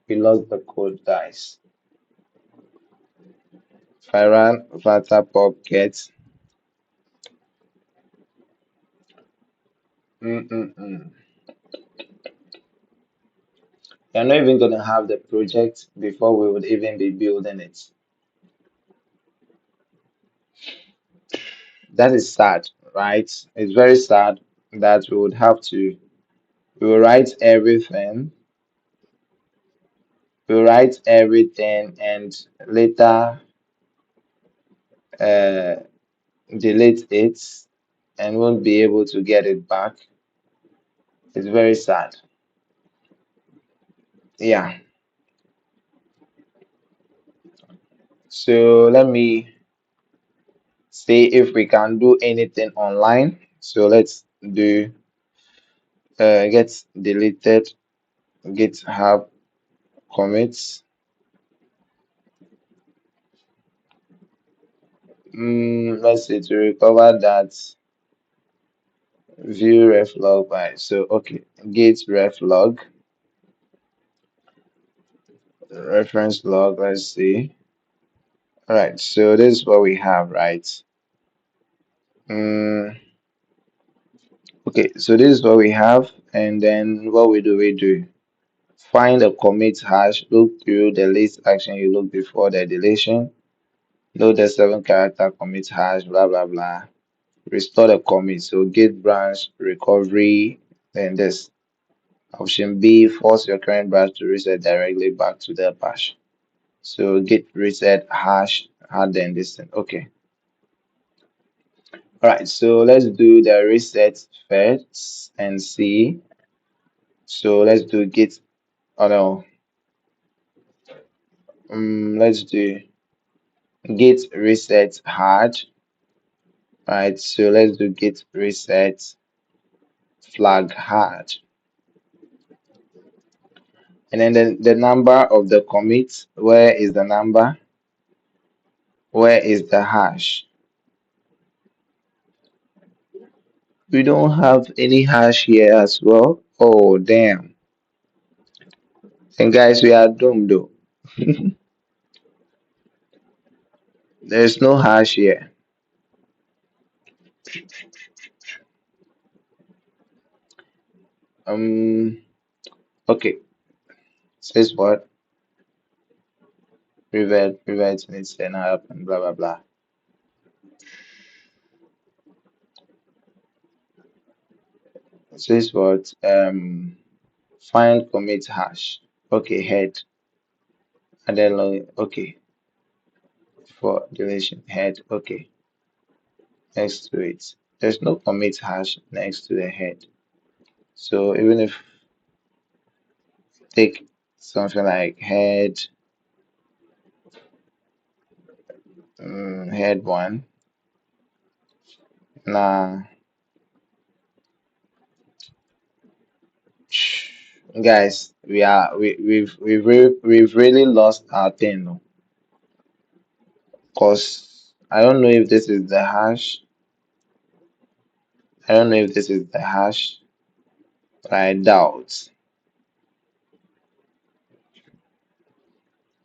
we lost the code, guys. If I run Vata Pocket, mm-mm-mm. You're not even gonna have the project before we would even be building it. That is sad, right? It's very sad that we will write everything, and later uh, delete it and won't be able to get it back. It's very sad. Yeah. So let me see if we can do anything online. So let's do get deleted GitHub commits. Let's see to recover that view ref log by. So okay, git ref log reference log. Let's see. All right, so this is what we have, right? Mm, okay, so this is what we have, and then what we do find the commit hash, look through the list action you look before the deletion, load the 7 character commit hash, blah blah blah. Restore the commit. So git branch recovery, then this. Option B, force your current branch to reset directly back to the bash. So git reset hash had then this thing. Okay. All right. So let's do the reset first and see. So let's do git. Oh no. Let's do git reset hard. All right. So let's do git reset flag hard. And then the number of the commit. Where is the number? Where is the hash? We don't have any hash here as well. Oh, damn. And guys, we are doomed though. There's no hash here. Um, okay. Says what? Revert needs to up and blah blah blah. Says what? Find commit hash. Okay, head. And then okay. For deletion head. Okay. Next to it. There's no commit hash next to the head. So even if take something like head one. Nah, Guys, we've really lost our thing, because I don't know if this is the hash. I don't know if this is the hash, but I doubt.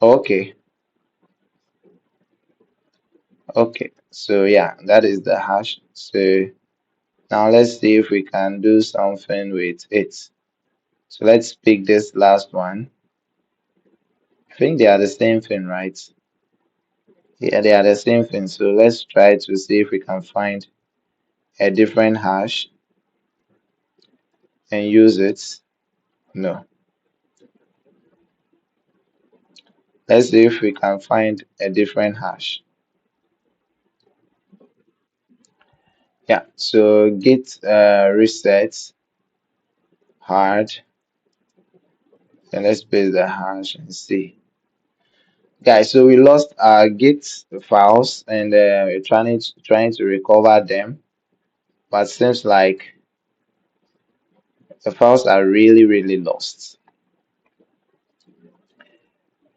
Okay, okay. So yeah, that is the hash. So now let's see if we can do something with it. So let's pick this last one. I think they are the same thing, right? Yeah, they are the same thing. So let's try to see if we can find a different hash and use it. No. Let's see if we can find a different hash. Yeah, so git reset hard, and let's paste the hash and see. Guys, so we lost our git files, and we're trying to recover them, but seems like the files are really lost.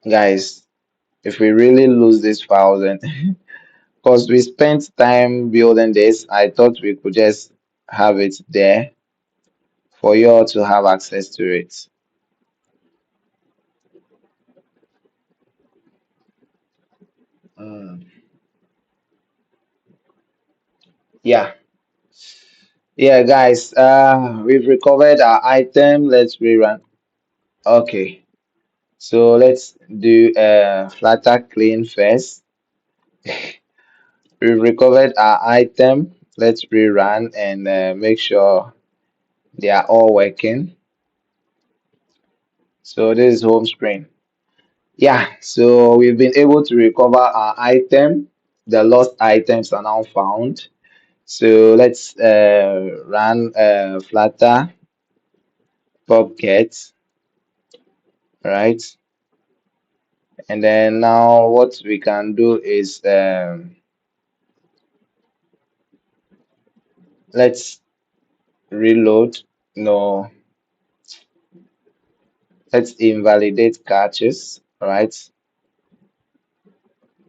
Guys, if we really lose these files, and because we spent time building this, I thought we could just have it there for you all to have access to it. Mm. Yeah, yeah, guys. We've recovered our item. Let's rerun. Okay, so let's do flatter clean first. We've recovered our item. Let's rerun and make sure they are all working. So this is home screen. Yeah, so we've been able to recover our item. The lost items are now found. So let's run flutter get, right? And then now what we can do is let's reload. No, let's invalidate caches, right?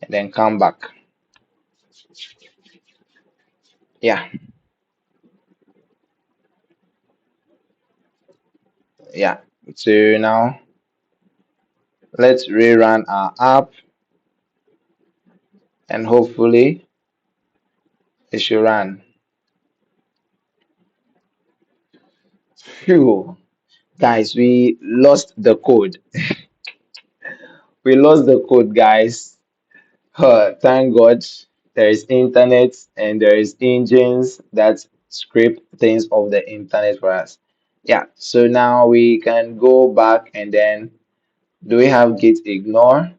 And then come back. Yeah, yeah. So now let's rerun our app, and hopefully it should run. Phew. Guys, we lost the code. We lost the code, guys. Thank God there is internet and there is engines that scrape things off the internet for us. Yeah, so now we can go back, and then do we have git ignore?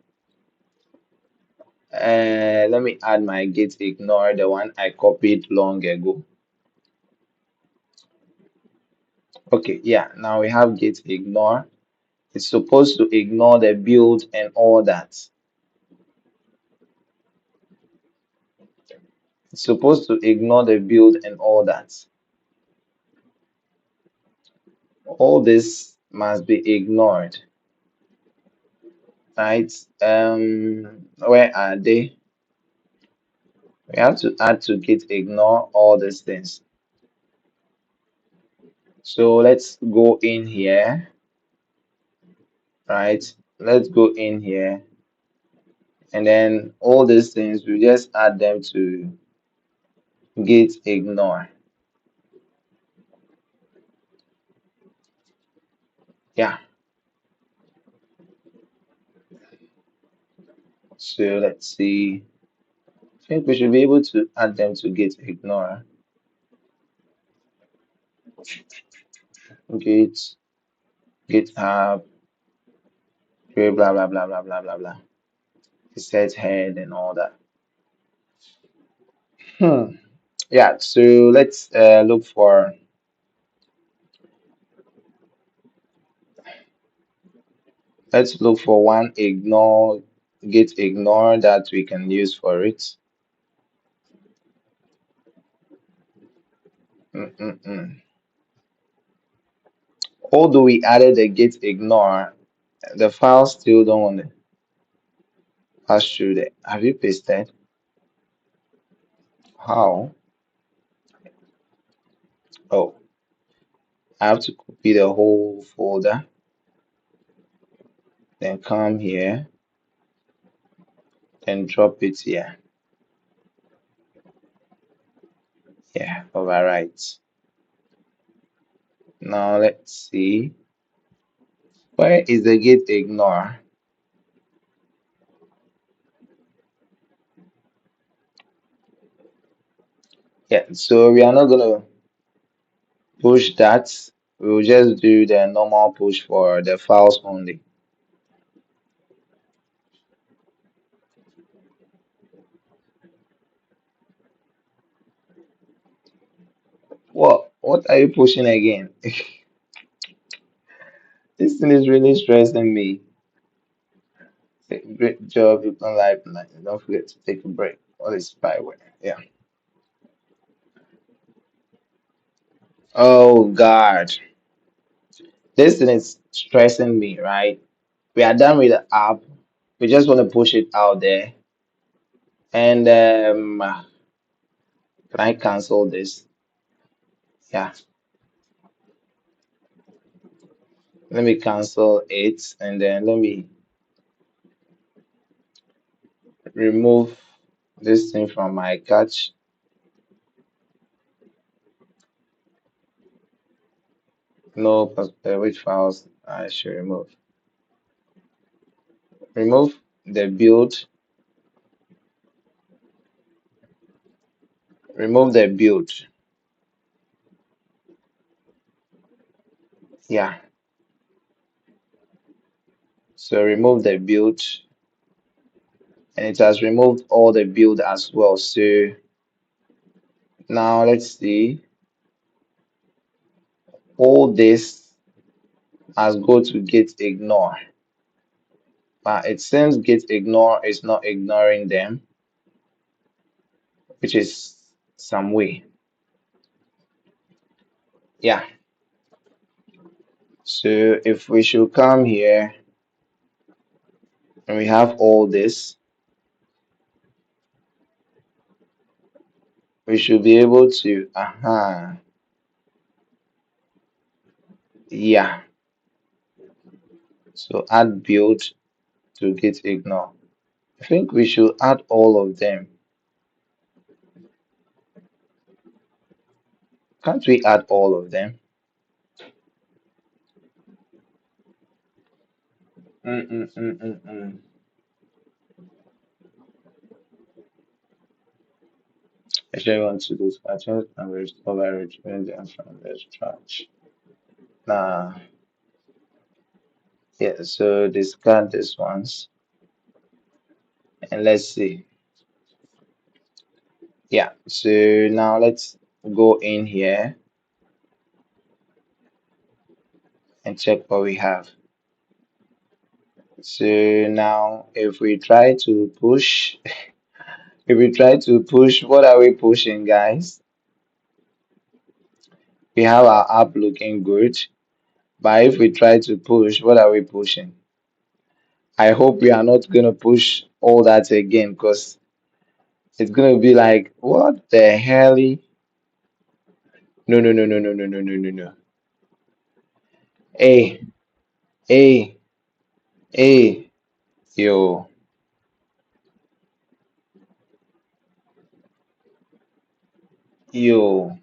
Let me add my git ignore, the one I copied long ago. Okay, yeah, now we have git ignore. It's supposed to ignore the build and all that. It's supposed to ignore the build and all that. All this must be ignored, right? Where are they? We have to add to git ignore all these things. So let's go in here, right? Let's go in here, and then all these things we just add them to git ignore. Yeah. So let's see. I think we should be able to add them to git ignore. Git GitHub, blah blah blah blah blah blah blah. Set head and all that. Hmm. Yeah. So let's look for one ignore git ignore that we can use for it. Mm-mm-mm. Although we added the git ignore, the file still don't want to pass through there. Have you pasted? How? Oh, I have to copy the whole folder, then come here and drop it here. Yeah, overwrite. Now let's see. Where is the git ignore? Yeah, so we are not gonna push that. We will just do the normal push for the files only. What are you pushing again? This thing is really stressing me. Great job, you can live tonight. Don't forget to take a break. What is spyware? Yeah. Oh God, this thing is stressing me, right? We are done with the app. We just want to push it out there. And can I cancel this? Yeah, let me cancel it and then let me remove this thing from my cache. No, which files I should remove? Remove the build. Remove the build. Yeah. So remove the build, and it has removed all the build as well. So now let's see. All this has go to git ignore, but it seems git ignore is not ignoring them, which is some way. Yeah. So if we should come here and we have all this, we should be able to, yeah. So add build to git ignore. I think we should add all of them. Can't we add all of them? Mm, mm, mm, mm, mm. Actually, I want to do patches and restore leverage when the from this charge. Nah, yeah, so discard this ones and let's see. Yeah, so now let's go in here and check what we have. So now if we try to push, if we try to push, what are we pushing, guys? We have our app looking good, but if we try to push, what are we pushing? I hope we are not gonna push all that again because it's gonna be like, what the hell? No, no, no, no, no, no, no, no, no, no. Hey, hey, hey, yo, yo.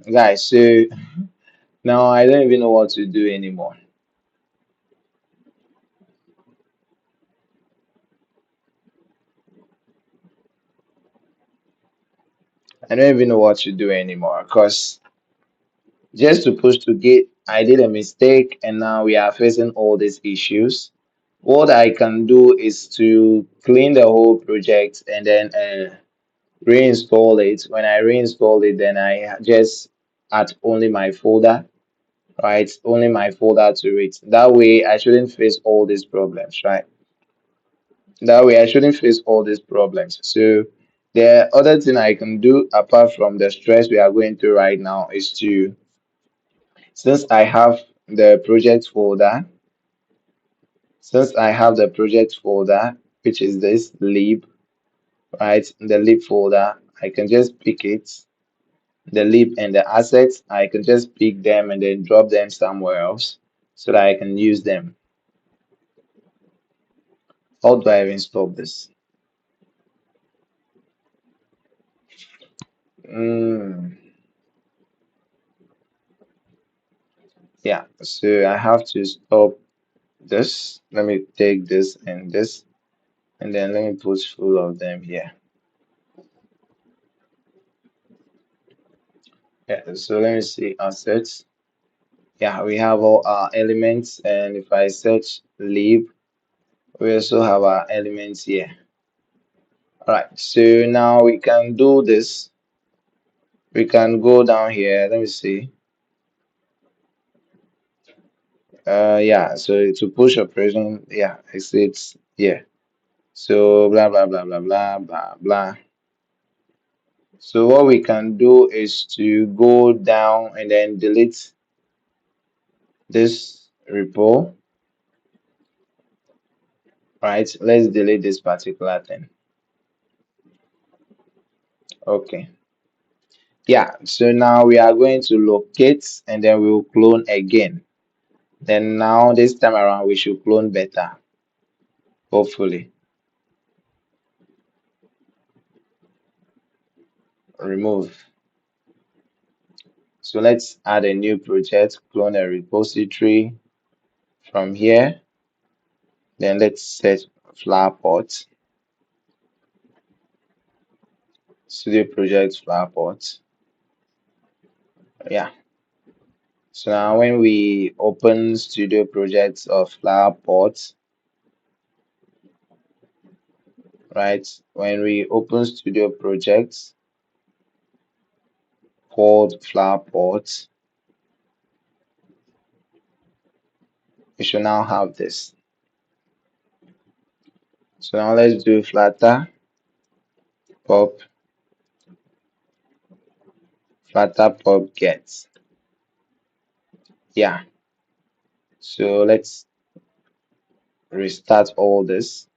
Guys, so now I don't even know what to do anymore. I don't even know what to do anymore because just to push to get, I did a mistake and now we are facing all these issues. What I can do is to clean the whole project and then reinstall it. When I reinstall it, then I just add only my folder, right? Only my folder to it. That way, I shouldn't face all these problems, right? That way, I shouldn't face all these problems. So The other thing I can do apart from the stress we are going through right now is to, since I have the project folder, since I have the project folder, which is this lib, right? The lib folder, I can just pick it, the lib and the assets, I can just pick them and then drop them somewhere else so that I can use them. How do I even stop this? Mm, yeah, so I have to stop this. Let me take this, and then let me put full of them here. Yeah, so let me see assets. Yeah, we have all our elements, and if I search lib, we also have our elements here. All right, so now we can do this. We can go down here. Let me see. Yeah, so to push operation, yeah, it's yeah. So blah blah blah blah blah blah blah. So what we can do is to go down and then delete this repo, right? Let's delete this particular thing. Okay. Yeah, so now we are going to locate and then we will clone again. Then now this time around we should clone better, hopefully. Remove. So let's add a new project, clone a repository from here. Then let's set flowerpot, studio project flowerpot. Yeah. So now when we open studio projects of flowerpot, right? When we open studio projects called flowerpot, we should now have this. So now let's do pop, flatter pop get. Yeah. So let's restart all this,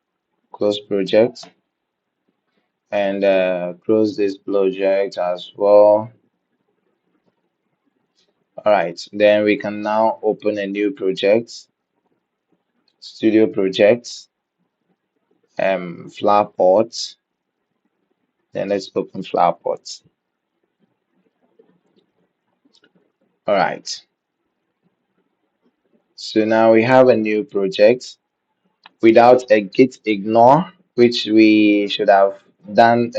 close project, and close this project as well. All right, then we can now open a new project, studio project, flowerpot. Then let's open flowerpot. All right, so now we have a new project without a git ignore, which we should have done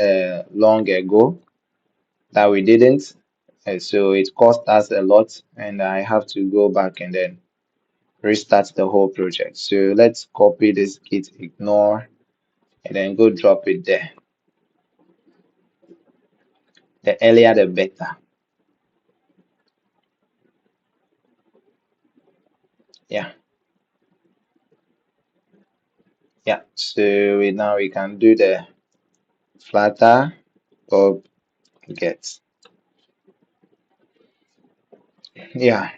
long ago that we didn't. So it cost us a lot, and I have to go back and then restart the whole project. So let's copy this git ignore and then go drop it there. The earlier the better. Yeah, yeah. So now we can do the flatter or get. Yeah.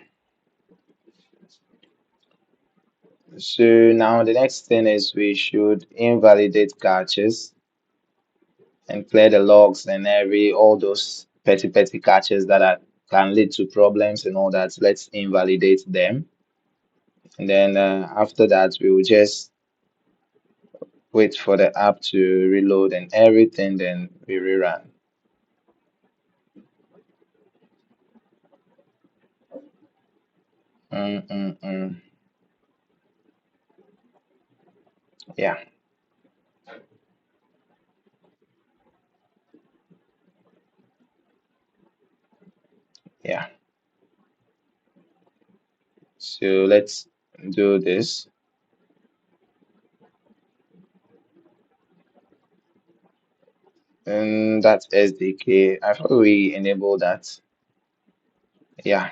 So now the next thing is we should invalidate caches and clear the logs and all those petty caches that can lead to problems and all that. Let's invalidate them. And then after that, we will just wait for the app to reload and everything, then we rerun. Mm, mm, mm. Yeah, yeah. So let's do this. And that's SDK. I thought we enabled that. Yeah,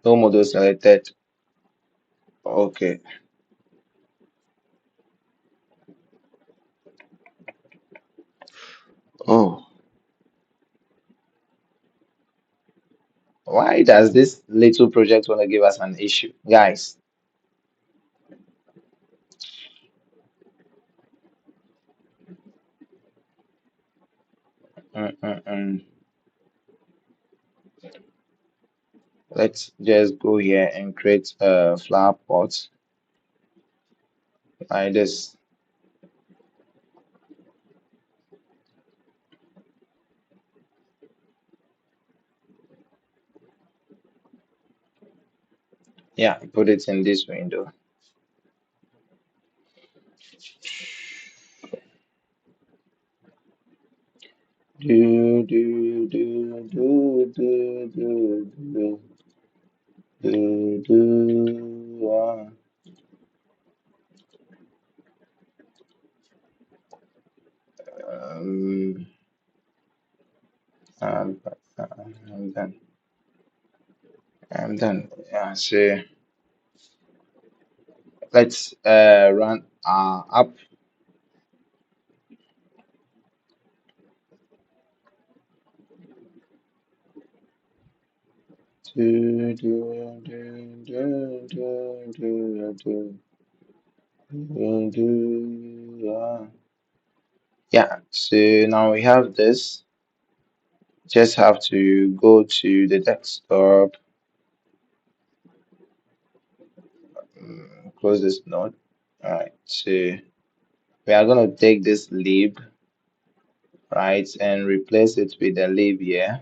no module selected. Okay, Why does this little project want to give us an issue, guys? Mm-mm-mm. Let's just go here and create a flower pot like this. Yeah, put it in this window. Do do do do do do do do do. Um, um, I'm done. I'm done. Yeah, so let's run up. Do do do do do do do do do. Yeah. So now we have this. Just have to go to the desktop, close this node. All right. So we are gonna take this lib, right, and replace it with the lib here.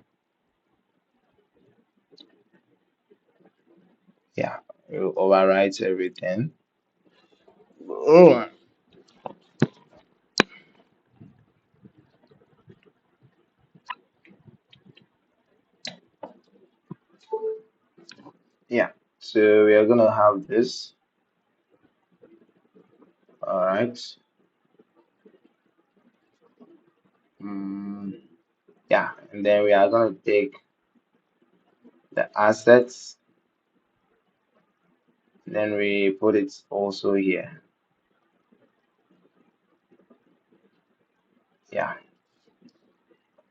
Yeah. We'll overwrite everything. Oh, yeah. So we are gonna have this. All right. Mm, yeah. And then we are gonna take the assets. Then we put it also here. Yeah.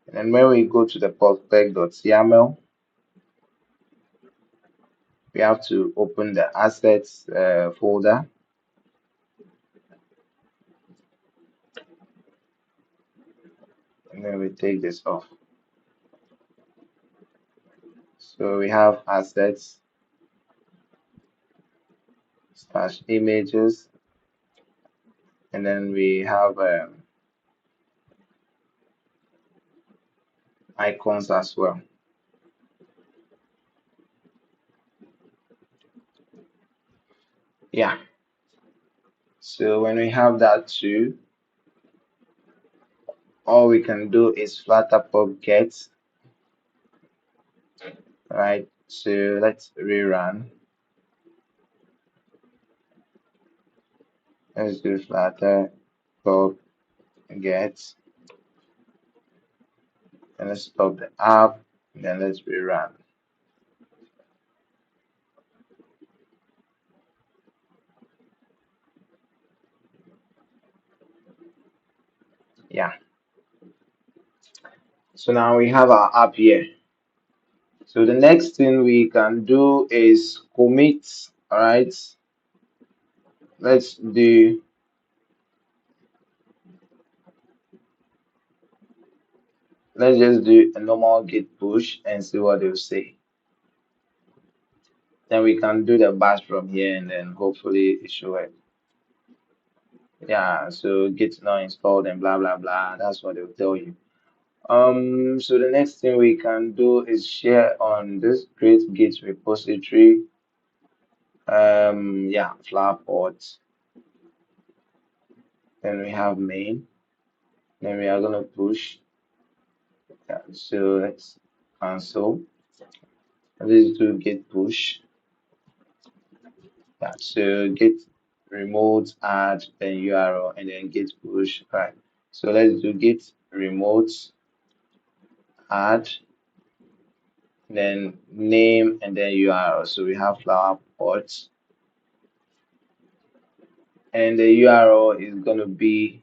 And then when we go to the prospect.yaml, we have to open the assets folder, and then we take this off. So we have assets slash images, and then we have icons as well. Yeah. So when we have that too, all we can do is flutter pop get, right? So let's rerun. Let's do flutter pop get, and let's stop the app, and then let's rerun. Yeah. So now we have our app here. So the next thing we can do is commit. All right. Let's do let's just do a normal git push and see what they'll say. Then we can do the bash from here and then hopefully it should work. Yeah, so git not installed and blah blah blah. That's what they'll tell you. So the next thing we can do is share on this great git repository. Yeah, flower pot. Then we have main. Then we are gonna push. Yeah, so let's cancel. Let's do git push. Yeah, so git remote add then URL and then git push. Right. So let's do git remote add then name and then URL. So we have flower pot and the URL is gonna be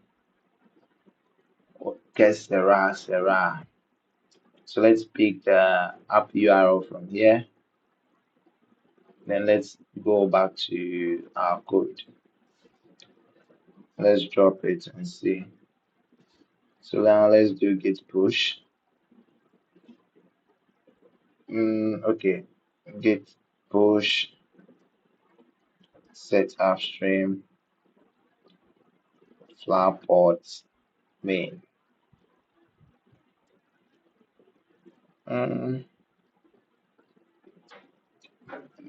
Serra. So let's pick the app URL from here. Then let's go back to our code. Let's drop it and see. So now let's do git push. Okay. Git push set upstream flower pot main. Mm,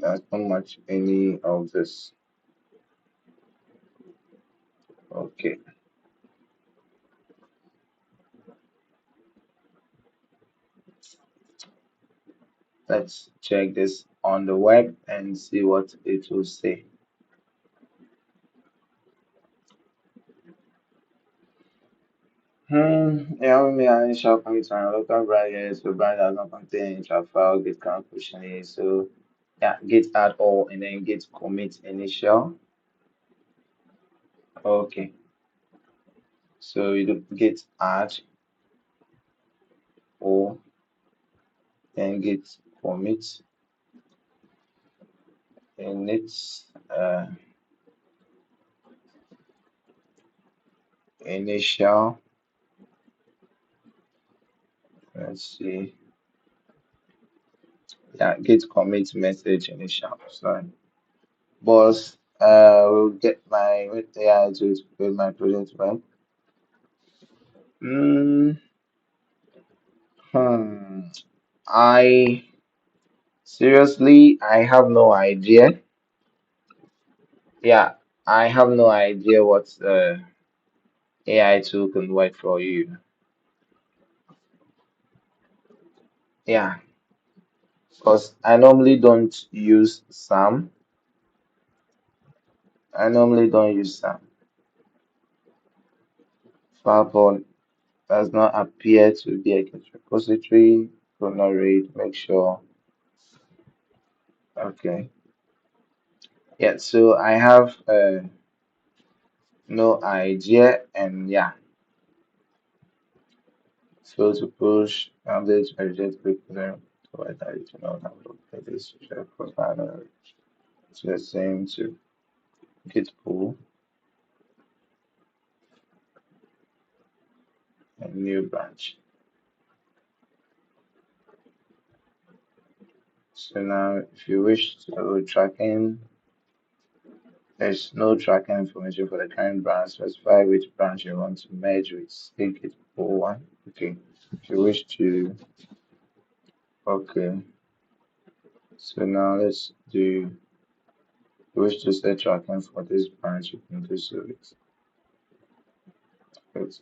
there's not much any of this. Okay. Let's check this on the web and see what it will say. Yeah, we may initial commit on a local brand, yes, so brand does not contain initial file, git count pushing it. So yeah, git add all and then git commit initial. Okay, so you do git add all, then git commit init initial. Let's see. Yeah, git commit message initial. Sorry. Boss, will get my with AI to build my project, right? Mm, hmm. I seriously, I have no idea. Yeah, I have no idea what AI tool can work for you. Yeah, because I normally don't use Sam. I normally don't use Sam. Fireball does not appear to be a Git repository. Do not read. Make sure. Okay. Yeah, so I have no idea, and yeah, so to push updates, I just click there. So I tell you to know how to play this share provider to the same to git pull and new branch. So now if you wish to track in, there's no tracking information for the current branch. Specify which branch you want to merge with. Say git pull one. Okay. If you wish to, okay. So now let's do you wish to set tracking for this branch, you can do so.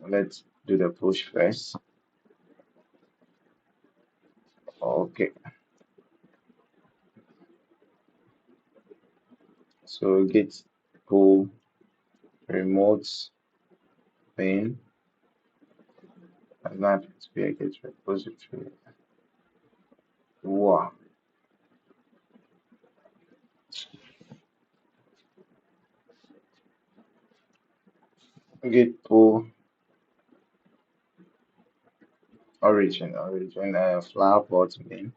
Let's do the push first. Okay, so git pull remote main and that to be a git repository. Wow, git pull origin flower pot main.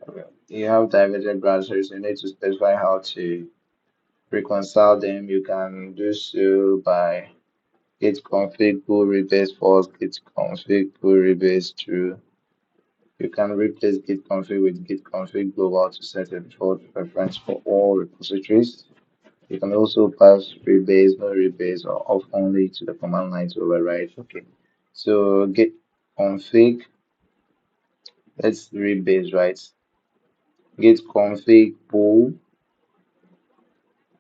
Okay. You have divergent browsers, you need to specify how to reconcile them. You can do so by git config pull rebase false, git config pull rebase true. You can replace git config with git config global to set a default preference for all repositories. You can also pass rebase, no rebase, or off only to the command line to override. Okay. So git config, let's rebase, right? Git config pull,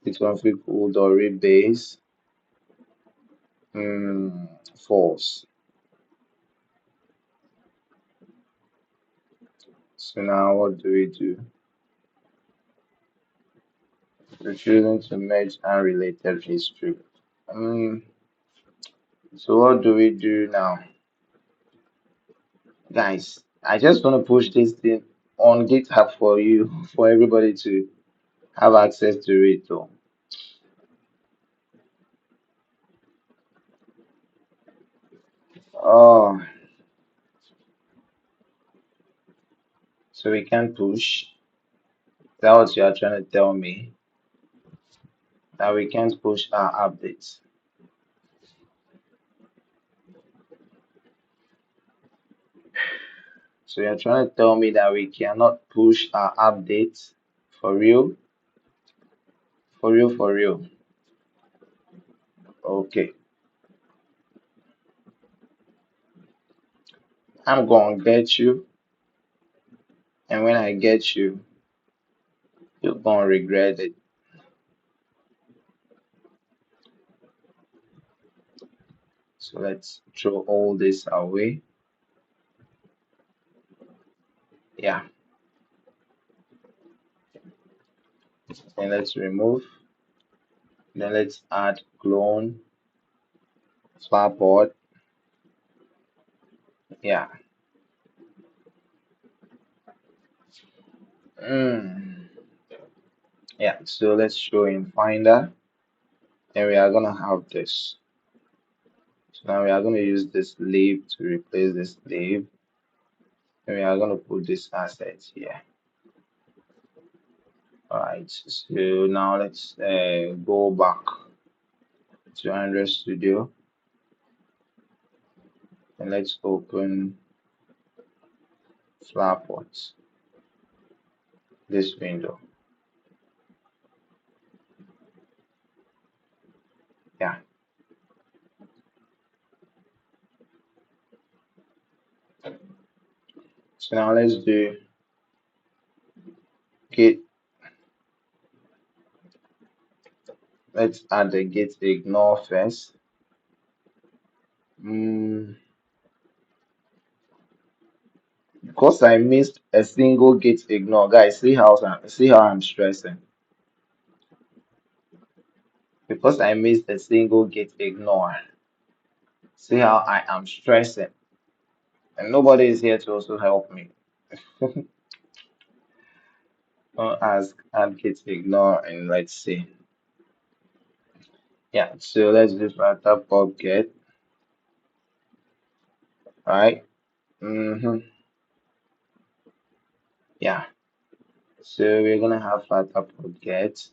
git config pull dot rebase, false. So now what do we do? We're choosing to merge unrelated history. Um, so what do we do now? Guys, I just want to push this thing on GitHub for you, for everybody to have access to it. So, Oh, so we can push. That what you are trying to tell me, that we can't push our updates. So you're trying to tell me that we cannot push our updates for real, for real, for real. Okay, I'm gonna get you, and when I get you, you're gonna regret it. So let's throw all this away. Yeah, and let's remove. Then let's add clone, flowerpot. Yeah. Mm. Yeah. So let's show in Finder, and we are gonna have this. So now we are gonna use this leaf to replace this leaf, and we are gonna put this asset here. Alright, so now let's go back to Android Studio and let's open Flapbots, this window. Yeah, so now let's do git. Let's add the git ignore first. Mm, because I missed a single git ignore, guys. See how I'm stressing. Because I missed a single git ignore. See how I am stressing, and nobody is here to also help me. Ask add git ignore and let's see. Yeah, so let's do flutter pop get, right? Mm-hmm. Yeah, so we're gonna have flutter pop get,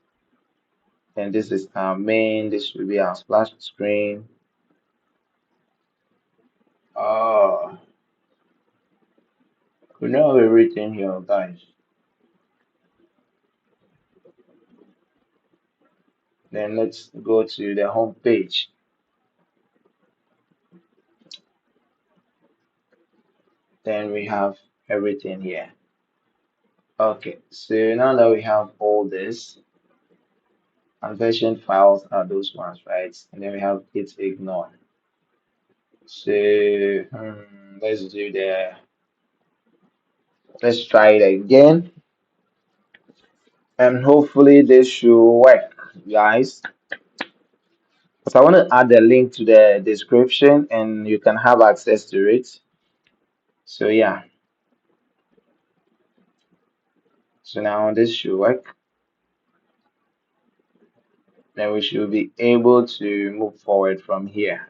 and this is our main. This will be our splash screen. Oh, we know everything here, guys. Then let's go to the home page. Then we have everything here. Okay, so now that we have all this, version files are those ones, right? And then we have git ignore. So let's do the let's try it again, and hopefully this should work, guys. So I want to add the link to the description and you can have access to it. So yeah, so now this should work. Then we should be able to move forward from here.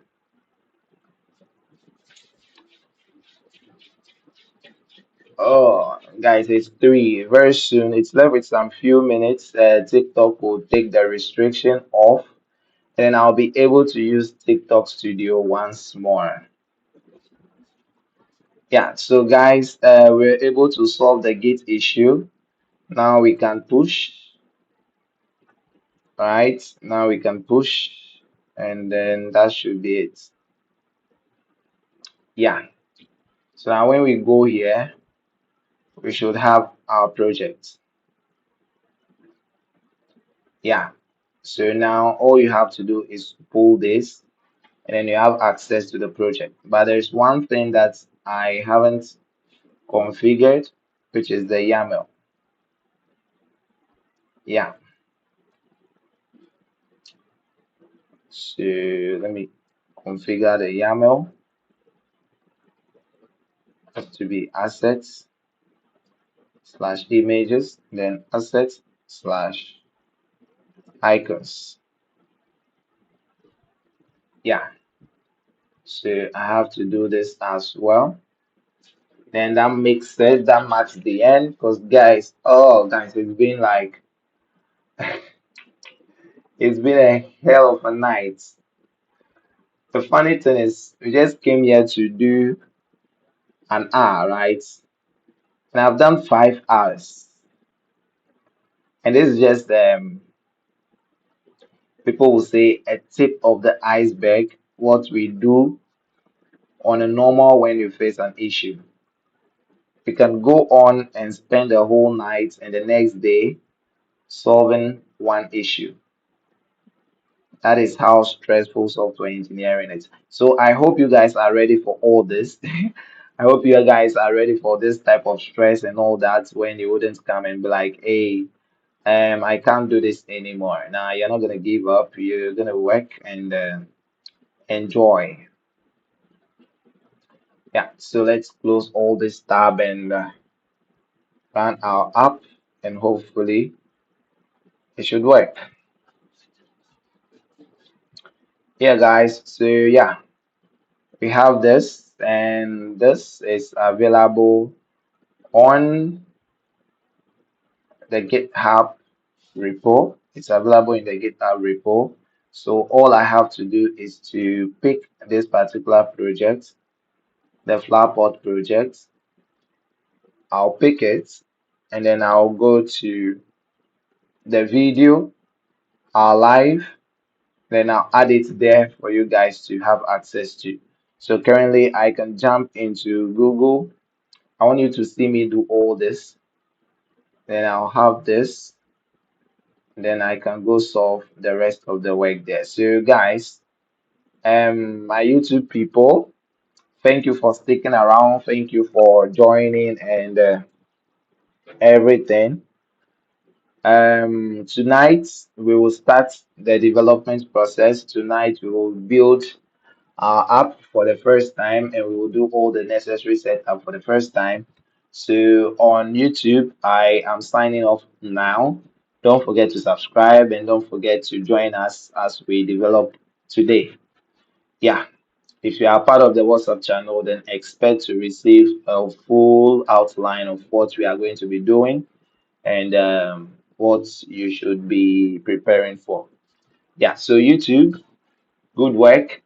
Oh, guys, it's 3. Very soon, it's left with some few minutes. TikTok will take the restriction off, and I'll be able to use TikTok Studio once more. Yeah, so guys, we're able to solve the gate issue. Now we can push, right? Now we can push, and then that should be it. Yeah. So now when we go here, we should have our project. Yeah. So now all you have to do is pull this, and then you have access to the project. But there's one thing that I haven't configured, which is the YAML. Yeah. So let me configure the YAML. Have to be assets slash images, then assets slash icons. Yeah. So I have to do this as well. Then that makes sense. That marks the end. Because guys, oh guys, it's been a hell of a night. The funny thing is, we just came here to do an hour, right? And I've done 5 hours. And this is just people will say a tip of the iceberg, what we do on a normal when you face an issue. You can go on and spend the whole night and the next day solving one issue. That is how stressful software engineering is. So I hope you guys are ready for all this. I hope you guys are ready for this type of stress and all that when you wouldn't come and be like, hey, I can't do this anymore. Nah, you're not gonna give up. You're gonna work and enjoy. Yeah, so let's close all this tab and run our app and hopefully it should work. Yeah, guys, so yeah, we have this and this is available on the GitHub repo. It's available in the GitHub repo. So all I have to do is to pick this particular project, the Flowerpot project. I'll pick it and then I'll go to the video, our live, then I'll add it there for you guys to have access to. So currently I can jump into Google. I want you to see me do all this. Then I'll have this. Then I can go solve the rest of the work there. So guys, my YouTube people, thank you for sticking around. Thank you for joining and everything. Tonight we will start the development process. Tonight we will build our app for the first time and we will do all the necessary setup for the first time. So on YouTube, I am signing off now. Don't forget to subscribe and don't forget to join us as we develop today. Yeah, if you are part of the WhatsApp channel, then expect to receive a full outline of what we are going to be doing and what you should be preparing for. Yeah, so YouTube, good work.